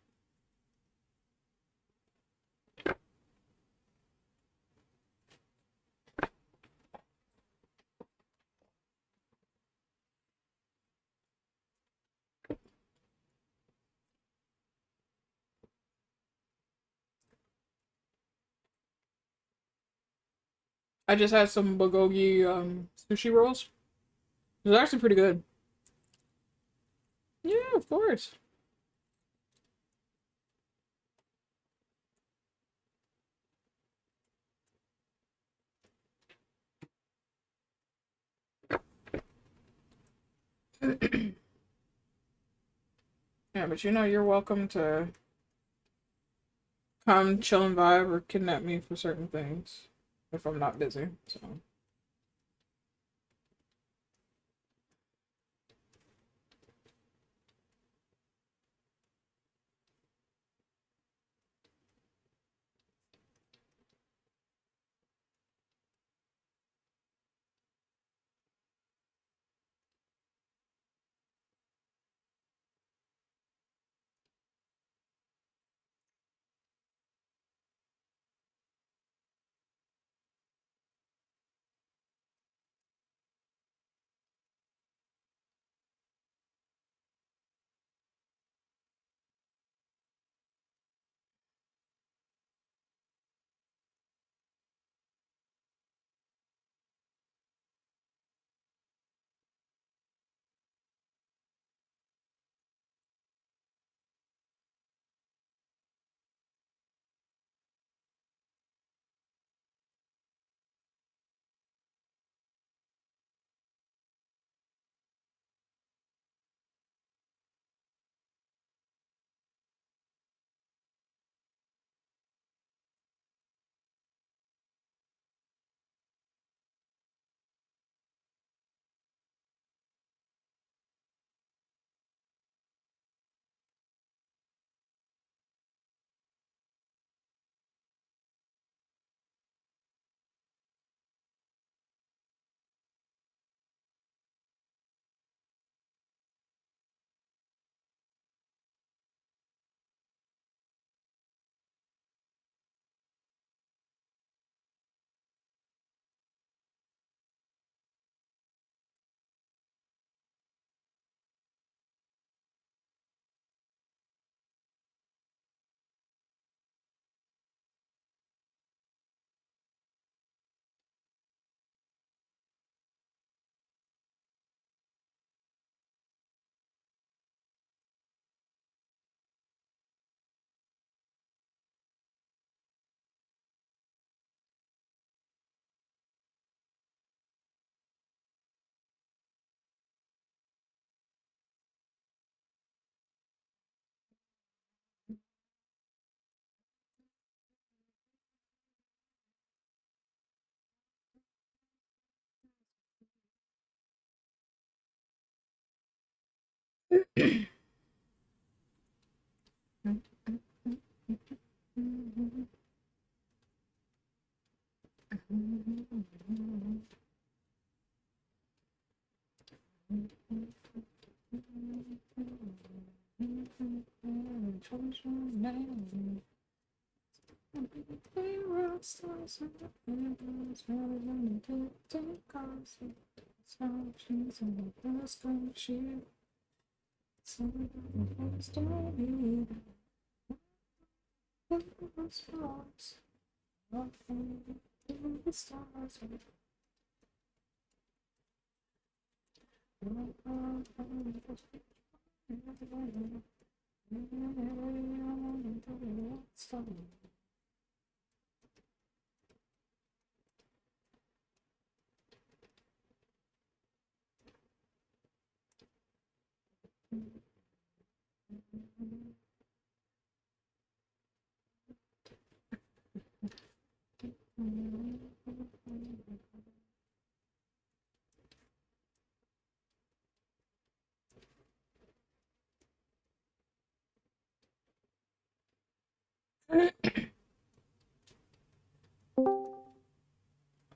S2: I just had some bulgogi sushi rolls. It was actually pretty good. Yeah, of course. Yeah, but you know you're welcome to come chill and vibe or kidnap me for certain things if I'm not busy. So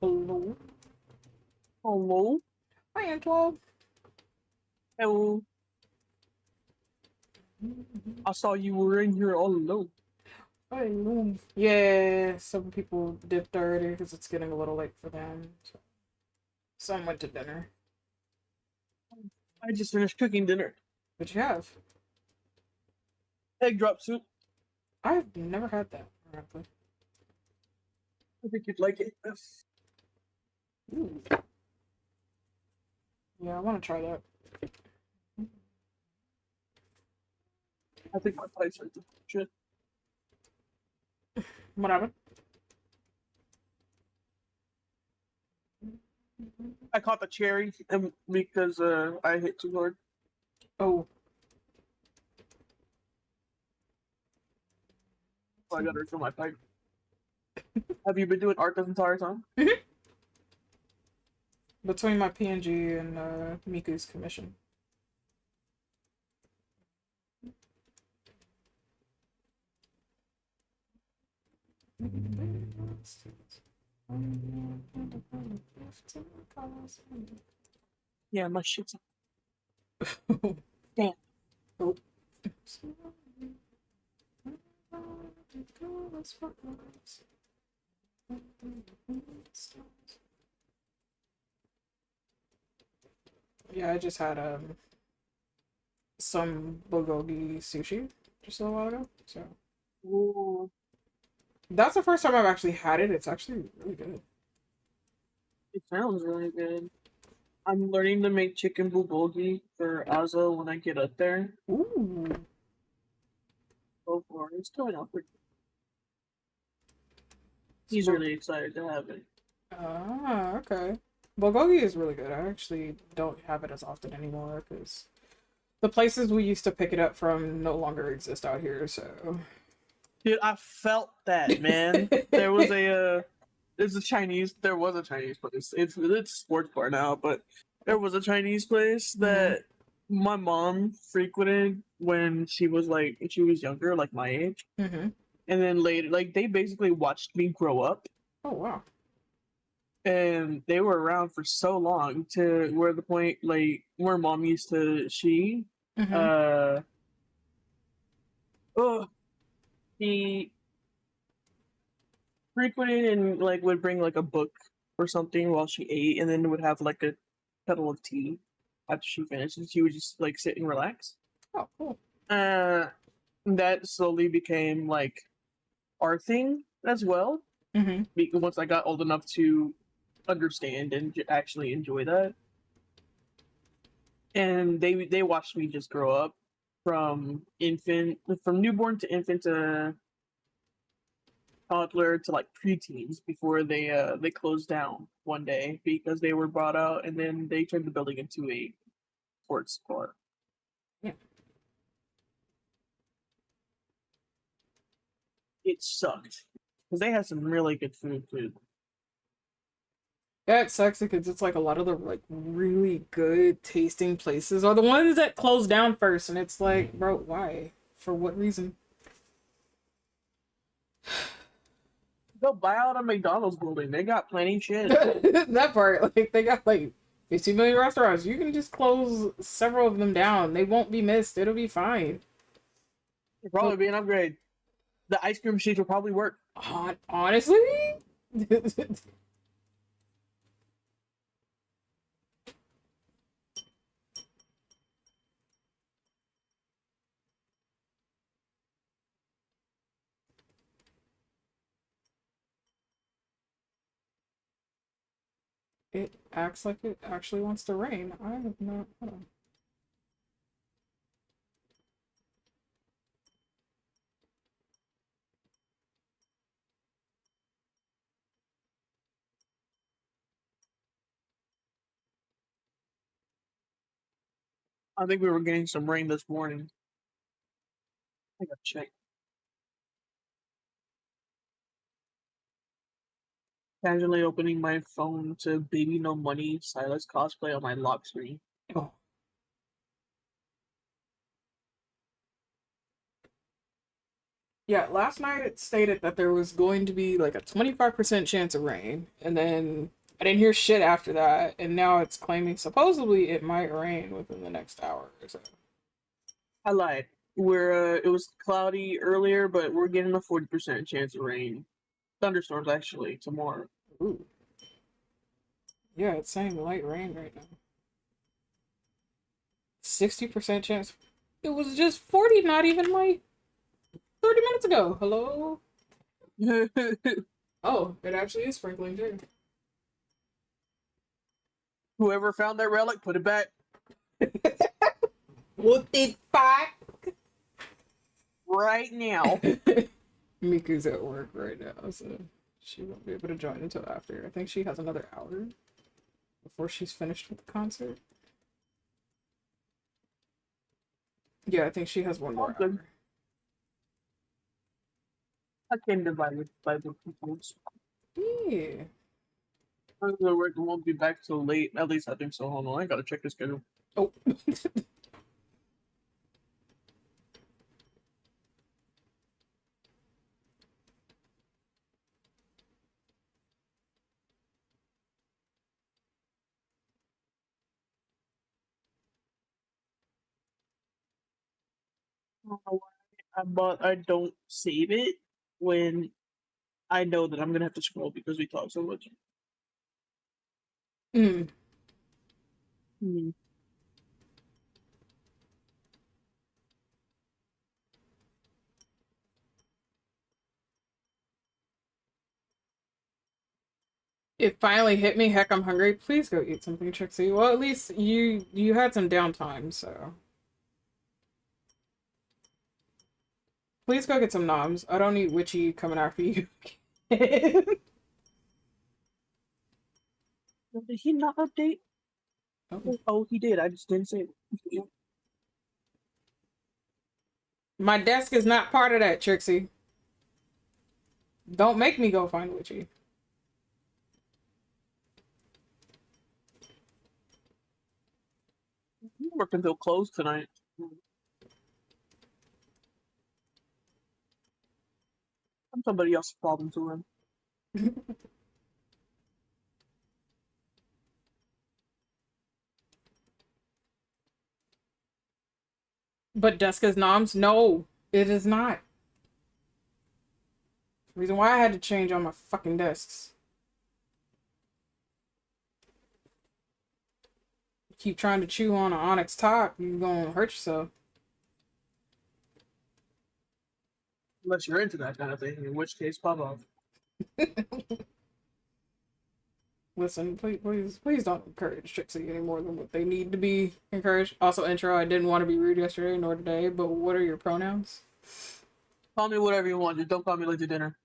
S2: Hello.
S6: Hello?
S2: Hi, Antoine.
S6: Hello. I saw you were in here all alone.
S2: Hello. Yeah, some people dipped already because it's getting a little late for them. So. Some went to dinner.
S6: I just finished cooking dinner.
S2: But you have.
S6: Egg drop soup.
S2: I've never had that, frankly.
S6: I think you'd like it.
S2: Ooh. Yeah, I want to try that.
S6: I think my pipes are shit.
S2: What happened?
S6: I caught the cherry because I hit too hard.
S2: Oh.
S6: So I gotta refill my pipe. Have you been doing art this entire time?
S2: Between my PNG and Miku's commission.
S6: Yeah, my shit's
S2: Damn. Oh. Yeah, I just had some bulgogi sushi just a little while ago. So
S6: Ooh,
S2: that's the first time I've actually had it. It's actually really good.
S6: it sounds really good. I'm learning to make chicken bulgogi for Azo when I get up there.
S2: Ooh.
S6: Go for it. It's going out pretty. He's
S2: So-
S6: really excited to have it.
S2: Ah, okay. Bulgogi is really good. I actually don't have it as often anymore because the places we used to pick it up from no longer exist out here. So
S6: Dude, I felt that, man. There was a there's a Chinese. There was a Chinese place. It's a sports bar now, but there was a Chinese place that my mom frequented when she was younger, like my age,
S2: Mm-hmm.
S6: and then later, like they basically watched me grow up,
S2: Oh wow.
S6: and they were around for so long to where the point like where mom used to
S2: Mm-hmm.
S6: uh oh he frequented and like would bring like a book or something while she ate, and then would have like a kettle of tea after she finished, and she would just like sit and relax.
S2: Oh cool.
S6: Uh, that slowly became like our thing as well.
S2: Mm-hmm.
S6: Because once I got old enough to understand and actually enjoy that, and they watched me just grow up from newborn to infant to toddler to like preteens before they closed down one day because they were bought out and then they turned the building into a sports bar.
S2: Yeah.
S6: It sucked because they had some really good food too.
S2: Yeah, it sucks because it's like a lot of the like really good tasting places are the ones that close down first, and it's like, bro, why? For what reason?
S6: Go buy out a McDonald's building. They got plenty shit.
S2: That part, like they got like 50 million restaurants. You can just close several of them down. They won't be missed. It'll be fine.
S6: It'd probably be an upgrade. The ice cream machines will probably work.
S2: Honestly, It acts like it actually wants to rain. I have not. Hold on.
S6: I think we were getting some rain this morning. I gotta check. Casually opening my phone to Baby No Money Silas cosplay on my lock screen.
S2: Oh. Yeah, last night it stated that there was going to be like a 25% chance of rain, and then I didn't hear shit after that, and now it's claiming supposedly it might rain within the next hour or so.
S6: I lied. We're it was cloudy earlier, but we're getting a 40% chance of rain. Thunderstorms actually tomorrow.
S2: Ooh. Yeah, it's saying light rain right now. 60% chance. It was just 40 not even like 30 minutes ago. Hello? Oh, it actually is sprinkling too.
S6: Whoever found that relic, put it back
S2: Put it back.
S6: right now.
S2: Miku's at work right now, so she won't be able to join until after. I think she has another hour before she's finished with the concert. Yeah, I think she has one more
S6: All good.
S2: hour.
S6: I can divide it by the peoples.
S2: Yeah.
S6: The work won't be back till late. At least I think so. Hold on, I gotta check the schedule.
S2: Oh.
S6: I don't know why I don't save it when I know that I'm gonna have to scroll because we talk so much.
S2: Mm.
S6: Hmm.
S2: It finally hit me. Heck, I'm hungry. Please go eat something, Trixie. Well, at least you had some downtime, so please go get some noms. I don't need Witchy coming after you.
S6: Did he not update?
S2: Oh.
S6: Oh, he did. I just didn't say it.
S2: My desk is not part of that, Trixie. Don't make me go find Witchy.
S6: He worked until close tonight. I'm somebody else's problem to him.
S2: But Deska's noms? No, it is not. Reason why I had to change all my fucking desks. Keep trying to chew on an onyx top, you're gonna hurt yourself.
S6: Unless you're into that kind of thing, in which case, pop off.
S2: Listen, please don't encourage Trixie any more than what they need to be encouraged. Also, intro, I didn't want to be rude yesterday nor today, but what are your pronouns?
S6: Call me whatever you want, just don't call me late to dinner.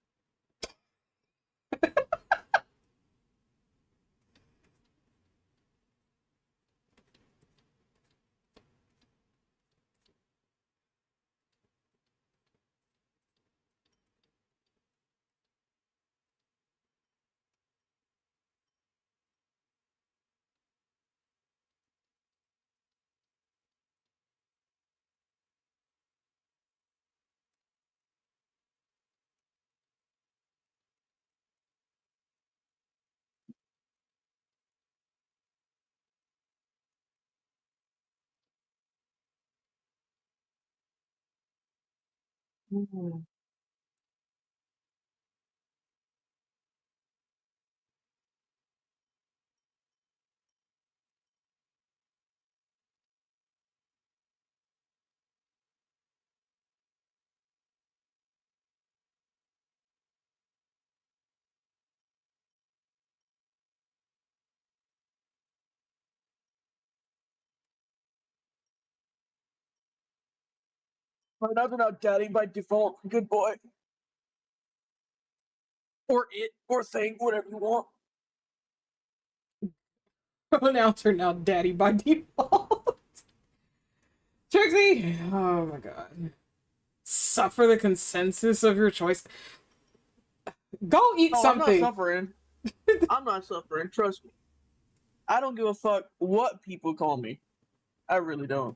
S6: Mm. Pronouns are not daddy by default. Good boy. Or it, or thing, whatever you want.
S2: Pronouns are now daddy by default. Trixie! Oh my god. Suffer the consensus of your choice. Go eat
S6: Oh,
S2: something.
S6: I'm not suffering. I'm not suffering. Trust me. I don't give a fuck what people call me. I really don't.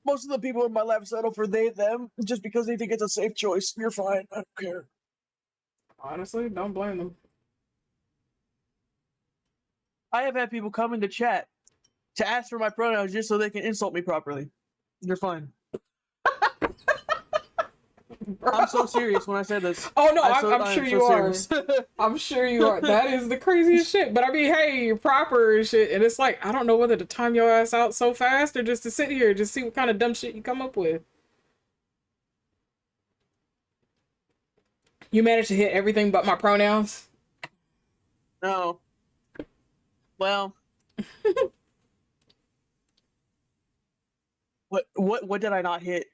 S6: Most of the people in my life settle for they, them, just because they think it's a safe choice. You're fine. I don't care.
S2: Honestly, don't blame them.
S6: I have had people come into chat to ask for my pronouns just so they can insult me properly. You're fine. I'm so serious when I say this.
S2: Oh no,
S6: I
S2: I'm
S6: am
S2: sure
S6: so
S2: you are.
S6: serious.
S2: I'm sure you are. That is the craziest shit. But I mean, hey, you're proper and shit. And it's like, I don't know whether to time your ass out so fast or just to sit here and just see what kind of dumb shit you come up with. You managed to hit everything but my pronouns?
S6: No. Well. What did I not hit?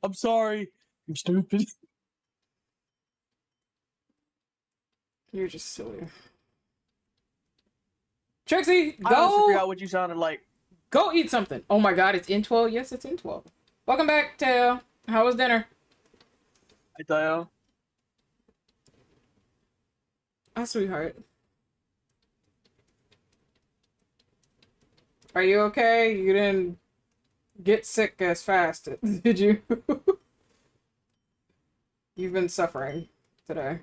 S6: I'm sorry. I'm stupid.
S2: You're just silly. Trixie,
S6: I honestly
S2: go
S6: forgot what you sounded like.
S2: go eat something. Oh my god, it's in 12. Yes, it's in 12. Welcome back, Tail. How was dinner?
S6: I tell you.
S2: Oh, sweetheart. Are you okay? You didn't get sick as fast, did you? You've been suffering today.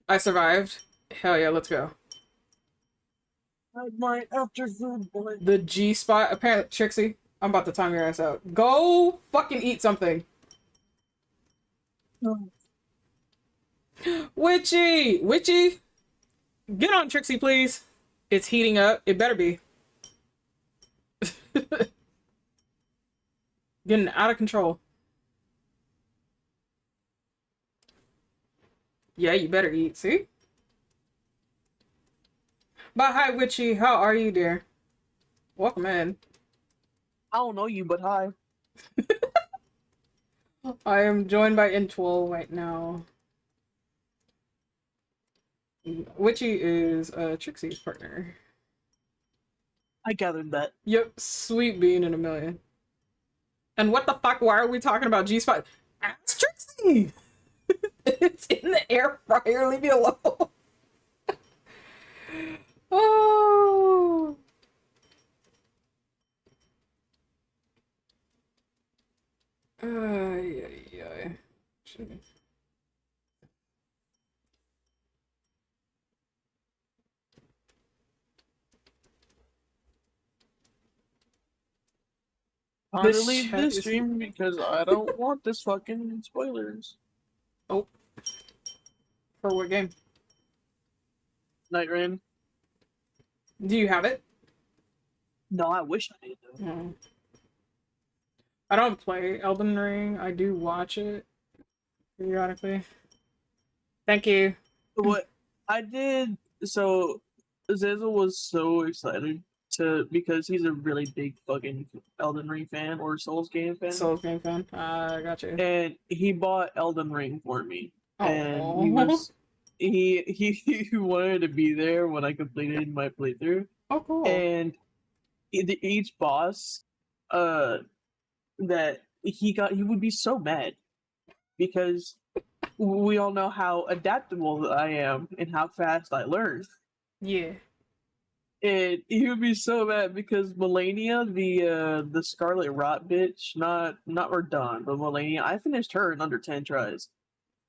S2: I survived. Hell yeah, let's go.
S6: I might after food, boy.
S2: The G spot, apparently, Trixie, I'm about to time your ass out. Go fucking eat something.
S6: No.
S2: Witchy! Witchy! Get on, Trixie, please. It's heating up. It better be. Getting out of control. Yeah, you better eat, see? But hi, Witchy. How are you, dear? Welcome in.
S6: I don't know you, but hi.
S2: I am joined by Intwell right now. Witchy is Trixie's partner.
S6: I gathered that.
S2: Yep, sweet bean in a million. And what the fuck? Why are we talking about G Spot? Ask Trixie! It's in the air fryer. Leave me alone. Oh. Yeah.
S6: I'm gonna
S2: This
S6: leave
S2: chat
S6: this
S2: is...
S6: stream because I don't want this fucking spoilers.
S2: Oh. For what game?
S6: Night Rain.
S2: Do you have it?
S6: No, I wish I did though.
S2: No. I don't play Elden Ring. I do watch it periodically. Thank you.
S6: What I did, so Zazel was so excited because he's a really big fucking Elden Ring fan or Souls game fan,
S2: Souls game fan. I got you.
S6: and he bought Elden Ring for me, and he
S2: Oh.
S6: was he wanted to be there when I completed my playthrough,
S2: Oh, cool.
S6: and each boss, that he would be so mad because we all know how adaptable I am and how fast I learn.
S2: Yeah.
S6: And he would be so mad because Melania, the Scarlet Rot bitch, not Radon, but Melania, I finished her in under 10 tries.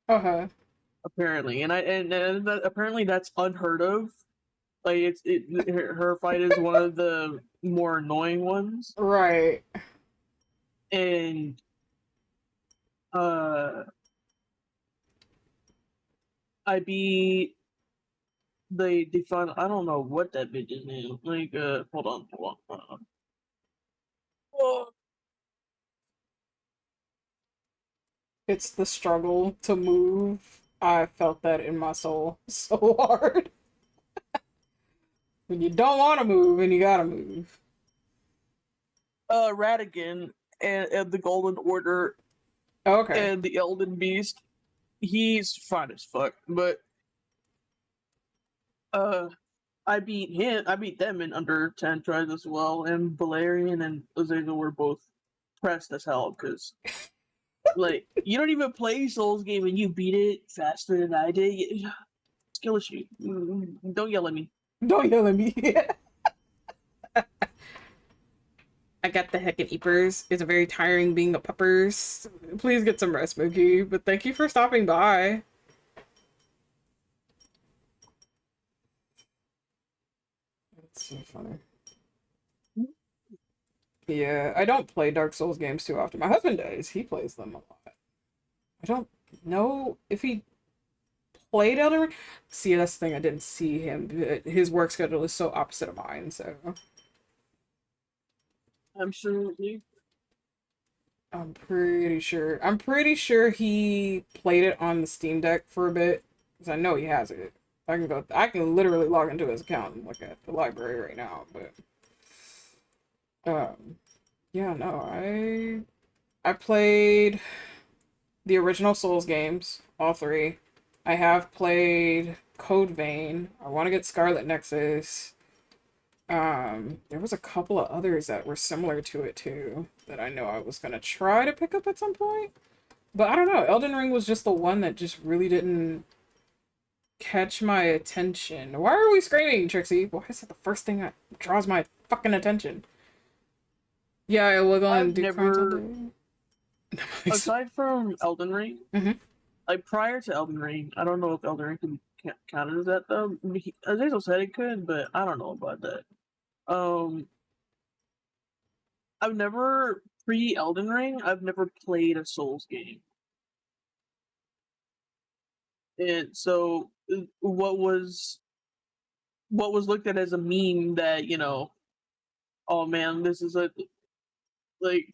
S2: Okay.
S6: Apparently. And apparently that's unheard of. Like her fight is one of the more annoying ones.
S2: Right.
S6: And I beat the fun. I don't know what that bitch's name. Like, hold on. Oh,
S2: It's the struggle to move. I felt that in my soul so hard. When you don't want to move and you gotta move.
S6: Radigan and the Golden Order
S2: Okay.
S6: and the Elden Beast. He's fine as fuck, but uh, I beat him. I beat them in under 10 tries as well. And Valerian and Azazel were both pressed as hell because, like, you don't even play Souls game and you beat it faster than I did. Skill issue. Don't yell at me.
S2: Don't yell at me. I got the heckin' eepers. It's very tiring being a puppers. Please get some rest, Mookie. But thank you for stopping by. That's so funny. Yeah, I don't play Dark Souls games too often. My husband does. He plays them a lot. I don't know if he played Elden Ring. See, that's the thing. I didn't see him. His work schedule is so opposite of mine, so.
S6: Absolutely.
S2: I'm pretty sure. I'm pretty sure he played it on the Steam Deck for a bit, because I know he has it. I can go. I can literally log into his account and look at the library right now. But, yeah, no, I played the original Souls games, all three. I have played Code Vein. I want to get Scarlet Nexus. There was a couple of others that were similar to it too, that I know I was gonna try to pick up at some point. But I don't know, Elden Ring was just the one that just really didn't catch my attention. Why are we screaming, Trixie? Why is it the first thing that draws my fucking attention? Yeah, I will go and do crimes all day.
S6: Aside from Elden Ring,
S2: Mhm.
S6: like prior to Elden Ring, I don't know if Elden Ring can counted as that though. Azazel said it could, but I don't know about that. I've never pre Elden Ring. I've never played a Souls game, and so what was looked at as a meme that oh man, this is a like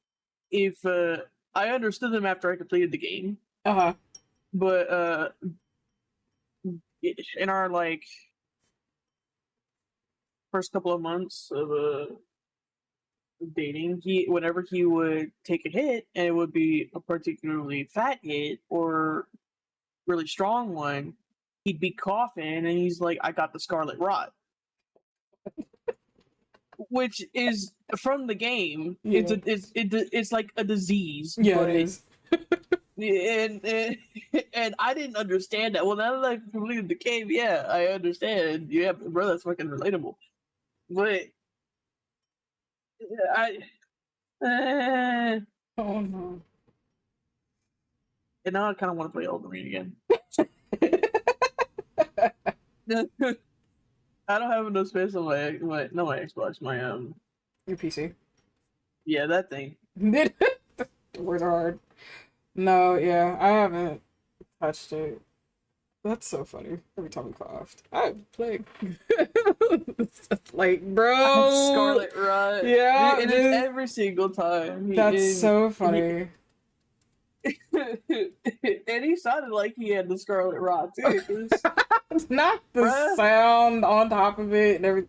S6: if I understood them after I completed the game,
S2: Uh-huh.
S6: but in our like first couple of months of dating, whenever he would take a hit and it would be a particularly fat hit or really strong one, he'd be coughing and he's like, I got the scarlet rot. Which is from the game.
S2: Yeah.
S6: It's like a disease,
S2: Yeah,
S6: but
S2: it is.
S6: and I didn't understand that. Well, now that I've completed the game, yeah, I understand. Yeah, bro, that's fucking relatable. But I,
S2: Oh no.
S6: and now I kind of want to play Elden Ring again. I don't have enough space on my not my Xbox, my
S2: Your PC.
S6: yeah, that thing.
S2: Words are hard. No, yeah, I haven't touched it. That's so funny. Every time we coughed, I've played. Like, bro.
S6: I have Scarlet Rot.
S2: Yeah,
S6: and it's every single time.
S2: That's so funny.
S6: And he sounded like he had the Scarlet Rot too.
S2: It's not the
S6: Bruh.
S2: sound on top of it and everything.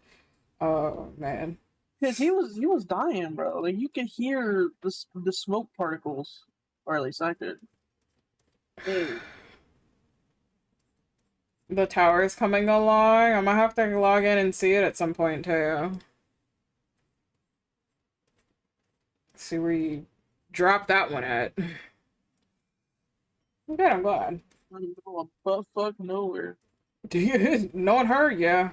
S2: Oh man.
S6: Because he was dying, bro. Like you could hear the smoke particles, or at least I could. Hey.
S2: The tower is coming along. I'm gonna have to log in and see it at some point too. See where you drop that one at. Okay, I'm glad.
S6: Butt fuck nowhere.
S2: Do you knowing her? Yeah.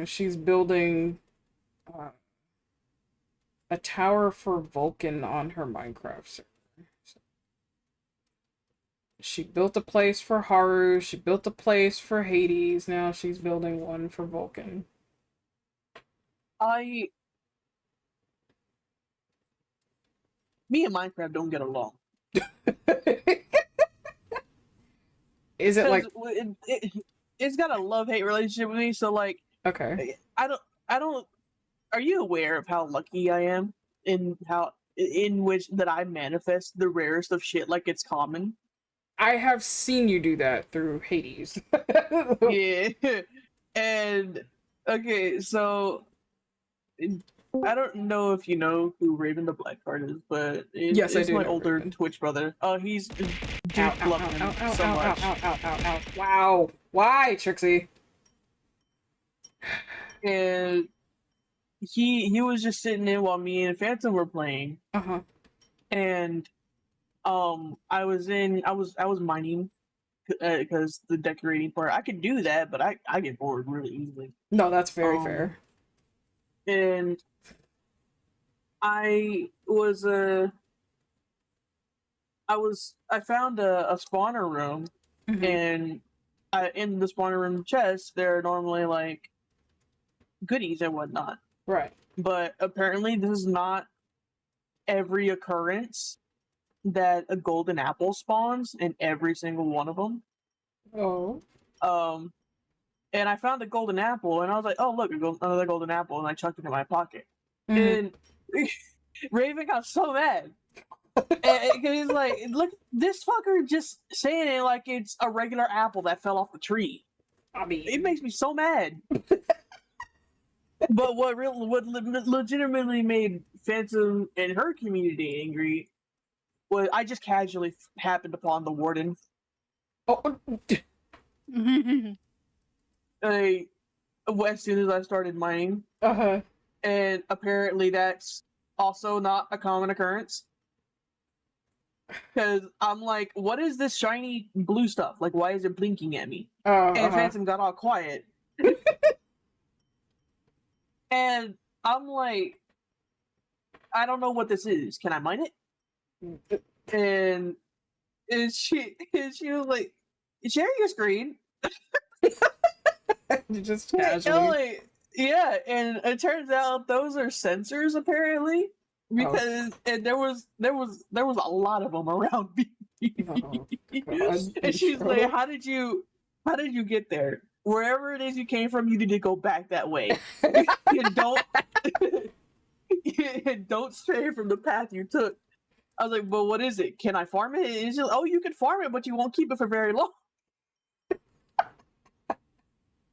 S2: She's building a tower for Vulcan on her Minecraft server. She built a place for Haru. She built a place for Hades. Now she's building one for Vulcan.
S6: Me and Minecraft don't get along.
S2: Is it like
S6: it's got a love-hate relationship with me? So like,
S2: okay?
S6: I don't. Are you aware of how lucky I am in which that I manifest the rarest of shit like it's common?
S2: I have seen you do that through Hades.
S6: Yeah, and Okay, so I don't know if you know who Raven the Blackheart is, but
S2: Yes, I
S6: it's
S2: do
S6: my
S2: know
S6: older
S2: Raven.
S6: Twitch brother. He's
S2: Ow,
S6: dude,
S2: ow,
S6: love
S2: ow,
S6: him
S2: ow, ow,
S6: so
S2: ow,
S6: much.
S2: ow, ow, ow, ow. Wow. Why, Trixie?
S6: And he was just sitting in while me and Phantom were playing,
S2: Uh-huh.
S6: and I was mining because the decorating part I could do that, but I get bored really easily.
S2: No, that's very
S6: Um,
S2: fair.
S6: and I was I found a spawner room,
S2: Mhm.
S6: and in the spawner room chest there are normally like goodies and whatnot.
S2: Right.
S6: But apparently this is not every occurrence that a golden apple spawns in every single one of them.
S2: Oh.
S6: Um, and I found a golden apple, and I was like, "Oh, look, another golden apple," and I chucked it in my pocket.
S2: Mhm.
S6: And Raven got so mad. And he's like, "Look, this fucker just saying it like it's a regular apple that fell off the tree."
S2: I
S6: It
S2: mean,
S6: makes me so mad. But what legitimately made Phantom and her community angry was I just casually happened upon the warden.
S2: oh,
S6: I, as soon as I started mining,
S2: uh-huh.
S6: and apparently that's also not a common occurrence. Because I'm like, what is this shiny blue stuff? Like, why is it blinking at me? And
S2: Uh-huh.
S6: Phantom got all quiet. And I'm like, I don't know what this is. Can I mine it? And she was like, share your screen.
S2: Just
S6: And
S2: casually.
S6: like, yeah, and it turns out those are sensors apparently.
S2: Oh.
S6: Because and there was a lot of them around me.
S2: Oh, God.
S6: And she's like,
S2: Intro.
S6: how did you get there? Wherever it is you came from, you need to go back that way. You don't you don't stray from the path you took. I was like, but what is it? Can I farm it? And she's like, oh, you can farm it, but you won't keep it for very long.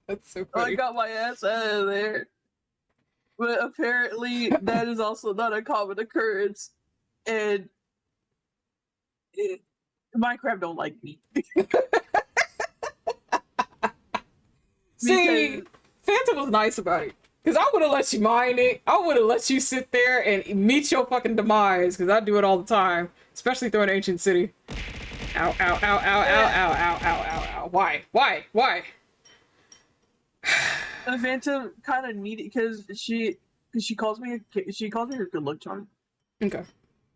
S2: That's so
S6: I
S2: funny.
S6: got my ass out of there. But apparently that is also not a common occurrence. And Minecraft don't like me.
S2: See,
S6: Because
S2: Phantom was nice about it. Because I would have let you mine it. I would have let you sit there and meet your fucking demise. Because I do it all the time. Especially through an ancient city. Ow, ow, ow, ow, ow, ow, ow, ow, ow, ow. Why? Why? Why?
S6: Phantom kind of needed because she calls me her good luck charm.
S2: Okay.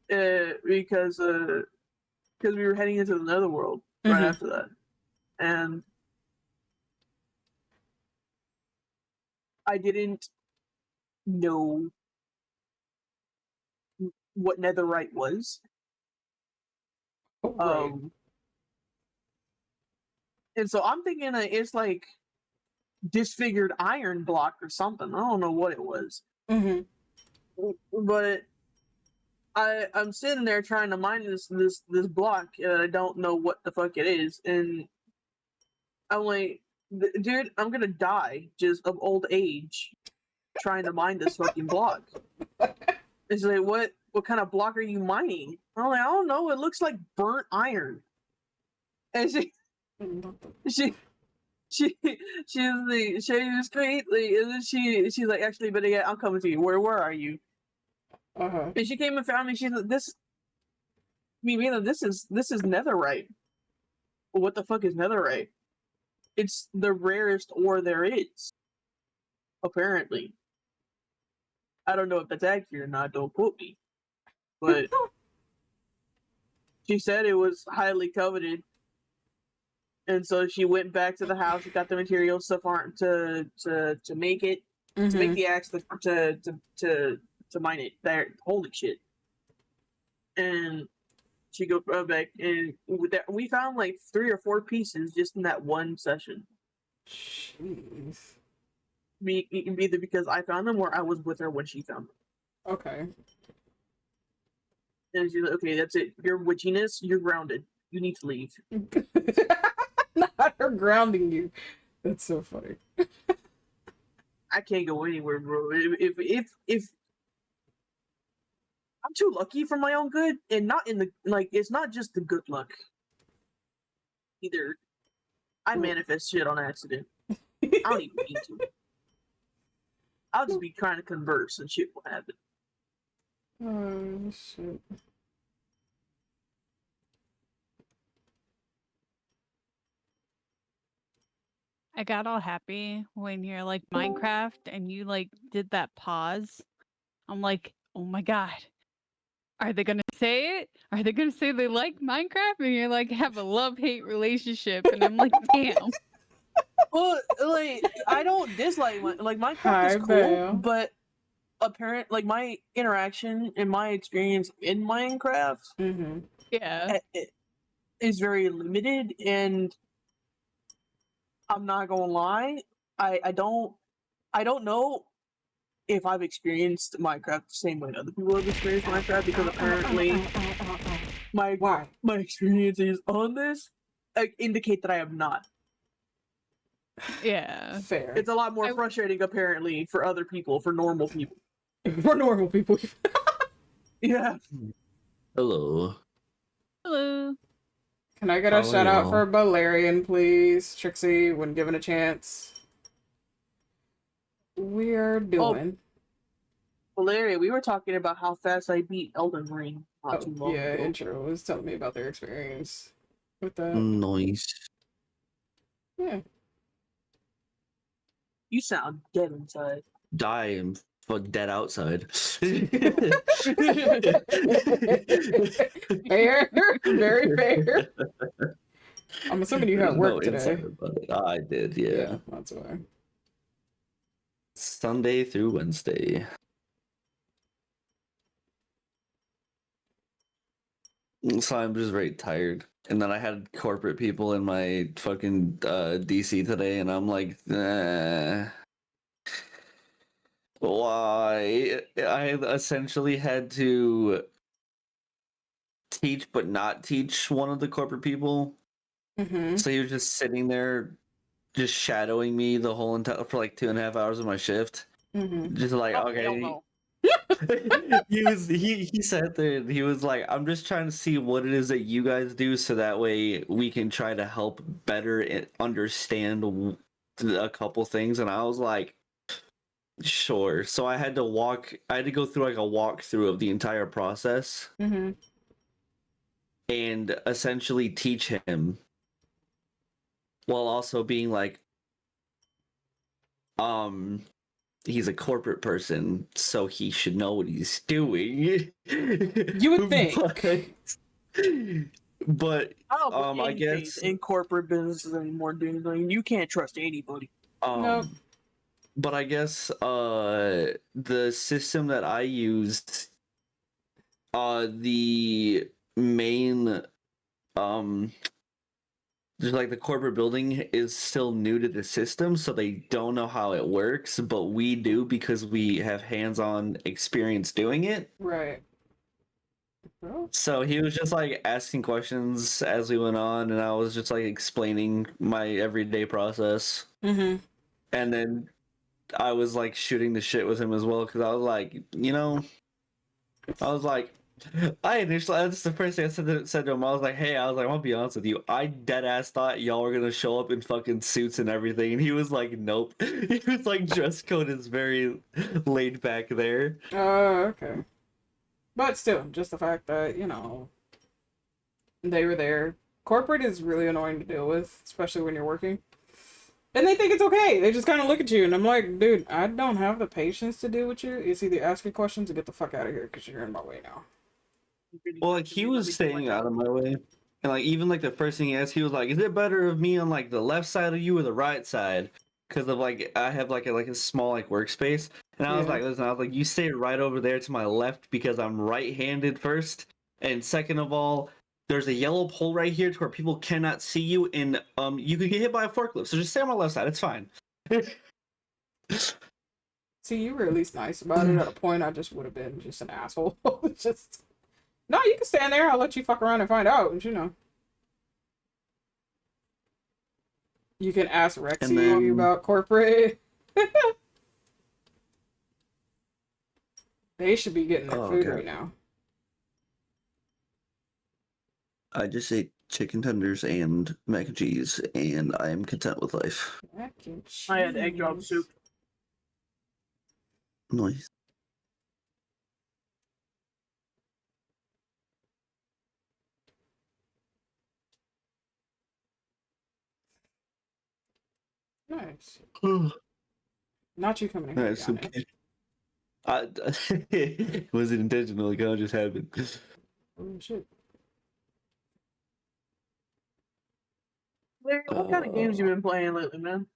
S6: Because we were heading into the netherworld right
S2: Mhm.
S6: after that, and I didn't know what netherite was.
S2: Oh, right.
S6: And so I'm thinking that it's like disfigured iron block or something. I don't know what it was,
S2: Mhm.
S6: but I'm sitting there trying to mine this block, and I don't know what the fuck it is, and I'm like, dude, I'm gonna die just of old age trying to mine this fucking block. It's like, what kind of block are you mining? I'm like, I don't know. It looks like burnt iron. And she she she was like, share your screen, like, and then she's like, actually, but yeah, I'm coming to you. Where are you?
S2: Uh-huh.
S6: And she came and found me. She's like, this is netherite. What the fuck is netherite? It's the rarest ore there is, apparently. I don't know if that's accurate or not. Don't quote me, but she said it was highly coveted, and so she went back to the house. She got the materials stuff to make it, to make
S2: Mhm.
S6: the axe, to mine it. There, holy shit! And she go back, and with that, we found like 3 or 4 pieces just in that one session.
S2: Jeez.
S6: Either because I found them or I was with her when she found them.
S2: Okay.
S6: And she's like, okay, that's it. Your witchiness, you're grounded. You need to leave.
S2: Not her grounding you. That's so funny.
S6: I can't go anywhere, bro. If I'm too lucky for my own good, and not in the like, it's not just the good luck. Either I manifest shit on accident. I don't even mean to. I'll just be trying to converse and shit will happen.
S2: Oh shit.
S3: I got all happy when you're like Minecraft and you like did that pause. I'm like, oh my god. Are they gonna say it? Are they gonna say they like Minecraft? And you're like, have a love-hate relationship. And I'm like, damn.
S6: Well, like I don't dislike Minecraft
S2: Hi,
S6: is cool,
S2: Belle.
S6: but my interaction and my experience in Minecraft
S2: Mm-hmm.
S3: Yeah.
S6: is very limited, and I'm not gonna lie, I don't know if I've experienced Minecraft the same way other people have experienced Minecraft, because apparently
S2: Why?
S6: my experiences on this indicate that I have not.
S3: Yeah.
S2: Fair.
S6: It's a lot more
S3: I-
S6: frustrating apparently for other people, for normal people.
S2: We're normal people.
S6: Yeah.
S7: Hello.
S3: Hello.
S2: Can I get a
S7: How are
S2: shout out
S7: y'all?
S2: for Valerian, please? Trixie, when given a chance. We're doing.
S6: Valeria, we were talking about how fast I beat Elden Ring not too long
S2: Yeah,
S6: ago.
S2: intro was telling me about their experience with that.
S7: Noise.
S2: Yeah.
S6: You sound dead inside.
S7: Die and dead outside.
S2: Fair. Very fair. I'm assuming you had
S7: There's no
S2: work today.
S7: inside about it. I did, yeah.
S2: That's why.
S7: Sunday through Wednesday. So I'm just very tired. And then I had corporate people in my fucking DC today, and I'm like, why? I essentially had to teach but not teach one of the corporate people.
S2: Mm-hmm.
S7: So he was just sitting there, just shadowing me the whole entire for like 2.5 hours of my shift.
S2: Mm-hmm.
S7: Just like,
S6: Oh,
S7: okay.
S6: hell no.
S7: he sat there and he was like, I'm just trying to see what it is that you guys do so that way we can try to help better understand a couple things. And I was like, sure. So I had to go through like a walkthrough of the entire process
S2: Mm-hmm.
S7: and essentially teach him while also being like, he's a corporate person, so he should know what he's doing.
S2: You would think.
S7: But
S6: I don't put
S7: I
S6: any
S7: guess
S6: faith in corporate businesses anymore, dude. I mean, you can't trust anybody.
S2: Nope.
S7: But I guess the system that I used, the main just like the corporate building is still new to the system, so they don't know how it works, but we do because we have hands-on experience doing it.
S2: Right. Well,
S7: So he was just like asking questions as we went on, and I was just like explaining my everyday process.
S2: mm-hmm.
S7: And then I was like shooting the shit with him as well, because I was like, that's the first thing I said to him. I was like, hey, I'll be honest with you. I dead ass thought y'all were gonna show up in fucking suits and everything. And he was like, nope. He was like, dress code is very laid back there.
S2: Okay. But still, just the fact that, they were there. Corporate is really annoying to deal with, especially when you're working. And they think it's okay. They just kind of look at you, and I'm like, dude, I don't have the patience to deal with you. It's either ask your questions or get the fuck out of here, because you're in my way now.
S7: Well, like he was staying out of my way. And like even like the first thing he asked, he was like, is it better of me on like the left side of you or the right side? Because of like I have like a small like workspace. And I was
S2: Yeah.
S7: like, listen, I was like, you stay right over there to my left because I'm right-handed first. And second of all, there's a yellow pole right here to where people cannot see you, and you could get hit by a forklift. So just stay on my left side. It's fine.
S2: See, you were at least nice about it. At a point, I just would have been just an asshole. Just, no, you can stand there. I'll let you fuck around and find out. And you can ask Rexy
S7: And then-
S2: about corporate. They should be getting their
S7: Oh,
S2: food
S7: God.
S2: right now.
S7: I just ate chicken tenders and mac and cheese, and I am content with life.
S2: Mac and cheese.
S6: I had egg drop soup.
S7: Nice.
S2: Nice. Not you coming in here,
S7: That's some
S2: Yanni.
S7: kid. It wasn't intentional. It kind of just happened.
S2: Oh shit.
S6: Larry, what kind of games you been playing lately, man?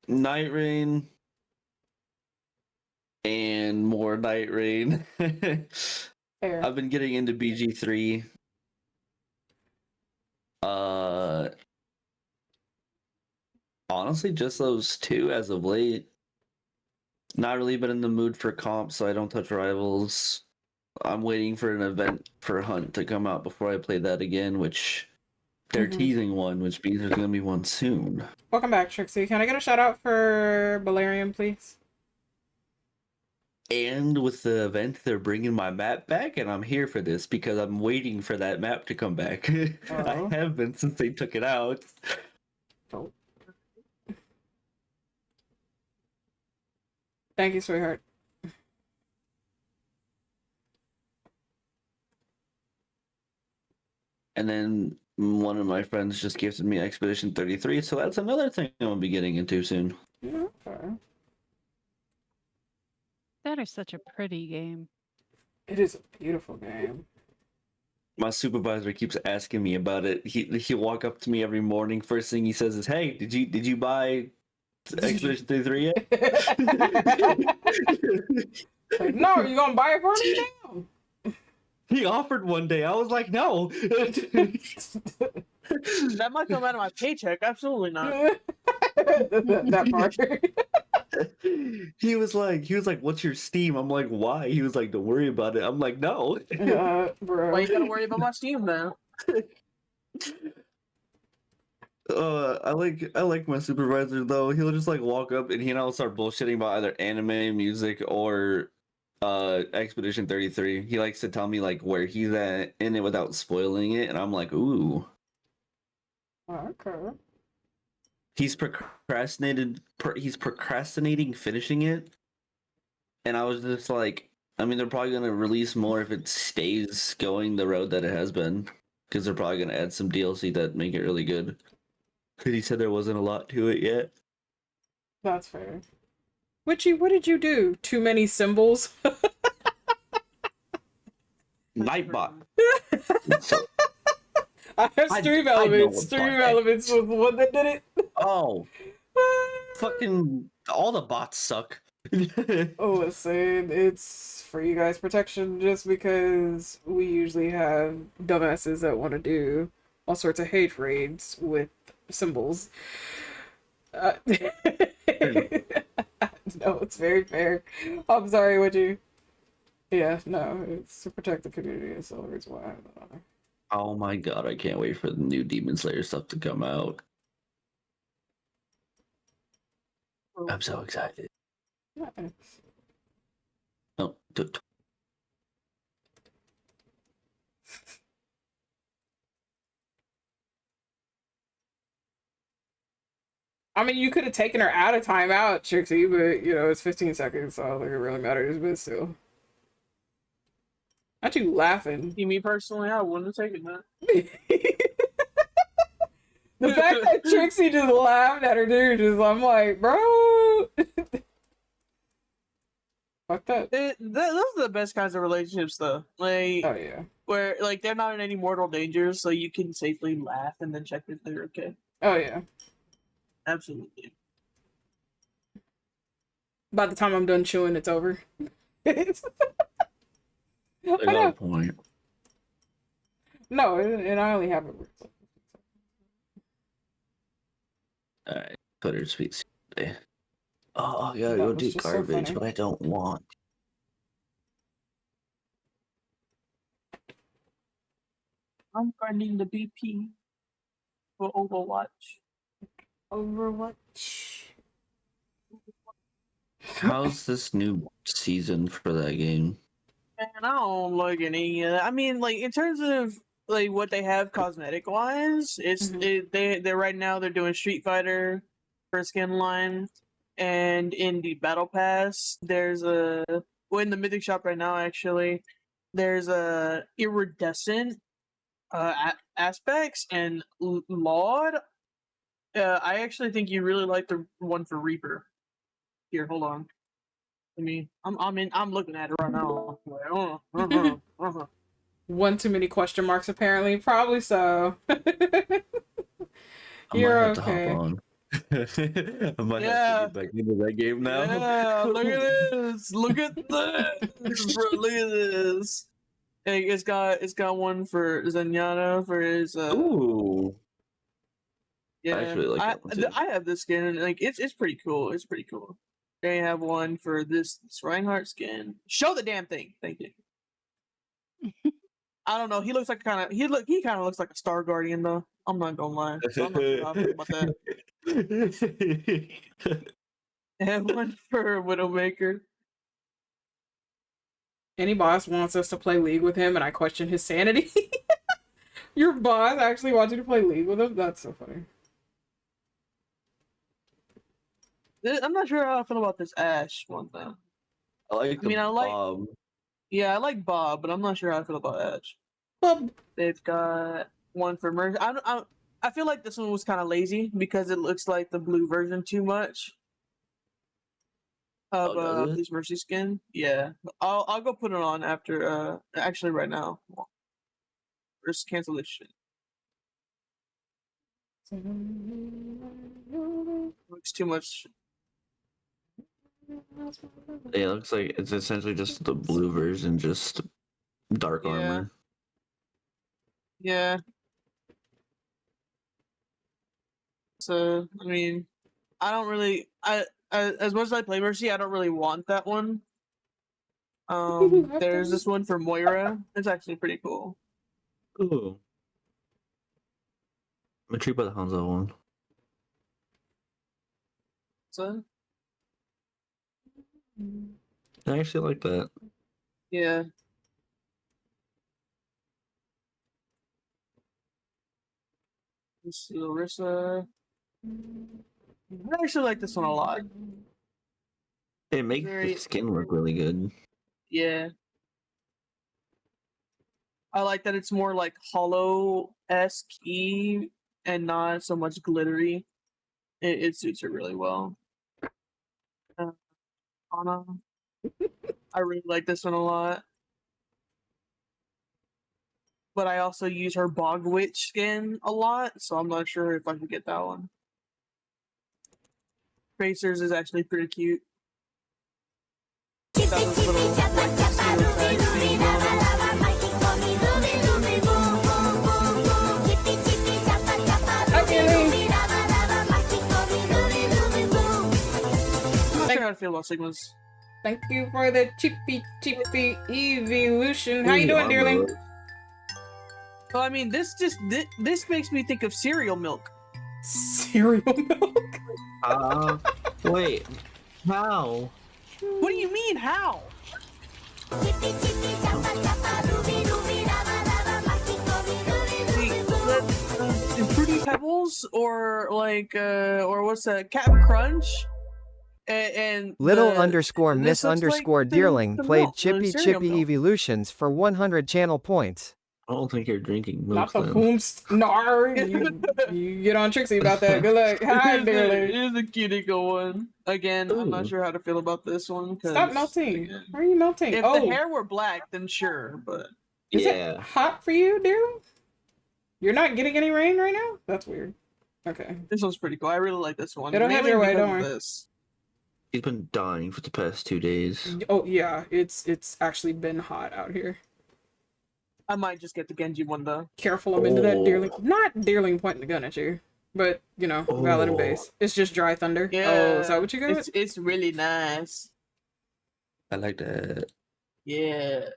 S7: Night Rain and more Night Rain.
S2: Fair.
S7: I've been getting into BG3. Honestly, just those two as of late. Not really been in the mood for comp, so I don't touch rivals. I'm waiting for an event for Hunt to come out before I play that again, which they're teasing one, which means there's gonna be one soon.
S2: Welcome back, Trixie. Can I get a shout out for Balerium, please?
S7: And with the event, they're bringing my map back, and I'm here for this because I'm waiting for that map to come back. I have been since they took it out.
S2: Oh. Thank you, sweetheart.
S7: And then one of my friends just gifted me Expedition 33, so that's another thing I'm gonna be getting into soon.
S2: Yeah, okay.
S3: That is such a pretty game.
S2: It is a beautiful game.
S7: My supervisor keeps asking me about it. He'll walk up to me every morning. First thing he says is, "Hey, did you buy Expedition 33 yet?"
S2: Like, no, you gonna buy it for me now?
S7: He offered one day. I was like, no.
S6: That might come out of my paycheck. Absolutely not.
S2: That part.
S7: He was like, "What's your Steam?" I'm like, "Why?" He was like, "Don't worry about it." I'm like, "No."
S2: Bro.
S6: Why you gotta worry about my Steam now?
S7: I like my supervisor though. He'll just like walk up and I'll start bullshitting about either anime, music, or Expedition 33. He likes to tell me like where he's at in it without spoiling it, and I'm like, ooh.
S2: Okay.
S7: He's procrastinating finishing it, and I was just like, I mean, they're probably gonna release more if it stays going the road that it has been, because they're probably gonna add some DLC that make it really good. Because he said there wasn't a lot to it yet.
S2: That's fair. Witchy, what did you do? Too many symbols?
S7: Nightbot.
S2: I have stream elements. Stream elements was the one that did it.
S7: Oh. Fucking all the bots suck.
S2: Listen, it's for you guys' protection just because we usually have dumbasses that want to do all sorts of hate raids with symbols. No, it's very fair. I'm sorry, would you? Yeah, no, it's to protect the community. It's the only reason why I have that on there.
S7: Oh my god, I can't wait for the new Demon Slayer stuff to come out. I'm so excited.
S2: Nice.
S7: Oh,
S2: I mean, you could have taken her out of timeout, Trixie, but you know, it's 15 seconds, so I don't think it really matters, but still. Not you laughing.
S6: Me personally, I wouldn't have taken that.
S2: The fact that Trixie just laughed at her dude, just I'm like, bro. Fuck that.
S6: Those are the best kinds of relationships, though. Like,
S2: Oh yeah.
S6: where like they're not in any mortal danger, so you can safely laugh and then check if they're okay.
S2: Oh yeah.
S6: Absolutely.
S2: By the time I'm done chewing, it's over.
S7: I got a point.
S2: No, and I only have it.
S7: Alright, put her sweet today. Oh, I gotta
S2: That
S7: go
S2: was
S7: do
S2: just so
S7: garbage,
S2: funny.
S7: but I don't want.
S6: I'm grinding the BP for Overwatch.
S2: Overwatch.
S7: How's this new season for that game?
S6: And I don't like any of that. I mean, like in terms of like what they have cosmetic wise, they're right now they're doing Street Fighter for skin line, and in the Battle Pass there's in the Mythic Shop right now actually there's a iridescent aspects and Laud. I actually think you really like the one for Reaper. Here, hold on. I mean, I'm looking at it right now. Like,
S2: One too many question marks, apparently. Probably so.
S7: I might
S2: You're
S7: have to hop
S2: okay.
S7: on. I might have to
S6: Yeah.
S7: get back into that game now.
S6: Yeah, look at this. Look at this, bro. Look at this. Hey, it's got one for Zenyatta for his
S7: Ooh,
S6: yeah.
S7: I actually like that one too.
S6: I have this skin and like it's pretty cool. It's pretty cool. They have one for this Reinhardt skin. Show the damn thing. Thank you. I don't know. He looks like he kind of looks like a Star Guardian though. I'm not gonna lie. So I'm not sure how I feel about that. They have one for Widowmaker.
S2: Any boss wants us to play League with him, and I question his sanity. Your boss actually wants you to play League with him? That's so funny.
S6: I'm not sure how I feel about this Ash one though.
S7: I like the
S6: I like
S7: Bob.
S6: Yeah, I like Bob, but I'm not sure how I feel about Ash.
S2: Bob.
S6: They've got one for Mercy. I feel like this one was kind of lazy because it looks like the blue version too much of
S7: does it?
S6: this Mercy skin. Yeah, I'll go put it on after. Actually, right now. First, cancel this shit. Looks too much.
S7: Yeah, it looks like it's essentially just the blue version, just dark
S6: Yeah.
S7: armor.
S6: Yeah. So I mean, I don't really. I as much as I play Mercy, I don't really want that one. There's this one for Moira. It's actually pretty cool.
S7: Ooh. I'm intrigued by the Hanzo one.
S6: So
S7: I actually like that.
S6: yeah. Let's see, Larissa. I actually like this one a lot.
S7: It makes
S6: Very-
S7: the skin look really good.
S6: Yeah. I like that it's more like hollow-esque and not so much glittery. It suits her really well. Anna. I really like this one a lot. But I also use her Bog Witch skin a lot, so I'm not sure if I can get that one. Tracers is actually pretty cute. Got this little, like, single tag thing going on. I'm not sure how to feel about Sigmas.
S2: Thank you for the chippy evolution. How you doing, dearling?
S6: So I mean, this makes me think of cereal milk.
S2: Cereal milk?
S7: Wait, how?
S6: What do you mean? How? Fruity Pebbles or like or what's that? Captain Crunch. And
S8: Little
S6: the-
S8: underscore
S6: this
S8: miss
S6: looks
S8: underscore
S6: like the
S8: dearling played
S6: milk, the
S8: Chippy
S6: cereal
S8: Chippy
S6: milk.
S8: Evolutions for 100 channel points.
S7: I don't think you're drinking
S2: Not
S7: milk
S2: the
S7: then.
S2: whomst. Nar. You get on Trixie about that. Good luck. Hi, dearling.
S6: Here's a cuticle one. Again, I'm not
S7: Ooh.
S6: sure how to feel about this one. 'Cause,
S2: Stop melting.
S6: again,
S2: Why are you melting?
S6: if
S2: Oh,
S6: the hair were black, then sure, but
S2: is it
S7: Yeah.
S2: hot for you, dearling? You're not getting any rain right now? That's weird. Okay.
S6: this one's pretty cool. I really like this one.
S2: It'll head
S6: mainly
S2: your way,
S6: because
S2: don't
S6: of
S2: worry.
S6: This.
S7: He's been dying for the past 2 days.
S2: Oh yeah, it's actually been hot out here.
S6: I might just get the Genji one though.
S2: Careful, I'm into that
S7: Oh.
S2: dearling. Not dearling pointing the gun at you, but you know, valid and
S7: Oh.
S2: base. It's just dry thunder.
S6: Yeah.
S2: Oh, is that what you got?
S6: It's really nice.
S7: I like that.
S6: Yeah.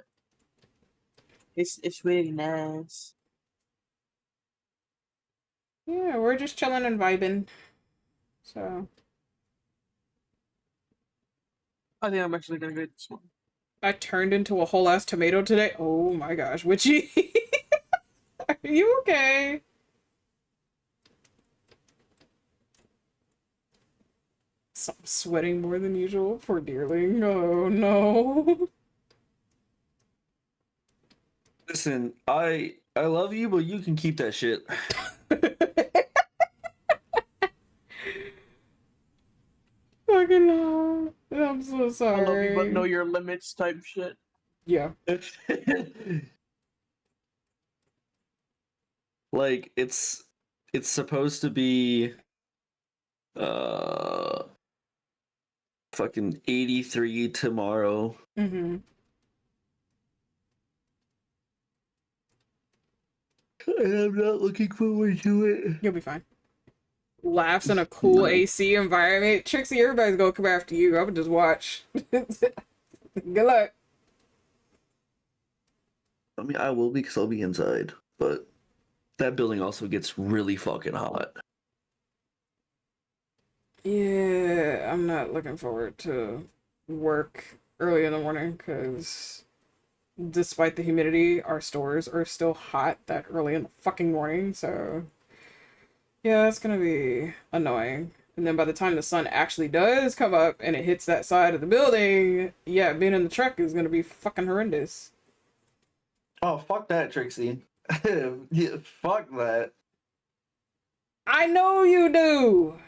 S6: It's really nice.
S2: Yeah, we're just chilling and vibing. So
S6: I think I'm actually gonna get this one.
S2: I turned into a whole ass tomato today. Oh my gosh, Witchy. Are you okay? So I'm sweating more than usual. Poor dearling. Oh no.
S7: Listen, I love you, but you can keep that shit.
S2: Fucking hell. I'm so sorry.
S6: I love you, but know your limits type shit.
S2: Yeah.
S7: Like it's supposed to be fucking 83 tomorrow.
S2: Mm-hmm.
S7: And I'm not looking forward to it.
S2: You'll be fine. Laughs in a cool AC environment. Trixie, everybody's gonna come after you. I would just watch. Good luck.
S7: I mean, I will because I'll be inside, but that building also gets really fucking hot.
S2: Yeah, I'm not looking forward to work early in the morning because despite the humidity, our stores are still hot that early in the fucking morning. So yeah, it's gonna be annoying. And then by the time the sun actually does come up and it hits that side of the building, yeah, being in the truck is gonna be fucking horrendous.
S7: Oh, fuck that, Trixie. Yeah, fuck that.
S2: I know you do.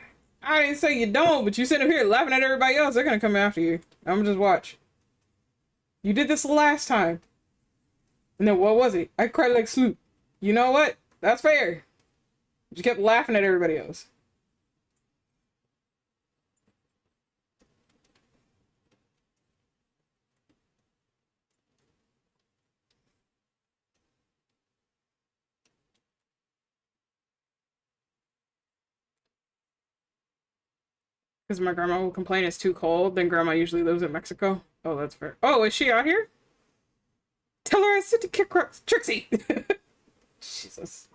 S2: I didn't say you don't, but you sit up here laughing at everybody else. They're gonna come after you. I'm gonna just watch. You did this the last time. And then what was it? I cried like Sloop. You know what? That's fair. You kept laughing at everybody else. Because my grandma will complain it's too cold. Then grandma usually lives in Mexico. Oh, that's fair. Oh, is she out here? Tell her I said to kick rocks. Trixie! Jesus.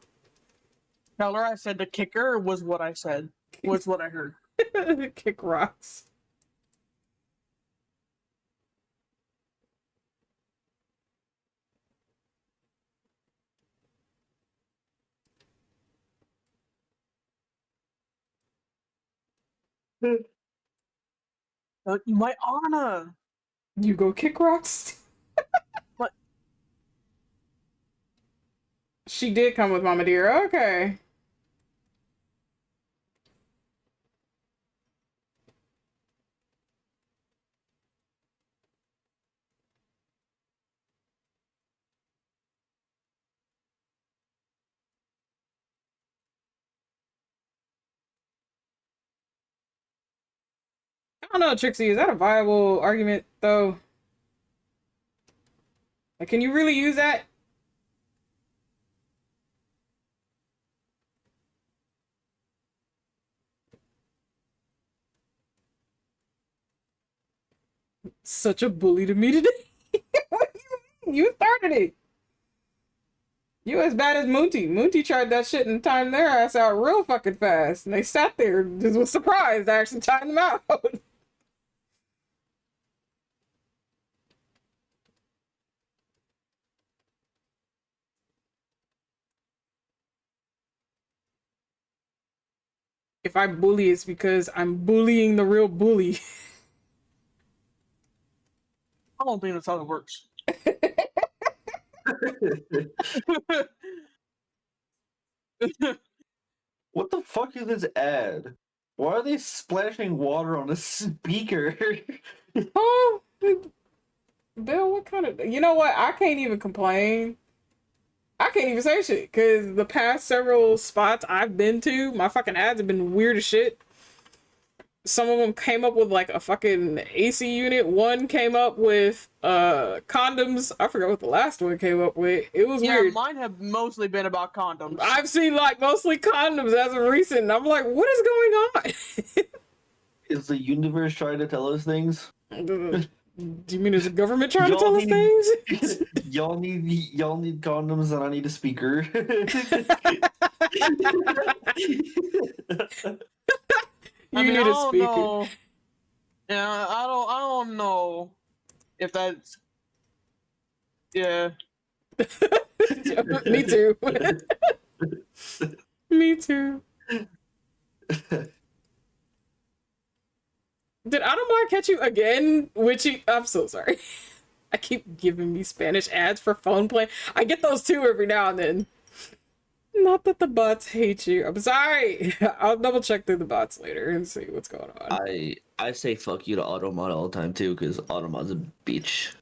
S6: Tell her I said the kicker was what I said. Was what I heard.
S2: Kick rocks.
S6: My Anna!
S2: You go kick rocks?
S6: What?
S2: She did come with Mama Dear. Okay. I don't know, Trixie. Is that a viable argument, though? Like, can you really use that? Such a bully to me today. What do you mean? You started it. You as bad as Moonty. Moonty tried that shit and timed their ass out real fucking fast. And they sat there and just was surprised I actually timed them out. If I bully, it's because I'm bullying the real bully.
S6: I don't think that's how it works.
S7: What the fuck is this ad? Why are they splashing water on a speaker?
S2: Oh, Bill, what kind of... You know what? I can't even complain. I can't even say shit, because the past several spots I've been to, my fucking ads have been weird as shit. Some of them came up with like a fucking AC unit. One came up with condoms. I forgot what the last one came up with. It was weird.
S6: Mine have mostly been about condoms.
S2: I've seen like mostly condoms as of recent, and I'm like, what is going on?
S7: Is the universe trying to tell us things?
S2: Do you mean is the government trying to tell us things?
S7: y'all need condoms and I need a speaker.
S2: You need a speaker.
S6: Know Yeah, I don't know if that's. Yeah.
S2: Me too. Me too. Did Adomar catch you again? I'm so sorry. I keep giving me Spanish ads for phone play. I get those too every now and then. Not that the bots hate you. I'm sorry. I'll double check through the bots later and see what's going on.
S7: I say fuck you to Automod all the time too, because Automod's a bitch.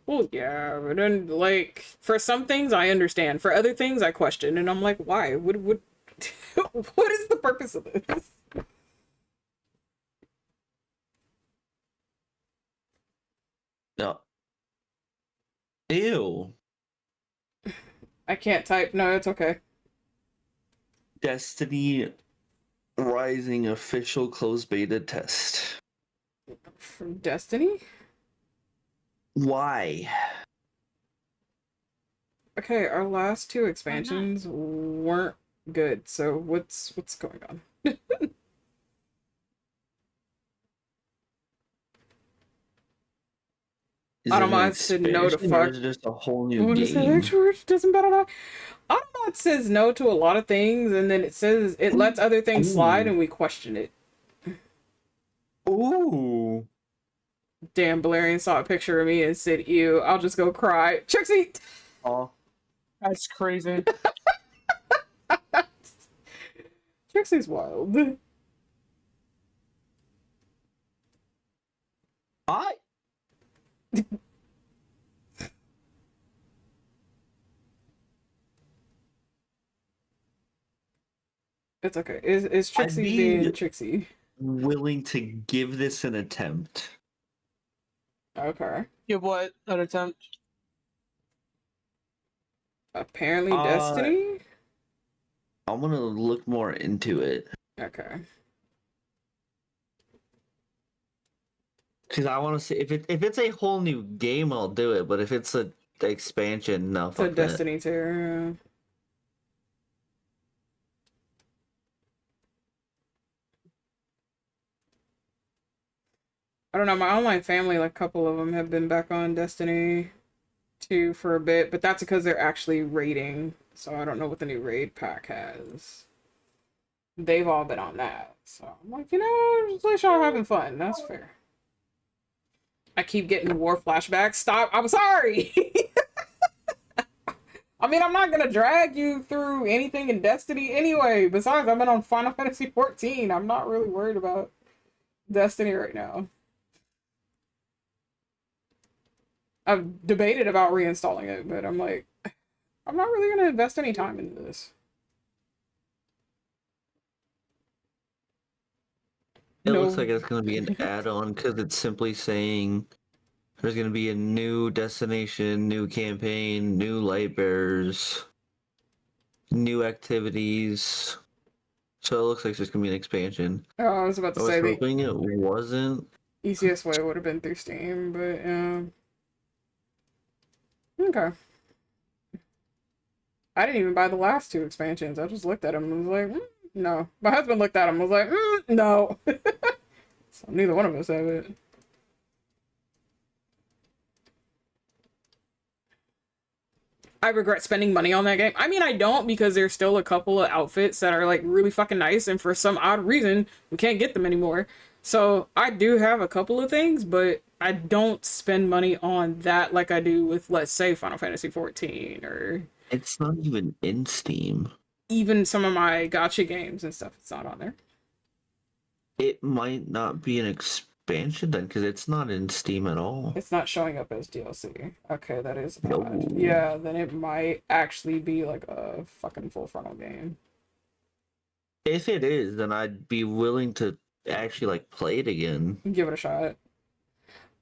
S2: Well, yeah, but then like for some things I understand. For other things I question, and I'm like, why? What? What is the purpose of this?
S7: No. Ew.
S2: I can't type. No, it's okay.
S7: Destiny Rising official closed beta test.
S2: From Destiny?
S7: Why?
S2: Okay, our last two expansions weren't good. So what's going on?
S7: Is it an
S2: Automod said no to
S7: expansion or
S2: fuck.
S7: is it just a whole new
S2: What is that
S7: game?
S2: extra word? Doesn't matter. Automod says no to a lot of things, and then it says it lets other things slide, and we question it.
S7: Ooh.
S2: Damn, Balerian saw a picture of me and said, "Ew, I'll just go cry." Trixie!
S6: Oh, that's crazy.
S2: Trixie's wild.
S7: I
S2: It's okay. Is Trixie
S7: be-
S2: being Trixie?
S7: willing to give this an attempt.
S2: Okay.
S6: Give what an attempt?
S2: Apparently Destiny?
S7: I'm gonna look more into it.
S2: Okay.
S7: Because I want to see if it's a whole new game, I'll do it. But if it's a expansion, no,
S2: It's a
S7: fuck that.
S2: Destiny 2. I don't know, my online family, like a couple of them have been back on Destiny 2 for a bit, but that's because they're actually raiding. So I don't know what the new raid pack has. They've all been on that. So I'm like, just at least y'all having fun. That's fair. I keep getting war flashbacks. Stop. I'm sorry. I mean, I'm not gonna drag you through anything in Destiny anyway. Besides, I've been on Final Fantasy 14. I'm not really worried about Destiny right now. I've debated about reinstalling it, but I'm like, I'm not really gonna invest any time into this.
S7: It
S2: No.
S7: looks like it's gonna be an add-on because it's simply saying there's gonna be a new destination, new campaign, new light bearers, new activities. So it looks like there's gonna be an expansion.
S2: Oh, I was about to
S7: I was
S2: say the
S7: hoping it wasn't.
S2: easiest way would have been through Steam, but okay. I didn't even buy the last two expansions. I just looked at them and was like, no. My husband looked at them and was like, no. So neither one of us have it. I regret spending money on that game. I mean, I don't, because there's still a couple of outfits that are like really fucking nice, and for some odd reason, we can't get them anymore. So I do have a couple of things, but I don't spend money on that like I do with, let's say, Final Fantasy 14 or
S7: It's not even in Steam.
S2: even some of my gacha games and stuff. It's not on there.
S7: It might not be an expansion then, because it's not in Steam at all.
S2: It's not showing up as DLC. Okay, that is
S7: No.
S2: odd. Yeah, then it might actually be like a fucking full frontal game.
S7: If it is, then I'd be willing to actually like play it again.
S2: Give it a shot.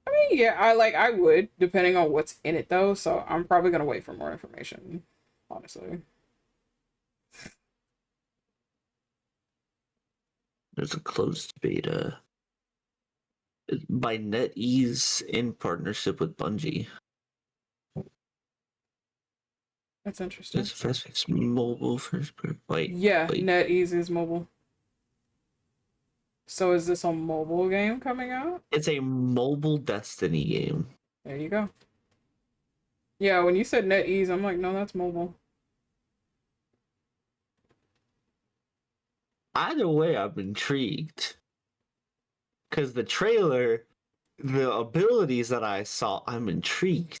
S2: I mean, yeah, I would, depending on what's in it though, so I'm probably gonna wait for more information, honestly.
S7: There's a closed beta by NetEase in partnership with Bungie.
S2: That's interesting.
S7: It's Fast mobile first person. Wait,
S2: Yeah,
S7: wait.
S2: NetEase is mobile. So is this a mobile game coming out?
S7: It's a mobile Destiny game.
S2: There you go. Yeah, when you said NetEase, I'm like, no, that's mobile.
S7: Either way, I'm intrigued. Because the trailer, the abilities that I saw, I'm intrigued.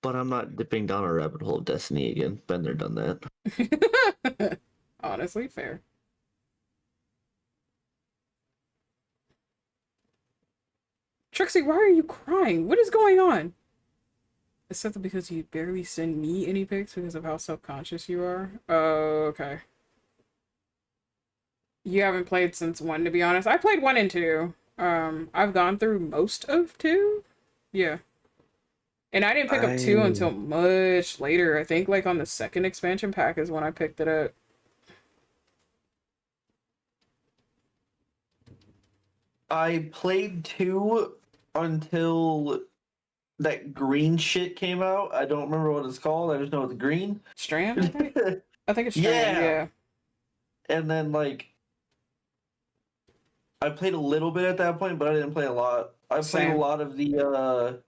S7: But I'm not dipping down a rabbit hole of Destiny again. Been there, done that.
S2: Honestly, fair. Trixie, why are you crying? What is going on? Except because you barely send me any pics because of how self-conscious you are. Oh, okay. You haven't played since 1, to be honest. I played 1 and 2. I've gone through most of 2. Yeah. And I didn't pick up 2 until much later. I think like on the second expansion pack is when I picked it up.
S7: I played 2 until that green shit came out. I don't remember what it's called. I just know it's green.
S2: Strand, I think? I think it's Strand, yeah.
S7: And then like I played a little bit at that point, but I didn't play a lot. I played a lot of the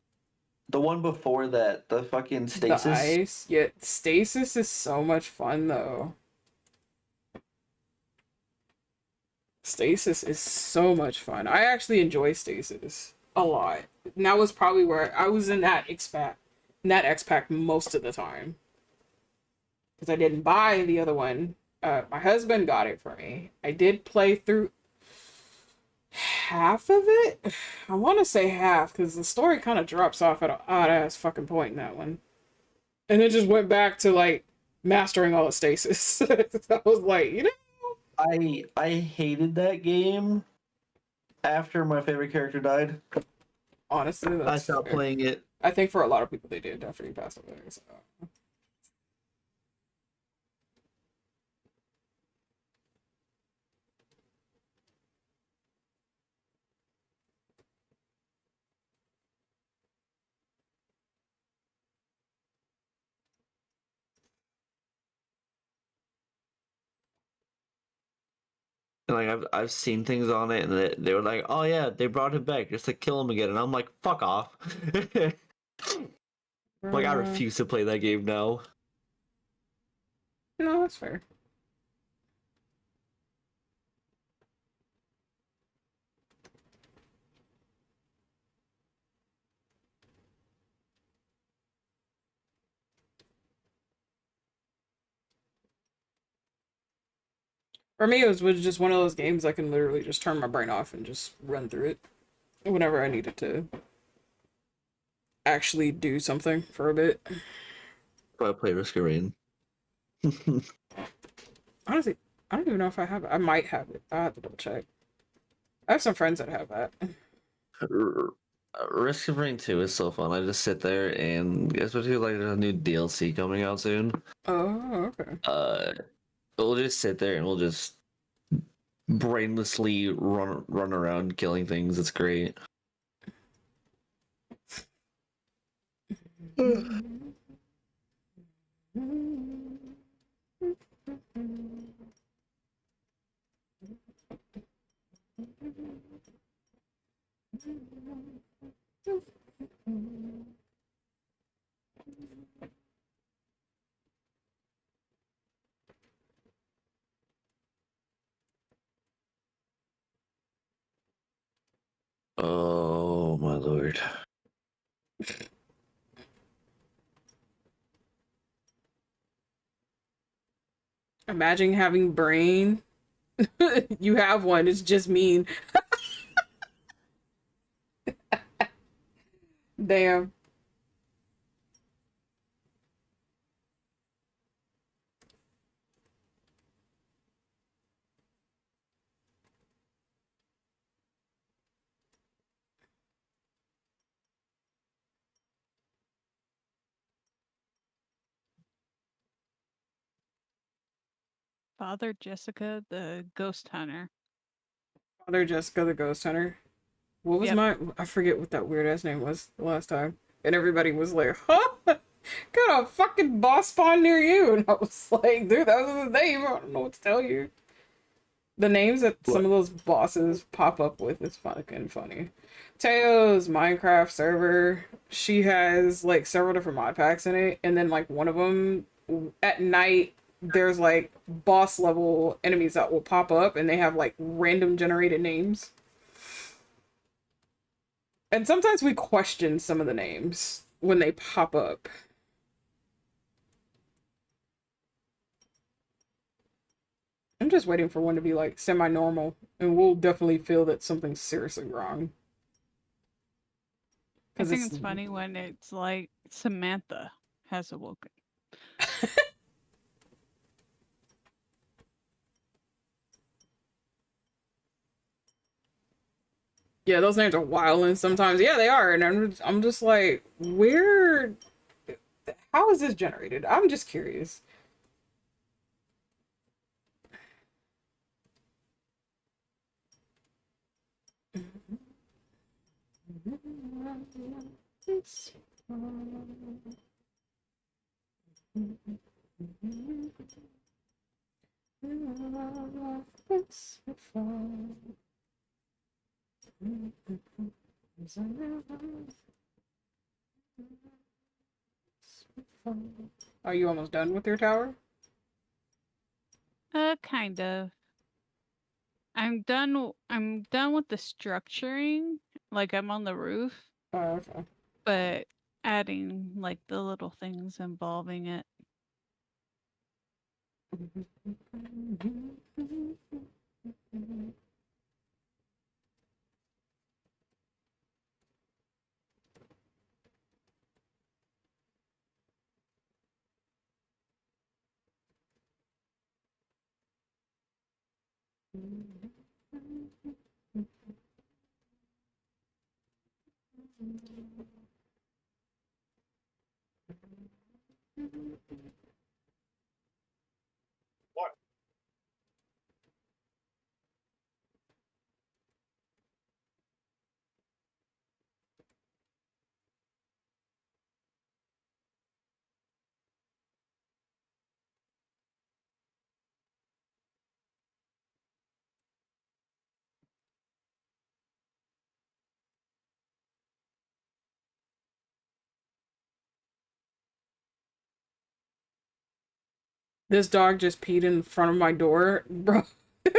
S7: one before that, the fucking Stasis.
S2: The ice. Yeah, Stasis is so much fun though. Stasis is so much fun. I actually enjoy Stasis a lot. And that was probably where I was in that X-Pack most of the time. Because I didn't buy the other one. My husband got it for me. I did play through half of it. I want to say half because the story kind of drops off at an odd ass fucking point in that one. And it just went back to like mastering all the stasis. I was like, you know,
S7: I hated that game after my favorite character died.
S2: Honestly,
S7: I stopped playing it.
S2: I think for a lot of people they did after he passed away. So.
S7: And like I've seen things on it, and they were like, "Oh yeah, they brought him back just to kill him again," and I'm like, "Fuck off!" Like I refuse to play that game now.
S2: No, that's fair. For me, it was just one of those games I can literally just turn my brain off and just run through it whenever I needed to actually do something for a bit.
S7: So I play Risk of Rain.
S2: Honestly, I don't even know if I have it. I might have it. I have to double check. I have some friends that have that.
S7: Risk of Rain 2 is so fun. I just sit there and especially like there's a new DLC coming out soon.
S2: Oh, okay.
S7: We'll just sit there and we'll just brainlessly run around killing things. It's great. Oh my lord.
S2: Imagine having brain. You have one. It's just mean. Damn.
S3: Father Jessica, the ghost hunter.
S2: Father Jessica, the ghost hunter. What was I forget what that weird ass name was the last time. And everybody was like, huh? Got a fucking boss spawn near you. And I was like, dude, that was his name. I don't know what to tell you. The names that some
S7: What?
S2: of those bosses pop up with is fucking funny. Teo's Minecraft server, she has like several different mod packs in it, and then like one of them at night there's like boss level enemies that will pop up and they have like random generated names. And sometimes we question some of the names when they pop up. I'm just waiting for one to be like semi-normal, and we'll definitely feel that something's seriously wrong.
S3: I
S2: 'Cause
S3: think it's funny when it's like Samantha has awoken.
S2: Yeah, those names are wild, and sometimes yeah they are, and I'm just like, where? How is this generated? I'm just curious. Are you almost done with your tower?
S3: Kind of. I'm done with the structuring. Like I'm on the roof,
S2: Oh, okay.
S3: but adding like the little things involving it.
S2: This dog just peed in front of my door, bro.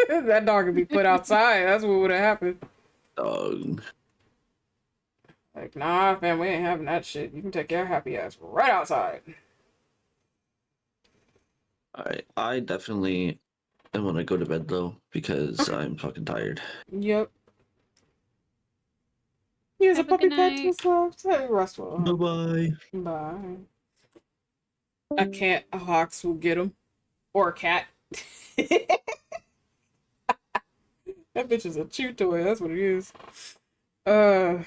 S2: That dog could be put outside. That's what would have happened.
S7: Dog.
S2: Like, nah, fam, we ain't having that shit. You can take your happy ass right outside.
S7: I definitely am gonna go to bed though because
S2: Okay.
S7: I'm fucking tired.
S2: Yep. Here's a
S3: Have a good
S2: puppy pet to
S3: night.
S2: yourself. Say restful.
S7: Bye bye.
S2: Bye. A cat, a hawks will get him. Or a cat. That bitch is a chew toy. That's what it is.
S3: The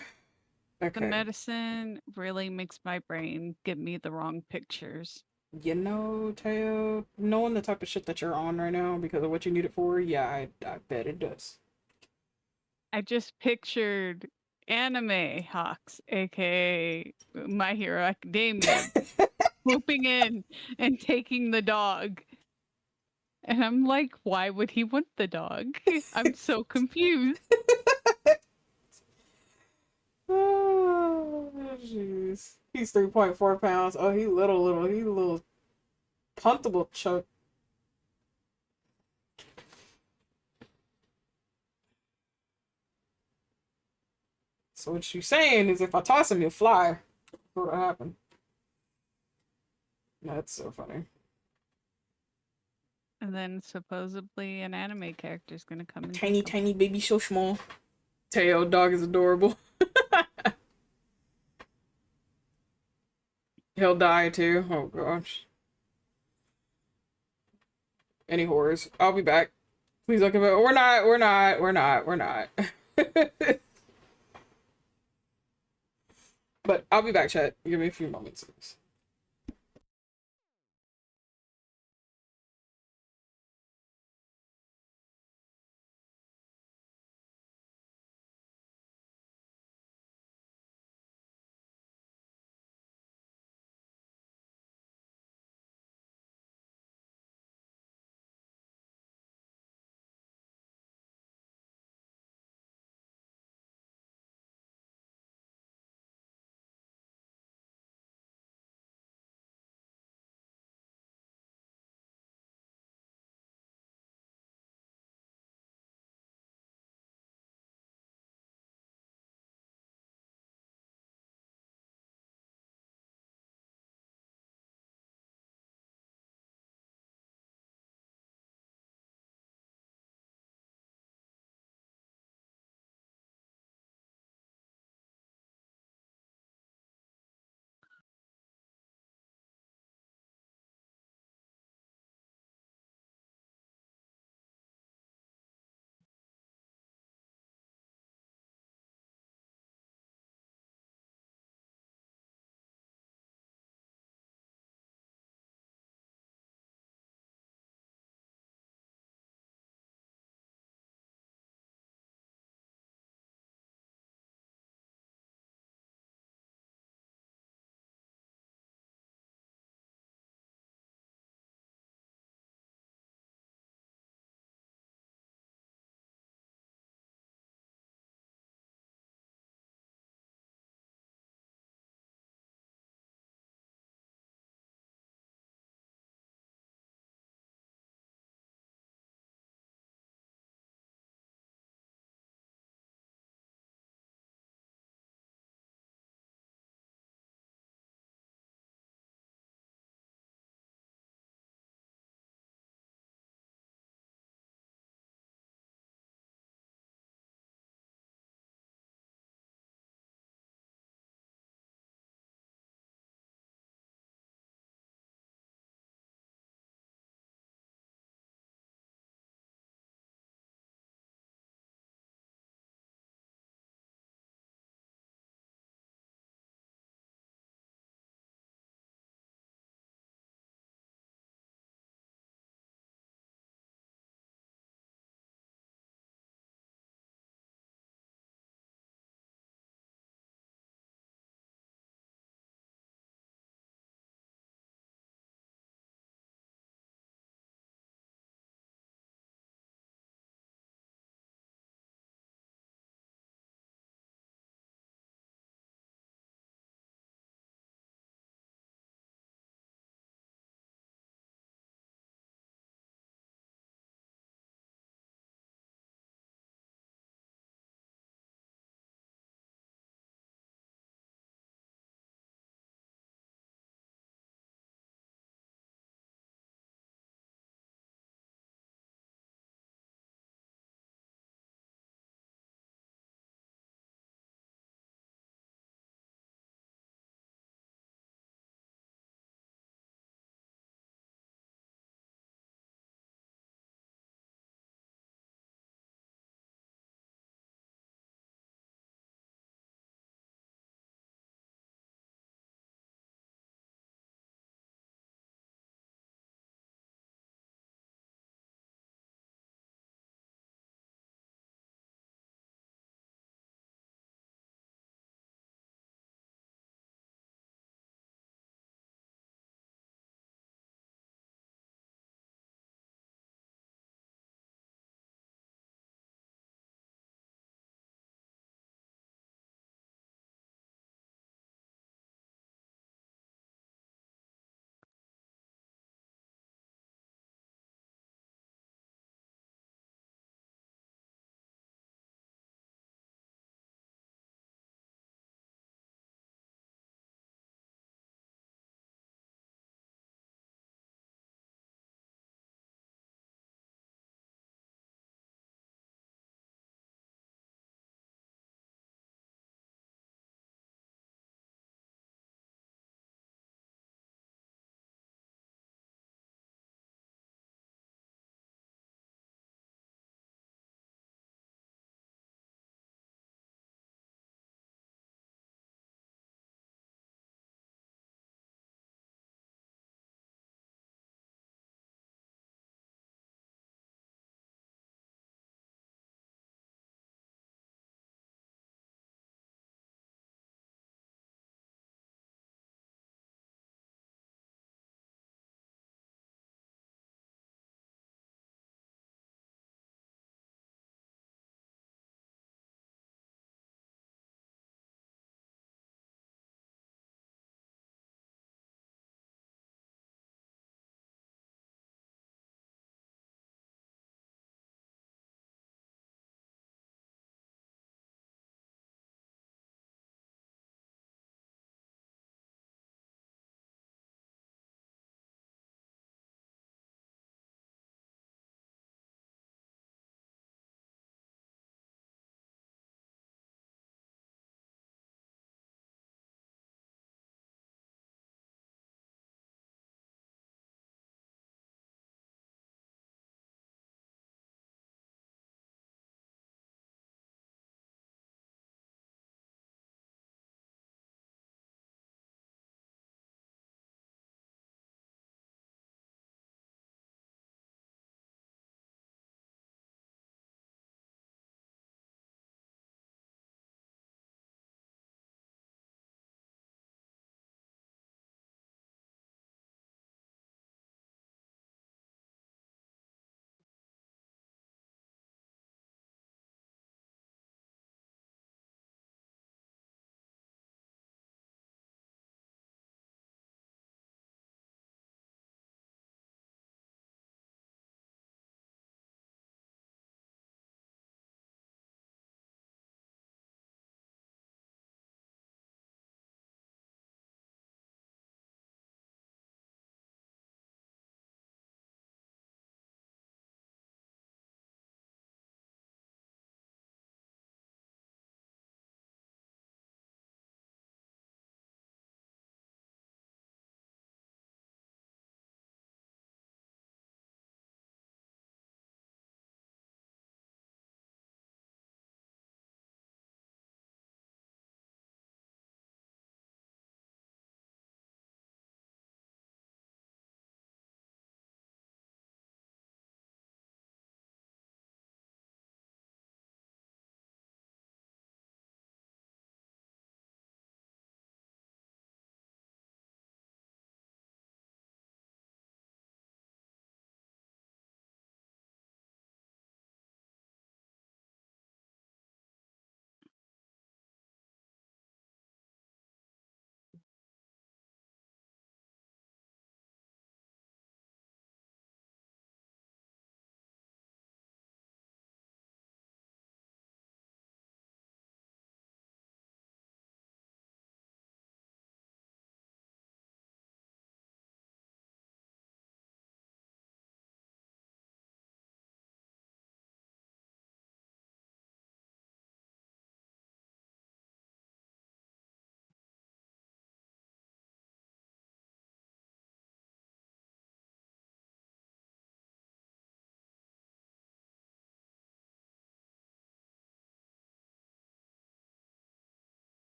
S2: Okay.
S3: medicine really makes my brain give me the wrong pictures.
S2: You know, Teo, knowing the type of shit that you're on right now because of what you need it for, yeah, I bet it does.
S3: I just pictured anime hawks, aka My Hero Academia, swooping in and taking the dog. And I'm like, why would he want the dog? I'm so confused.
S2: Oh, jeez. He's 3.4 pounds. Oh, he little. He a little puntable chuck. So what you saying is if I toss him, he'll fly. What'll happen? That's so funny.
S3: And then supposedly an anime character is gonna come and
S2: Tiny,
S3: take him.
S2: tiny baby, so small. Teo, dog is adorable. He'll die too. Oh gosh. Any horrors? I'll be back. Please don't give it. We're not. But I'll be back, chat. Give me a few moments.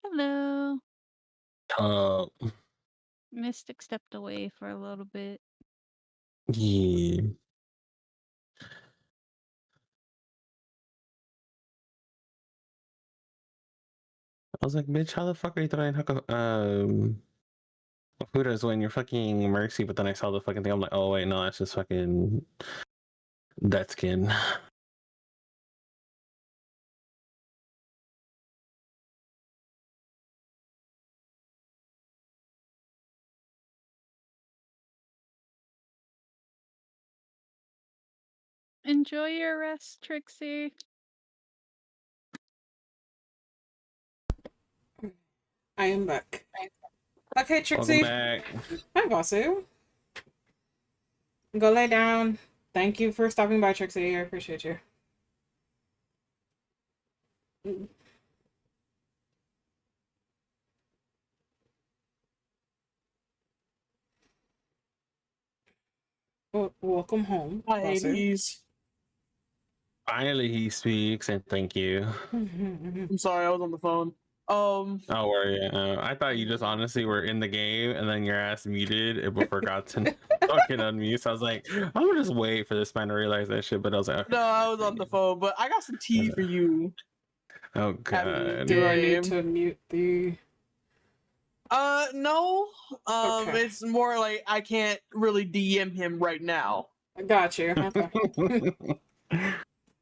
S3: Hello.
S9: Uh,
S3: Mystic stepped away for a little bit.
S9: yeah. I was like, bitch, how the fuck are you trying to hook who does when you're fucking Mercy? But then I saw the fucking thing. I'm like, oh wait, no, that's just fucking that skin.
S3: Enjoy your rest, Trixie.
S2: I am back. Okay,
S9: Welcome
S2: Trixie.
S9: back.
S2: Hi, Vasu. Go lay down. Thank you for stopping by, Trixie. I appreciate you. Well, welcome home,
S6: Hi,
S2: Vasu.
S6: Hades.
S9: Finally, he speaks, and thank you.
S6: I'm sorry, I was on the phone.
S9: Oh, worry. I thought you just honestly were in the game, and then your ass muted and forgot to fucking unmute. So I was like, I'm gonna just wait for this man to realize that shit. But I was like, okay.
S6: No, I was on the phone, but I got some tea for you.
S9: Oh
S6: After
S9: god.
S2: Do I need
S6: game.
S2: to mute the...
S6: No.
S2: Okay.
S6: It's more like I can't really DM him right now.
S2: I got you. Okay.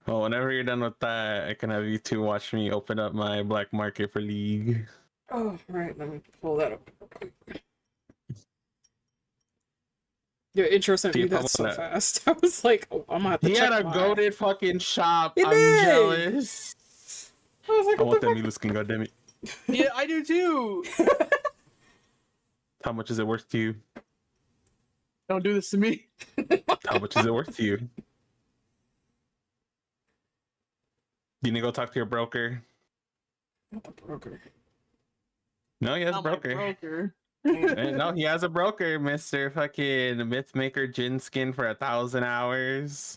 S9: Well, whenever you're done with that, I can have you two watch me open up my black market for League.
S2: Oh, right. Let me pull that up real quick. Your intro sent
S9: See
S2: me
S9: if I'm
S2: that so
S9: gonna-
S2: fast. I was like, oh, I'm gonna have to
S9: He
S2: check
S9: had a
S2: my...
S9: goated fucking shop.
S2: He
S9: I'm
S2: did!
S9: jealous.
S2: I was like,
S9: I
S2: what
S9: want
S2: the
S9: that
S2: fuck?
S9: Mila skin, goddammit.
S6: Yeah, I do too.
S9: How much is it worth to you?
S6: Don't do this to me.
S9: How much is it worth to you? You need to go talk to your broker.
S2: Not the broker.
S9: No, he has a
S6: Not my
S9: broker.
S6: broker.
S9: No, he has a broker, Mr. fucking Mythmaker Jin skin for 1,000 hours.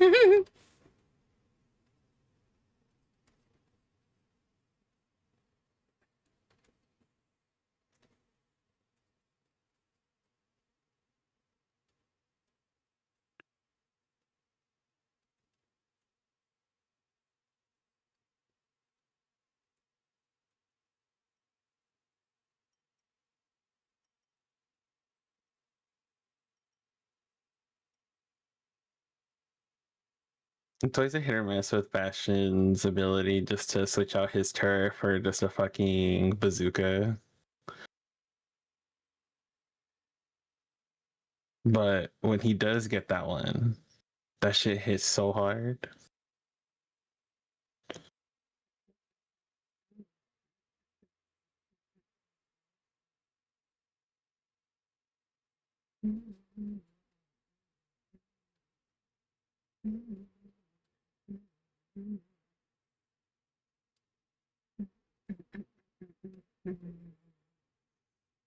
S9: It's always a hit or miss with Bastion's ability just to switch out his turret for just a fucking bazooka. But when he does get that one, that shit hits so hard.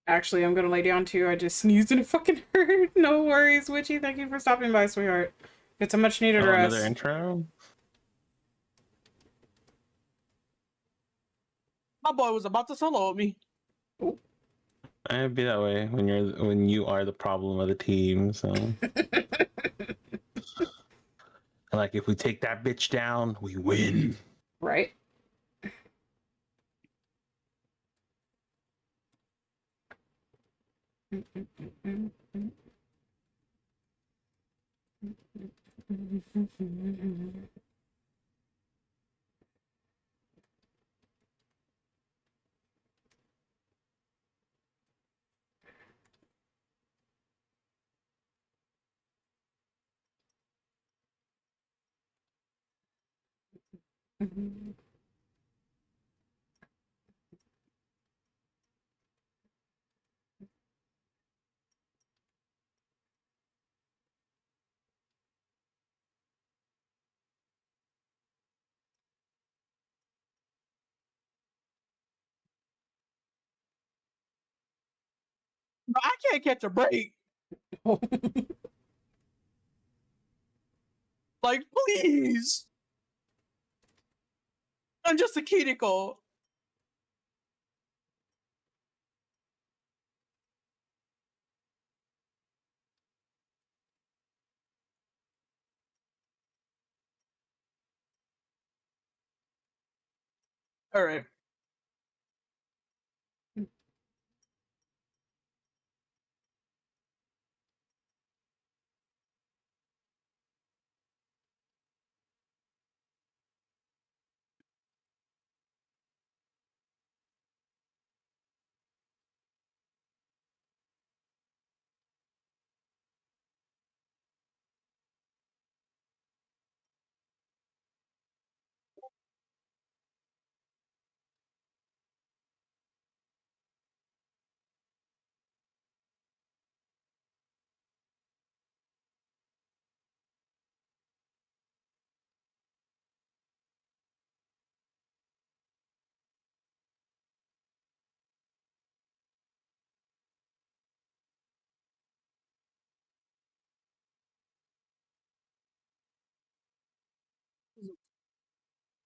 S2: Actually, I'm gonna lay down too. I just sneezed and it fucking hurt. No worries, Witchy. Thank you for stopping by, sweetheart. It's a much needed
S9: Oh,
S2: rest.
S9: another intro?
S6: My boy was about to solo me.
S9: It'd be that way when you are the problem of the team. So, like, if we take that bitch down, we win.
S2: Right?
S6: But I can't catch a break. Like, please. I'm just a Kiriko. All right.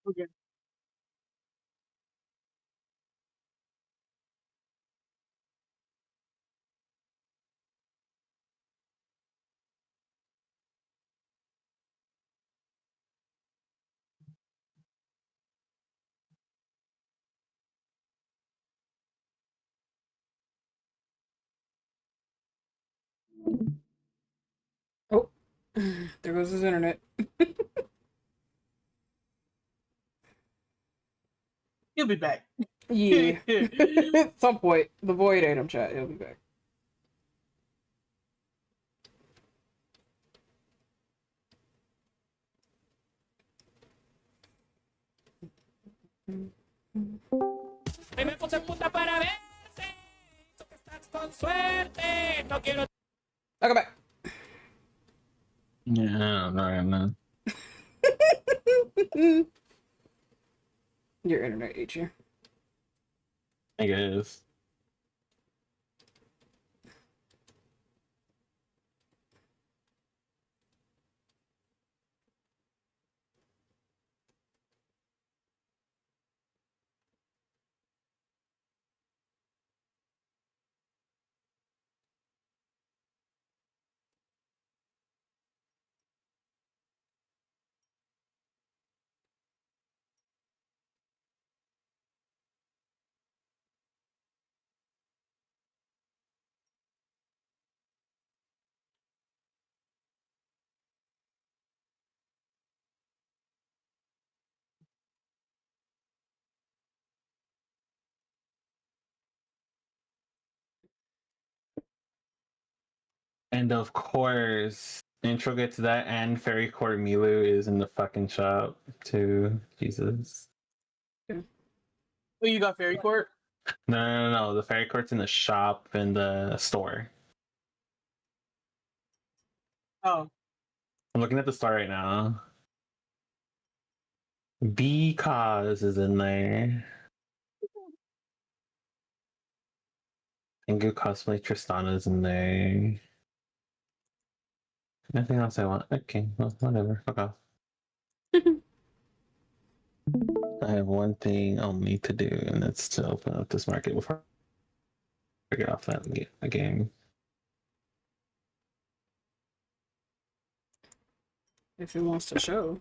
S6: Okay.
S2: Oh, there goes his internet.
S6: He'll be back.
S2: Yeah. At some point, the void ate him, chat. He'll be back.
S10: Hoy me puse puta para verse. Tú que estás con suerte. No quiero.
S2: I'll go back.
S9: Yeah, no, no.
S2: Your internet ate you.
S9: I guess. And of course, intro gets that, and Fairy Court Milu is in the fucking shop too. Jesus.
S6: Oh, you got Fairy Court?
S9: No. The Fairy Court's in the shop in the store.
S6: Oh.
S9: I'm looking at the store right now. Because is in there. Tengu cosplay Tristana's in there. Nothing else I want. Okay, well, whatever. Fuck off. I have one thing I'll need to do, and that's to open up this market before I get off that game.
S2: If it wants to show.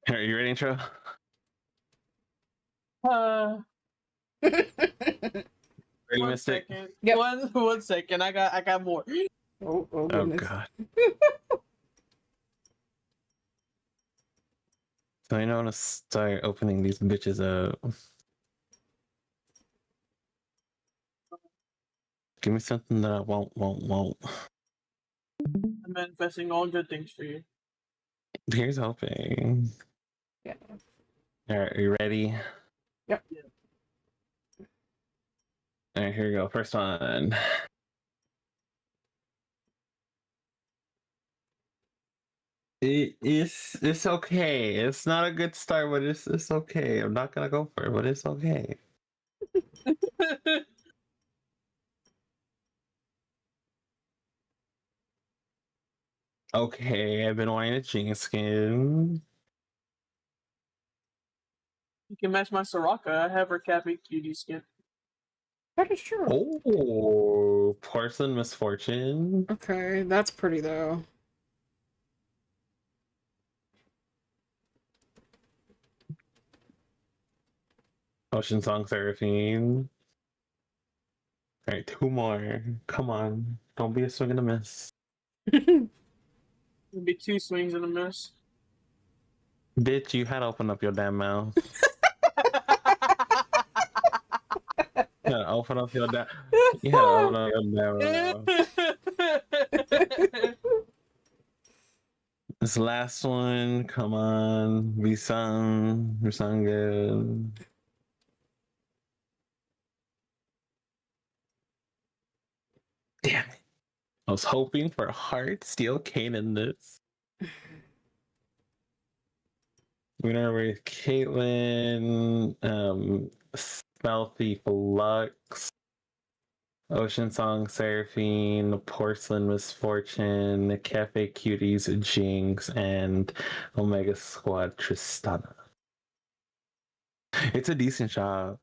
S9: Are you ready, intro?
S6: Uh,
S9: Ready,
S6: one
S9: Mystic?
S6: second.
S2: Yep.
S6: One second. I got more.
S2: Oh
S9: Oh
S2: goodness.
S9: god. So I know I'm gonna start opening these bitches up. Give me something that I won't.
S6: I'm manifesting all good things for you.
S9: Here's hoping.
S2: Yeah.
S9: Alright, are you ready?
S2: Yep.
S9: Alright, here we go. First one. It's okay. It's not a good start, but it's okay. I'm not gonna go for it, but it's okay. Okay, I've been wanting a Jinx skin.
S6: You can match my Soraka. I have her Cappy Cutie skin.
S2: That is true.
S9: Oh, Porcelain Misfortune.
S2: Okay, that's pretty though.
S9: Ocean Song Seraphine. Alright, two more. Come on. Don't be a swing and a miss.
S6: It'd be 2 swings and a miss.
S9: Bitch, you had to open up your damn mouth. You had to open up your damn. You had to open up your damn mouth. This last one, come on, be something good. Damn it! I was hoping for a heart steel cane in this. Winner with Caitlyn, Stealthy Flux, Ocean Song Seraphine, Porcelain Misfortune, Cafe Cuties Jinx, and Omega Squad Tristana. It's a decent shop.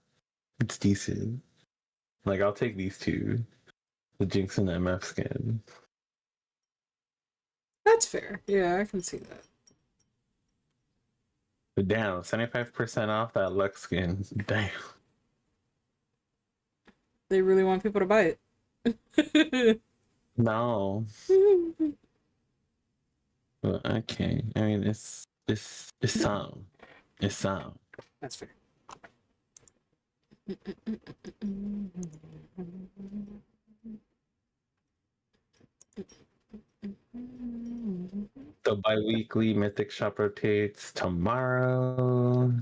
S9: It's decent. Like, I'll take these two. The Jinx and the MF skin.
S2: That's fair. Yeah, I can see that.
S9: But damn, 75% off that Lux skin. Damn.
S2: They really want people to buy it.
S9: No. But okay. I mean, it's some. It's some.
S2: That's fair.
S9: The bi-weekly Mythic Shop rotates tomorrow.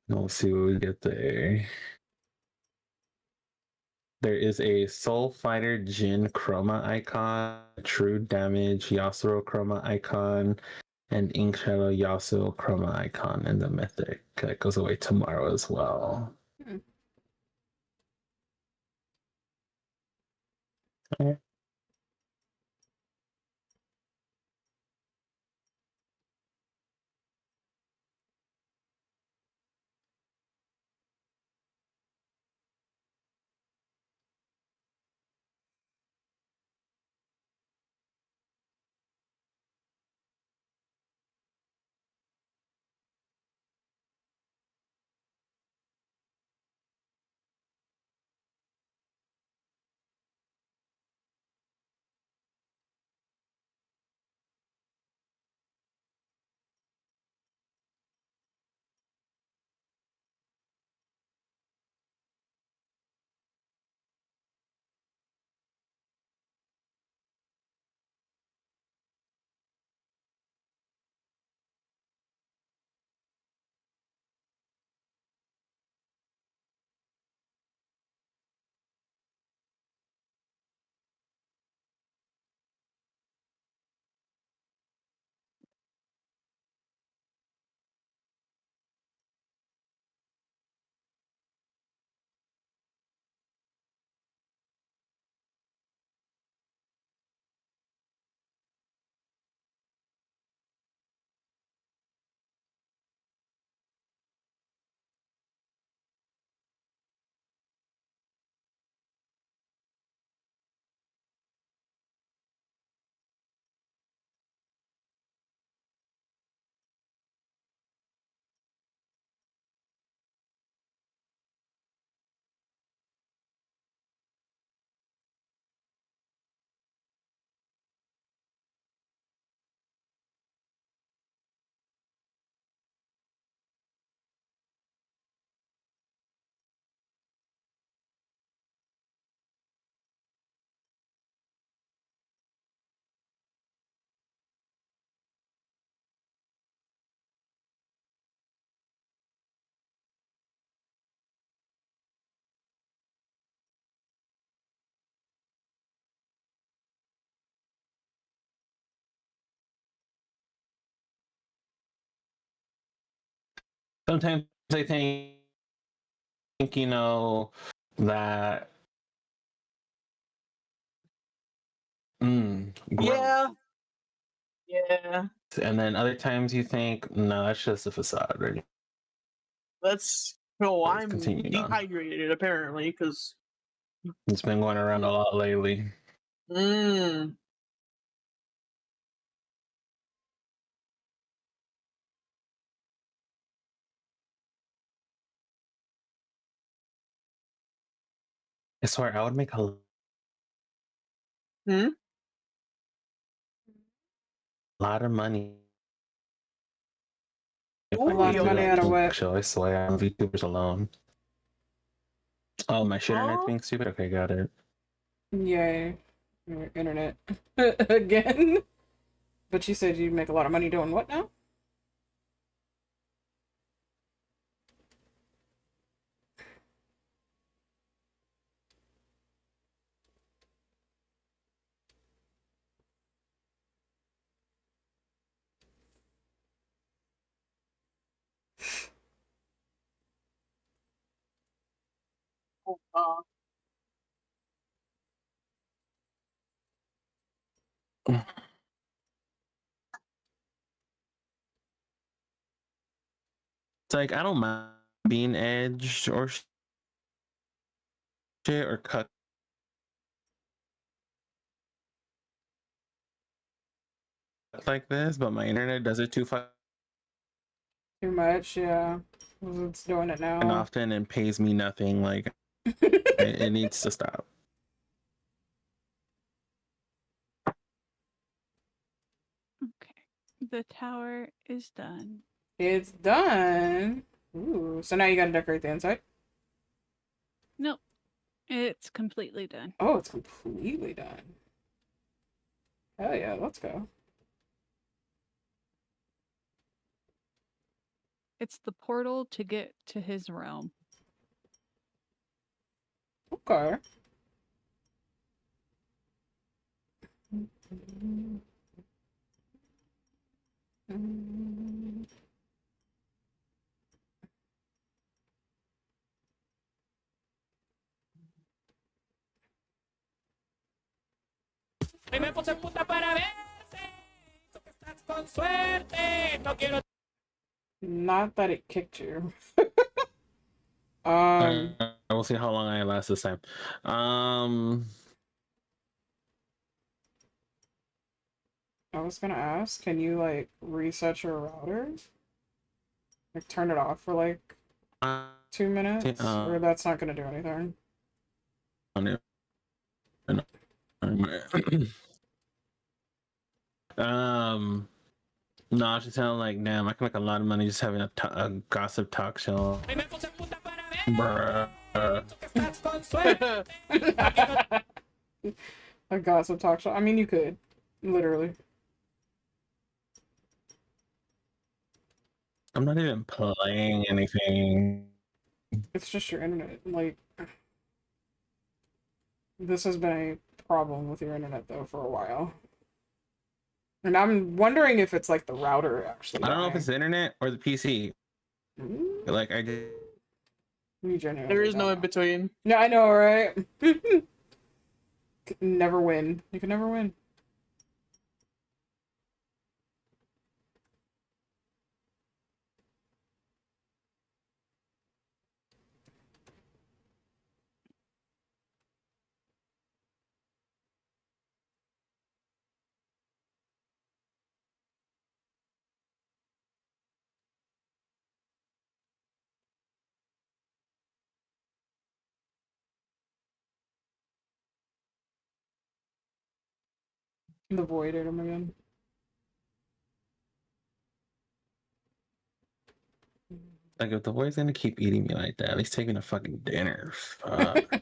S9: We'll see what we get there. There is a Soul Fighter Jin Chroma icon, True Damage Yasuo Chroma icon, and Ink Shadow Yasuo Chroma icon in the Mythic. That goes away tomorrow as well. Okay. sometimes I think that growth.
S6: Yeah. Yeah.
S9: And then other times you think, no, that's just a facade. Right?
S6: I'm
S9: Continuing on.
S6: dehydrated apparently because.
S9: It's been going around a lot lately.
S6: Mm.
S9: I swear, I would make a
S6: Hmm?
S9: lot of money if
S6: Ooh,
S9: I
S2: A lot
S9: could
S2: of
S9: do
S2: money
S9: a
S2: out of
S9: talk
S2: what?
S9: show. I swear, on VTubers alone. Oh, my shit internet's
S6: Huh?
S9: being stupid? Okay, got it.
S2: Yay. Your internet. Again. But you said you'd make a lot of money doing what now?
S6: Uh,
S9: It's like, I don't mind being edged or shit or cut like this, but my internet does it too fucking
S2: Too much, yeah. It's doing it now.
S9: often and pays me nothing. Like, it needs to stop.
S3: Okay. The tower is done.
S2: It's done. Ooh, so now you gotta decorate the inside?
S3: Nope. It's completely done.
S2: Oh, it's completely done. Hell yeah, let's go.
S3: It's the portal to get to his realm.
S2: Okay.
S10: Hoy me puse puta para ver que estás con suerte. No quiero.
S2: Not that it kicked you.
S9: We'll see how long I last this time.
S2: I was gonna ask, can you like reset your router? Like turn it off for like 2 minutes? Or that's not gonna do anything?
S9: No, I should sound like, damn, I can make a lot of money just having a gossip talk show.
S10: Hoy me puse puta para
S9: Bruh.
S10: que estás con suerte. No quiero.
S2: A gossip talk show. I mean, you could. Literally.
S9: I'm not even playing anything.
S2: It's just your internet. Like, this has been a problem with your internet, though, for a while. And I'm wondering if it's, like, the router actually
S9: I don't know if
S2: dying.
S9: it's the internet or the PC. Like, I did.
S2: We genuinely
S6: there is
S2: don't
S6: no
S2: know.
S6: in between.
S2: Yeah, I know, right? Never win. You can never win. The void ate him again.
S9: Like, if the boy's gonna keep eating me like that, he's taking a fucking dinner. Fuck.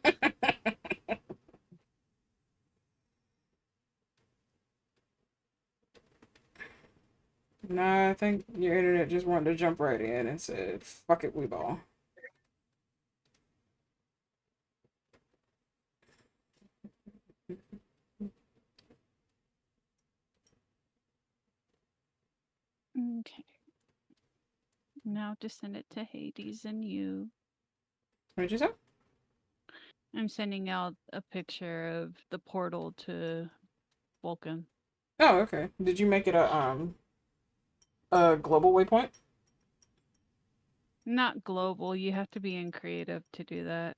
S2: Nah, I think your internet just wanted to jump right in and said, fuck it, we ball.
S3: Okay. Now to send it to Hades and you.
S2: What did you say?
S3: I'm sending out a picture of the portal to Vulcan.
S2: Oh, okay. Did you make it a global waypoint?
S3: Not global. You have to be in creative to do that.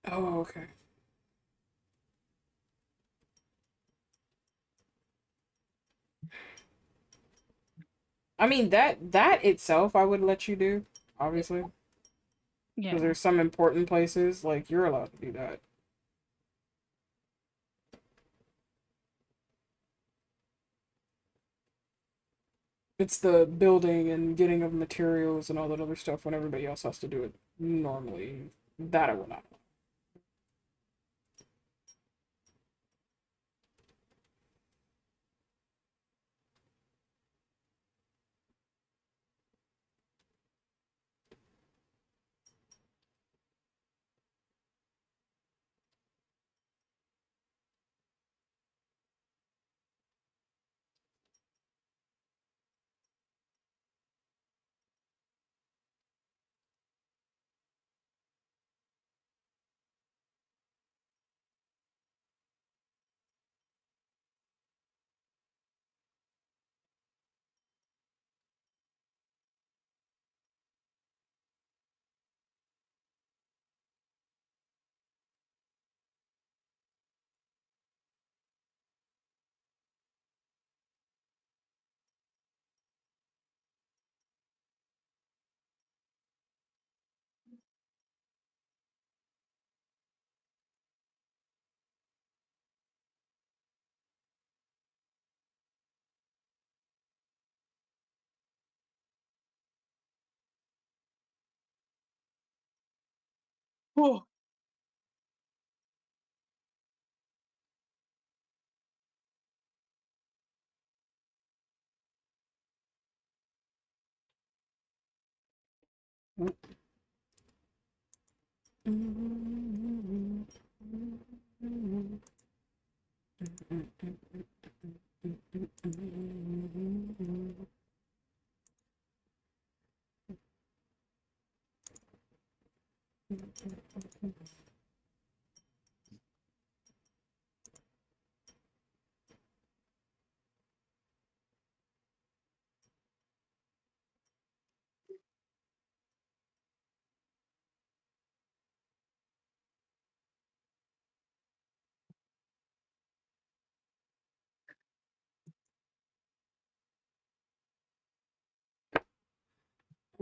S2: Oh, okay. I mean that itself I would let you do, obviously.
S3: Yeah.
S2: Because there's some important places like you're allowed to do that. It's the building and getting of materials and all that other stuff when everybody else has to do it normally. That I will not.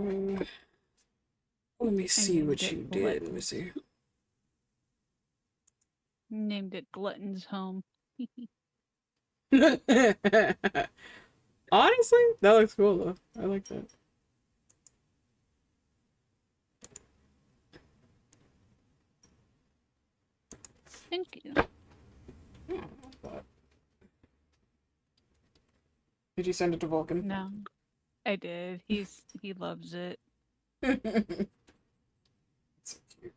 S6: Oh,
S1: Let me
S3: I
S1: see
S3: named
S1: what
S3: it
S1: you did. Let me see.
S3: Named it Glutton's Home.
S1: Honestly, that looks cool though. I like that.
S3: Thank you.
S2: Yeah, but... Did you send it to Vulcan?
S3: No, I did. He loves it.
S2: So cute.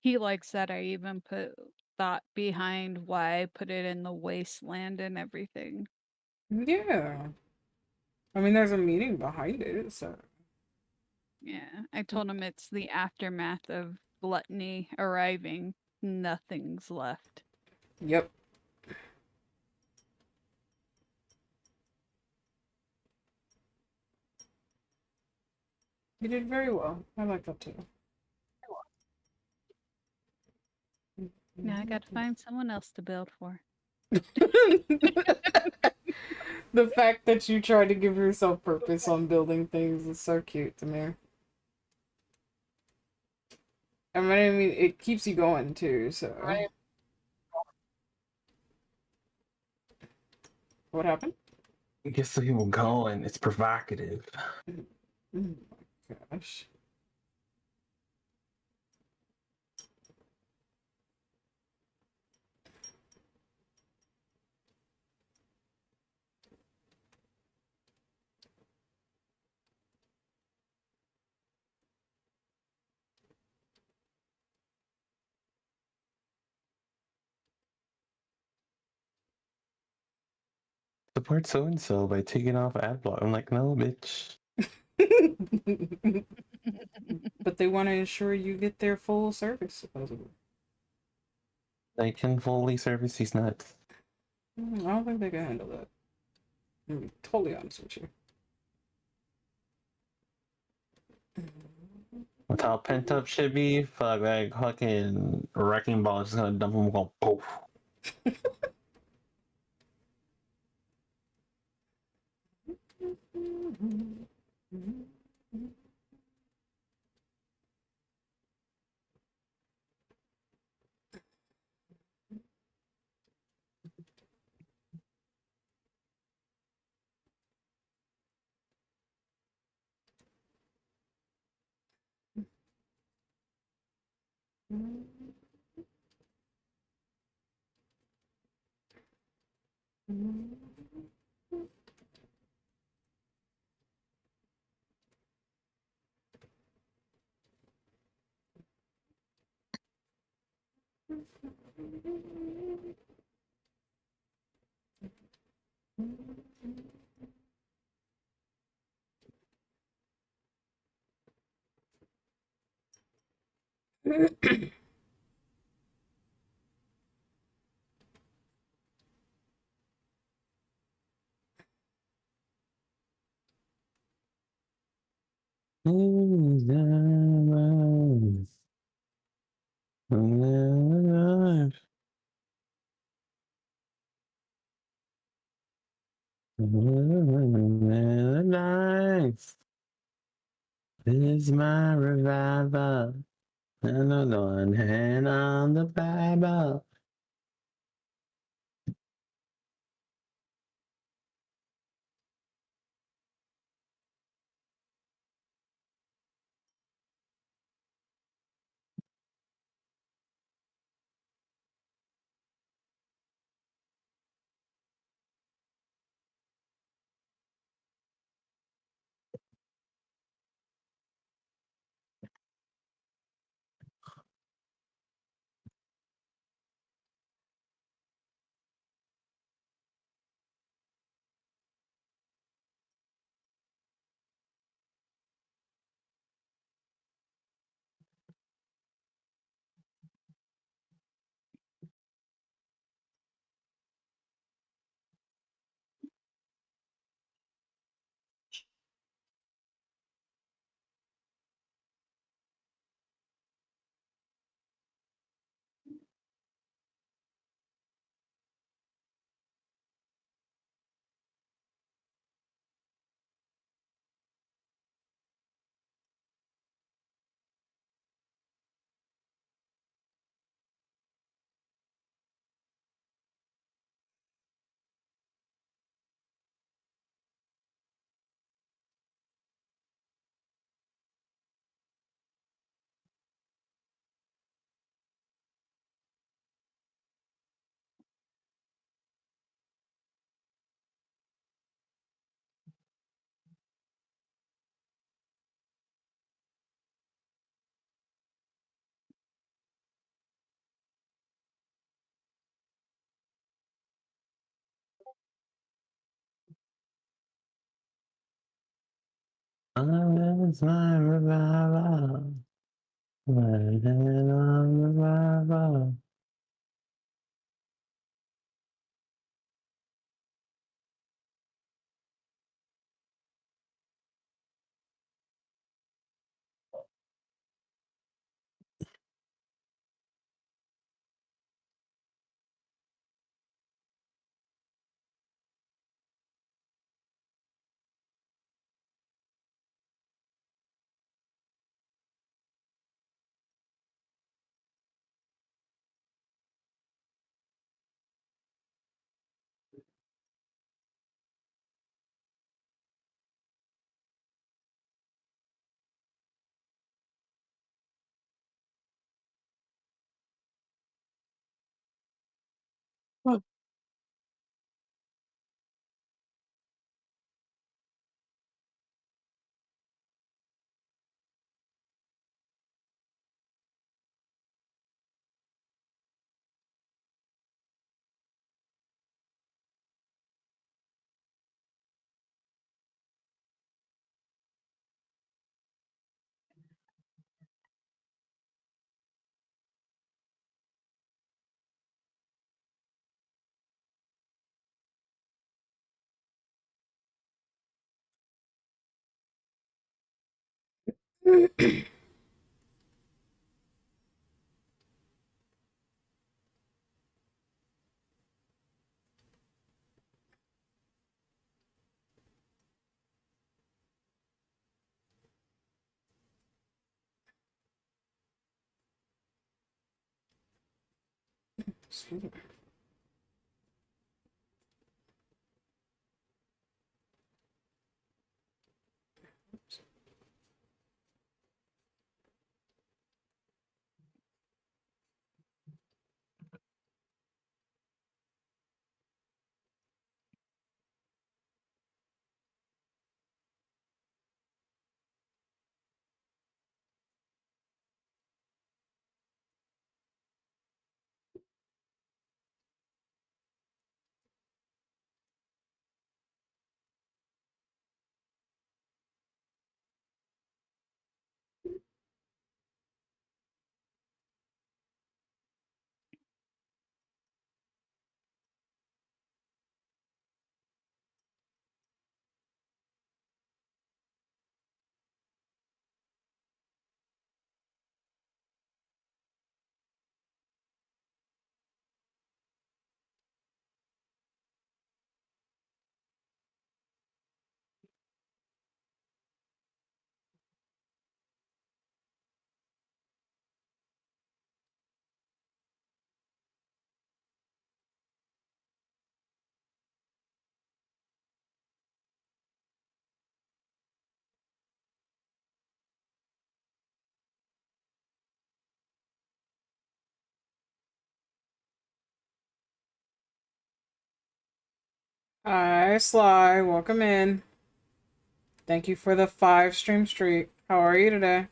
S3: He likes that I even put thought behind why I put it in the wasteland and everything.
S2: Yeah. I mean, there's a meaning behind it, so.
S3: Yeah, I told him it's the aftermath of gluttony arriving. Nothing's left.
S2: Yep. You did very well. I like that too.
S3: Now I gotta find someone else to build for.
S2: The fact that you try to give yourself purpose on building things is so cute to me. I mean, it keeps you going too, so. What happened?
S9: It gets the people going. It's provocative.
S2: Oh my gosh.
S9: Support so and so by taking off ad block. I'm like, no, bitch.
S2: But they want to ensure you get their full service, supposedly.
S9: They can fully service these nuts.
S2: I don't think they can handle that. I'm gonna be totally honest with you.
S9: With how pent up should be, fuck, like fucking wrecking ball is just gonna dump them go poof. Life is my revival. And I'm one hand on the Bible. is my revival. Let it on revival.
S2: Hi, Sly. Welcome in. Thank you for the 5 stream streak. How are you today?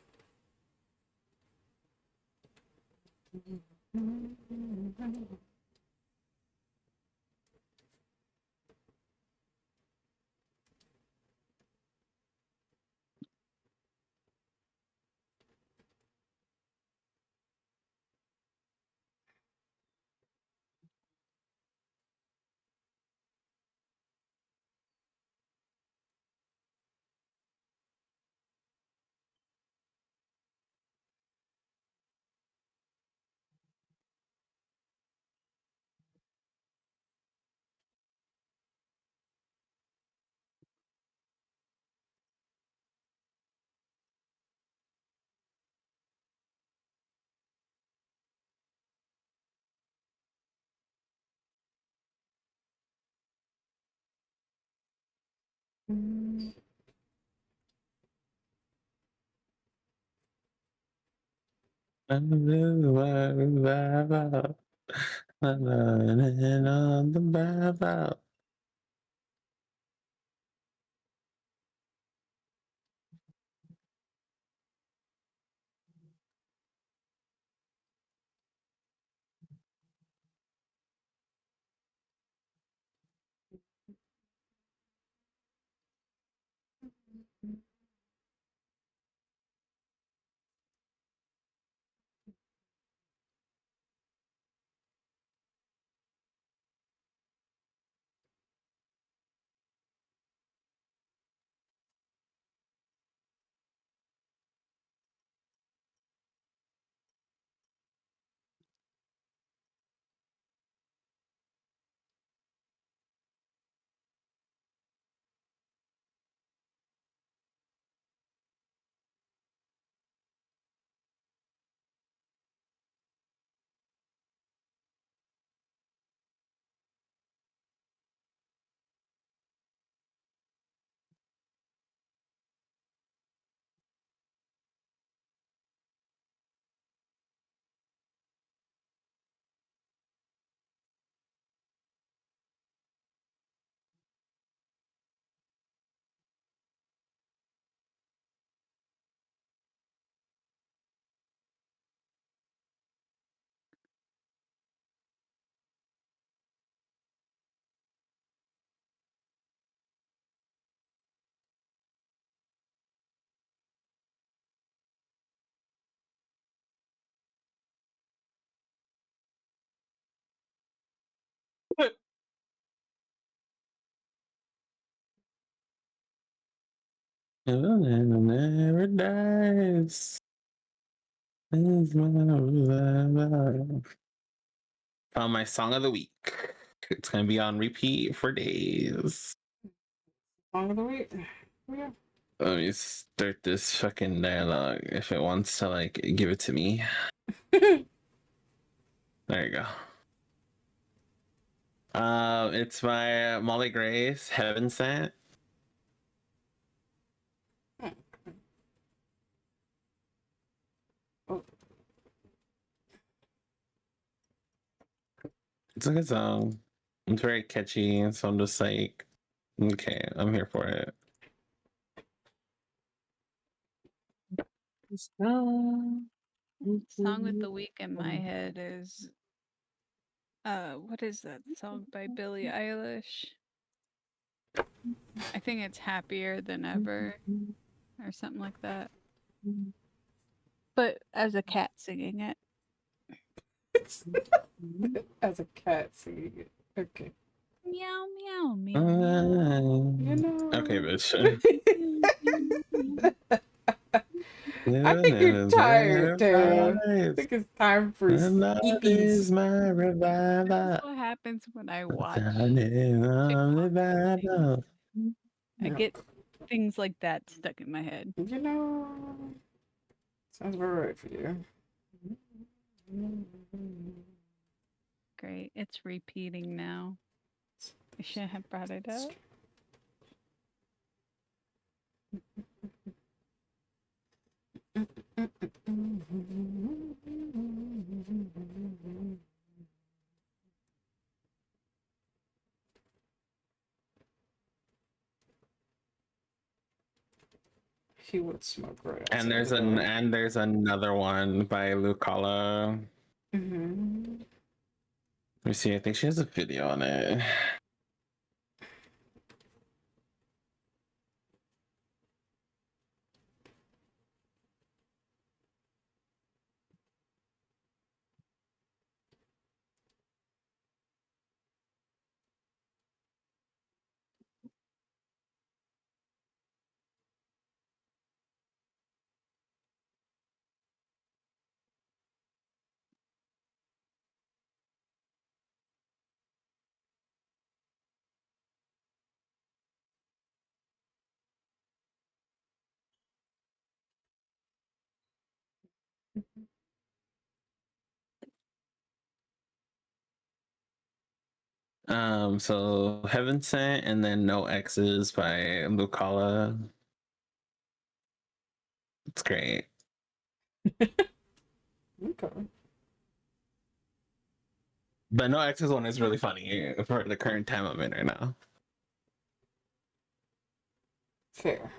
S9: Revival. Let it on the revival. never dies. Found my song of the week. It's gonna be on repeat for days.
S2: Song of the week. Yeah.
S9: Let me start this fucking dialogue if it wants to like give it to me. There you go. It's by Molly Grace, Heaven Sent.
S2: Oh.
S9: It's a good song. It's very catchy, so I'm just like, okay, I'm here for it.
S3: Song of the week in my head is what is that song by Billie Eilish? I think it's Happier Than Ever or something like that. But as a cat singing it.
S2: As a cat singing it. Okay.
S3: Meow meow meow meow.
S2: You know.
S9: Okay, bitch.
S2: I think you're tired, Tara. I think it's time for
S9: Love
S2: sleepies.
S9: is my revival.
S3: That's what happens when I watch
S9: Revival.
S3: I get things like that stuck in my head.
S2: You know, sounds about right for you.
S3: Great. It's repeating now. I shouldn't have brought it up.
S2: He would smoke right outside.
S9: And there's another one by Lucala.
S2: Mm-hmm.
S9: Let me see. I think she has a video on it. So Heaven Sent and then No X's by Lucala. It's great.
S2: Okay.
S9: But No X's one is really funny for the current time I'm in right now.
S2: Fair.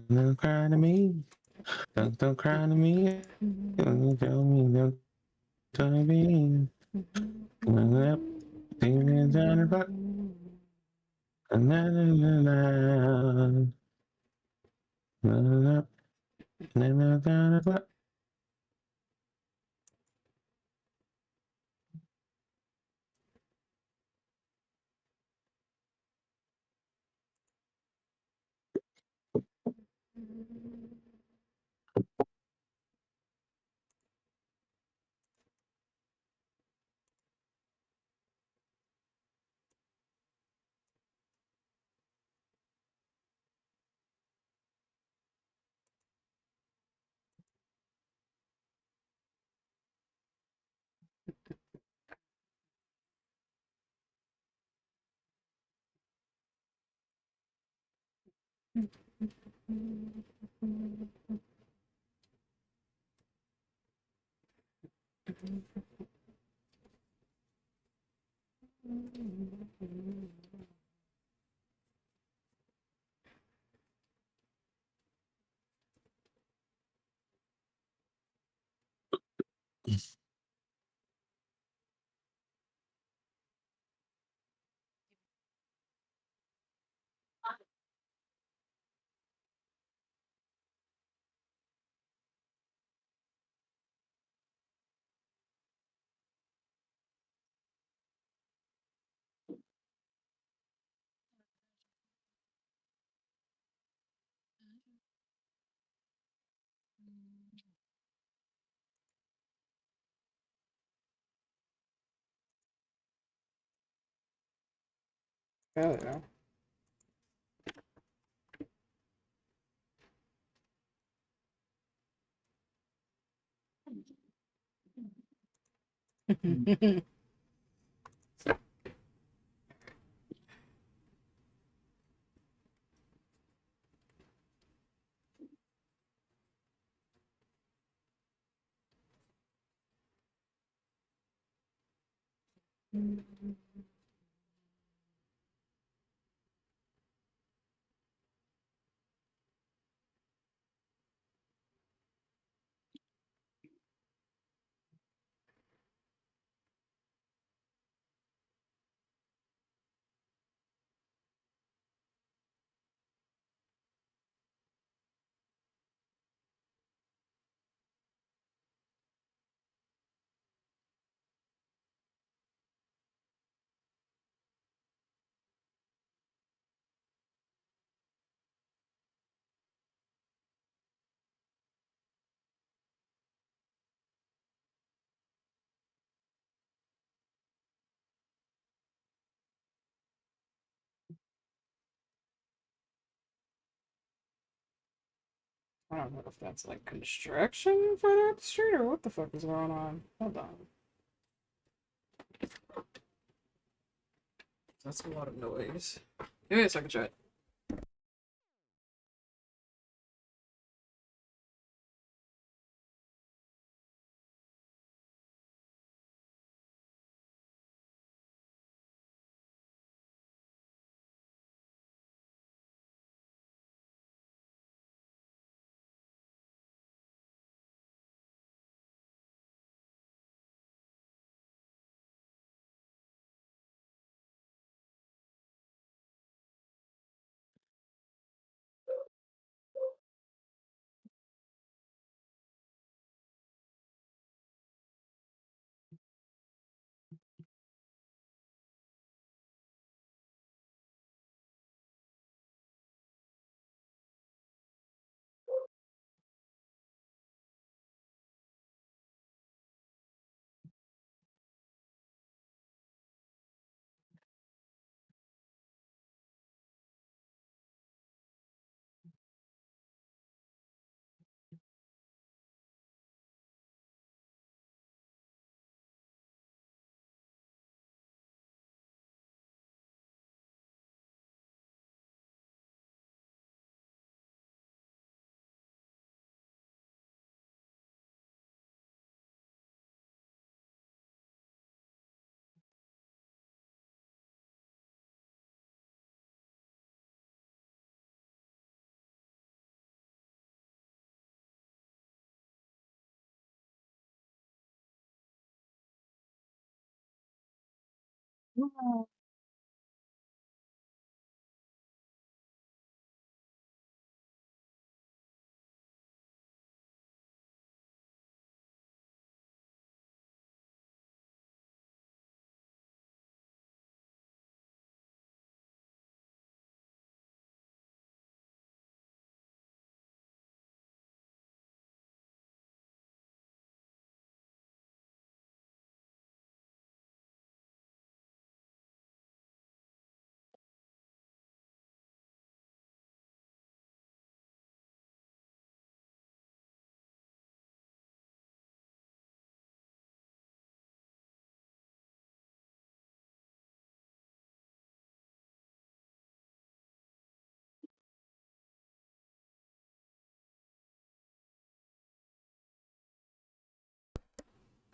S9: Don't cry to me. Don't cry to me. Don't tell me, don't tell me. Things are about. Na, na, na, na. Na, na, na, na, na, na.
S2: Hell yeah. I don't know if that's like construction further up the street or what the fuck is going on. Hold on. That's a lot of noise. Give me a second, chat.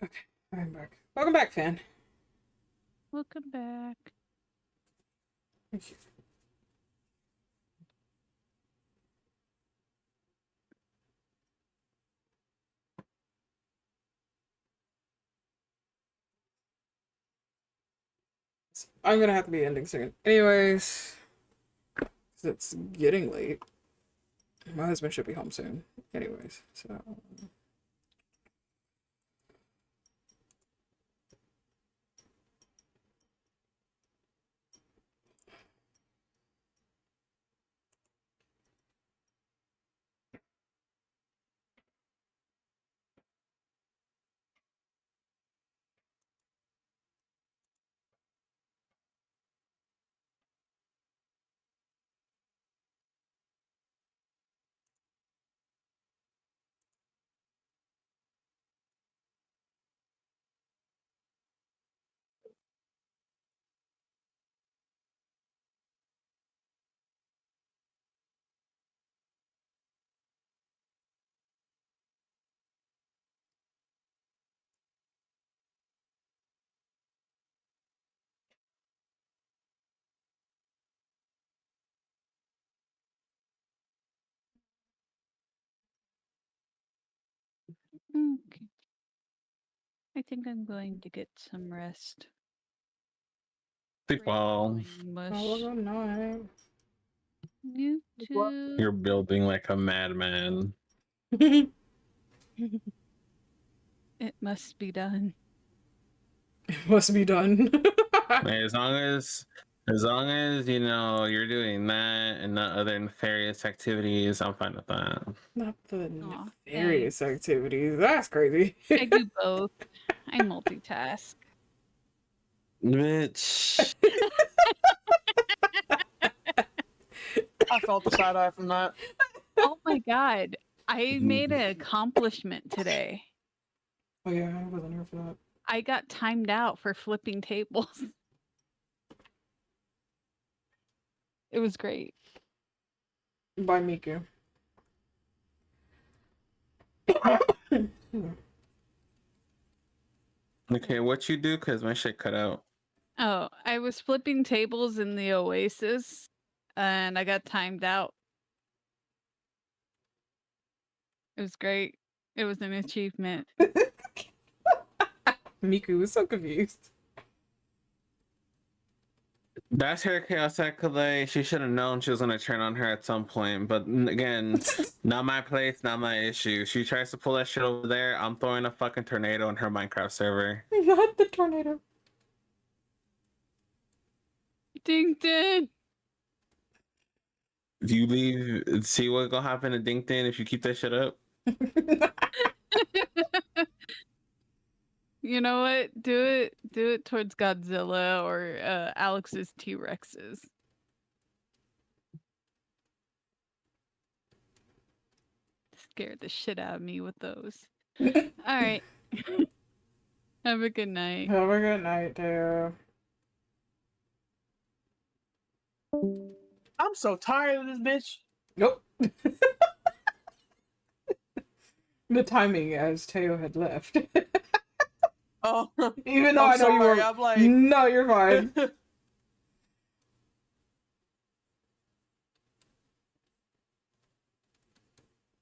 S2: Okay, I'm back. Welcome back, fan.
S3: Welcome back.
S2: Thank you. I'm gonna have to be ending soon. Anyways, 'cause it's getting late. My husband should be home soon. Anyways, so.
S3: Okay. I think I'm going to get some rest.
S9: Sleep well.
S3: Brain mush.
S2: Oh, good night.
S3: You
S6: What?
S3: too.
S9: You're building like a madman.
S3: It must be done.
S2: It must be done.
S9: As long as you know you're doing that and not other nefarious activities, I'm fine with that.
S2: Not the
S3: Aw,
S2: nefarious
S3: thanks.
S2: activities. That's crazy.
S3: I do both. I multitask.
S7: Bitch.
S6: I felt the side eye from that.
S3: Oh my god. I made an accomplishment today.
S2: Oh yeah, I wasn't here for that.
S3: I got timed out for flipping tables. It was great.
S2: By Miku.
S9: Okay, what you do? Cause my shit cut out.
S3: Oh, I was flipping tables in the Oasis and I got timed out. It was great. It was an achievement.
S2: Miku was so confused.
S9: That's her chaos accolade. She should have known she was gonna turn on her at some point. But again, not my place, not my issue. She tries to pull that shit over there. I'm throwing a fucking tornado on her Minecraft server.
S2: Not the tornado.
S3: Ding ding.
S9: If you leave, see what gonna happen to LinkedIn if you keep that shit up.
S3: You know what? Do it towards Godzilla or Alex's T-Rexes. Scared the shit out of me with those. All right. Have a good night.
S2: Have a good night, Teo.
S6: I'm so tired of this bitch.
S2: Nope. The timing as Teo had left.
S6: Oh,
S2: Even though
S6: I'm
S2: I know you
S6: sorry,
S2: were.
S6: I'm like-
S2: No, you're fine.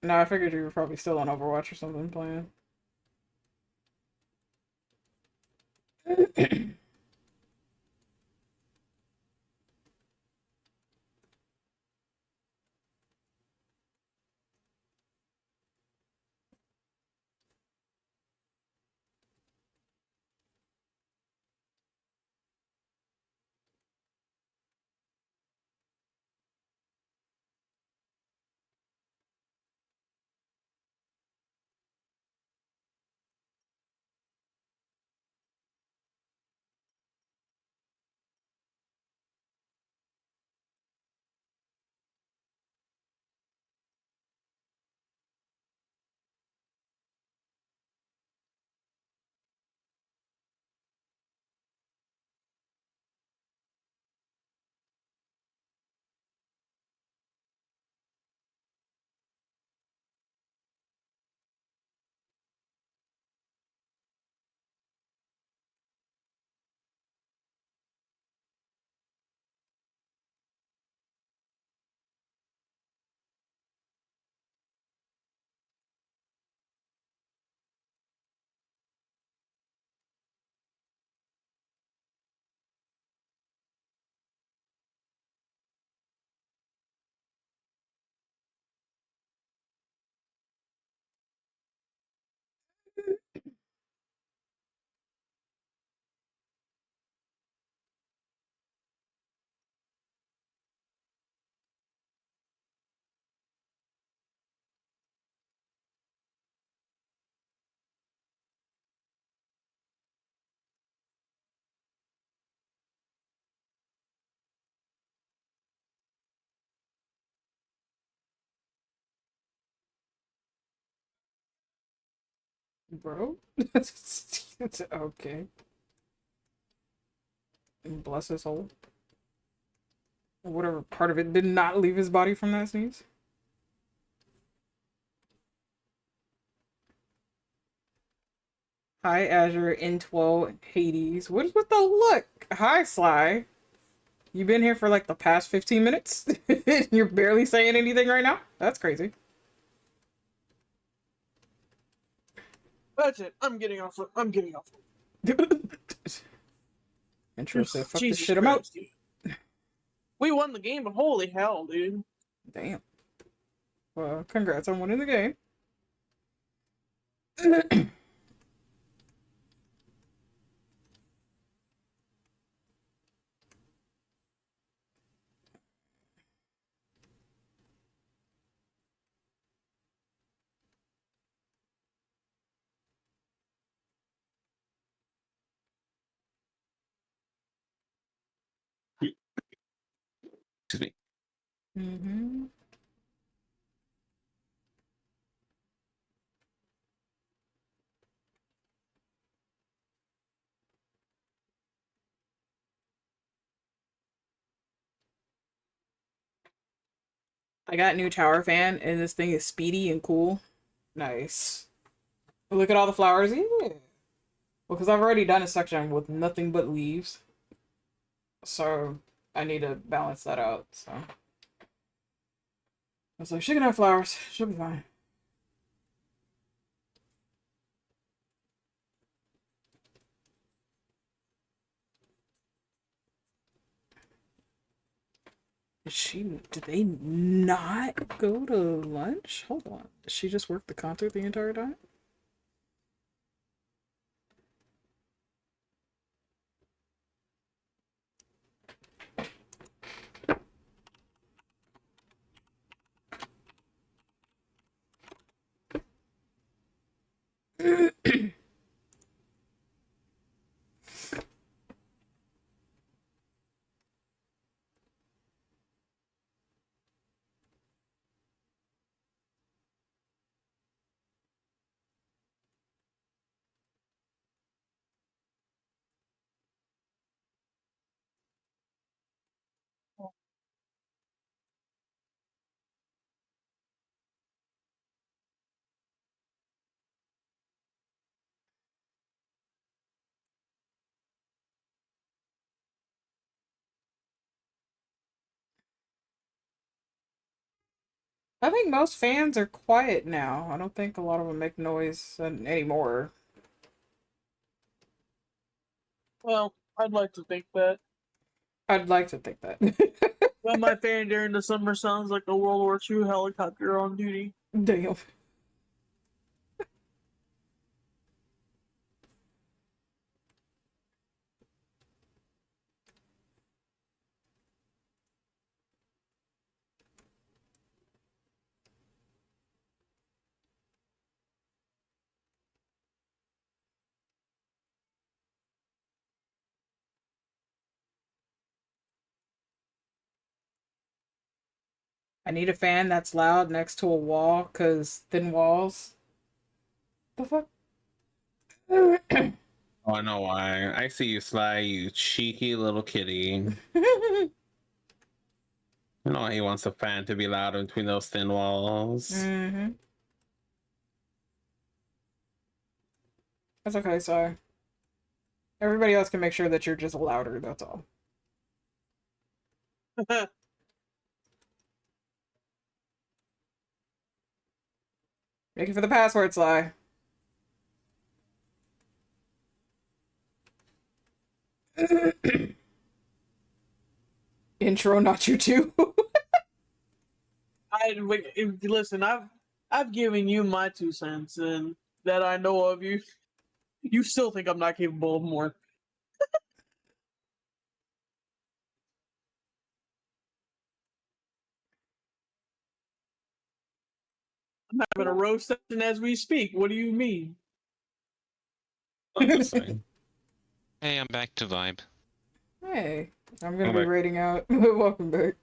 S2: No, I figured you were probably still on Overwatch or something playing. Bro? It's okay. Bless his soul. Whatever part of it did not leave his body from that sneeze. Hi, Azure, Intwo, Hades. What is with the look? Hi, Sly. You been here for like the past 15 minutes? You're barely saying anything right now? That's crazy.
S6: That's it. I'm getting off. I'm getting off.
S2: Intro said, fuck this
S6: Jesus
S2: shit, I'm out.
S6: Christ, dude. We won the game, but holy hell, dude.
S2: Damn. Well, congrats on winning the game.
S9: Excuse me.
S2: Mm-hmm. I got new tower fan, and this thing is speedy and cool. Nice. Look at all the flowers. Yeah. Well, because I've already done a section with nothing but leaves. So I need to balance that out. So I was like, she can have flowers. She'll be fine. Did they not go to lunch? Hold on. Did she just work the concert the entire time? I think most fans are quiet now. I don't think a lot of them make noise anymore.
S6: Well, I'd like to think that.
S2: I'd like to think that.
S6: Well, my fan during the summer sounds like a World War II helicopter on duty.
S2: Damn. I need a fan that's loud next to a wall, cause thin walls. The fuck?
S9: Oh, I know why. I see you, Sly, you cheeky little kitty. You know he wants a fan to be loud between those thin walls.
S2: Mm-hmm. That's okay, sorry. Everybody else can make sure that you're just louder, that's all. Thank you for the password, Sly. Intro, not you too.
S6: Listen. I've given you my 2 cents, and that I know of you. You still think I'm not capable of more? I'm having a roast session as we speak. What do you mean?
S9: I'm listening.
S4: Hey, I'm back to vibe.
S2: Hey, I'm gonna
S9: Come
S2: be
S9: back.
S2: raiding out. Welcome back.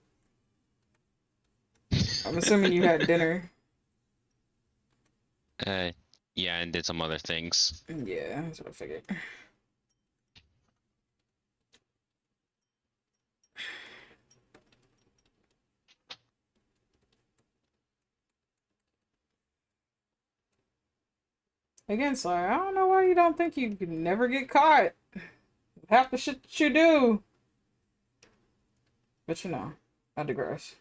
S2: I'm assuming you had dinner.
S4: Yeah, and did some other things.
S2: Yeah, that's what I figured. Again, Sly, I don't know why you don't think you can never get caught. Half the shit that you do. But you know, I digress.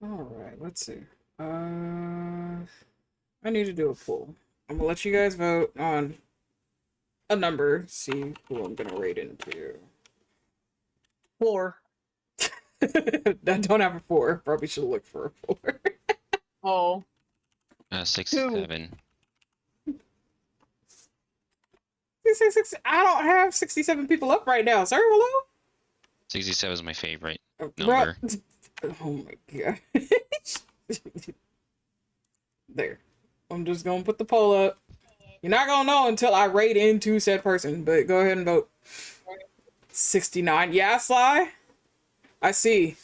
S1: All right, let's see. I need to do a poll. I'm gonna let you guys vote on a number. See who I'm gonna rate into.
S6: 4.
S1: I don't have a 4. Probably should look for a 4.
S6: Oh,
S4: 67.
S1: I don't have 67 people up right now, sir. Hello?
S4: 67 is my favorite
S1: Bruh.
S4: number.
S1: Oh my god. There. I'm just gonna put the poll up. You're not gonna know until I rate into said person, but go ahead and vote. 69. Yeah, Sly? I see.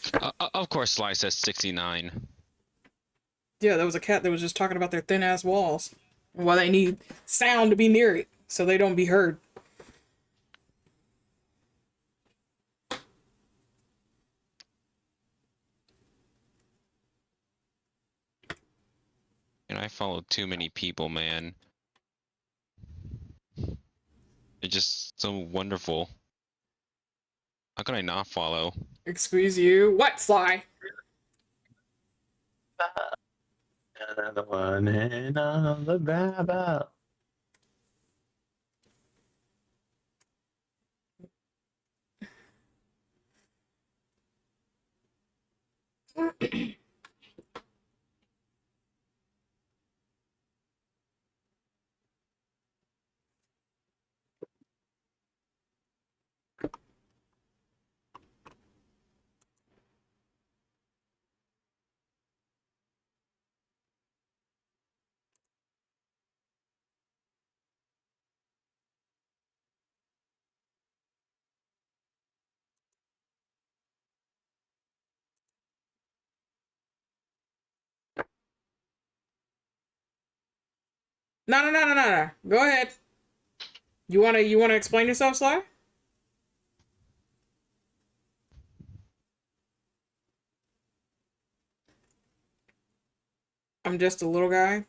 S4: Of course, Sly says 69.
S1: Yeah, there was a cat that was just talking about their thin ass walls. And why they need sound to be near it so they don't be heard.
S4: And I follow too many people, man. They're just so wonderful. How can I not follow?
S1: Excuse you. What, Sly?
S9: Another one and on the Bible.
S1: No. Go ahead. You wanna explain yourself, Sly? I'm just a little guy.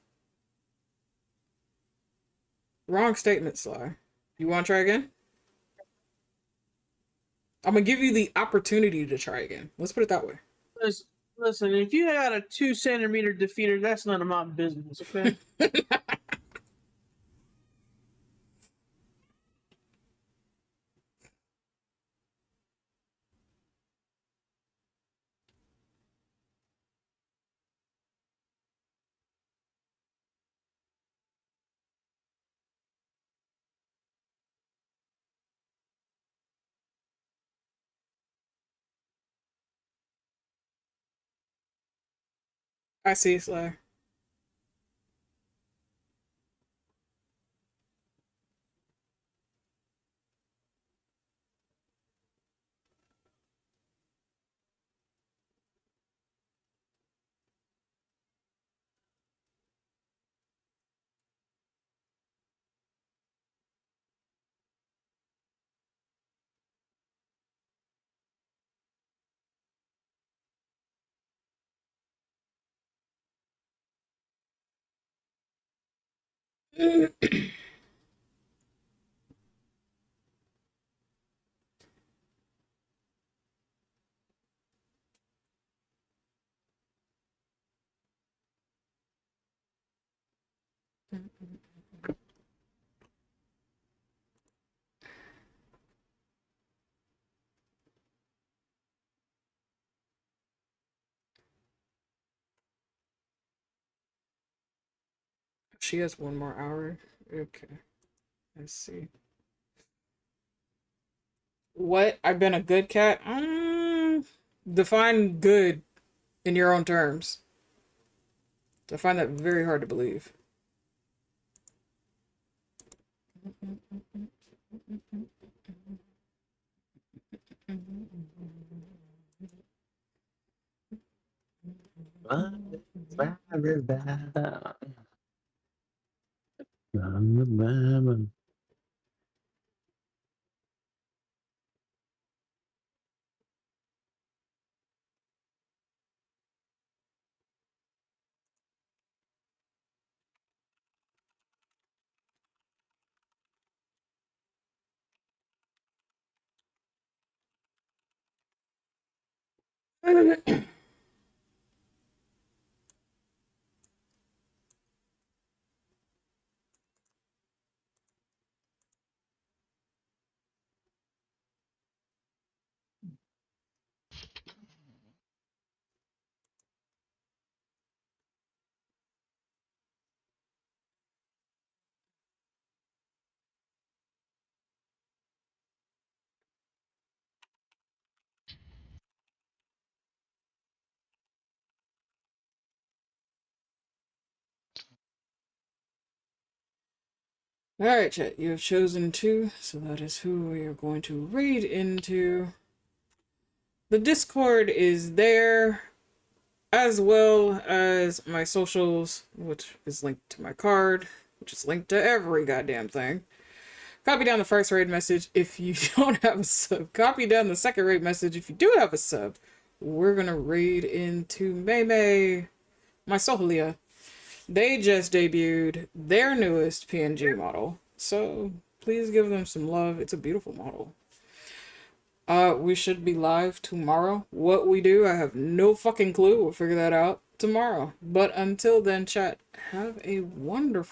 S1: Wrong statement, Sly. You wanna try again? I'm gonna give you the opportunity to try again. Let's put it that way.
S6: listen, if you had a 2 centimeter defeater, that's none of my business, okay?
S1: I see, Sly. She has 1 more hour. Okay. Let's see. What? I've been a good cat? Define good in your own terms. I find that very hard to believe. Alright, chat, you have chosen two, so that is who we are going to raid into. The Discord is there, as well as my socials, which is linked to my card, which is linked to every goddamn thing. Copy down the first raid message if you don't have a sub. Copy down the second raid message if you do have a sub. We're gonna raid into Mei, my Sohalia. They just debuted their newest PNG model, so please give them some love. It's a beautiful model. We should be live tomorrow. What we do, I have no fucking clue. We'll figure that out tomorrow. But until then, chat, have a wonderful